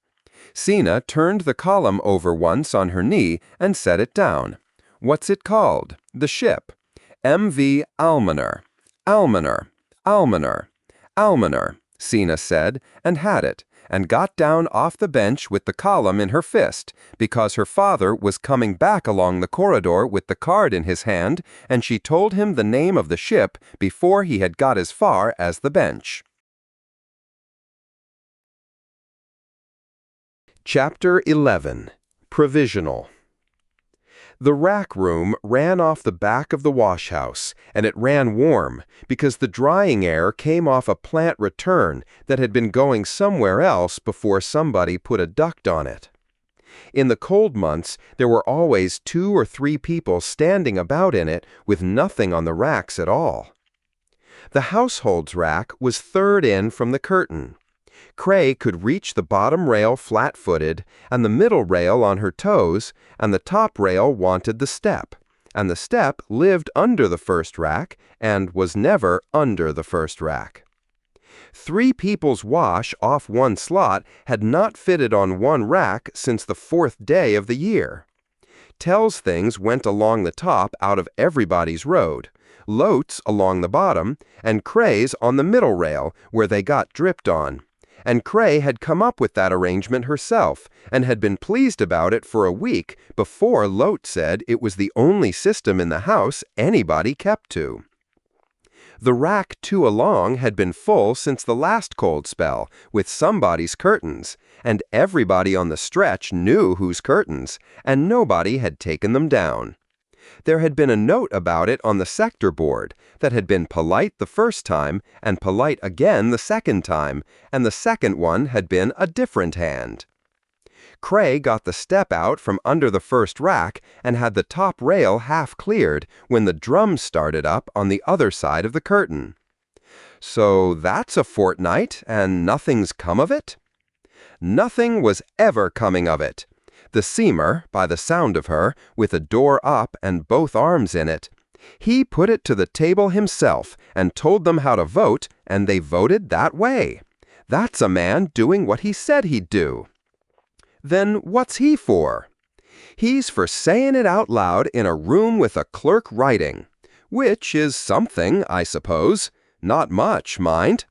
Sina turned the column over once on her knee and set it down. "What's it called? The ship." "MV Almoner. Almoner. Almoner. Almoner," Sina said, and had it, and got down off the bench with the column in her fist, because her father was coming back along the corridor with the card in his hand, and she told him the name of the ship before he had got as far as the bench. Chapter 11. Provisional. The rack room ran off the back of the wash house, and it ran warm, because the drying air came off a plant return that had been going somewhere else before somebody put a duct on it. In the cold months, there were always 2 or 3 people standing about in it with nothing on the racks at all. The household's rack was third in from the curtain. Cray could reach the bottom rail flat-footed, and the middle rail on her toes, and the top rail wanted the step, and the step lived under the first rack and was never under the first rack. 3 people's wash off one slot had not fitted on one rack since the 4th day of the year. Tell's things went along the top out of everybody's road, Lote's along the bottom, and Cray's on the middle rail where they got dripped on. And Cray had come up with that arrangement herself, and had been pleased about it for a week before Lote said it was the only system in the house anybody kept to. The rack 2 along had been full since the last cold spell, with somebody's curtains, and everybody on the stretch knew whose curtains, and nobody had taken them down. There had been a note about it on the sector board that had been polite the first time and polite again the second time, and the second one had been a different hand. Cray got the step out from under the first rack and had the top rail half cleared when the drums started up on the other side of the curtain. "So that's a fortnight, and nothing's come of it?" Nothing was ever coming of it. The seamer, by the sound of her, with a door up and both arms in it, he put it to the table himself and told them how to vote, and they voted that way. That's a man doing what he said he'd do. Then what's he for? He's for saying it out loud in a room with a clerk writing, which is something, I suppose. Not much, mind.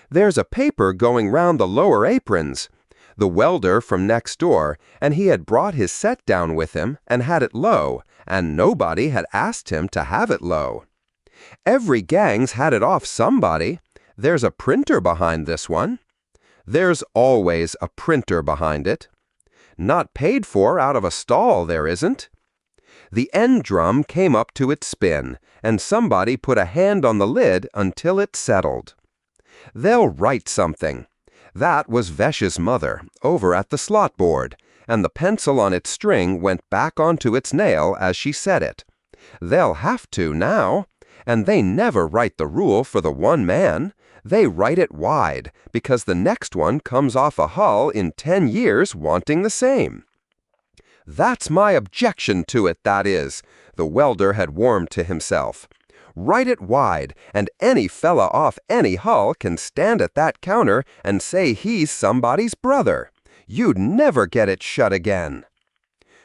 There's a paper going round the lower aprons. The welder from next door, and he had brought his set down with him and had it low, and nobody had asked him to have it low. Every gang's had it off somebody. There's a printer behind this one. There's always a printer behind it. Not paid for out of a stall, there isn't. The end drum came up to its spin, and somebody put a hand on the lid until it settled. "They'll write something." That was Vesh's mother, over at the slot board, and the pencil on its string went back onto its nail as she said it. "They'll have to now. And they never write the rule for the one man. They write it wide, because the next one comes off a hull in 10 years wanting the same." "That's my objection to it, that is," the welder had warmed to himself. "Write it wide, and any fella off any hull can stand at that counter and say he's somebody's brother. You'd never get it shut again."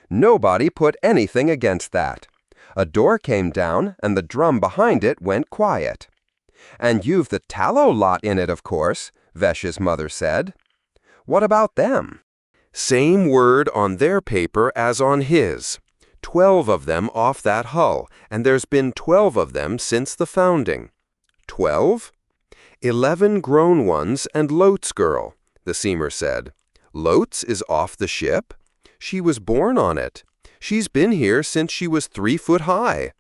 Nobody put anything against that. A door came down, and the drum behind it went quiet. "And you've the tallow lot in it, of course," Vesh's mother said. "What about them?" Same word on their paper as on his. 12 of them off that hull, and there's been 12 of them since the founding. 12? 11 grown ones and Lote's girl, the seamer said. Lote's is off the ship? She was born on it. She's been here since she was 3 foot high.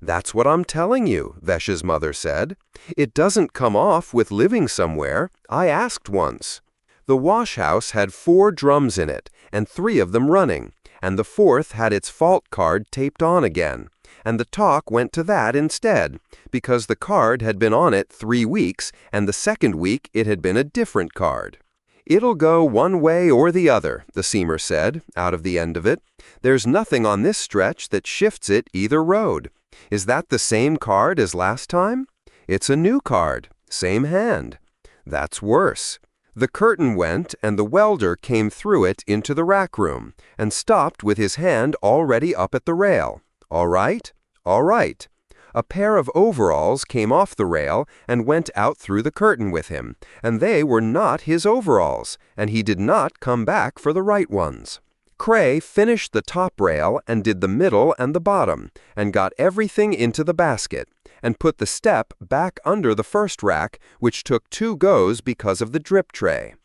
That's what I'm telling you, Vesh's mother said. It doesn't come off with living somewhere. I asked once. The wash house had 4 drums in it, and 3 of them running, and the 4th had its fault card taped on again, and the talk went to that instead, because the card had been on it 3 weeks, and the second week it had been a different card. "It'll go one way or the other," the seamer said, out of the end of it. "There's nothing on this stretch that shifts it either road. Is that the same card as last time? It's a new card, same hand. That's worse." The curtain went, and the welder came through it into the rack room, and stopped with his hand already up at the rail. "All right? All right." A pair of overalls came off the rail and went out through the curtain with him, and they were not his overalls, and he did not come back for the right ones. Cray finished the top rail and did the middle and the bottom, and got everything into the basket, and put the step back under the first rack, which took 2 goes because of the drip tray.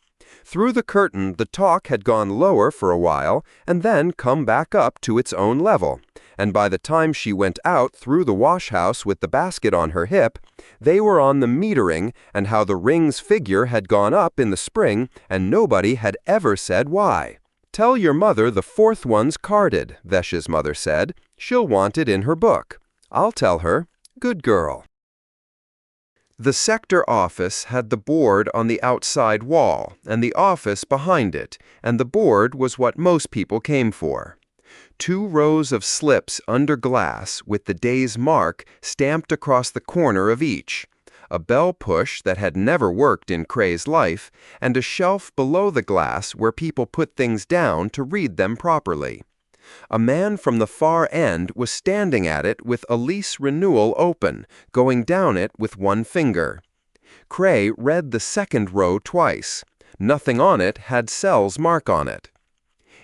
Through the curtain, the talk had gone lower for a while, and then come back up to its own level, and by the time she went out through the wash house with the basket on her hip, they were on the metering and how the ring's figure had gone up in the spring, and nobody had ever said why. "Tell your mother the 4th one's carded," Vesh's mother said. "She'll want it in her book." "I'll tell her. Good girl." The sector office had the board on the outside wall, and the office behind it, and the board was what most people came for. 2 rows of slips under glass with the day's mark stamped across the corner of each, a bell push that had never worked in Cray's life, and a shelf below the glass where people put things down to read them properly. A man from the far end was standing at it with a lease renewal open, going down it with one finger. Cray read the second row twice. Nothing on it had Cell's mark on it.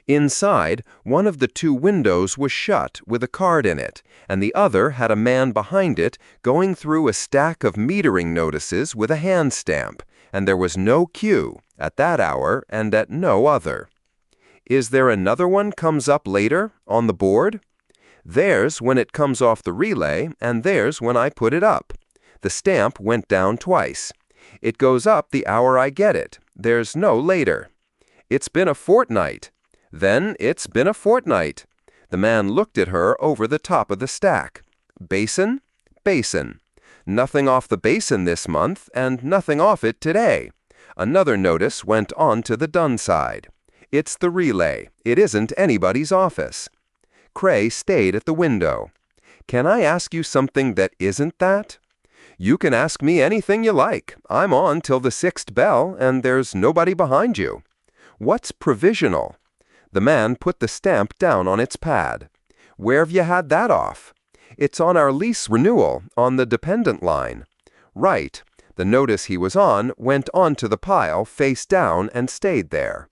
Inside, one of the 2 windows was shut with a card in it, and the other had a man behind it going through a stack of metering notices with a hand stamp, and there was no queue, at that hour and at no other. "Is there another one comes up later, on the board?" "There's when it comes off the relay, and there's when I put it up. The stamp went down twice. It goes up the hour I get it. There's no later." "It's been a fortnight." "Then it's been a fortnight." The man looked at her over the top of the stack. "Basin?" "Basin." "Nothing off the basin this month, and nothing off it today." Another notice went on to the done side. "It's the relay. It isn't anybody's office." Cray stayed at the window. "Can I ask you something that isn't that?" "You can ask me anything you like. I'm on till the 6th bell, and there's nobody behind you." "What's provisional?" The man put the stamp down on its pad. "Where've you had that off?" "It's on our lease renewal, on the dependent line." "Right." The notice he was on went onto the pile face down and stayed there.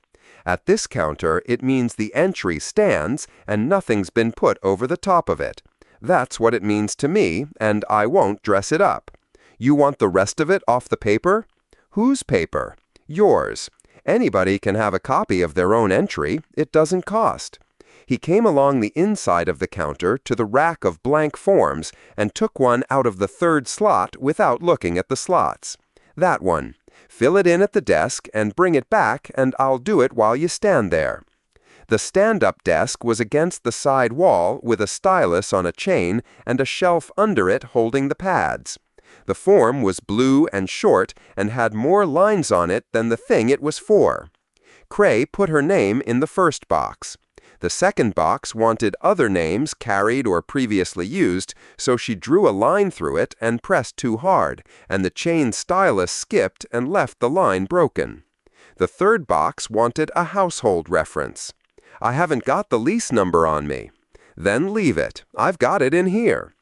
At this counter, it means the entry stands and nothing's been put over the top of it. That's what it means to me, and I won't dress it up. You want the rest of it off the paper? Whose paper? Yours. Anybody can have a copy of their own entry. It doesn't cost. He came along the inside of the counter to the rack of blank forms and took one out of the third slot without looking at the slots. That one. Fill it in at the desk and bring it back, and I'll do it while you stand there. The stand-up desk was against the side wall with a stylus on a chain and a shelf under it holding the pads. The form was blue and short and had more lines on it than the thing it was for. Cray put her name in the first box. The second box wanted other names carried or previously used, so she drew a line through it and pressed too hard, and the chain stylus skipped and left the line broken. The third box wanted a household reference. I haven't got the lease number on me. Then leave it. I've got it in here.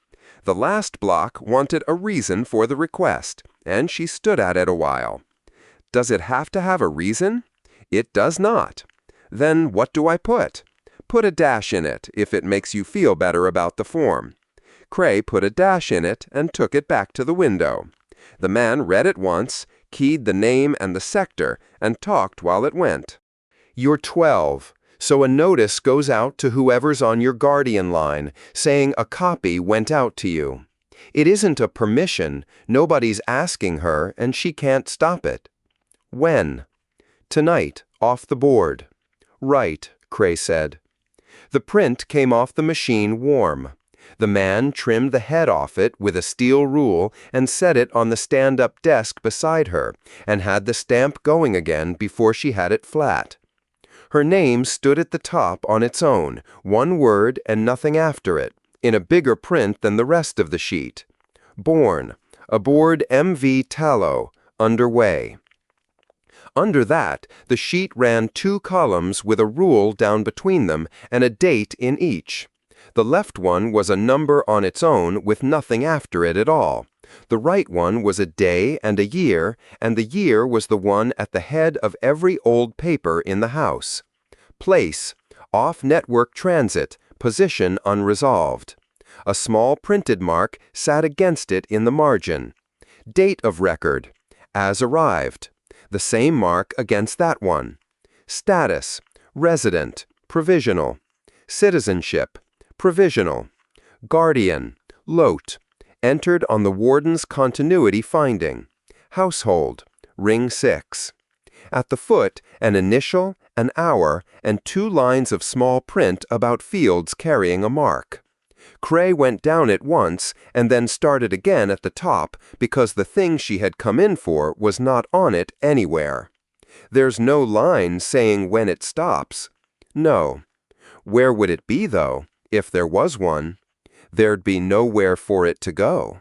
The last block wanted a reason for the request, and she stood at it a while. Does it have to have a reason? It does not. Then what do I put? Put a dash in it, if it makes you feel better about the form. Cray put a dash in it and took it back to the window. The man read it once, keyed the name and the sector, and talked while it went. You're 12, so a notice goes out to whoever's on your guardian line, saying a copy went out to you. It isn't a permission, nobody's asking her, and she can't stop it. When? Tonight, off the board. Right, Cray said. The print came off the machine warm. The man trimmed the head off it with a steel rule and set it on the stand-up desk beside her, and had the stamp going again before she had it flat. Her name stood at the top on its own, one word and nothing after it, in a bigger print than the rest of the sheet. Born, aboard MV Tallow, underway. Under that, the sheet ran 2 columns with a rule down between them and a date in each. The left one was a number on its own with nothing after it at all. The right one was a day and a year, and the year was the one at the head of every old paper in the house. Place, off-network transit, position unresolved. A small printed mark sat against it in the margin. Date of record, as arrived. The same mark against that one. Status, resident, provisional. Citizenship, provisional. Guardian, LOTE, entered on the warden's continuity finding. Household, ring 6. At the foot, an initial, an hour, and 2 lines of small print about fields carrying a mark. Cray went down it once and then started again at the top because the thing she had come in for was not on it anywhere. There's no line saying when it stops. No. Where would it be, though, if there was one? There'd be nowhere for it to go.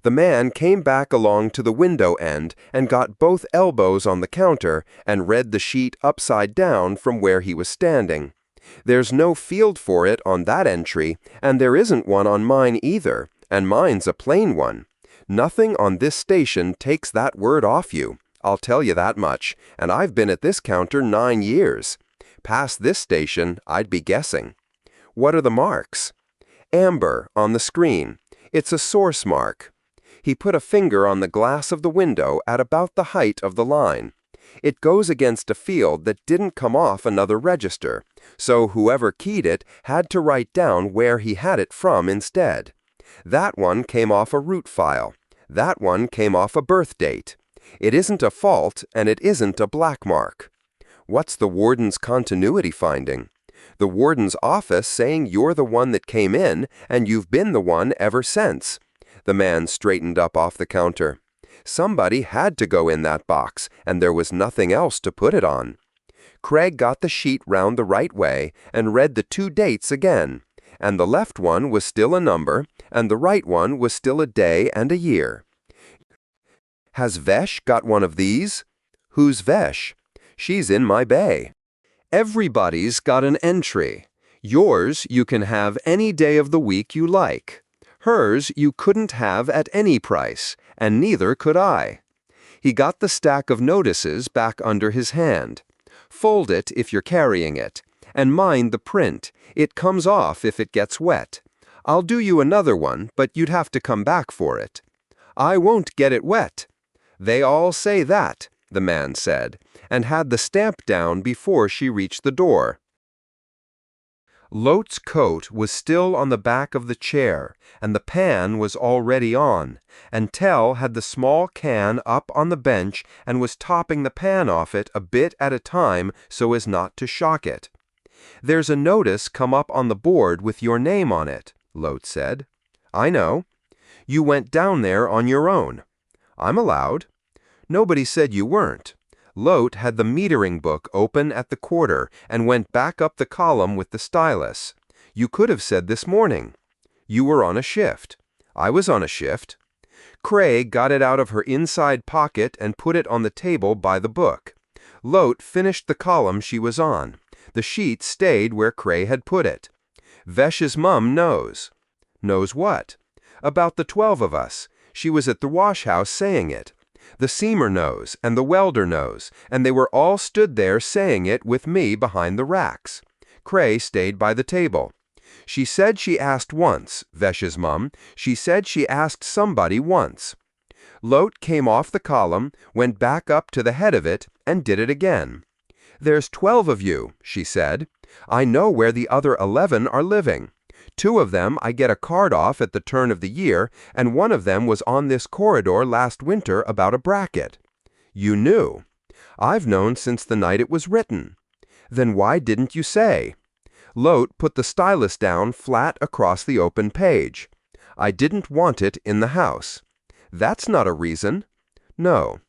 The man came back along to the window end and got both elbows on the counter and read the sheet upside down from where he was standing. There's no field for it on that entry, and there isn't one on mine either, and mine's a plain one. Nothing on this station takes that word off you, I'll tell you that much, and I've been at this counter 9 years. Past this station, I'd be guessing. What are the marks? Amber on the screen. It's a source mark. He put a finger on the glass of the window at about the height of the line. It goes against a field that didn't come off another register, so whoever keyed it had to write down where he had it from instead. That one came off a root file. That one came off a birth date. It isn't a fault, and it isn't a black mark. What's the warden's continuity finding? The warden's office saying you're the one that came in, and you've been the one ever since. The man straightened up off the counter. Somebody had to go in that box, and there was nothing else to put it on. Craig got the sheet round the right way and read the 2 dates again, and the left one was still a number, and the right one was still a day and a year. Has Vesh got one of these? Who's Vesh? She's in my bay. Everybody's got an entry. Yours you can have any day of the week you like. Hers you couldn't have at any price, and neither could I. He got the stack of notices back under his hand. Fold it if you're carrying it, and mind the print. It comes off if it gets wet. I'll do you another one, but you'd have to come back for it. I won't get it wet. They all say that, the man said, and had the stamp down before she reached the door. Lot's coat was still on the back of the chair, and the pan was already on, and Tell had the small can up on the bench and was topping the pan off it a bit at a time so as not to shock it. "There's a notice come up on the board with your name on it," Lot said. "I know." "You went down there on your own." "I'm allowed." "Nobody said you weren't." Lot had the metering book open at the quarter and went back up the column with the stylus. "You could have said this morning." "You were on a shift." "I was on a shift." Cray got it out of her inside pocket and put it on the table by the book. Lot finished the column she was on. The sheet stayed where Cray had put it. "Vesh's mum knows." "Knows what?" "About the 12 of us. She was at the wash house saying it. The seamer knows, and the welder knows, and they were all stood there saying it with me behind the racks." Cray stayed by the table. "She said she asked once, Vesh's mum. She said she asked somebody once." Lot came off the column, went back up to the head of it, and did it again. "There's 12 of you," she said. "I know where the other 11 are living. 2 of them I get a card off at the turn of the year, and 1 of them was on this corridor last winter about a bracket." "You knew." "I've known since the night it was written." "Then why didn't you say?" Lot put the stylus down flat across the open page. "I didn't want it in the house." "That's not a reason." "No."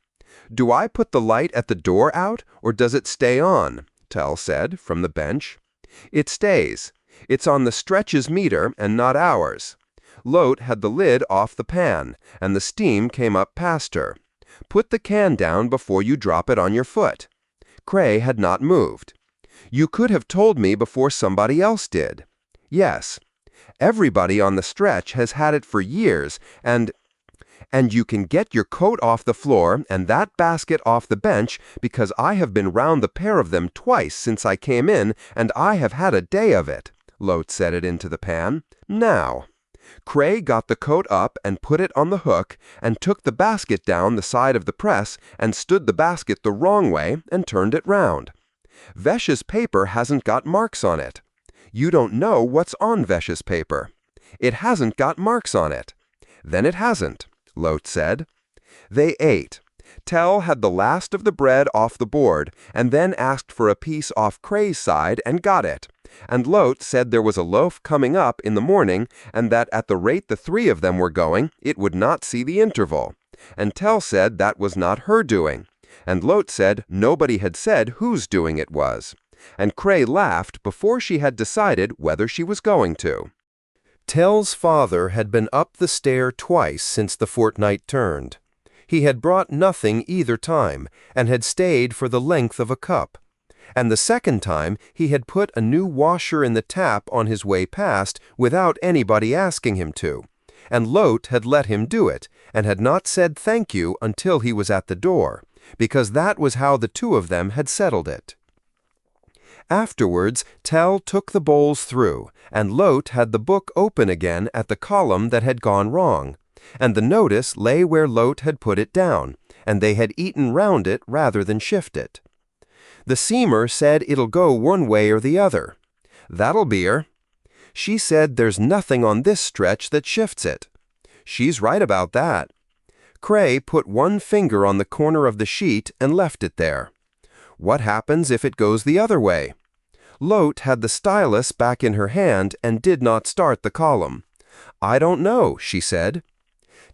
"Do I put the light at the door out, or does it stay on?" Tell said, from the bench. "It stays. It's on the stretch's meter and not ours." Lot had the lid off the pan, and the steam came up past her. "Put the can down before you drop it on your foot." Cray had not moved. "You could have told me before somebody else did." "Yes." "Everybody on the stretch has had it for years, and you can get your coat off the floor and that basket off the bench because I have been round the pair of them twice since I came in, and I have had a day of it." Lot set it into the pan. "Now." Cray got the coat up and put it on the hook, and took the basket down the side of the press and stood the basket the wrong way and turned it round. "Vesh's paper hasn't got marks on it." "You don't know what's on Vesh's paper." "It hasn't got marks on it." "Then it hasn't," Lot said. They ate. Tell had the last of the bread off the board, and then asked for a piece off Cray's side and got it. And Lot said there was a loaf coming up in the morning, and that at the rate the 3 of them were going, it would not see the interval. And Tell said that was not her doing. And Lot said nobody had said whose doing it was. And Cray laughed before she had decided whether she was going to. Tell's father had been up the stair twice since the fortnight turned. He had brought nothing either time, and had stayed for the length of a cup. And the second time he had put a new washer in the tap on his way past without anybody asking him to. And Lot had let him do it, and had not said thank you until he was at the door, because that was how the 2 of them had settled it. Afterwards, Tell took the bowls through, and Lot had the book open again at the column that had gone wrong, and the notice lay where Lot had put it down, and they had eaten round it rather than shift it. The seamer said it'll go one way or the other. "That'll be her." "She said there's nothing on this stretch that shifts it." "She's right about that." Cray put one finger on the corner of the sheet and left it there. "What happens if it goes the other way?" Lot had the stylus back in her hand and did not start the column. "I don't know," she said.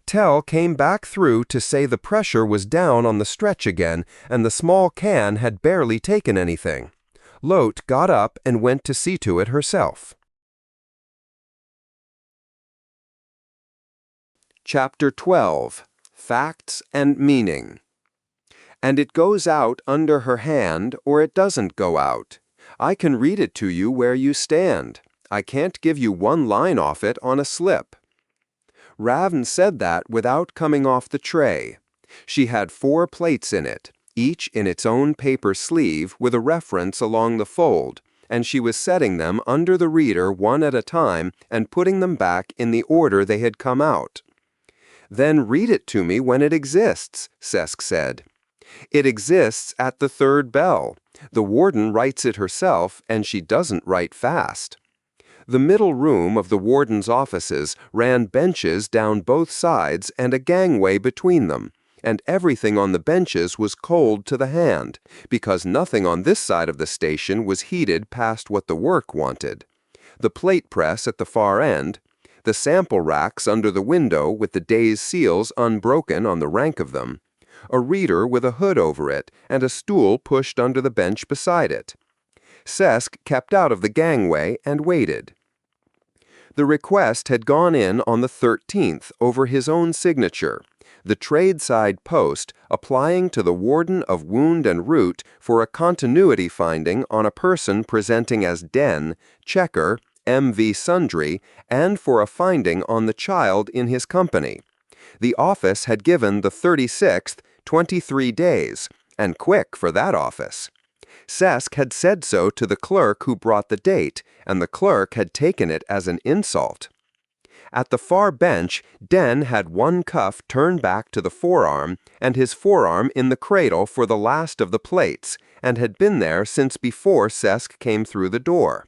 Tell came back through to say the pressure was down on the stretch again, and the small can had barely taken anything. Lot got up and went to see to it herself. Chapter 12. Facts and Meaning. "And it goes out under her hand, or it doesn't go out. I can read it to you where you stand. I can't give you one line off it on a slip." Ravn said that without coming off the tray. She had 4 plates in it, each in its own paper sleeve with a reference along the fold, and she was setting them under the reader one at a time and putting them back in the order they had come out. "Then read it to me when it exists," Sesk said. "It exists at the 3rd bell. The warden writes it herself, and she doesn't write fast." The middle room of the warden's offices ran benches down both sides and a gangway between them, and everything on the benches was cold to the hand, because nothing on this side of the station was heated past what the work wanted. The plate press at the far end, the sample racks under the window with the day's seals unbroken on the rank of them, a reader with a hood over it, and a stool pushed under the bench beside it. Sesk kept out of the gangway and waited. The request had gone in on the 13th over his own signature, the tradeside post applying to the warden of Wound and Root for a continuity finding on a person presenting as Den, checker, MV Sundry, and for a finding on the child in his company. The office had given the 36th 23 days, and quick for that office. Sesk had said so to the clerk who brought the date, and the clerk had taken it as an insult. At the far bench, Den had one cuff turned back to the forearm and his forearm in the cradle for the last of the plates, and had been there since before Sesk came through the door.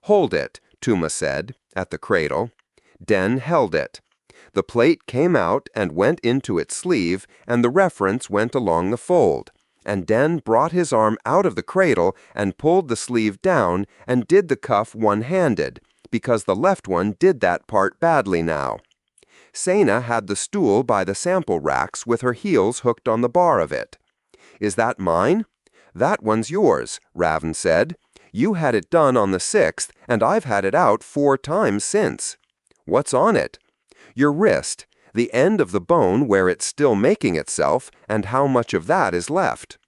"Hold it," Tuma said, at the cradle. Den held it. The plate came out and went into its sleeve, and the reference went along the fold, and Den brought his arm out of the cradle and pulled the sleeve down and did the cuff one-handed, because the left one did that part badly now. Sena had the stool by the sample racks with her heels hooked on the bar of it. "Is that mine?" "That one's yours," Raven said. "You had it done on the 6th, and I've had it out 4 times since." "What's on it?" "Your wrist, the end of the bone where it's still making itself, and how much of that is left."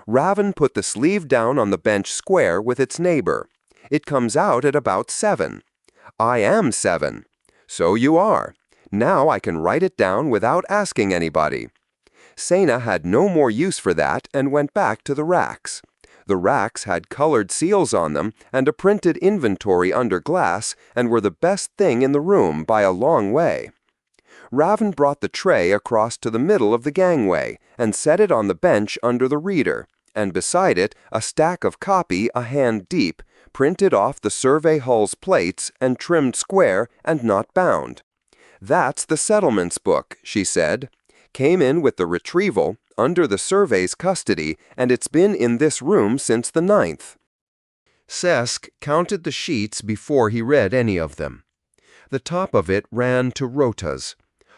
Raven put the sleeve down on the bench square with its neighbor. "It comes out at about 7. "I am 7. "So you are. Now I can write it down without asking anybody." Sena had no more use for that and went back to the racks. The racks had colored seals on them and a printed inventory under glass and were the best thing in the room by a long way. Raven brought the tray across to the middle of the gangway and set it on the bench under the reader, and beside it a stack of copy a hand deep, printed off the survey hull's plates and trimmed square and not bound. "That's the settlements book," she said. "Came in with the retrieval, under the survey's custody, and it's been in this room since the 9th. Sesk counted the sheets before he read any of them. The top of it ran to rotas,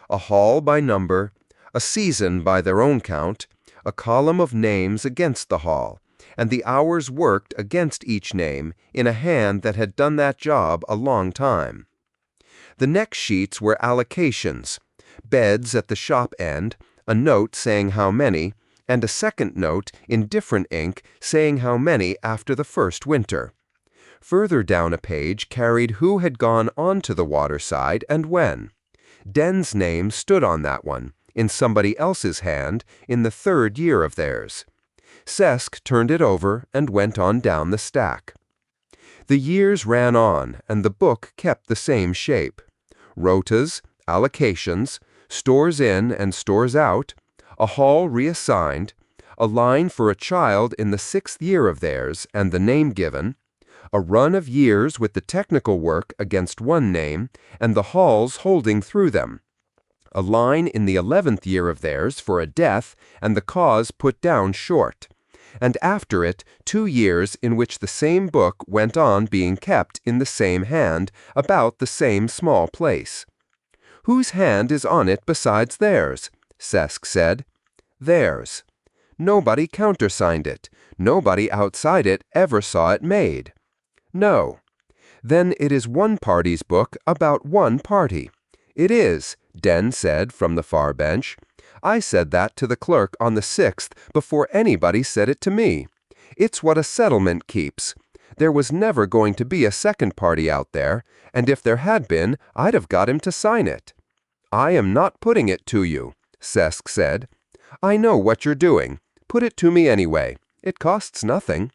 a hall by number, a season by their own count, a column of names against the hall, and the hours worked against each name in a hand that had done that job a long time. The next sheets were allocations, beds at the shop end, a note saying how many, and a second note in different ink saying how many after the first winter. Further down a page carried who had gone on to the water side and when. Den's name stood on that one, in somebody else's hand, in the 3rd year of theirs. Sesk turned it over and went on down the stack. The years ran on, and the book kept the same shape. Rotas, allocations, stores in and stores out, a hall reassigned, a line for a child in the 6th year of theirs and the name given, a run of years with the technical work against one name and the halls holding through them, a line in the 11th year of theirs for a death and the cause put down short, and after it 2 years in which the same book went on being kept in the same hand about the same small place. "Whose hand is on it besides theirs?" Sesk said. "Theirs." Nobody countersigned it. Nobody outside it ever saw it made. "No." "Then it is one party's book about one party." "It is," Den said from the far bench. "I said that to the clerk on the 6th before anybody said it to me. It's what a settlement keeps. There was never going to be a second party out there, and if there had been, I'd have got him to sign it." "I am not putting it to you," Sesk said. "I know what you're doing. Put it to me anyway. It costs nothing."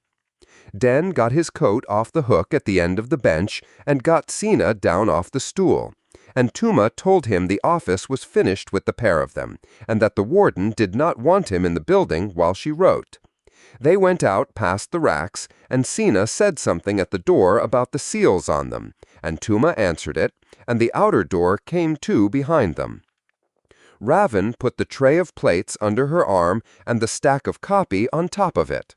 Den got his coat off the hook at the end of the bench and got Sena down off the stool, and Tuma told him the office was finished with the pair of them, and that the warden did not want him in the building while she wrote. They went out past the racks, and Sina said something at the door about the seals on them, and Tuma answered it, and the outer door came to behind them. Raven put the tray of plates under her arm and the stack of copy on top of it.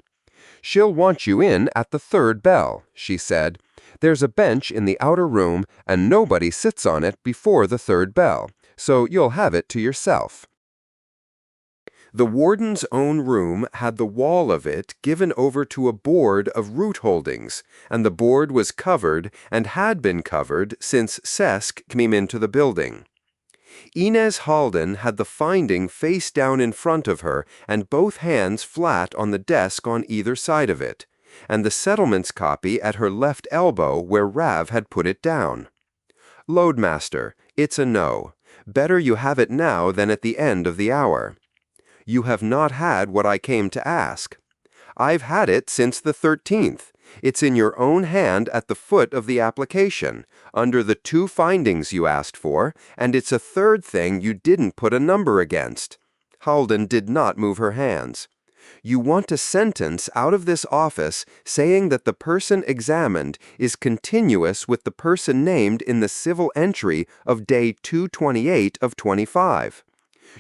"She'll want you in at the third bell," she said. "There's a bench in the outer room, and nobody sits on it before the third bell, so you'll have it to yourself." The warden's own room had the wall of it given over to a board of root holdings, and the board was covered and had been covered since Sesk came into the building. Inez Halden had the finding face down in front of her and both hands flat on the desk on either side of it, and the settlements copy at her left elbow where Rav had put it down. "Loadmaster, it's a no. Better you have it now than at the end of the hour. You have not had what I came to ask. I've had it since the 13th. It's in your own hand at the foot of the application, under the 2 findings you asked for, and it's a third thing you didn't put a number against." Halden did not move her hands. "You want a sentence out of this office saying that the person examined is continuous with the person named in the civil entry of day 228 of 25.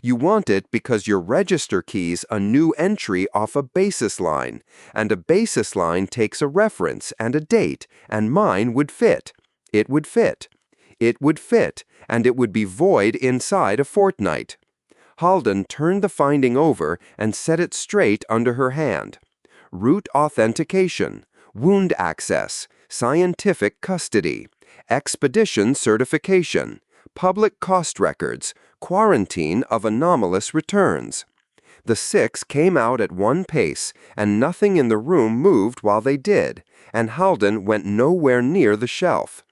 You want it because your register keys a new entry off a basis line, and a basis line takes a reference and a date, and mine would fit. It would fit. It would fit, and it would be void inside a fortnight." Halden turned the finding over and set it straight under her hand. "Root authentication, wound access, scientific custody, expedition certification, public cost records, quarantine of anomalous returns." The 6 came out at one pace, and nothing in the room moved while they did, and Halden went nowhere near the shelf.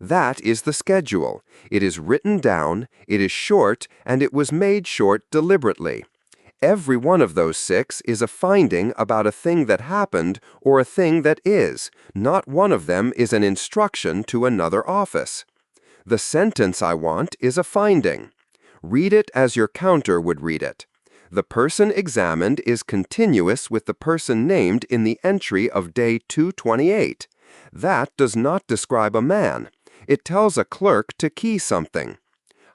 That is the schedule. It is written down, it is short, and it was made short deliberately. Every one of those 6 is a finding about a thing that happened or a thing that is. Not one of them is an instruction to another office. The sentence I want is a finding. Read it as your counter would read it. The person examined is continuous with the person named in the entry of day 228. That does not describe a man. It tells a clerk to key something.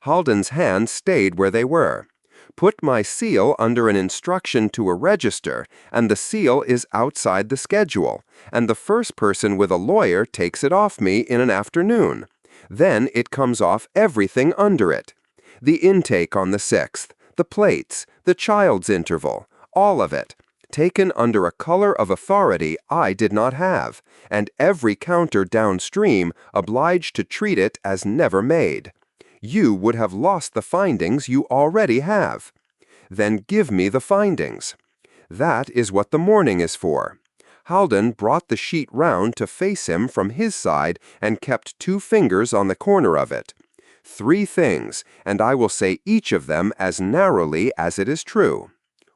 Halden's hands stayed where they were. "Put my seal under an instruction to a register, and the seal is outside the schedule, and the first person with a lawyer takes it off me in an afternoon. Then it comes off everything under it. The intake on the 6th, the plates, the child's interval, all of it, taken under a color of authority I did not have, and every counter downstream obliged to treat it as never made. You would have lost the findings you already have. Then give me the findings." That is what the morning is for. Halden brought the sheet round to face him from his side and kept 2 fingers on the corner of it. 3 things, and I will say each of them as narrowly as it is true.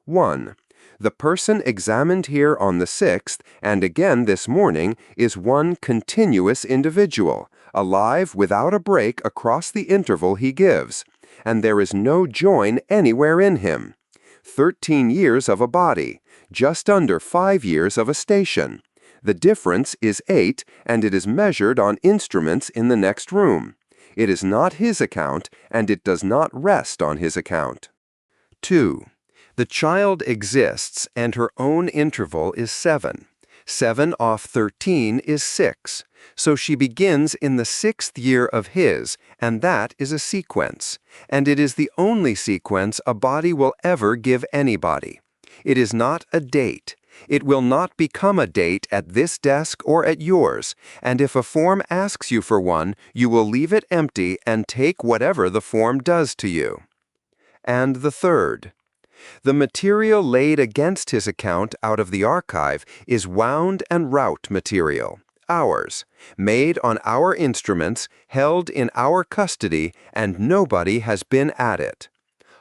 1. The person examined here on the 6th, and again this morning, is one continuous individual, alive without a break across the interval he gives, and there is no join anywhere in him. 13 years of a body, just under 5 years of a station. The difference is 8, and it is measured on instruments in the next room. It is not his account, and it does not rest on his account. 2. The child exists, and her own interval is 7. 7 off 13 is 6, so she begins in the 6th year of his, and that is a sequence, and it is the only sequence a body will ever give anybody. It is not a date. It will not become a date at this desk or at yours, and if a form asks you for one, you will leave it empty and take whatever the form does to you. And the third. The material laid against his account out of the archive is wound and route material, ours, made on our instruments, held in our custody, and nobody has been at it.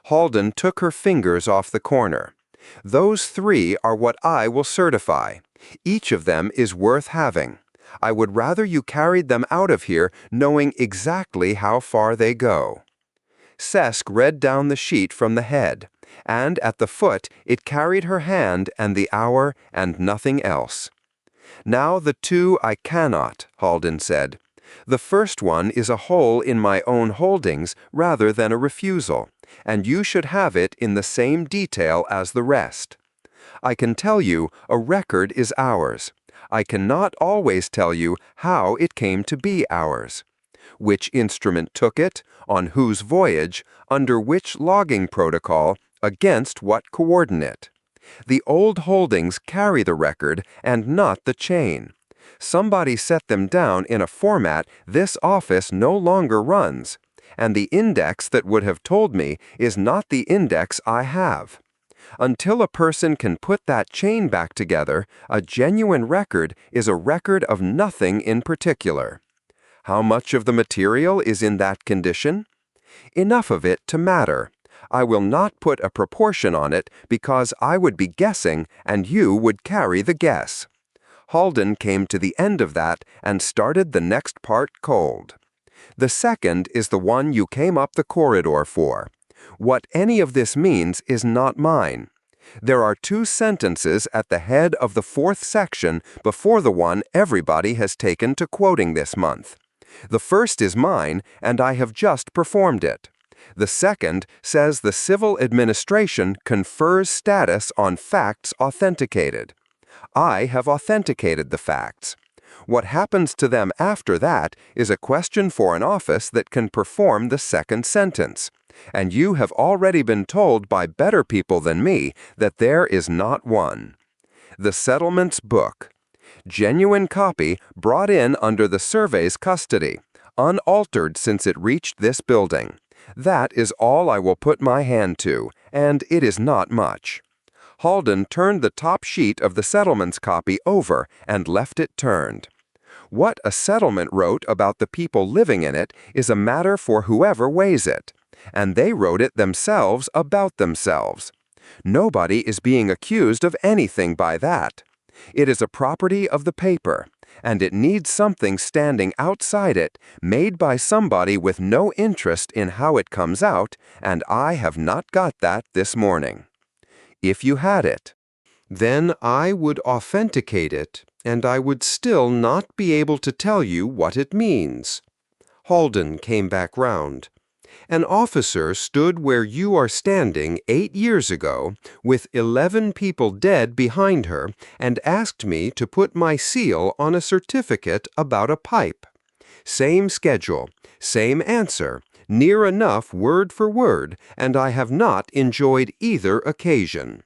Halden took her fingers off the corner. Those 3 are what I will certify. Each of them is worth having. I would rather you carried them out of here knowing exactly how far they go. Sesk read down the sheet from the head. And at the foot it carried her hand and the hour and nothing else. Now the two I cannot, Halden said. The first one is a hole in my own holdings rather than a refusal, and you should have it in the same detail as the rest. I can tell you a record is ours. I cannot always tell you how it came to be ours. Which instrument took it, on whose voyage, under which logging protocol, against what coordinate. The old holdings carry the record and not the chain. Somebody set them down in a format this office no longer runs, and the index that would have told me is not the index I have. Until a person can put that chain back together, a genuine record is a record of nothing in particular. How much of the material is in that condition? Enough of it to matter. I will not put a proportion on it because I would be guessing and you would carry the guess. Halden came to the end of that and started the next part cold. The second is the one you came up the corridor for. What any of this means is not mine. There are 2 sentences at the head of the 4th section before the one everybody has taken to quoting this month. The first is mine, and I have just performed it. The second says the civil administration confers status on facts authenticated. I have authenticated the facts. What happens to them after that is a question for an office that can perform the second sentence. And you have already been told by better people than me that there is not one. The Settlements Book. Genuine copy brought in under the survey's custody, unaltered since it reached this building. That is all I will put my hand to, and it is not much. Halden turned the top sheet of the settlement's copy over and left it turned. What a settlement wrote about the people living in it is a matter for whoever weighs it, and they wrote it themselves about themselves. Nobody is being accused of anything by that. It is a property of the paper, and it needs something standing outside it, made by somebody with no interest in how it comes out, and I have not got that this morning. If you had it, then I would authenticate it, and I would still not be able to tell you what it means. Halden came back round. An officer stood where you are standing 8 years ago, with 11 people dead behind her, and asked me to put my seal on a certificate about a pipe. Same schedule, same answer, near enough word for word, and I have not enjoyed either occasion.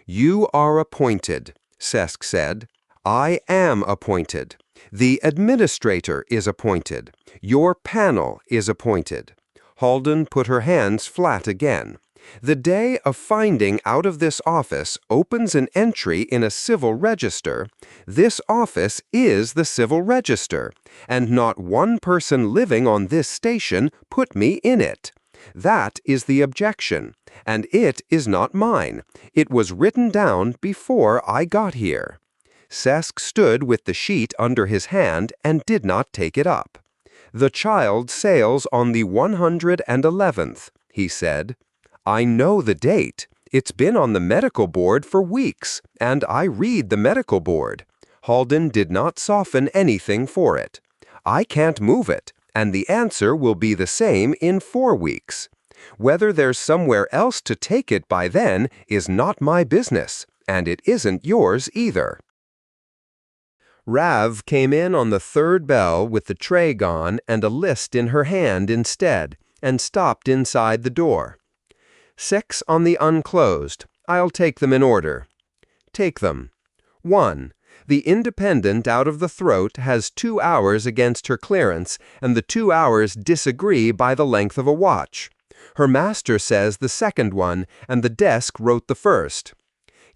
You are appointed, Sesk said. I am appointed. The administrator is appointed. Your panel is appointed. Halden put her hands flat again. The day of finding out of this office opens an entry in a civil register. This office is the civil register, and not one person living on this station put me in it. That is the objection, and it is not mine. It was written down before I got here. Sesk stood with the sheet under his hand and did not take it up. The child sails on the 111th, he said. I know the date. It's been on the medical board for weeks, and I read the medical board. Halden did not soften anything for it. I can't move it, and the answer will be the same in 4 weeks. Whether there's somewhere else to take it by then is not my business, and it isn't yours either. Rav came in on the 3rd bell with the tray gone and a list in her hand instead, and stopped inside the door. 6 on the unclosed. I'll take them in order. Take them. 1. The independent out of the throat has 2 hours against her clearance, and the 2 hours disagree by the length of a watch. Her master says the second one, and the desk wrote the first.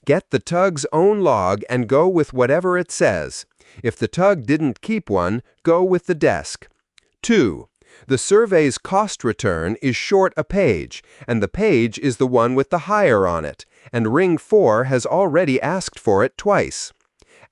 Get the tug's own log and go with whatever it says. If the tug didn't keep one, go with the desk. 2. The survey's cost return is short a page, and the page is the one with the hire on it, and Ring 4 has already asked for it twice.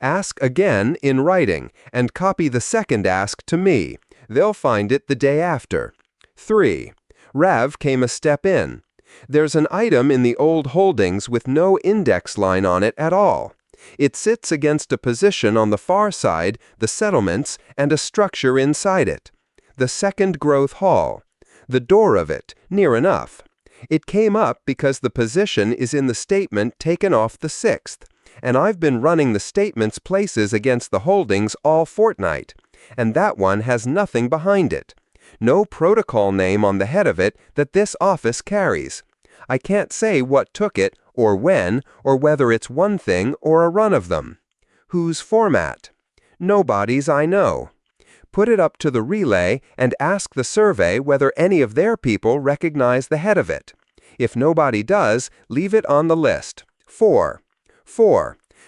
Ask again in writing, and copy the second ask to me. They'll find it the day after. 3. Rav came a step in. There's an item in the old holdings with no index line on it at all. It sits against a position on the far side, the settlements, and a structure inside it. The second growth hall. The door of it, near enough. It came up because the position is in the statement taken off the 6th, and I've been running the statement's places against the holdings all fortnight, and that one has nothing behind it. No protocol name on the head of it that this office carries. I can't say what took it, or when, or whether it's one thing or a run of them. Whose format? Nobody's I know. Put it up to the relay and ask the survey whether any of their people recognize the head of it. If nobody does, leave it on the list. 4.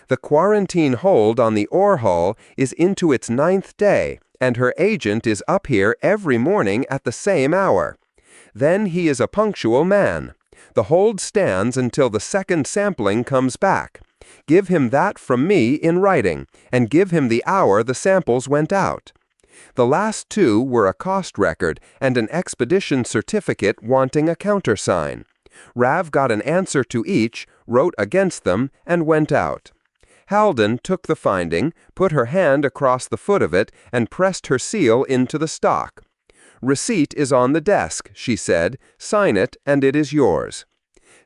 The quarantine hold on the ore hull is into its 9th day, and her agent is up here every morning at the same hour. Then he is a punctual man. The hold stands until the second sampling comes back. Give him that from me in writing, and give him the hour the samples went out. The last 2 were a cost record and an expedition certificate wanting a countersign. Rav got an answer to each, wrote against them, and went out. Halden took the finding, put her hand across the foot of it, and pressed her seal into the stock. "Receipt is on the desk," she said. "Sign it, and it is yours."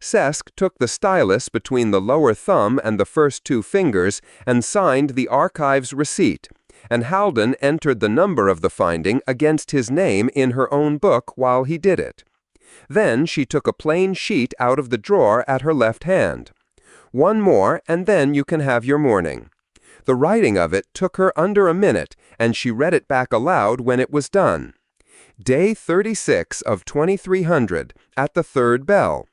Sesk took the stylus between the lower thumb and the first 2 fingers and signed the archive's receipt, and Halden entered the number of the finding against his name in her own book while he did it. Then she took a plain sheet out of the drawer at her left hand. "One more, and then you can have your morning." The writing of it took her under a minute, and she read it back aloud when it was done. Day 36 of 2300, at the 3rd bell.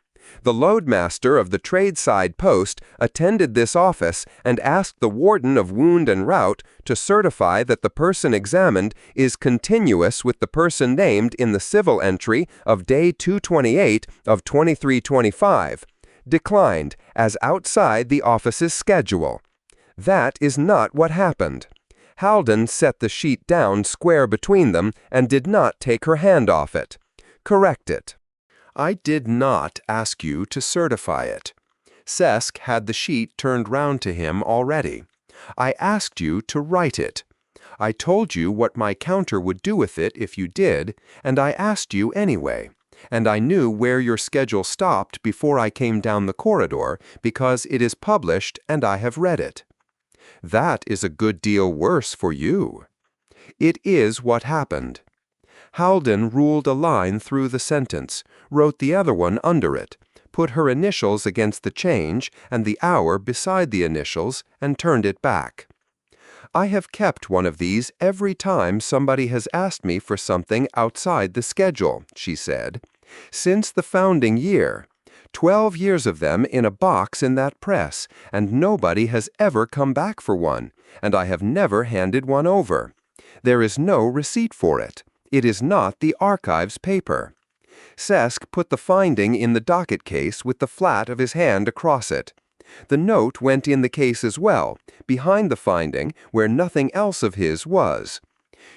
The loadmaster of the tradeside post attended this office and asked the warden of wound and route to certify that the person examined is continuous with the person named in the civil entry of day 228 of 2325. Declined, as outside the office's schedule. That is not what happened. Halden set the sheet down square between them and did not take her hand off it. Correct it. I did not ask you to certify it. Sesk had the sheet turned round to him already. I asked you to write it. I told you what my counter would do with it if you did, and I asked you anyway. And I knew where your schedule stopped before I came down the corridor, because it is published and I have read it. That is a good deal worse for you. It is what happened. Halden ruled a line through the sentence, wrote the other one under it, put her initials against the change and the hour beside the initials, and turned it back. I have kept one of these every time somebody has asked me for something outside the schedule, she said, since the founding year. 12 years of them in a box in that press, and nobody has ever come back for one, and I have never handed one over. There is no receipt for it. It is not the archive's paper. Sesk put the finding in the docket case with the flat of his hand across it. The note went in the case as well, behind the finding, where nothing else of his was.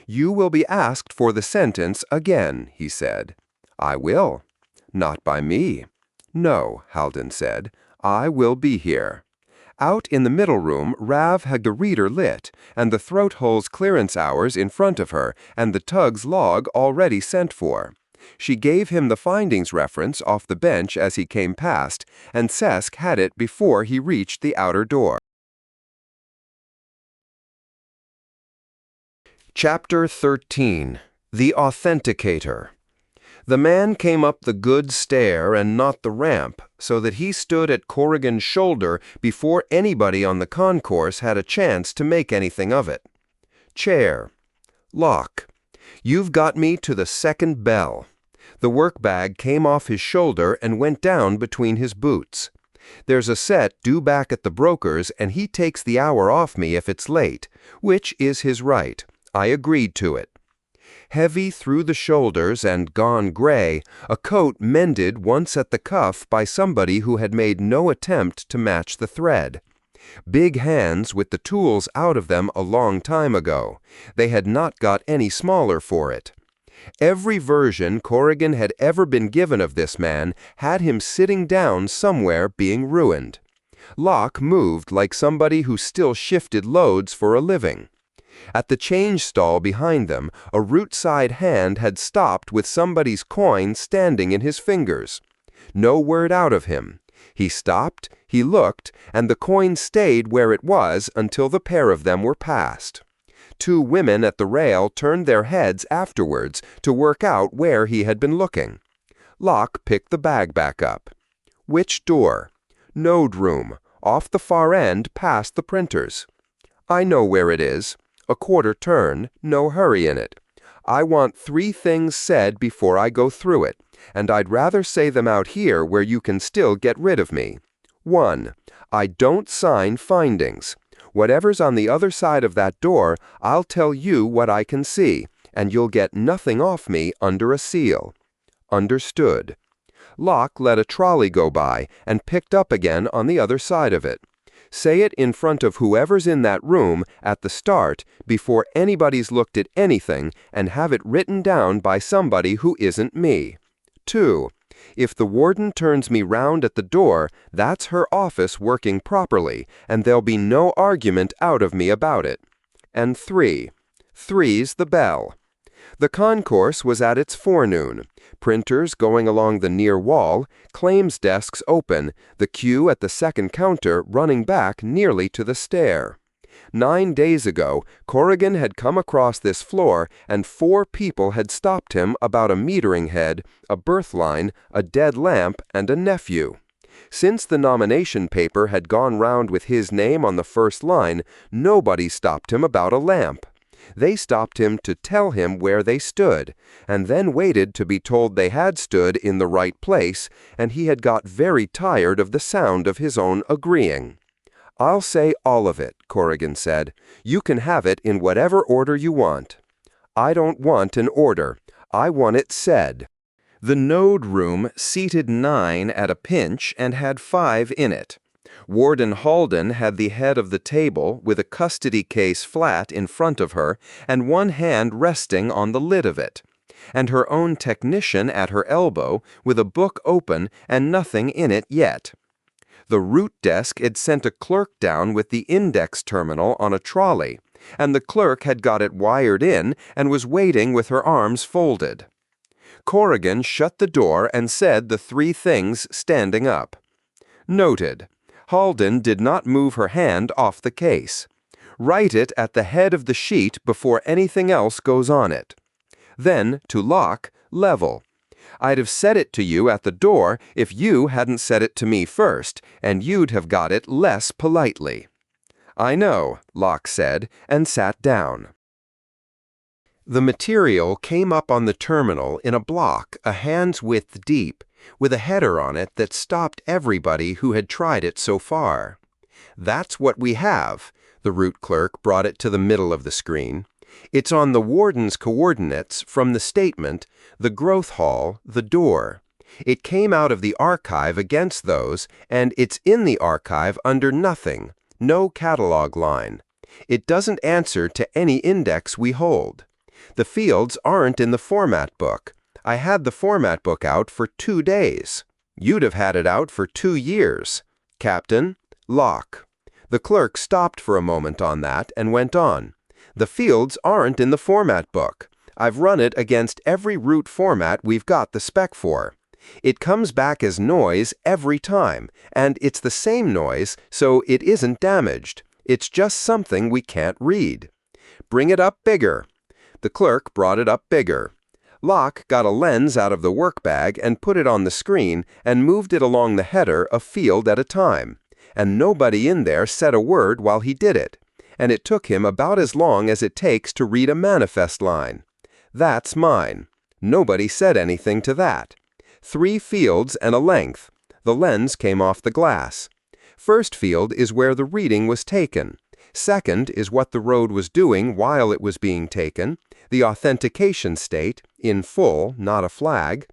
"You will be asked for the sentence again," he said. "I will." "Not by me." "No," Halden said. "I will be here." Out in the middle room, Rav had the reader lit, and the throat hole's clearance hours in front of her, and the tug's log already sent for. She gave him the findings reference off the bench as he came past, and Sesk had it before he reached the outer door. Chapter 13. The Authenticator. The man came up the good stair and not the ramp, so that he stood at Corrigan's shoulder before anybody on the concourse had a chance to make anything of it. Chair. Lock. You've got me to the second bell. The work bag came off his shoulder and went down between his boots. There's a set due back at the broker's, and he takes the hour off me if it's late, which is his right. I agreed to it. Heavy through the shoulders and gone gray, a coat mended once at the cuff by somebody who had made no attempt to match the thread. Big hands with the tools out of them a long time ago. They had not got any smaller for it. Every version Corrigan had ever been given of this man had him sitting down somewhere being ruined. Locke moved like somebody who still shifted loads for a living. At the change stall behind them, a root-side hand had stopped with somebody's coin standing in his fingers. No word out of him. He stopped, he looked, and the coin stayed where it was until the pair of them were past. Two women at the rail turned their heads afterwards to work out where he had been looking. Locke picked the bag back up. Which door? Node room, off the far end past the printers. I know where it is. A quarter turn, no hurry in it. I want 3 things said before I go through it, and I'd rather say them out here where you can still get rid of me. 1. I don't sign findings. Whatever's on the other side of that door, I'll tell you what I can see, and you'll get nothing off me under a seal. Understood. Locke let a trolley go by and picked up again on the other side of it. Say it in front of whoever's in that room at the start before anybody's looked at anything, and have it written down by somebody who isn't me. 2. If the warden turns me round at the door, that's her office working properly, and there'll be no argument out of me about it. And 3. 3's the bell. The concourse was at its forenoon. Printers going along the near wall, claims desks open, the queue at the second counter running back nearly to the stair. 9 days ago, Corrigan had come across this floor, and 4 people had stopped him about a metering head, a birth line, a dead lamp, and a nephew. Since the nomination paper had gone round with his name on the first line, nobody stopped him about a lamp. They stopped him to tell him where they stood, and then waited to be told they had stood in the right place, and he had got very tired of the sound of his own agreeing. I'll say all of it, Corrigan said. You can have it in whatever order you want. I don't want an order. I want it said. The node room seated 9 at a pinch and had 5 in it. Warden Halden had the head of the table with a custody case flat in front of her and one hand resting on the lid of it, and her own technician at her elbow with a book open and nothing in it yet. The root desk had sent a clerk down with the index terminal on a trolley, and the clerk had got it wired in and was waiting with her arms folded. Corrigan shut the door and said the 3 things standing up. Noted. Halden did not move her hand off the case. Write it at the head of the sheet before anything else goes on it. Then, to Locke, level. I'd have said it to you at the door if you hadn't said it to me first, and you'd have got it less politely. I know, Locke said, and sat down. The material came up on the terminal in a block a hand's width deep, with a header on it that stopped everybody who had tried it so far. That's what we have. The root clerk brought it to the middle of the screen. It's on the warden's coordinates from the statement, the growth hall, the door. It came out of the archive against those, and it's in the archive under nothing, no catalog line. It doesn't answer to any index we hold. The fields aren't in the format book. I had the format book out for 2 days. You'd have had it out for 2 years. Captain, Locke. The clerk stopped for a moment on that and went on. The fields aren't in the format book. I've run it against every root format we've got the spec for. It comes back as noise every time, and it's the same noise, so it isn't damaged. It's just something we can't read. Bring it up bigger. The clerk brought it up bigger. Locke got a lens out of the work bag and put it on the screen and moved it along the header a field at a time, and nobody in there said a word while he did it, and it took him about as long as it takes to read a manifest line. That's mine. Nobody said anything to that. 3 fields and a length. The lens came off the glass. First field is where the reading was taken. Second is what the road was doing while it was being taken, the authentication state, in full, not a flag.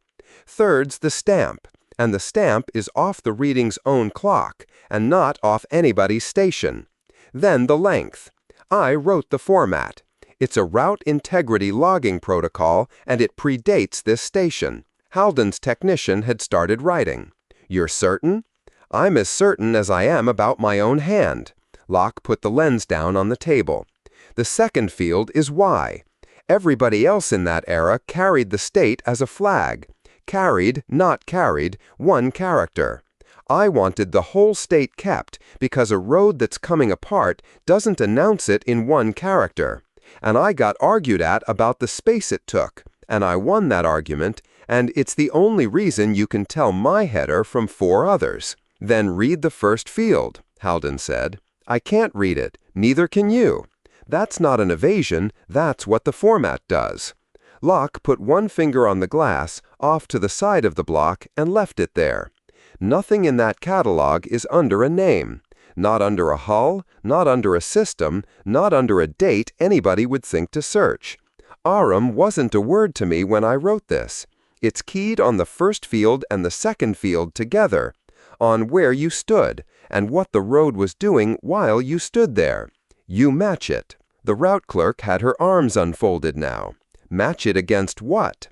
Third's the stamp, and the stamp is off the reading's own clock, and not off anybody's station. Then the length. I wrote the format. It's a route integrity logging protocol, and it predates this station. Halden's technician had started writing. You're certain? I'm as certain as I am about my own hand. Locke put the lens down on the table. The second field is Y. Everybody else in that era carried the state as a flag. Carried, not carried, one character. I wanted the whole state kept because a road that's coming apart doesn't announce it in one character. And I got argued at about the space it took, and I won that argument, and it's the only reason you can tell my header from 4 others. Then read the first field, Halden said. I can't read it, neither can you. That's not an evasion, that's what the format does. Locke put one finger on the glass, off to the side of the block, and left it there. Nothing in that catalog is under a name. Not under a hull, not under a system, not under a date anybody would think to search. Arum wasn't a word to me when I wrote this. It's keyed on the first field and the second field together, on where you stood, and what the road was doing while you stood there. You match it. The route clerk had her arms unfolded now. Match it against what?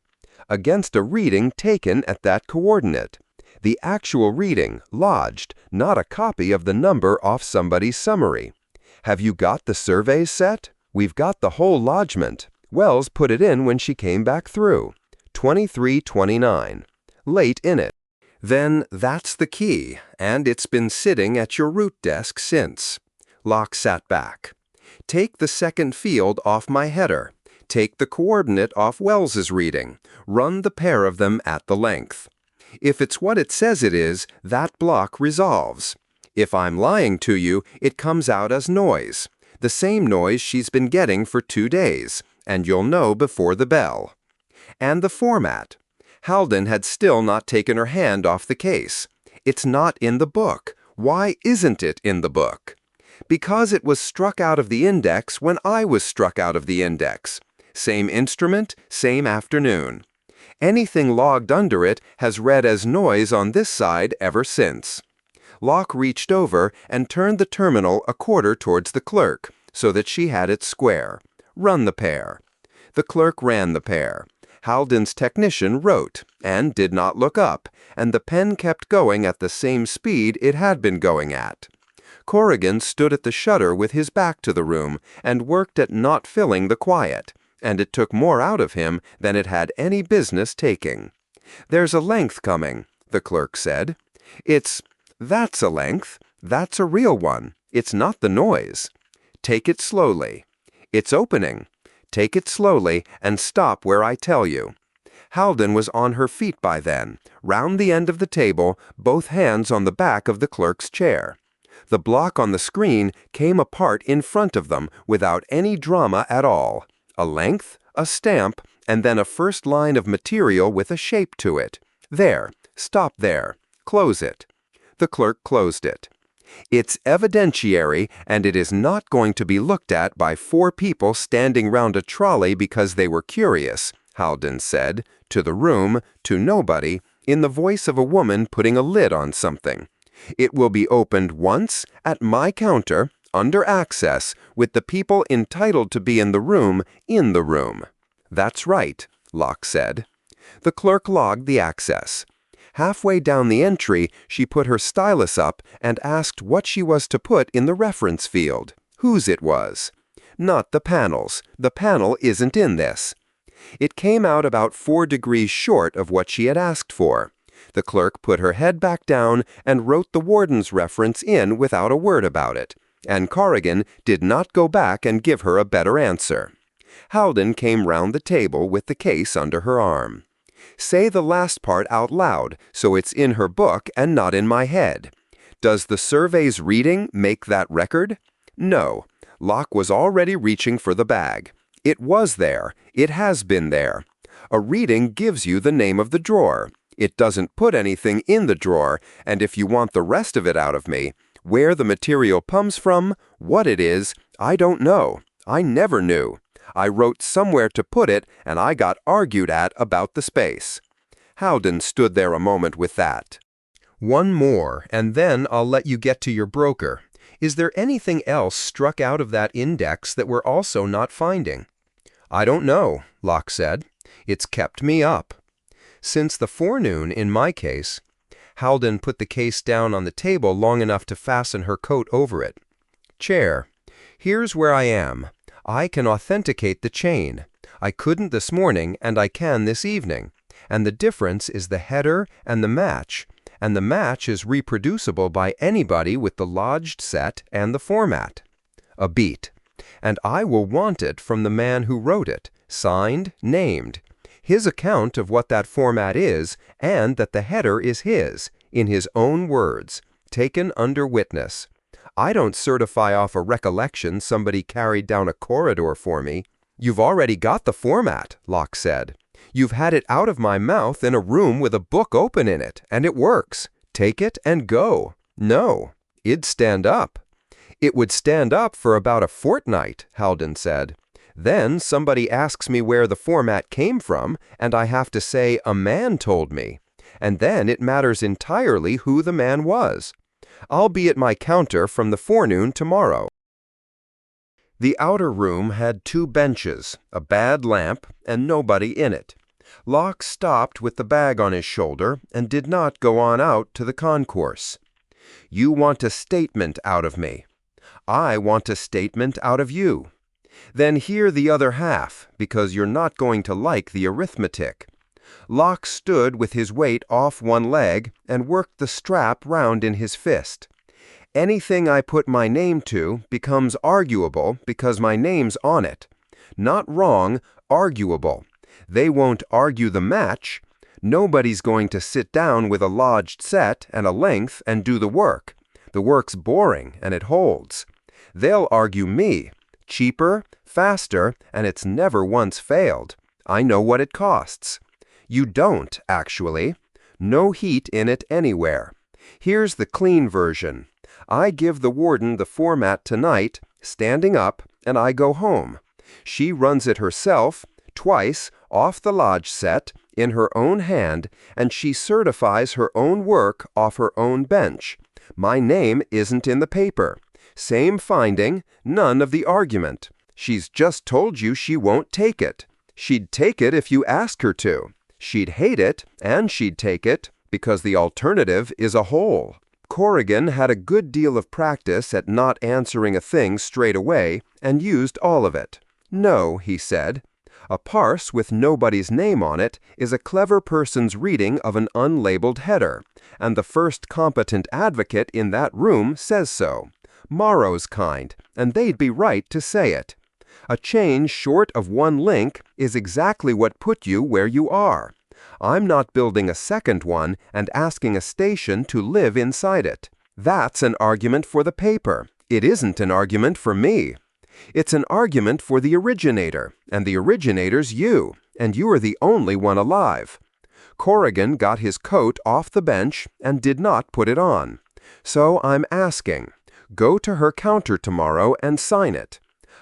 Against a reading taken at that coordinate. The actual reading, lodged, not a copy of the number off somebody's summary. Have you got the surveys set? We've got the whole lodgment. Wells put it in when she came back through. 2329. Late in it. Then that's the key, and it's been sitting at your root desk since. Locke sat back. Take the second field off my header. Take the coordinate off Wells's reading. Run the pair of them at the length. If it's what it says it is, that block resolves. If I'm lying to you, it comes out as noise. The same noise she's been getting for 2 days, and you'll know before the bell. And the format. Halden had still not taken her hand off the case. It's not in the book. Why isn't it in the book? Because it was struck out of the index when I was struck out of the index. Same instrument, same afternoon. Anything logged under it has read as noise on this side ever since. Locke reached over and turned the terminal a quarter towards the clerk, so that she had it square. Run the pair. The clerk ran the pair. Halden's technician wrote, and did not look up, and the pen kept going at the same speed it had been going at. Corrigan stood at the shutter with his back to the room, and worked at not filling the quiet, and it took more out of him than it had any business taking. There's a length coming, the clerk said. That's a length. That's a real one. It's not the noise. Take it slowly. It's opening. Take it slowly and stop where I tell you. Halden was on her feet by then, round the end of the table, both hands on the back of the clerk's chair. The block on the screen came apart in front of them without any drama at all. A length, a stamp, and then a first line of material with a shape to it. There. Stop there. Close it. The clerk closed it. It's evidentiary, and it is not going to be looked at by 4 people standing round a trolley because they were curious, Halden said, to the room, to nobody, in the voice of a woman putting a lid on something. It will be opened once, at my counter, under access, with the people entitled to be in the room. That's right, Locke said. The clerk logged the access. Halfway down the entry, she put her stylus up and asked what she was to put in the reference field, whose it was. Not the panel's. The panel isn't in this. It came out about 4 degrees short of what she had asked for. The clerk put her head back down and wrote the warden's reference in without a word about it, and Corrigan did not go back and give her a better answer. Halden came round the table with the case under her arm. Say the last part out loud, so it's in her book and not in my head. Does the survey's reading make that record? No. Locke was already reaching for the bag. It was there. It has been there. A reading gives you the name of the drawer. It doesn't put anything in the drawer, and if you want the rest of it out of me, where the material comes from, what it is, I don't know. I never knew. I wrote somewhere to put it, and I got argued at about the space. Halden stood there a moment with that. One more, and then I'll let you get to your broker. Is there anything else struck out of that index that we're also not finding? I don't know, Locke said. It's kept me up. Since the forenoon, in my case. Halden put the case down on the table long enough to fasten her coat over it. Chair. Here's where I am. I can authenticate the chain. I couldn't this morning, and I can this evening. And the difference is the header and the match. And the match is reproducible by anybody with the lodged set and the format. A beat. And I will want it from the man who wrote it, signed, named. His account of what that format is, and that the header is his, in his own words, taken under witness. I don't certify off a recollection somebody carried down a corridor for me. You've already got the format, Locke said. You've had it out of my mouth in a room with a book open in it, and it works. Take it and go. No, it'd stand up. It would stand up for about a fortnight, Halden said. Then somebody asks me where the format came from, and I have to say a man told me. And then it matters entirely who the man was. I'll be at my counter from the forenoon tomorrow. The outer room had 2 benches, a bad lamp, and nobody in it. Locke stopped with the bag on his shoulder and did not go on out to the concourse. You want a statement out of me. I want a statement out of you. Then hear the other half, because you're not going to like the arithmetic. Locke stood with his weight off one leg and worked the strap round in his fist. Anything I put my name to becomes arguable because my name's on it. Not wrong, arguable. They won't argue the match. Nobody's going to sit down with a lodged set and a length and do the work. The work's boring and it holds. They'll argue me. Cheaper, faster, and it's never once failed. I know what it costs. You don't, actually. No heat in it anywhere. Here's the clean version. I give the warden the format tonight, standing up, and I go home. She runs it herself, twice, off the lodge set, in her own hand, and she certifies her own work off her own bench. My name isn't in the paper. Same finding, none of the argument. She's just told you she won't take it. She'd take it if you ask her to. She'd hate it, and she'd take it, because the alternative is a hole. Corrigan had a good deal of practice at not answering a thing straight away, and used all of it. No, he said. A parse with nobody's name on it is a clever person's reading of an unlabeled header, and the first competent advocate in that room says so. Morrow's kind, and they'd be right to say it. A change short of one link is exactly what put you where you are. I'm not building a second one and asking a station to live inside it. That's an argument for the paper. It isn't an argument for me. It's an argument for the originator, and the originator's you, and you are the only one alive. Corrigan got his coat off the bench and did not put it on. So I'm asking. Go to her counter tomorrow and sign it.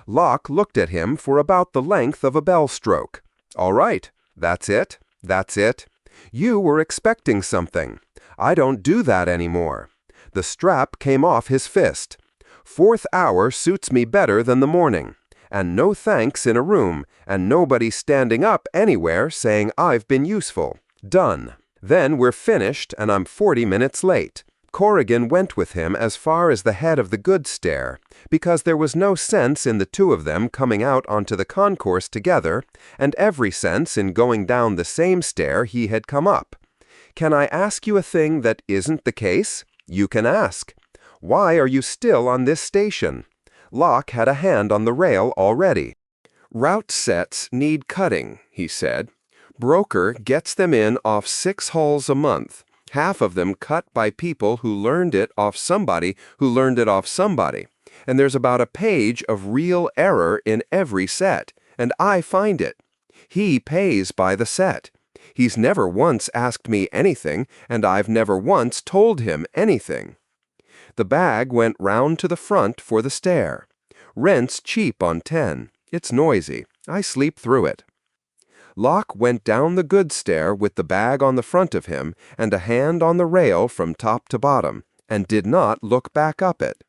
Locke looked at him for about the length of a bell stroke. All right, that's it. That's it. You were expecting something. I don't do that anymore. The strap came off his fist. 4th hour suits me better than the morning. And no thanks in a room, and nobody standing up anywhere saying I've been useful. Done. Then we're finished, and I'm 40 minutes late. Corrigan went with him as far as the head of the goods stair, because there was no sense in the 2 of them coming out onto the concourse together, and every sense in going down the same stair he had come up. Can I ask you a thing that isn't the case? You can ask. Why are you still on this station? Locke had a hand on the rail already. Route sets need cutting, he said. Broker gets them in off 6 hulls a month. Half of them cut by people who learned it off somebody who learned it off somebody. And there's about a page of real error in every set, and I find it. He pays by the set. He's never once asked me anything, and I've never once told him anything. The bag went round to the front for the stair. Rent's cheap on 10. It's noisy. I sleep through it. Locke went down the goods stair with the bag on the front of him and a hand on the rail from top to bottom, and did not look back up it.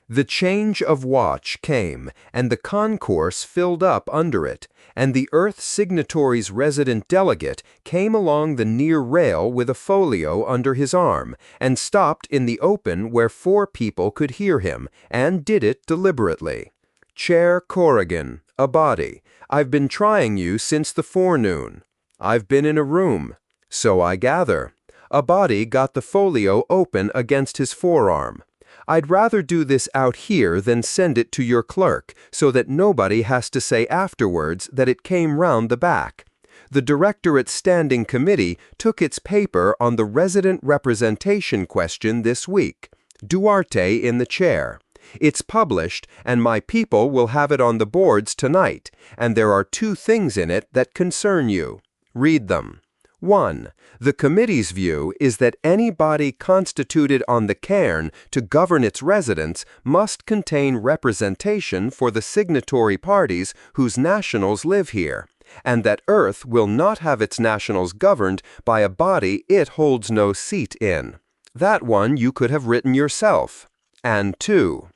The change of watch came, and the concourse filled up under it, and the Earth Signatory's resident delegate came along the near rail with a folio under his arm, and stopped in the open where 4 people could hear him, and did it deliberately. Chair Corrigan, a body. I've been trying you since the forenoon. I've been in a room. So I gather. A body got the folio open against his forearm. I'd rather do this out here than send it to your clerk, so that nobody has to say afterwards that it came round the back. The Directorate Standing Committee took its paper on the resident representation question this week. Duarte in the chair. It's published, and my people will have it on the boards tonight, and there are 2 things in it that concern you. Read them. 1. The committee's view is that any body constituted on the Cairn to govern its residents must contain representation for the signatory parties whose nationals live here, and that Earth will not have its nationals governed by a body it holds no seat in. That one you could have written yourself. And 2.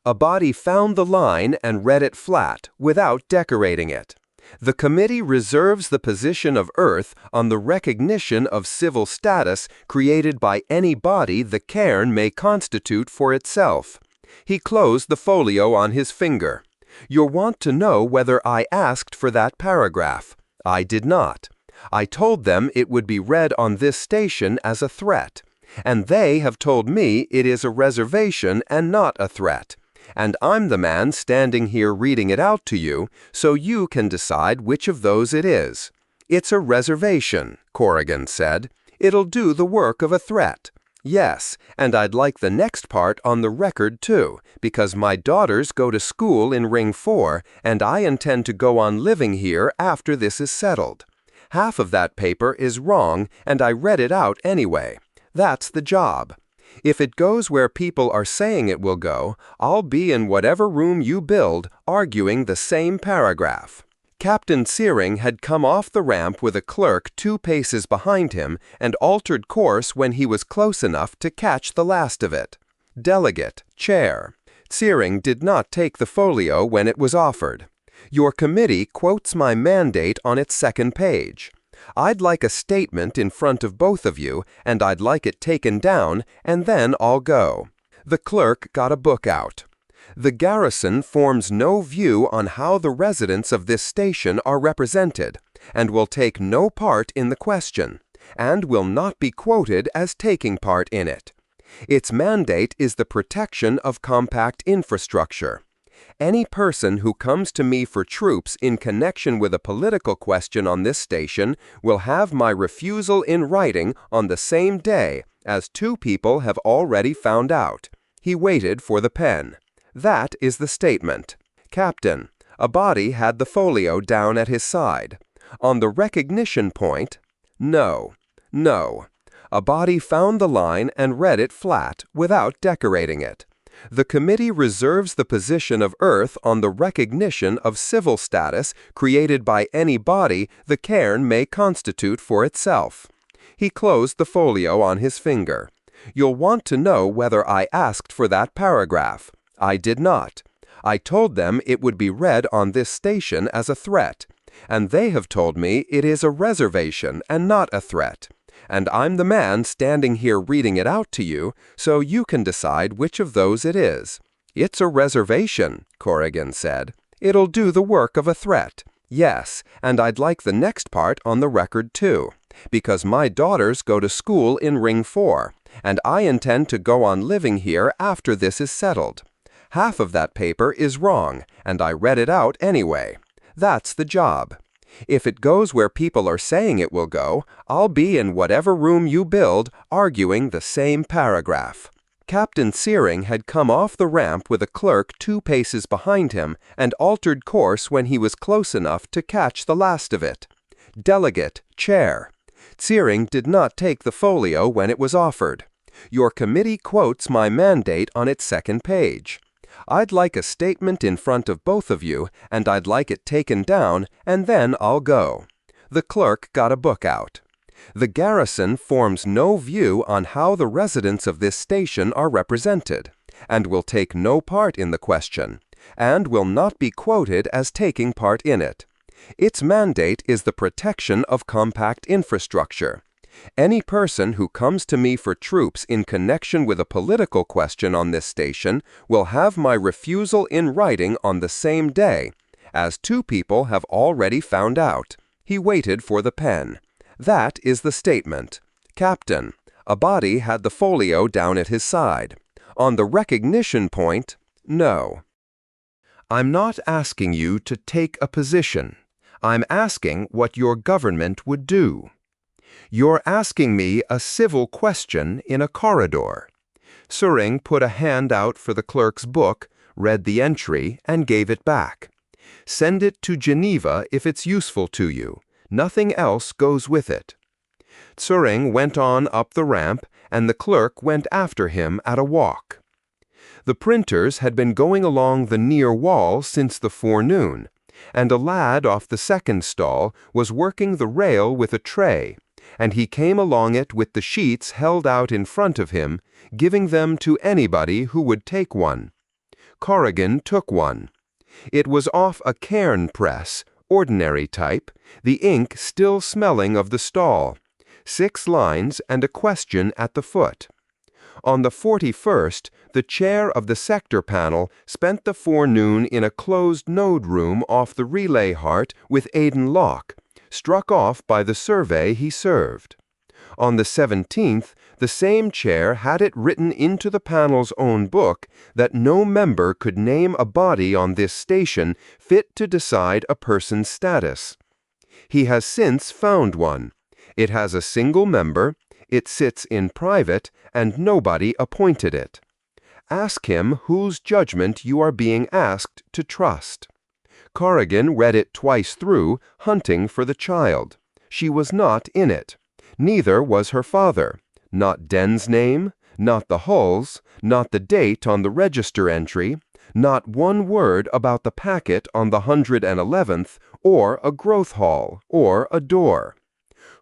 A body found the line and read it flat, without decorating it. The committee reserves the position of Earth on the recognition of civil status created by any body the Cairn may constitute for itself. He closed the folio on his finger. You'll want to know whether I asked for that paragraph. I did not. I told them it would be read on this station as a threat, and they have told me it is a reservation and not a threat. And I'm the man standing here reading it out to you, so you can decide which of those it is. It's a reservation, Corrigan said. It'll do the work of a threat. Yes, and I'd like the next part on the record too, because my daughters go to school in Ring 4, and I intend to go on living here after this is settled. Half of that paper is wrong, and I read it out anyway. That's the job. If it goes where people are saying it will go, I'll be in whatever room you build, arguing the same paragraph. Captain Searing had come off the ramp with a clerk 2 paces behind him and altered course when he was close enough to catch the last of it. Delegate, chair. Searing did not take the folio when it was offered. Your committee quotes my mandate on its 2nd page. I'd like a statement in front of both of you, and I'd like it taken down, and then I'll go. The clerk got a book out. The garrison forms no view on how the residents of this station are represented, and will take no part in the question, and will not be quoted as taking part in it. Its mandate is the protection of compact infrastructure. Any person who comes to me for troops in connection with a political question on this station will have my refusal in writing on the same day, as 2 people have already found out. He waited for the pen. That is the statement. Captain, a body had the folio down at his side. On the recognition point, no. A body found the line and read it flat, without decorating it. The committee reserves the position of Earth on the recognition of civil status created by any body the Cairn may constitute for itself. He closed the folio on his finger. You'll want to know whether I asked for that paragraph. I did not. I told them it would be read on this station as a threat, and they have told me it is a reservation and not a threat. And I'm the man standing here reading it out to you, so you can decide which of those it is. It's a reservation, Corrigan said. It'll do the work of a threat. Yes, and I'd like the next part on the record too, because my daughters go to school in Ring 4, and I intend to go on living here after this is settled. Half of that paper is wrong, and I read it out anyway. That's the job. If it goes where people are saying it will go, I'll be in whatever room you build, arguing the same paragraph. Captain Searing had come off the ramp with a clerk 2 paces behind him and altered course when he was close enough to catch the last of it. Delegate, chair. Searing did not take the folio when it was offered. Your committee quotes my mandate on its 2nd page. I'd like a statement in front of both of you, and I'd like it taken down, and then I'll go. The clerk got a book out. The garrison forms no view on how the residents of this station are represented, and will take no part in the question, and will not be quoted as taking part in it. Its mandate is the protection of compact infrastructure. Any person who comes to me for troops in connection with a political question on this station will have my refusal in writing on the same day, as 2 people have already found out." He waited for the pen. "That is the statement. Captain." A body had the folio down at his side. "On the recognition point, no." "I'm not asking you to take a position. I'm asking what your government would do. You're asking me a civil question in a corridor." Suring put a hand out for the clerk's book, read the entry, and gave it back. "Send it to Geneva if it's useful to you. Nothing else goes with it." Suring went on up the ramp, and the clerk went after him at a walk. The printers had been going along the near wall since the forenoon, and a lad off the second stall was working the rail with a tray, and he came along it with the sheets held out in front of him, giving them to anybody who would take one. Corrigan took one. It was off a Cairn press, ordinary type, the ink still smelling of the stall. 6 lines and a question at the foot. On the 41st, the chair of the sector panel spent the forenoon in a closed node room off the relay heart with Aidan Locke, struck off by the survey he served. On the 17th, the same chair had it written into the panel's own book that no member could name a body on this station fit to decide a person's status. He has since found one. It has a single member, it sits in private, and nobody appointed it. Ask him whose judgment you are being asked to trust. Corrigan read it twice through, hunting for the child. She was not in it. Neither was her father. Not Denn's name, not the Hull's, not the date on the register entry, not one word about the packet on the 111th, or a growth hall, or a door.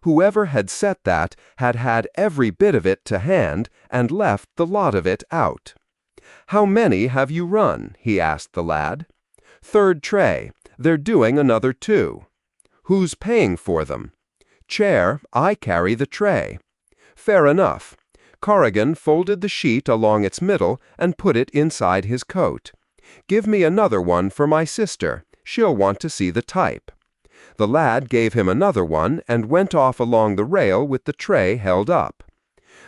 Whoever had set that had had every bit of it to hand and left the lot of it out. "How many have you run?" he asked the lad. "3rd tray. They're doing another 2. "Who's paying for them?" "Chair, I carry the tray." "Fair enough." Corrigan folded the sheet along its middle and put it inside his coat. "Give me another one for my sister. She'll want to see the type." The lad gave him another one and went off along the rail with the tray held up.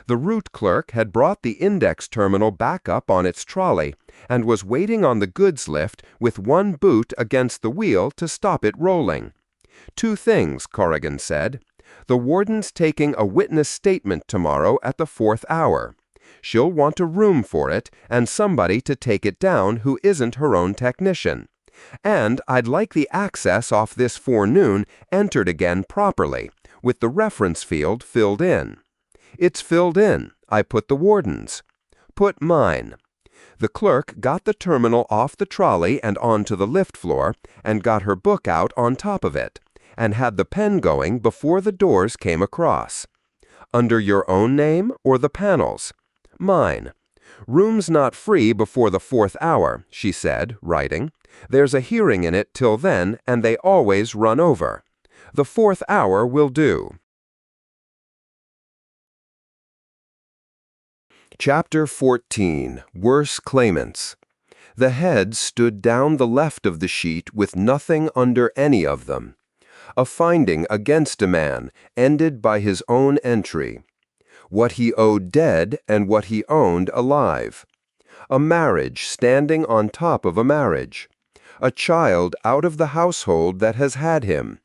The route clerk had brought the index terminal back up on its trolley and was waiting on the goods lift with one boot against the wheel to stop it rolling. "2 things," Corrigan said. "The warden's taking a witness statement tomorrow at the 4th hour. She'll want a room for it and somebody to take it down who isn't her own technician. And I'd like the access off this forenoon entered again properly, with the reference field filled in." "It's filled in. I put the warden's." "Put mine." The clerk got the terminal off the trolley and onto the lift floor, and got her book out on top of it, and had the pen going before the doors came across. "Under your own name or the panel's?" "Mine." "Room's not free before the 4th hour," she said, writing. "There's a hearing in it till then, and they always run over. The 4th hour will do." Chapter 14. Worse Claimants. The heads stood down the left of the sheet with nothing under any of them. A finding against a man, ended by his own entry. What he owed dead and what he owned alive. A marriage standing on top of a marriage. A child out of the household that has had him.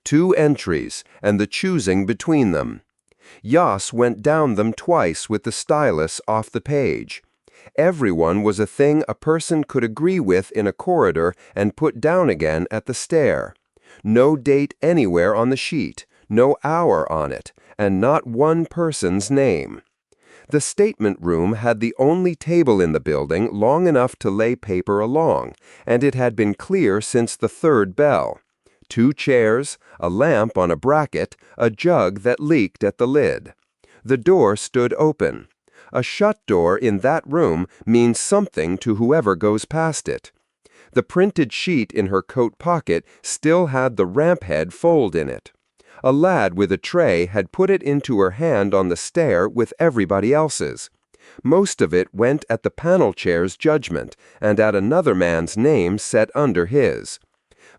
2 entries, and the choosing between them. Yas went down them twice with the stylus off the page. Everyone was a thing a person could agree with in a corridor and put down again at the stair. No date anywhere on the sheet, no hour on it, and not one person's name. The statement room had the only table in the building long enough to lay paper along, and it had been clear since the 3rd bell. 2 chairs, a lamp on a bracket, a jug that leaked at the lid. The door stood open. A shut door in that room means something to whoever goes past it. The printed sheet in her coat pocket still had the ramp head fold in it. A lad with a tray had put it into her hand on the stair with everybody else's. Most of it went at the panel chair's judgment and at another man's name set under his.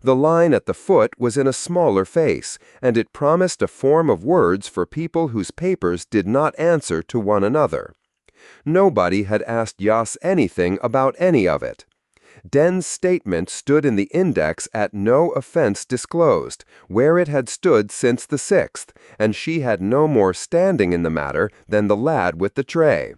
The line at the foot was in a smaller face, and it promised a form of words for people whose papers did not answer to one another. Nobody had asked Yas anything about any of it. Denn's statement stood in the index at no offense disclosed, where it had stood since the 6th, and she had no more standing in the matter than the lad with the tray.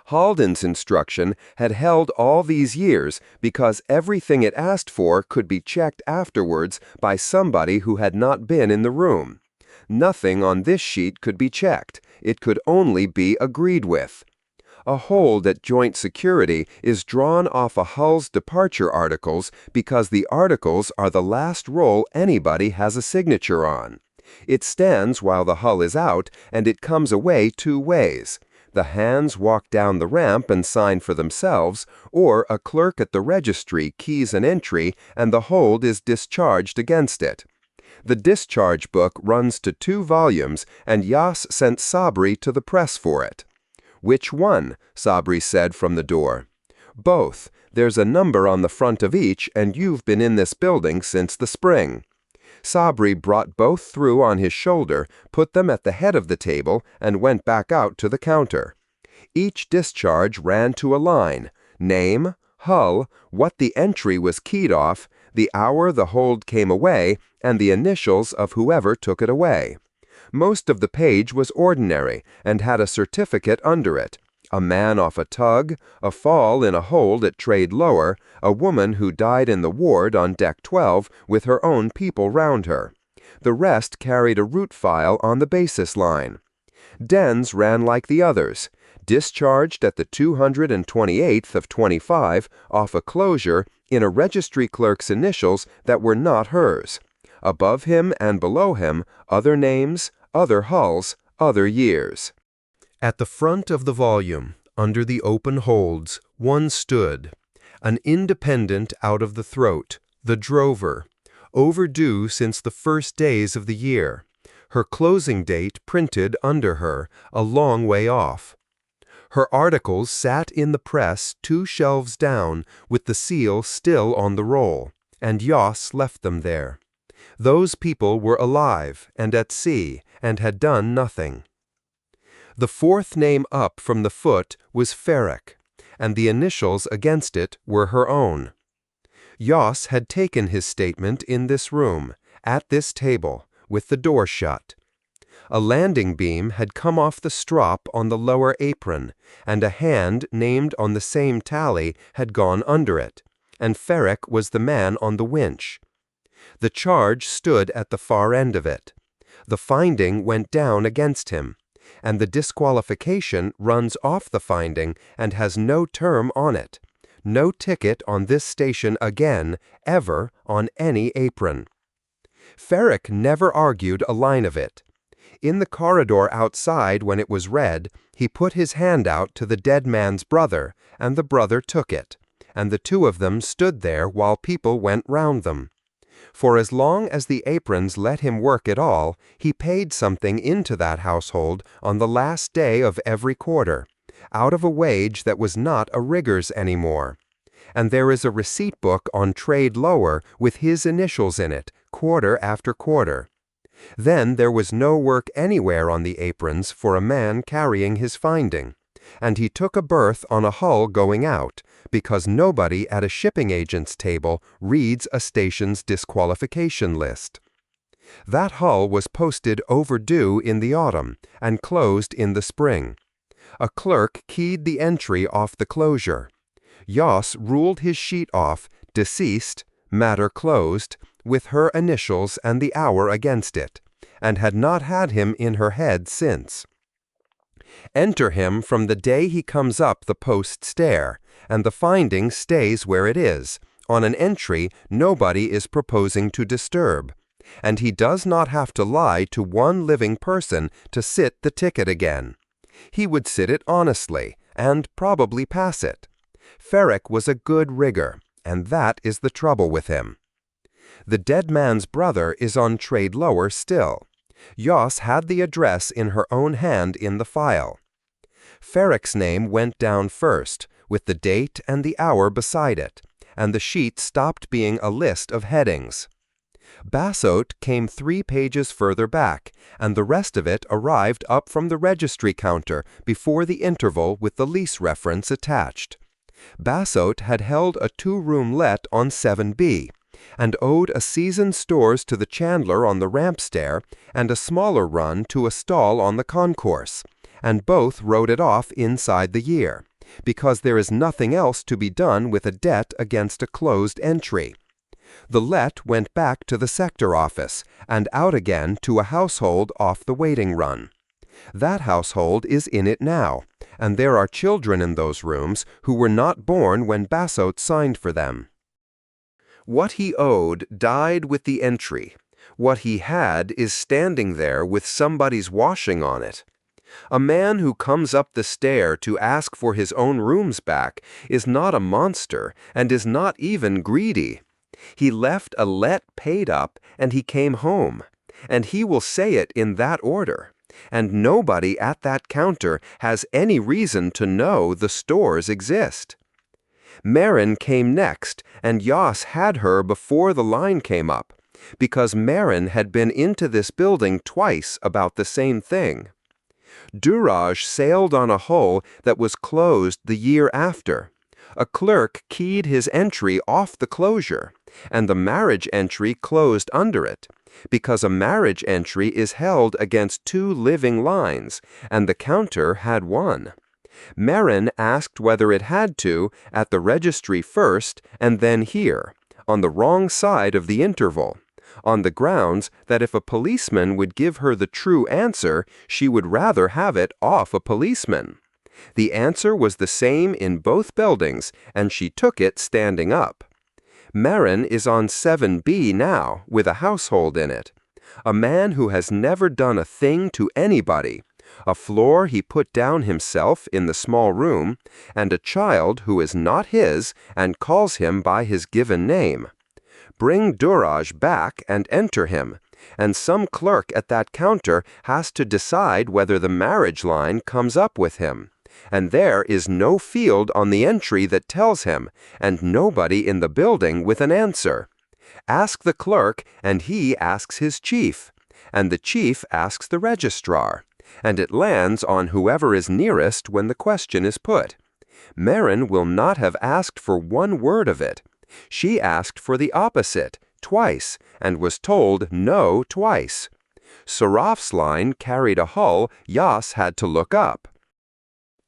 Halden's instruction had held all these years because everything it asked for could be checked afterwards by somebody who had not been in the room. Nothing on this sheet could be checked. It could only be agreed with. A hold at joint security is drawn off a Hull's departure articles because the articles are the last roll anybody has a signature on. It stands while the Hull is out, and it comes away two ways. The hands walk down the ramp and sign for themselves, or a clerk at the registry keys an entry and the hold is discharged against it. The discharge book runs to 2 volumes, and Yas sent Sabri to the press for it. "Which one?" Sabri said from the door. "Both. There's a number on the front of each, and you've been in this building since the spring." Sabri brought both through on his shoulder, put them at the head of the table, and went back out to the counter. Each discharge ran to a line: name, Hull, what the entry was keyed off, the hour the hold came away, and the initials of whoever took it away. Most of the page was ordinary and had a certificate under it: a man off a tug, a fall in a hold at trade lower, a woman who died in the ward on deck 12 with her own people round her. The rest carried a route file on the basis line. Denn's ran like the others: discharged at the 228th of 25 off a closure in a registry clerk's initials that were not hers. Above him and below him, other names, other hulls, other years. At the front of the volume, under the open holds, one stood, an independent out of the throat, the drover, overdue since the first days of the year, her closing date printed under her, a long way off. Her articles sat in the press 2 shelves down, with the seal still on the roll, and Yas left them there. Those people were alive and at sea and had done nothing. The 4th name up from the foot was Ferrick, and the initials against it were her own. Yas had taken his statement in this room, at this table, with the door shut. A landing beam had come off the strop on the lower apron, and a hand named on the same tally had gone under it, and Ferrick was the man on the winch. The charge stood at the far end of it. The finding went down against him, and the disqualification runs off the finding and has no term on it. No ticket on this station again, ever, on any apron. Ferrick never argued a line of it. In the corridor outside when it was read, he put his hand out to the dead man's brother, and the brother took it, and the 2 of them stood there while people went round them. For as long as the aprons let him work at all, he paid something into that household on the last day of every quarter, out of a wage that was not a rigger's any more. And there is a receipt book on trade lower with his initials in it, quarter after quarter. Then there was no work anywhere on the aprons for a man carrying his finding, and he took a berth on a hull going out, because nobody at a shipping agent's table reads a station's disqualification list. That hull was posted overdue in the autumn and closed in the spring. A clerk keyed the entry off the closure. Yas ruled his sheet off, deceased, matter closed, with her initials and the hour against it, and had not had him in her head since. Enter him from the day he comes up the post stair, and the finding stays where it is, on an entry nobody is proposing to disturb, and he does not have to lie to one living person to sit the ticket again. He would sit it honestly and probably pass it. Ferric was a good rigger, and that is the trouble with him. The dead man's brother is on trade lower still. Yos had the address in her own hand in the file. Ferric's name went down first, with the date and the hour beside it, and the sheet stopped being a list of headings. Bassote came 3 pages further back, and the rest of it arrived up from the registry counter before the interval with the lease reference attached. Bassote had held a 2-room let on 7B, and owed a season's stores to the chandler on the ramp stair and a smaller run to a stall on the concourse, and both wrote it off inside the year, because there is nothing else to be done with a debt against a closed entry. The let went back to the sector office and out again to a household off the waiting run. That household is in it now, and there are children in those rooms who were not born when Bassote signed for them. What he owed died with the entry. What he had is standing there with somebody's washing on it. A man who comes up the stair to ask for his own rooms back is not a monster and is not even greedy. He left a let paid up and he came home, and he will say it in that order, and nobody at that counter has any reason to know the stores exist. Marin came next, and Yos had her before the line came up, because Marin had been into this building twice about the same thing. Duraj sailed on a hull that was closed the year after. A clerk keyed his entry off the closure, and the marriage entry closed under it, because a marriage entry is held against 2 living lines, and the counter had 1. Marin asked whether it had to at the registry first and then here, on the wrong side of the interval, on the grounds that if a policeman would give her the true answer, she would rather have it off a policeman. The answer was the same in both buildings, and she took it standing up. Marin is on 7B now, with a household in it. A man who has never done a thing to anybody, a floor he put down himself in the small room, and a child who is not his and calls him by his given name. Bring Duraj back and enter him, and some clerk at that counter has to decide whether the marriage line comes up with him. And there is no field on the entry that tells him, and nobody in the building with an answer. Ask the clerk, and he asks his chief, and the chief asks the registrar, and it lands on whoever is nearest when the question is put. Marin will not have asked for 1 word of it. She asked for the opposite, twice, and was told no twice. Saraf's line carried a hull Yas had to look up.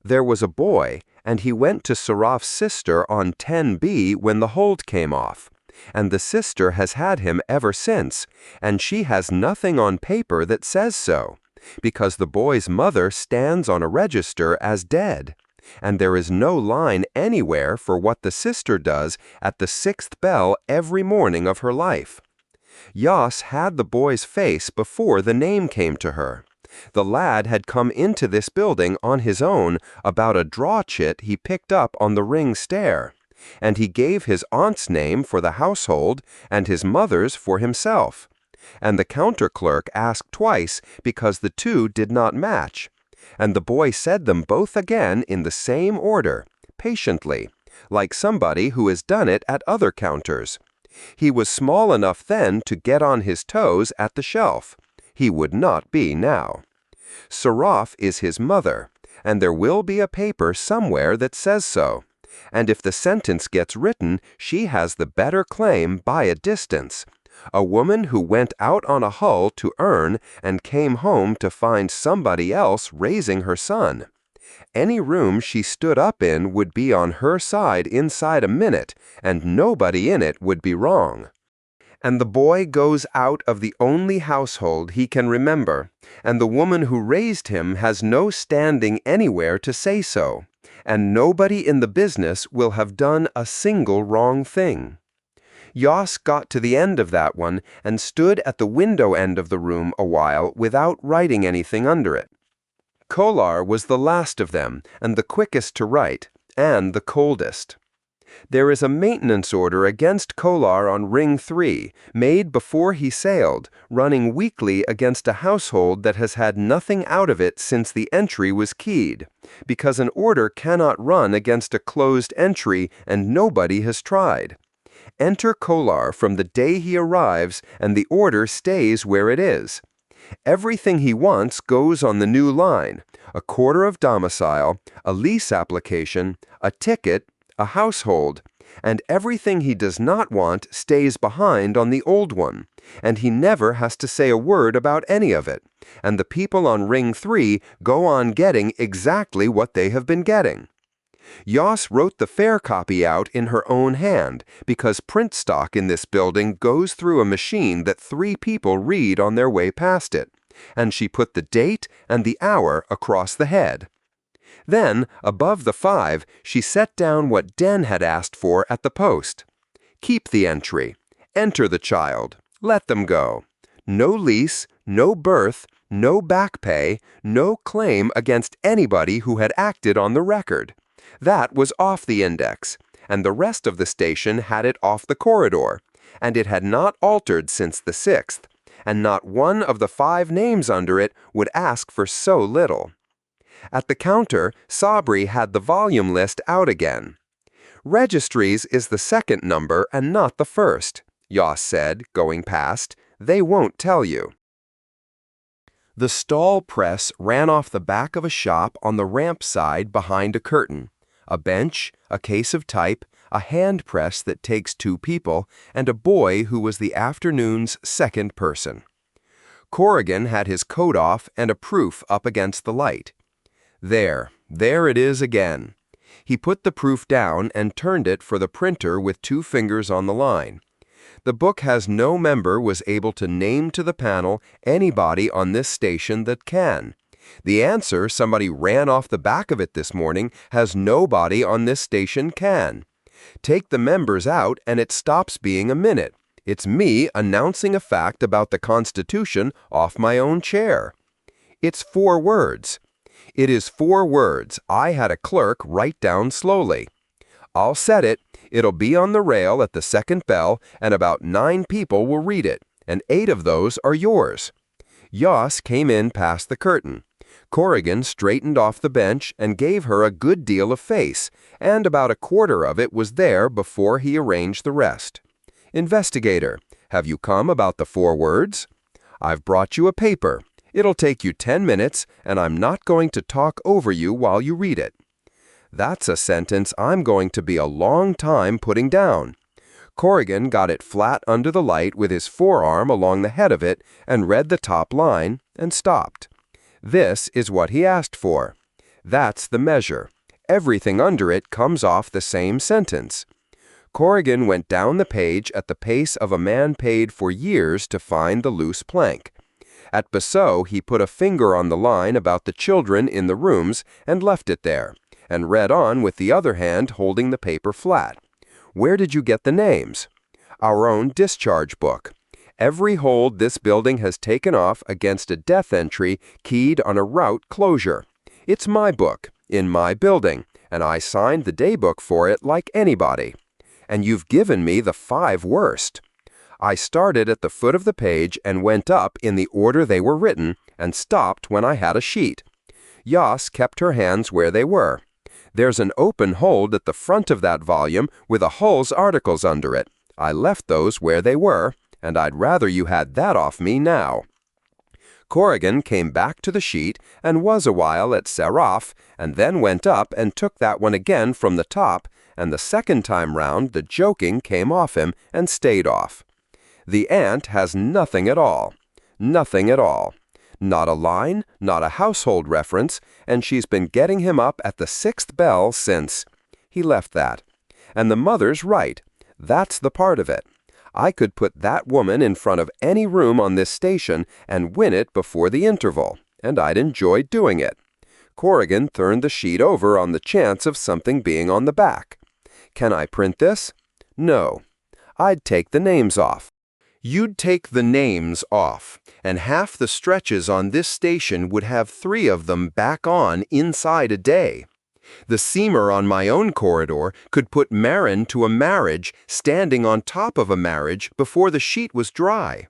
There was a boy, and he went to Saraf's sister on 10B when the hold came off, and the sister has had him ever since, and she has nothing on paper that says so, because the boy's mother stands on a register as dead, and there is no line anywhere for what the sister does at the 6th bell every morning of her life. Yas had the boy's face before the name came to her. The lad had come into this building on his own about a draw chit he picked up on the ring stair, and he gave his aunt's name for the household and his mother's for himself. And the counter clerk asked twice because the 2 did not match, and the boy said them both again in the same order, patiently, like somebody who has done it at other counters. He was small enough then to get on his toes at the shelf. He would not be now. Saraf is his mother, and there will be a paper somewhere that says so, and if the sentence gets written, she has the better claim by a distance. A woman who went out on a hull to earn and came home to find somebody else raising her son. Any room she stood up in would be on her side inside a minute, and nobody in it would be wrong. And the boy goes out of the only household he can remember, and the woman who raised him has no standing anywhere to say so, and nobody in the business will have done a single wrong thing. Yos got to the end of that one and stood at the window end of the room a while without writing anything under it. Kolar was the last of them, and the quickest to write, and the coldest. There is a maintenance order against Kolar on Ring 3, made before he sailed, running weekly against a household that has had nothing out of it since the entry was keyed, because an order cannot run against a closed entry and nobody has tried. Enter Kolar from the day he arrives and the order stays where it is. Everything he wants goes on the new line: a quarter of domicile, a lease application, a ticket, a household, and everything he does not want stays behind on the old one, and he never has to say a word about any of it, and the people on Ring 3 go on getting exactly what they have been getting. Yoss wrote the fair copy out in her own hand because print stock in this building goes through a machine that 3 people read on their way past it, and she put the date and the hour across the head. Then, above the 5, she set down what Den had asked for at the post. Keep the entry. Enter the child. Let them go. No lease, no birth, no back pay, no claim against anybody who had acted on the record. That was off the index, and the rest of the station had it off the corridor, and it had not altered since the 6th, and not one of the 5 names under it would ask for so little. At the counter, Sabri had the volume list out again. Registries is the second number and not the first, Yoss said, going past. They won't tell you. The stall press ran off the back of a shop on the ramp side behind a curtain. A bench, a case of type, a hand press that takes 2 people, and a boy who was the afternoon's second person. Corrigan had his coat off and a proof up against the light. There it is again. He put the proof down and turned it for the printer with 2 fingers on the line. The book has no member was able to name to the panel anybody on this station that can. The answer somebody ran off the back of it this morning has nobody on this station can. Take the members out and it stops being a minute. It's me announcing a fact about the Constitution off my own chair. It's 4 words. It is 4 words I had a clerk write down slowly. I'll set it. It'll be on the rail at the second bell, and about 9 people will read it, and 8 of those are yours. Yoss came in past the curtain. Corrigan straightened off the bench and gave her a good deal of face, and about a quarter of it was there before he arranged the rest. Investigator, have you come about the 4 words? I've brought you a paper. It'll take you 10 minutes, and I'm not going to talk over you while you read it. That's a sentence I'm going to be a long time putting down. Corrigan got it flat under the light with his forearm along the head of it and read the top line and stopped. This is what he asked for. That's the measure. Everything under it comes off the same sentence. Corrigan went down the page at the pace of a man paid for years to find the loose plank. At Basso, he put a finger on the line about the children in the rooms and left it there, and read on with the other hand holding the paper flat. Where did you get the names? Our own discharge book. Every hold this building has taken off against a death entry keyed on a route closure. It's my book, in my building, and I signed the daybook for it like anybody. And you've given me the 5 worst. I started at the foot of the page and went up in the order they were written and stopped when I had a sheet. Yoss kept her hands where they were. There's an open hold at the front of that volume with a Hull's articles under it. I left those where they were, and I'd rather you had that off me now. Corrigan came back to the sheet and was a while at Seraph, and then went up and took that one again from the top, and the second time round the joking came off him and stayed off. The aunt has nothing at all. Nothing at all. Not a line, not a household reference, and she's been getting him up at the 6th bell since. He left that. And the mother's right. That's the part of it. I could put that woman in front of any room on this station and win it before the interval, and I'd enjoy doing it. Corrigan turned the sheet over on the chance of something being on the back. Can I print this? No. I'd take the names off. You'd take the names off, and half the stretches on this station would have 3 of them back on inside a day. The seamer on my own corridor could put Marin to a marriage standing on top of a marriage before the sheet was dry.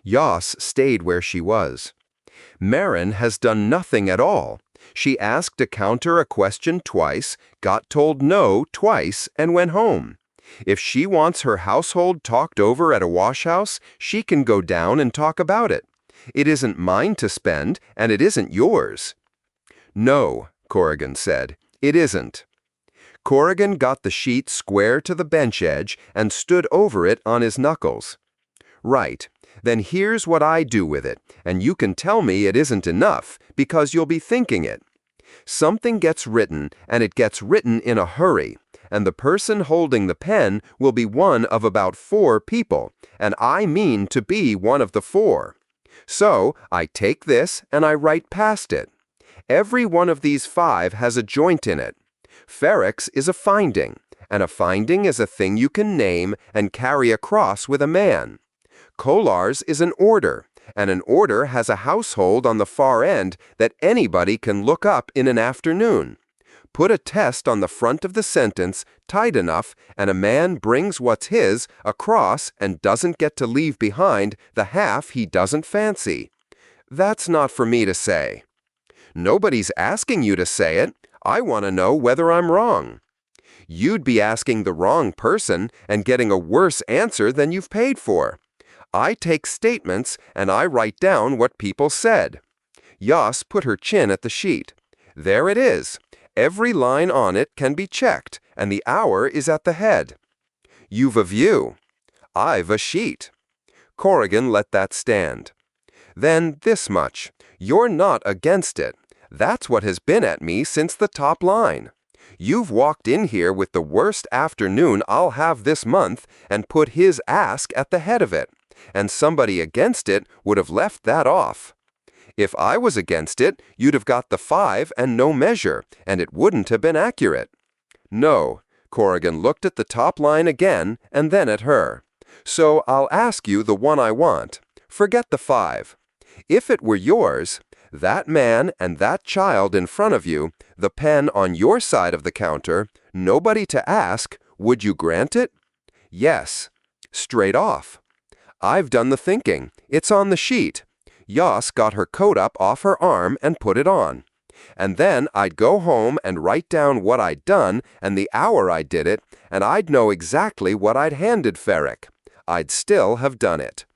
Yas stayed where she was. Marin has done nothing at all. She asked a counter a question twice, got told no twice, and went home. If she wants her household talked over at a washhouse, she can go down and talk about it. It isn't mine to spend, and it isn't yours. No, Corrigan said, it isn't. Corrigan got the sheet square to the bench edge and stood over it on his knuckles. Right, then here's what I do with it, and you can tell me it isn't enough, because you'll be thinking it. Something gets written, and it gets written in a hurry, and the person holding the pen will be one of about 4 people, and I mean to be one of the 4. So I take this and I write past it. Every one of these 5 has a joint in it. Ferrex is a finding, and a finding is a thing you can name and carry across with a man. Kolars is an order, and an order has a household on the far end that anybody can look up in an afternoon. Put a test on the front of the sentence tight enough, and a man brings what's his across and doesn't get to leave behind the half he doesn't fancy. That's not for me to say. Nobody's asking you to say it. I want to know whether I'm wrong. You'd be asking the wrong person and getting a worse answer than you've paid for. I take statements and I write down what people said. Yas put her chin at the sheet. There it is. Every line on it can be checked, and the hour is at the head. You've a view. I've a sheet. Corrigan let that stand. Then this much. You're not against it. That's what has been at me since the top line. You've walked in here with the worst afternoon I'll have this month and put his ask at the head of it, and somebody against it would have left that off. If I was against it, you'd have got the 5 and no measure, and it wouldn't have been accurate. No, Corrigan looked at the top line again and then at her. So I'll ask you the one I want. Forget the 5. If it were yours, that man and that child in front of you, the pen on your side of the counter, nobody to ask, would you grant it? Yes. Straight off. I've done the thinking. It's on the sheet. Yas got her coat up off her arm and put it on. And then I'd go home and write down what I'd done and the hour I did it, and I'd know exactly what I'd handed Ferric. I'd still have done it.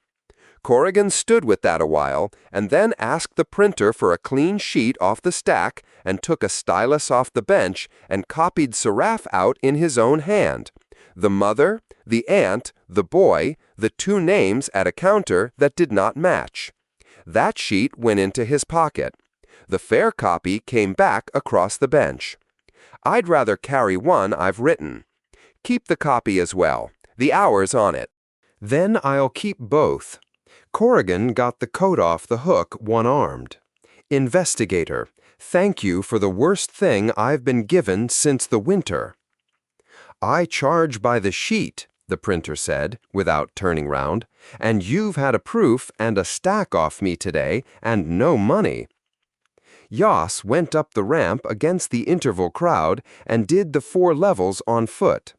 Corrigan stood with that a while, and then asked the printer for a clean sheet off the stack, and took a stylus off the bench and copied Seraph out in his own hand. The mother, the aunt, the boy, the 2 names at a counter that did not match. That sheet went into his pocket. The fair copy came back across the bench. I'd rather carry one I've written. Keep the copy as well. The hour's on it. Then I'll keep both. Corrigan got the coat off the hook one-armed. Investigator, thank you for the worst thing I've been given since the winter. I charge by the sheet, the printer said, without turning round, and you've had a proof and a stack off me today, and no money. Yas went up the ramp against the interval crowd and did the 4 levels on foot.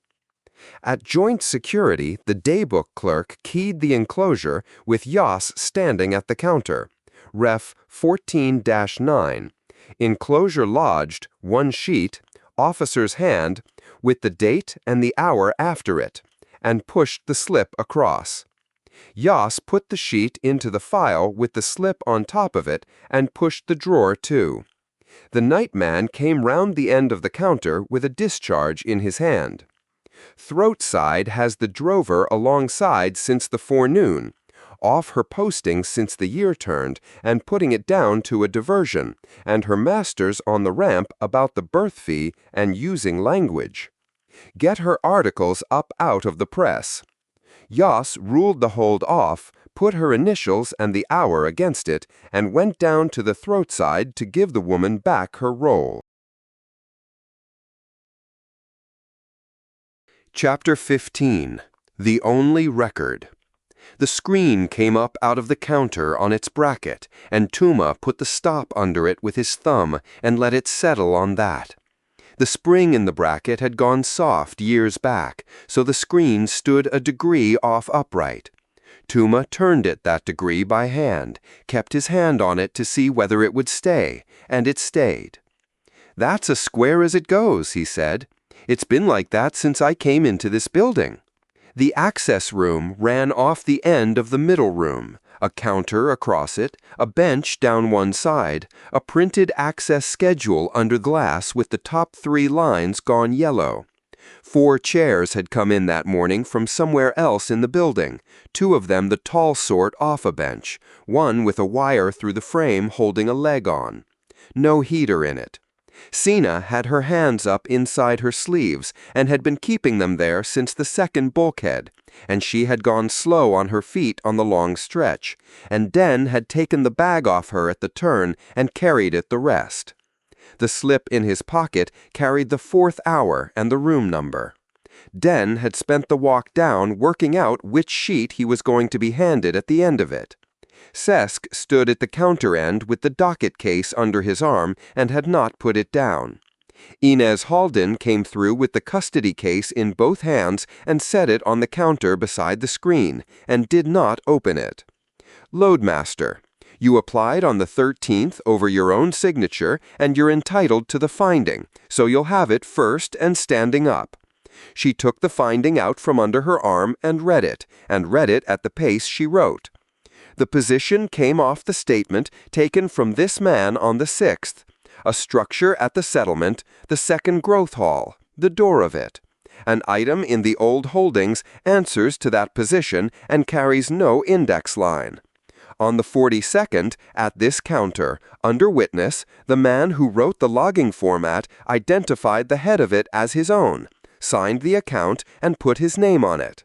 At joint security, the daybook clerk keyed the enclosure with Yas standing at the counter. Ref 14-9. Enclosure lodged, 1 sheet, officer's hand, with the date and the hour after it, and pushed the slip across. Yas put the sheet into the file with the slip on top of it and pushed the drawer too. The nightman came round the end of the counter with a discharge in his hand. Throat side has the drover alongside since the forenoon, off her posting since the year turned, and putting it down to a diversion, and her masters on the ramp about the birth fee and using language. Get her articles up out of the press. Yas ruled the hold off, put her initials and the hour against it, and went down to the throat side to give the woman back her roll. Chapter 15. The Only Record. The screen came up out of the counter on its bracket, and Tuma put the stop under it with his thumb and let it settle on that. The spring in the bracket had gone soft years back, so the screen stood a degree off upright. Tuma turned it that degree by hand, kept his hand on it to see whether it would stay, and it stayed. "That's as square as it goes," he said. "It's been like that since I came into this building." The access room ran off the end of the middle room, a counter across it, a bench down one side, a printed access schedule under glass with the top 3 lines gone yellow. 4 chairs had come in that morning from somewhere else in the building, 2 of them the tall sort off a bench, one with a wire through the frame holding a leg on. No heater in it. Sina had her hands up inside her sleeves and had been keeping them there since the second bulkhead, and she had gone slow on her feet on the long stretch, and Den had taken the bag off her at the turn and carried it the rest. The slip in his pocket carried the 4th hour and the room number. Den had spent the walk down working out which sheet he was going to be handed at the end of it. Sesk stood at the counter end with the docket case under his arm and had not put it down. Inez Halden came through with the custody case in both hands and set it on the counter beside the screen, and did not open it. "Loadmaster, you applied on the 13th over your own signature, and you're entitled to the finding, so you'll have it first and standing up." She took the finding out from under her arm and read it at the pace she wrote. "The position came off the statement taken from this man on the 6th. A structure at the settlement, the second growth hall, the door of it. An item in the old holdings answers to that position and carries no index line. On the 42nd, at this counter, under witness, the man who wrote the logging format identified the head of it as his own, signed the account, and put his name on it.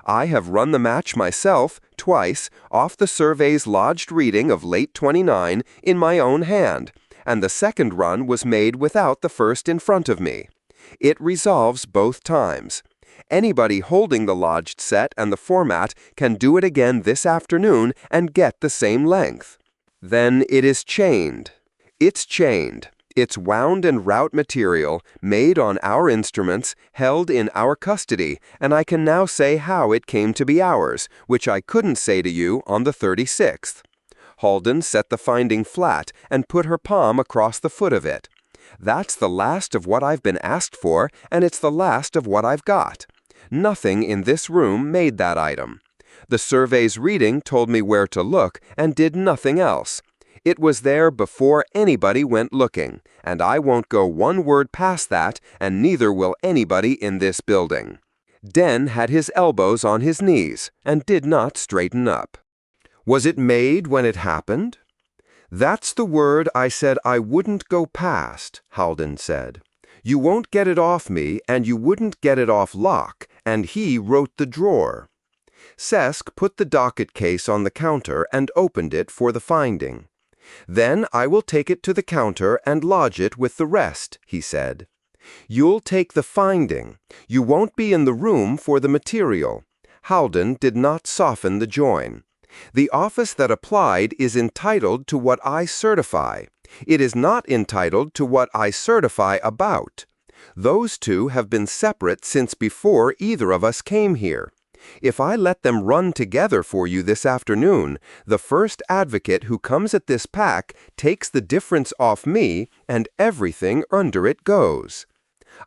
I have run the match myself, twice, off the survey's lodged reading of late 29 in my own hand, and the second run was made without the first in front of me. It resolves both times. Anybody holding the lodged set and the format can do it again this afternoon and get the same length. Then it is chained. It's chained. It's wound and route material, made on our instruments, held in our custody, and I can now say how it came to be ours, which I couldn't say to you on the 36th. Halden set the finding flat and put her palm across the foot of it. That's the last of what I've been asked for, and it's the last of what I've got. Nothing in this room made that item. The survey's reading told me where to look and did nothing else. It was there before anybody went looking, and I won't go one word past that, and neither will anybody in this building." Den had his elbows on his knees and did not straighten up. "Was it made when it happened?" "That's the word I said I wouldn't go past," Halden said. "You won't get it off me, and you wouldn't get it off Locke, and he wrote the drawer." Sesk put the docket case on the counter and opened it for the finding. "Then I will take it to the counter and lodge it with the rest," he said. "You'll take the finding. You won't be in the room for the material." Halden did not soften the join. "The office that applied is entitled to what I certify. It is not entitled to what I certify about. Those two have been separate since before either of us came here. If I let them run together for you this afternoon, the first advocate who comes at this pack takes the difference off me, and everything under it goes.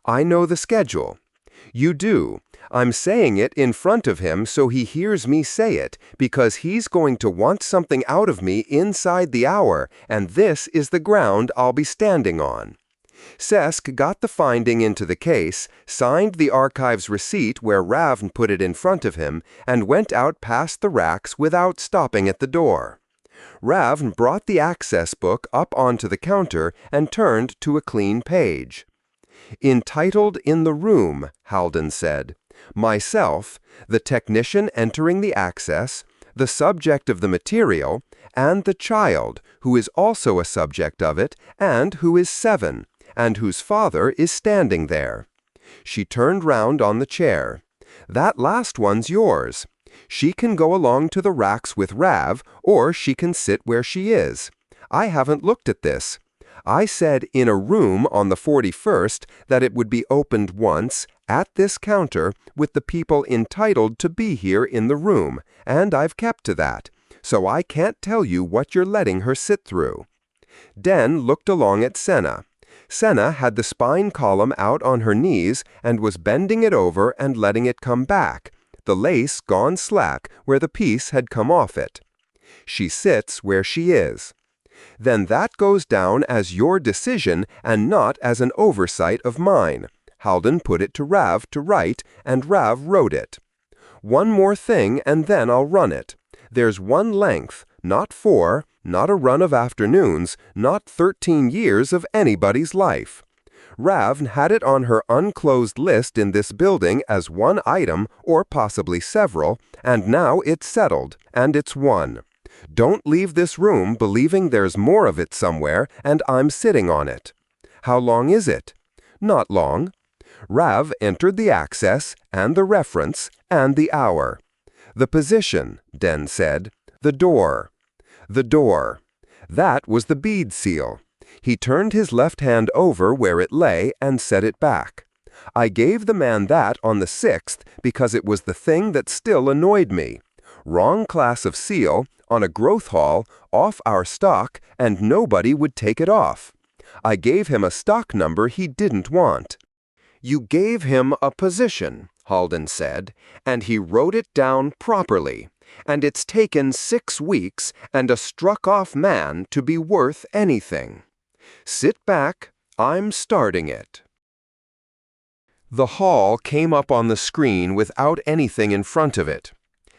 I know the schedule. You do. I'm saying it in front of him so he hears me say it, because he's going to want something out of me inside the hour, and this is the ground I'll be standing on." Sesk got the finding into the case, signed the archive's receipt where Ravn put it in front of him, and went out past the racks without stopping at the door. Ravn brought the access book up onto the counter and turned to a clean page. "Entitled in the room," Halden said. "Myself, the technician entering the access, the subject of the material, and the child, who is also a subject of it, and who is 7, and whose father is standing there." She turned round on the chair. "That last one's yours. She can go along to the racks with Rav, or she can sit where she is. I haven't looked at this. I said in a room on the 41st that it would be opened once, at this counter, with the people entitled to be here in the room, and I've kept to that, so I can't tell you what you're letting her sit through. Den looked along at Senna. Senna had the spine column out on her knees and was bending it over and letting it come back, the lace gone slack where the piece had come off it. She sits where she is. Then that goes down as your decision and not as an oversight of mine. Halden put it to Rav to write, and Rav wrote it. One more thing, and then I'll run it. There's one length, not 4, not a run of afternoons, not 13 years of anybody's life. Rav had it on her unclosed list in this building as one item, or possibly several, and now it's settled, and it's one. Don't leave this room believing there's more of it somewhere, and I'm sitting on it. How long is it? Not long. Rav entered the access, and the reference, and the hour. The position, Den said. The door. The door. That was the bead seal. He turned his left hand over where it lay and set it back. I gave the man that on the 6th because it was the thing that still annoyed me. Wrong class of seal, on a growth hall, off our stock, and nobody would take it off. I gave him a stock number he didn't want. You gave him a position, Halden said, and he wrote it down properly, and it's taken 6 weeks and a struck-off man to be worth anything. Sit back, I'm starting it. The hall came up on the screen without anything in front of it.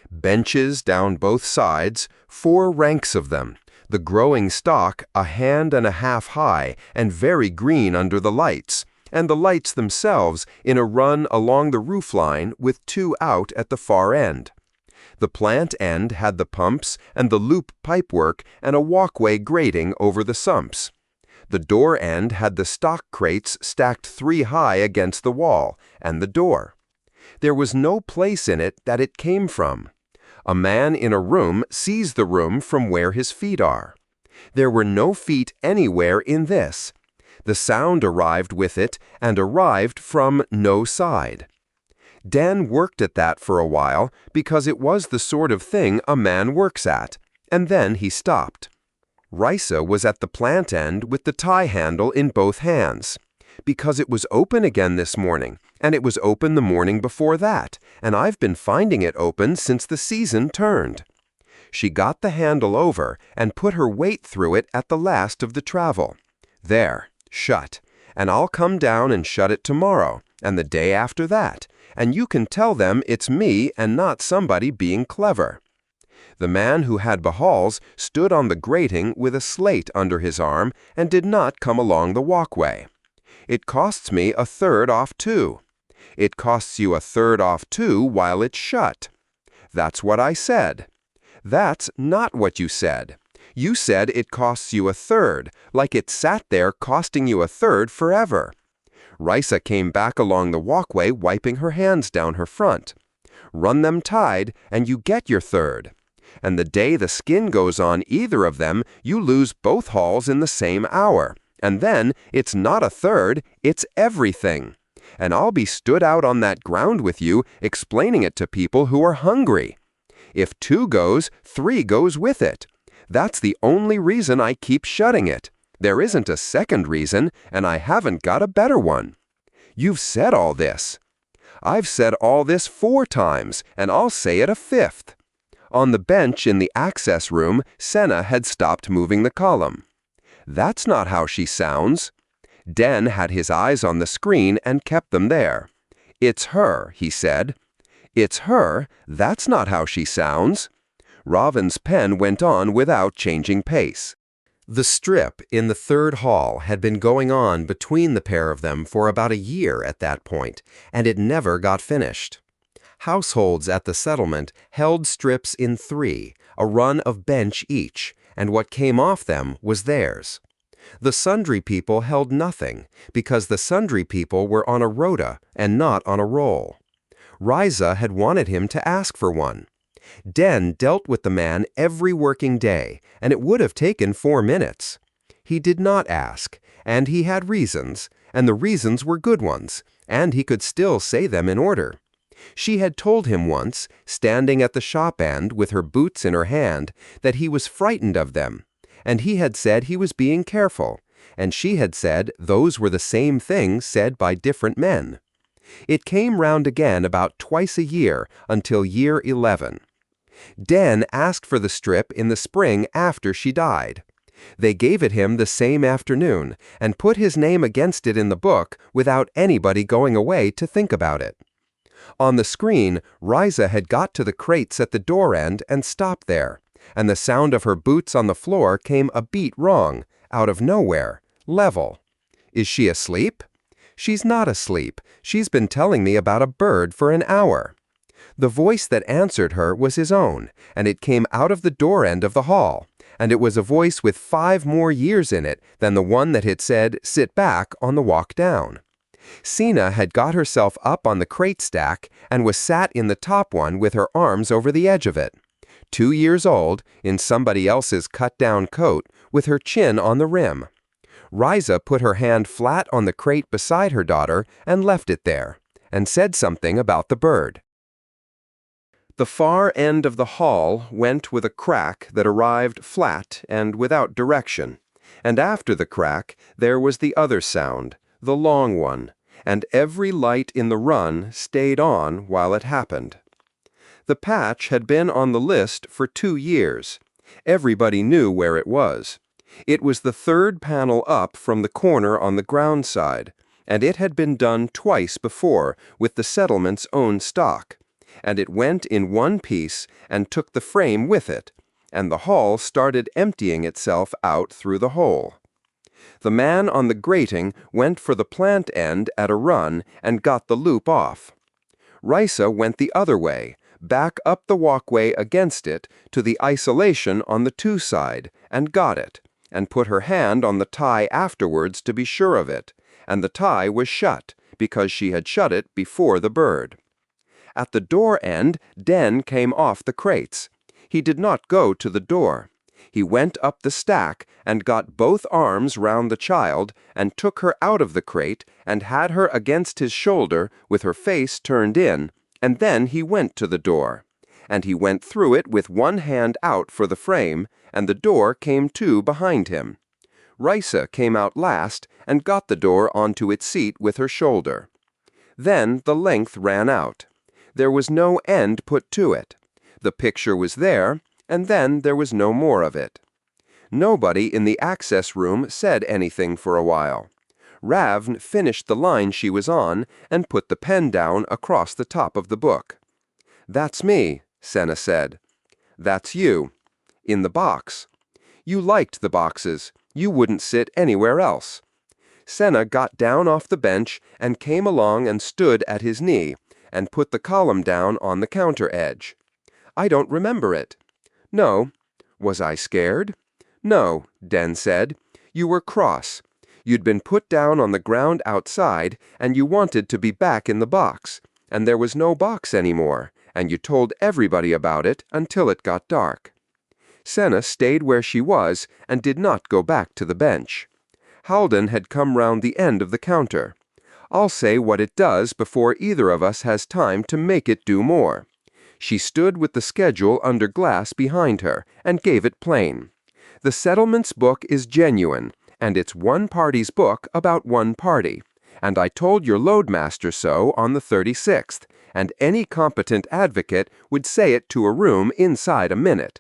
Benches down both sides, 4 ranks of them, the growing stock a hand and a half high and very green under the lights, and the lights themselves in a run along the roofline with 2 out at the far end. The plant end had the pumps and the loop pipework and a walkway grating over the sumps. The door end had the stock crates stacked 3 high against the wall, and the door. There was no place in it that it came from. A man in a room sees the room from where his feet are. There were no feet anywhere in this. The sound arrived with it, and arrived from no side. Dan worked at that for a while, because it was the sort of thing a man works at, and then he stopped. Risa was at the plant end with the tie handle in both hands, because it was open again this morning, and it was open the morning before that, and I've been finding it open since the season turned. She got the handle over and put her weight through it at the last of the travel. There, shut, and I'll come down and shut it tomorrow, and the day after that, and you can tell them it's me and not somebody being clever. The man who had Bahals stood on the grating with a slate under his arm and did not come along the walkway. It costs me 1/3 off too. It costs you 1/3 off too while it's shut. That's what I said. That's not what you said. You said it costs you 1/3, like it sat there costing you 1/3 forever. Risa came back along the walkway wiping her hands down her front. Run them tied and you get your 1/3. And the day the skin goes on either of them, you lose both hauls in the same hour. And then it's not 1/3, it's everything. And I'll be stood out on that ground with you, explaining it to people who are hungry. If 2 goes, 3 goes with it. That's the only reason I keep shutting it. There isn't a second reason, and I haven't got a better one. You've said all this. I've said all this 4 times, and I'll say it a 5th. On the bench in the access room, Senna had stopped moving the column. That's not how she sounds. Den had his eyes on the screen and kept them there. It's her, he said. It's her. That's not how she sounds. Robin's pen went on without changing pace. The strip in the 3rd hall had been going on between the pair of them for about a year at that point, and it never got finished. Households at the settlement held strips in 3, a run of bench each, and what came off them was theirs. The Sundry people held nothing, because the Sundry people were on a rota and not on a roll. Risa had wanted him to ask for one. Den dealt with the man every working day, and it would have taken 4 minutes. He did not ask, and he had reasons, and the reasons were good ones, and he could still say them in order. She had told him once, standing at the shop end with her boots in her hand, that he was frightened of them, and he had said he was being careful, and she had said those were the same things said by different men. It came round again about twice a year until year 11. Den asked for the strip in the spring after she died. They gave it him the same afternoon and put his name against it in the book without anybody going away to think about it. On the screen, Riza had got to the crates at the door end and stopped there, and the sound of her boots on the floor came a beat wrong, out of nowhere, level. Is she asleep? She's not asleep. She's been telling me about a bird for an hour. The voice that answered her was his own, and it came out of the door end of the hall, and it was a voice with 5 more years in it than the one that had said, "Sit back," on the walk down. Sina had got herself up on the crate stack and was sat in the top one with her arms over the edge of it. 2 years old, in somebody else's cut-down coat, with her chin on the rim. Riza put her hand flat on the crate beside her daughter and left it there, and said something about the bird. The far end of the hall went with a crack that arrived flat and without direction, and after the crack there was the other sound, the long one, and every light in the run stayed on while it happened. The patch had been on the list for 2 years. Everybody knew where it was. It was the 3rd panel up from the corner on the ground side, and it had been done twice before with the settlement's own stock, and it went in one piece and took the frame with it, and the hall started emptying itself out through the hole. The man on the grating went for the plant end at a run and got the loop off. Riza went the other way, back up the walkway against it to the isolation on the 2 side, and got it, and put her hand on the tie afterwards to be sure of it, and the tie was shut, because she had shut it before the bird. At the door end, Den came off the crates. He did not go to the door. He went up the stack and got both arms round the child and took her out of the crate and had her against his shoulder with her face turned in, and then he went to the door. And he went through it with one hand out for the frame, and the door came to behind him. Riza came out last and got the door onto its seat with her shoulder. Then the length ran out. There was no end put to it. The picture was there, and then there was no more of it. Nobody in the access room said anything for a while. Ravn finished the line she was on and put the pen down across the top of the book. "That's me," Senna said. "That's you. In the box. You liked the boxes. You wouldn't sit anywhere else." Senna got down off the bench and came along and stood at his knee, and put the column down on the counter edge. "I don't remember it." "No." "Was I scared?" "No," Den said. "You were cross. You'd been put down on the ground outside, and you wanted to be back in the box, and there was no box anymore, and you told everybody about it until it got dark." Senna stayed where she was and did not go back to the bench. Halden had come round the end of the counter. "I'll say what it does before either of us has time to make it do more." She stood with the schedule under glass behind her and gave it plain. "The settlement's book is genuine, and it's one party's book about one party, and I told your loadmaster so on the 36th, and any competent advocate would say it to a room inside a minute.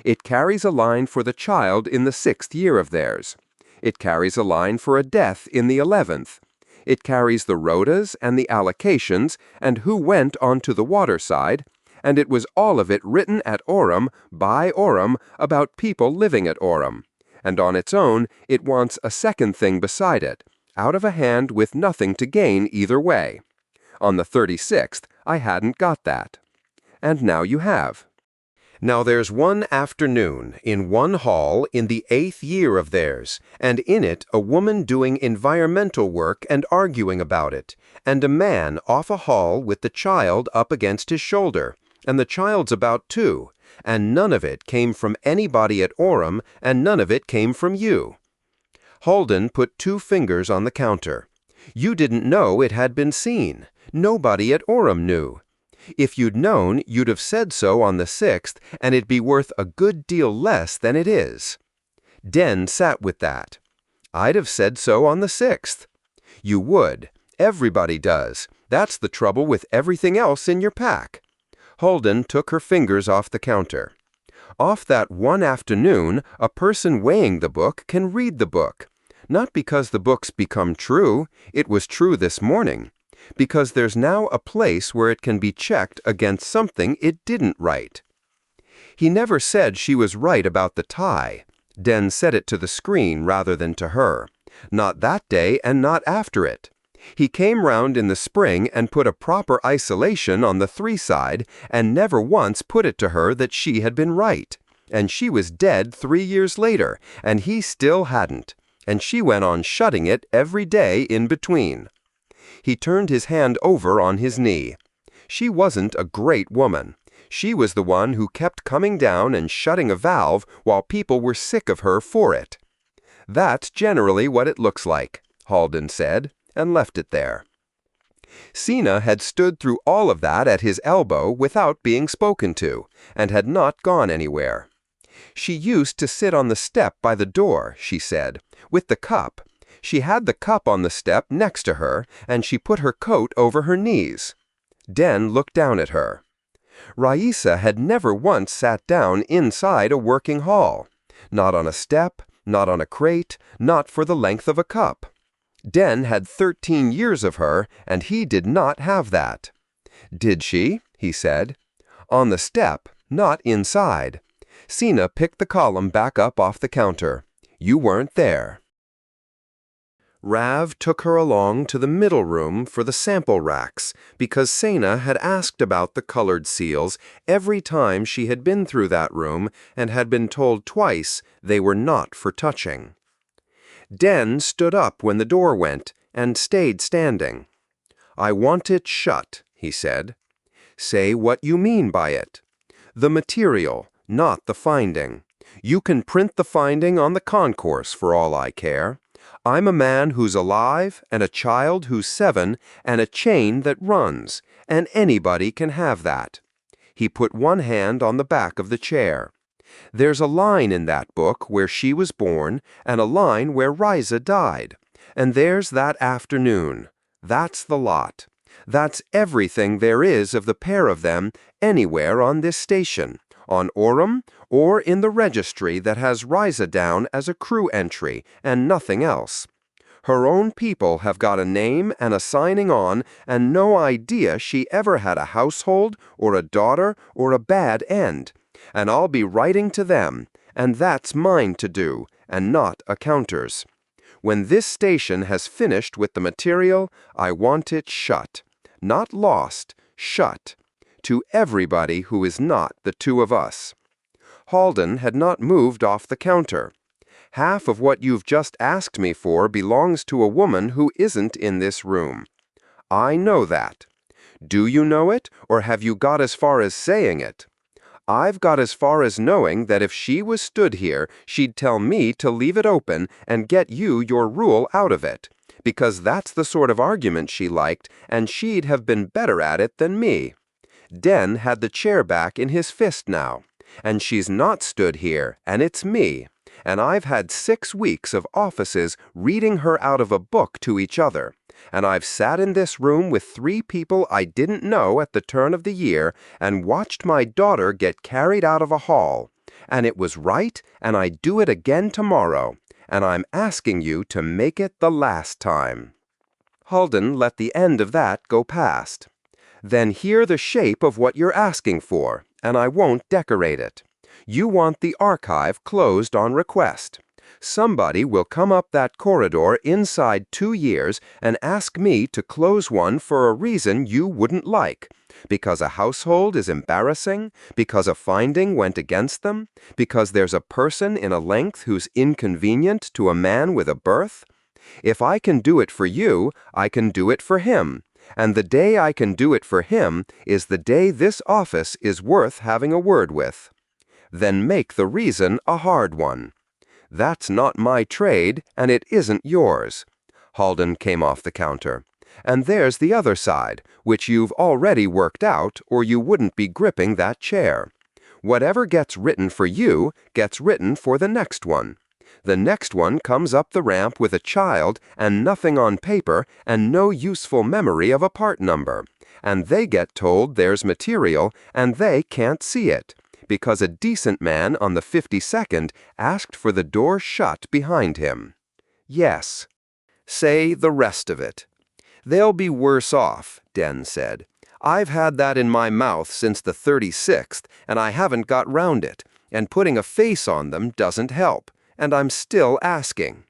It carries a line for the child in the 6th year of theirs. It carries a line for a death in the 11th. It carries the rotas and the allocations and who went onto the water side, and it was all of it written at Aurum, by Aurum, about people living at Aurum. And on its own, it wants a second thing beside it, out of a hand with nothing to gain either way. On the 36th, I hadn't got that. And now you have. Now there's one afternoon in one hall in the 8th year of theirs, and in it a woman doing environmental work and arguing about it, and a man off a hall with the child up against his shoulder, and the child's about 2, and none of it came from anybody at Orem, and none of it came from you." Halden put 2 fingers on the counter. "You didn't know it had been seen. Nobody at Orem knew. If you'd known, you'd have said so on the 6th, and it'd be worth a good deal less than it is." Den sat with that. "I'd have said so on the 6th. "You would. Everybody does. That's the trouble with everything else in your pack." Halden took her fingers off the counter. "Off that one afternoon, a person weighing the book can read the book. Not because the book's become true, it was true this morning. Because there's now a place where it can be checked against something it didn't write." He never said she was right about the tie. Den said it to the screen rather than to her. Not that day and not after it. He came round in the spring and put a proper isolation on the 3 side and never once put it to her that she had been right. And she was dead 3 years later, and he still hadn't. And she went on shutting it every day in between. He turned his hand over on his knee. She wasn't a great woman. She was the one who kept coming down and shutting a valve while people were sick of her for it. "That's generally what it looks like," Halden said, and left it there. Sina had stood through all of that at his elbow without being spoken to, and had not gone anywhere. She used to sit on the step by the door, she said, with the cup. She had the cup on the step next to her, and she put her coat over her knees. Den looked down at her. Raisa had never once sat down inside a working hall. Not on a step, not on a crate, not for the length of a cup. Den had 13 years of her, and he did not have that. "Did she?" he said. "On the step, not inside." Sina picked the column back up off the counter. "You weren't there." Rav took her along to the middle room for the sample racks because Sena had asked about the colored seals every time she had been through that room and had been told twice they were not for touching. Den stood up when the door went and stayed standing. "I want it shut," he said. "Say what you mean by it. The material, not the finding. You can print the finding on the concourse for all I care. I'm a man who's alive, and a child who's 7, and a chain that runs, and anybody can have that." He put one hand on the back of the chair. "There's a line in that book where she was born, and a line where Risa died. And there's that afternoon. That's the lot. That's everything there is of the pair of them anywhere on this station, on Orem, or in the registry that has Risa down as a crew entry and nothing else. Her own people have got a name and a signing on and no idea she ever had a household or a daughter or a bad end. And I'll be writing to them, and that's mine to do, and not a counter's. When this station has finished with the material, I want it shut. Not lost, shut. To everybody who is not the 2 of us." Halden had not moved off the counter. "Half of what you've just asked me for belongs to a woman who isn't in this room. I know that. Do you know it, or have you got as far as saying it? I've got as far as knowing that if she was stood here, she'd tell me to leave it open and get you your rule out of it, because that's the sort of argument she liked, and she'd have been better at it than me. Den had the chair back in his fist now, and she's not stood here, and it's me, and I've had 6 weeks of offices reading her out of a book to each other, and I've sat in this room with 3 people I didn't know at the turn of the year and watched my daughter get carried out of a hall, and it was right, and I'd do it again tomorrow, and I'm asking you to make it the last time." Halden let the end of that go past. "Then hear the shape of what you're asking for, and I won't decorate it. You want the archive closed on request. Somebody will come up that corridor inside 2 years and ask me to close one for a reason you wouldn't like. Because a household is embarrassing, because a finding went against them, because there's a person in a length who's inconvenient to a man with a birth. If I can do it for you, I can do it for him. And the day I can do it for him is the day this office is worth having a word with. Then make the reason a hard one. That's not my trade, and it isn't yours. Halden came off the counter. And there's the other side, which you've already worked out, or you wouldn't be gripping that chair. Whatever gets written for you gets written for the next one. The next one comes up the ramp with a child and nothing on paper and no useful memory of a part number. And they get told there's material and they can't see it, because a decent man on the 52nd asked for the door shut behind him. Yes. Say the rest of it. They'll be worse off, Den said. I've had that in my mouth since the 36th, and I haven't got round it, and putting a face on them doesn't help, and I'm still asking.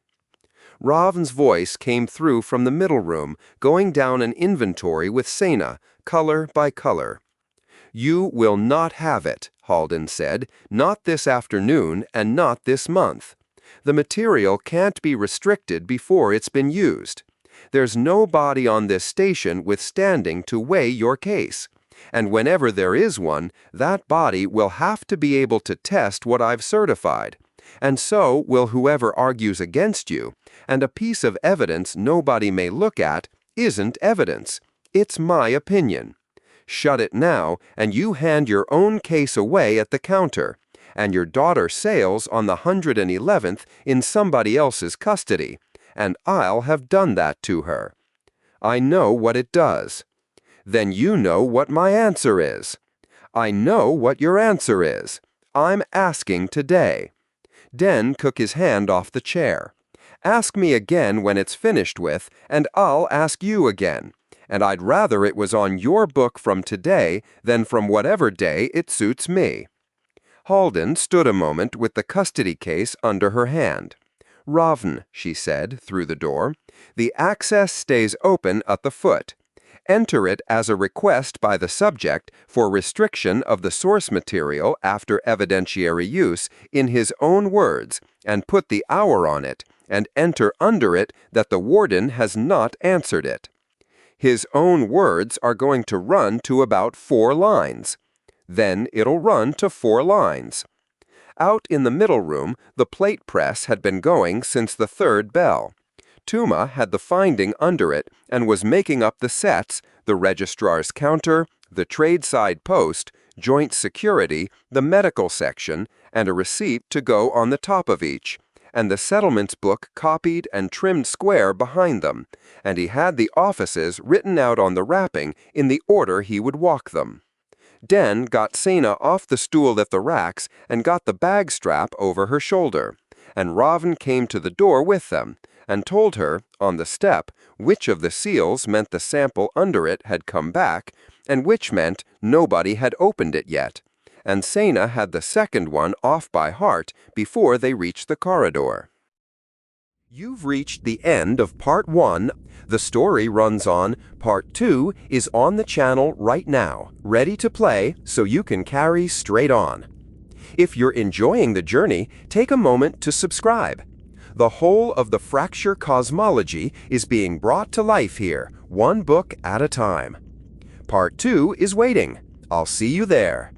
Ravn's voice came through from the middle room, going down an inventory with Sena, color by color. You will not have it, Halden said, not this afternoon and not this month. The material can't be restricted before it's been used. There's no body on this station withstanding to weigh your case. And whenever there is one, that body will have to be able to test what I've certified. And so will whoever argues against you. And a piece of evidence nobody may look at isn't evidence. It's my opinion. Shut it now, and you hand your own case away at the counter. And your daughter sails on the 111th in somebody else's custody. And I'll have done that to her. I know what it does. Then you know what my answer is. I know what your answer is. I'm asking today. Den took his hand off the chair. Ask me again when it's finished with, and I'll ask you again. And I'd rather it was on your book from today than from whatever day it suits me. Halden stood a moment with the custody case under her hand. Ravn, she said, through the door, the access stays open at the foot. Enter it as a request by the subject for restriction of the source material after evidentiary use in his own words, and put the hour on it, and enter under it that the warden has not answered it. His own words are going to run to about 4 lines. Then it'll run to 4 lines. Out in the middle room, the plate press had been going since the 3rd bell. Tuma had the finding under it and was making up the sets, the registrar's counter, the trade side post, joint security, the medical section, and a receipt to go on the top of each, and the settlements book copied and trimmed square behind them, and he had the offices written out on the wrapping in the order he would walk them. Den got Sena off the stool at the racks and got the bag strap over her shoulder, and Ravn came to the door with them, and told her, on the step, which of the seals meant the sample under it had come back, and which meant nobody had opened it yet, and Sena had the second one off by heart before they reached the corridor. You've reached the end of Part 1. The story runs on. Part 2 is on the channel right now, ready to play, so you can carry straight on. If you're enjoying the journey, take a moment to subscribe. The whole of the Fracture Cosmology is being brought to life here, one book at a time. Part 2 is waiting. I'll see you there.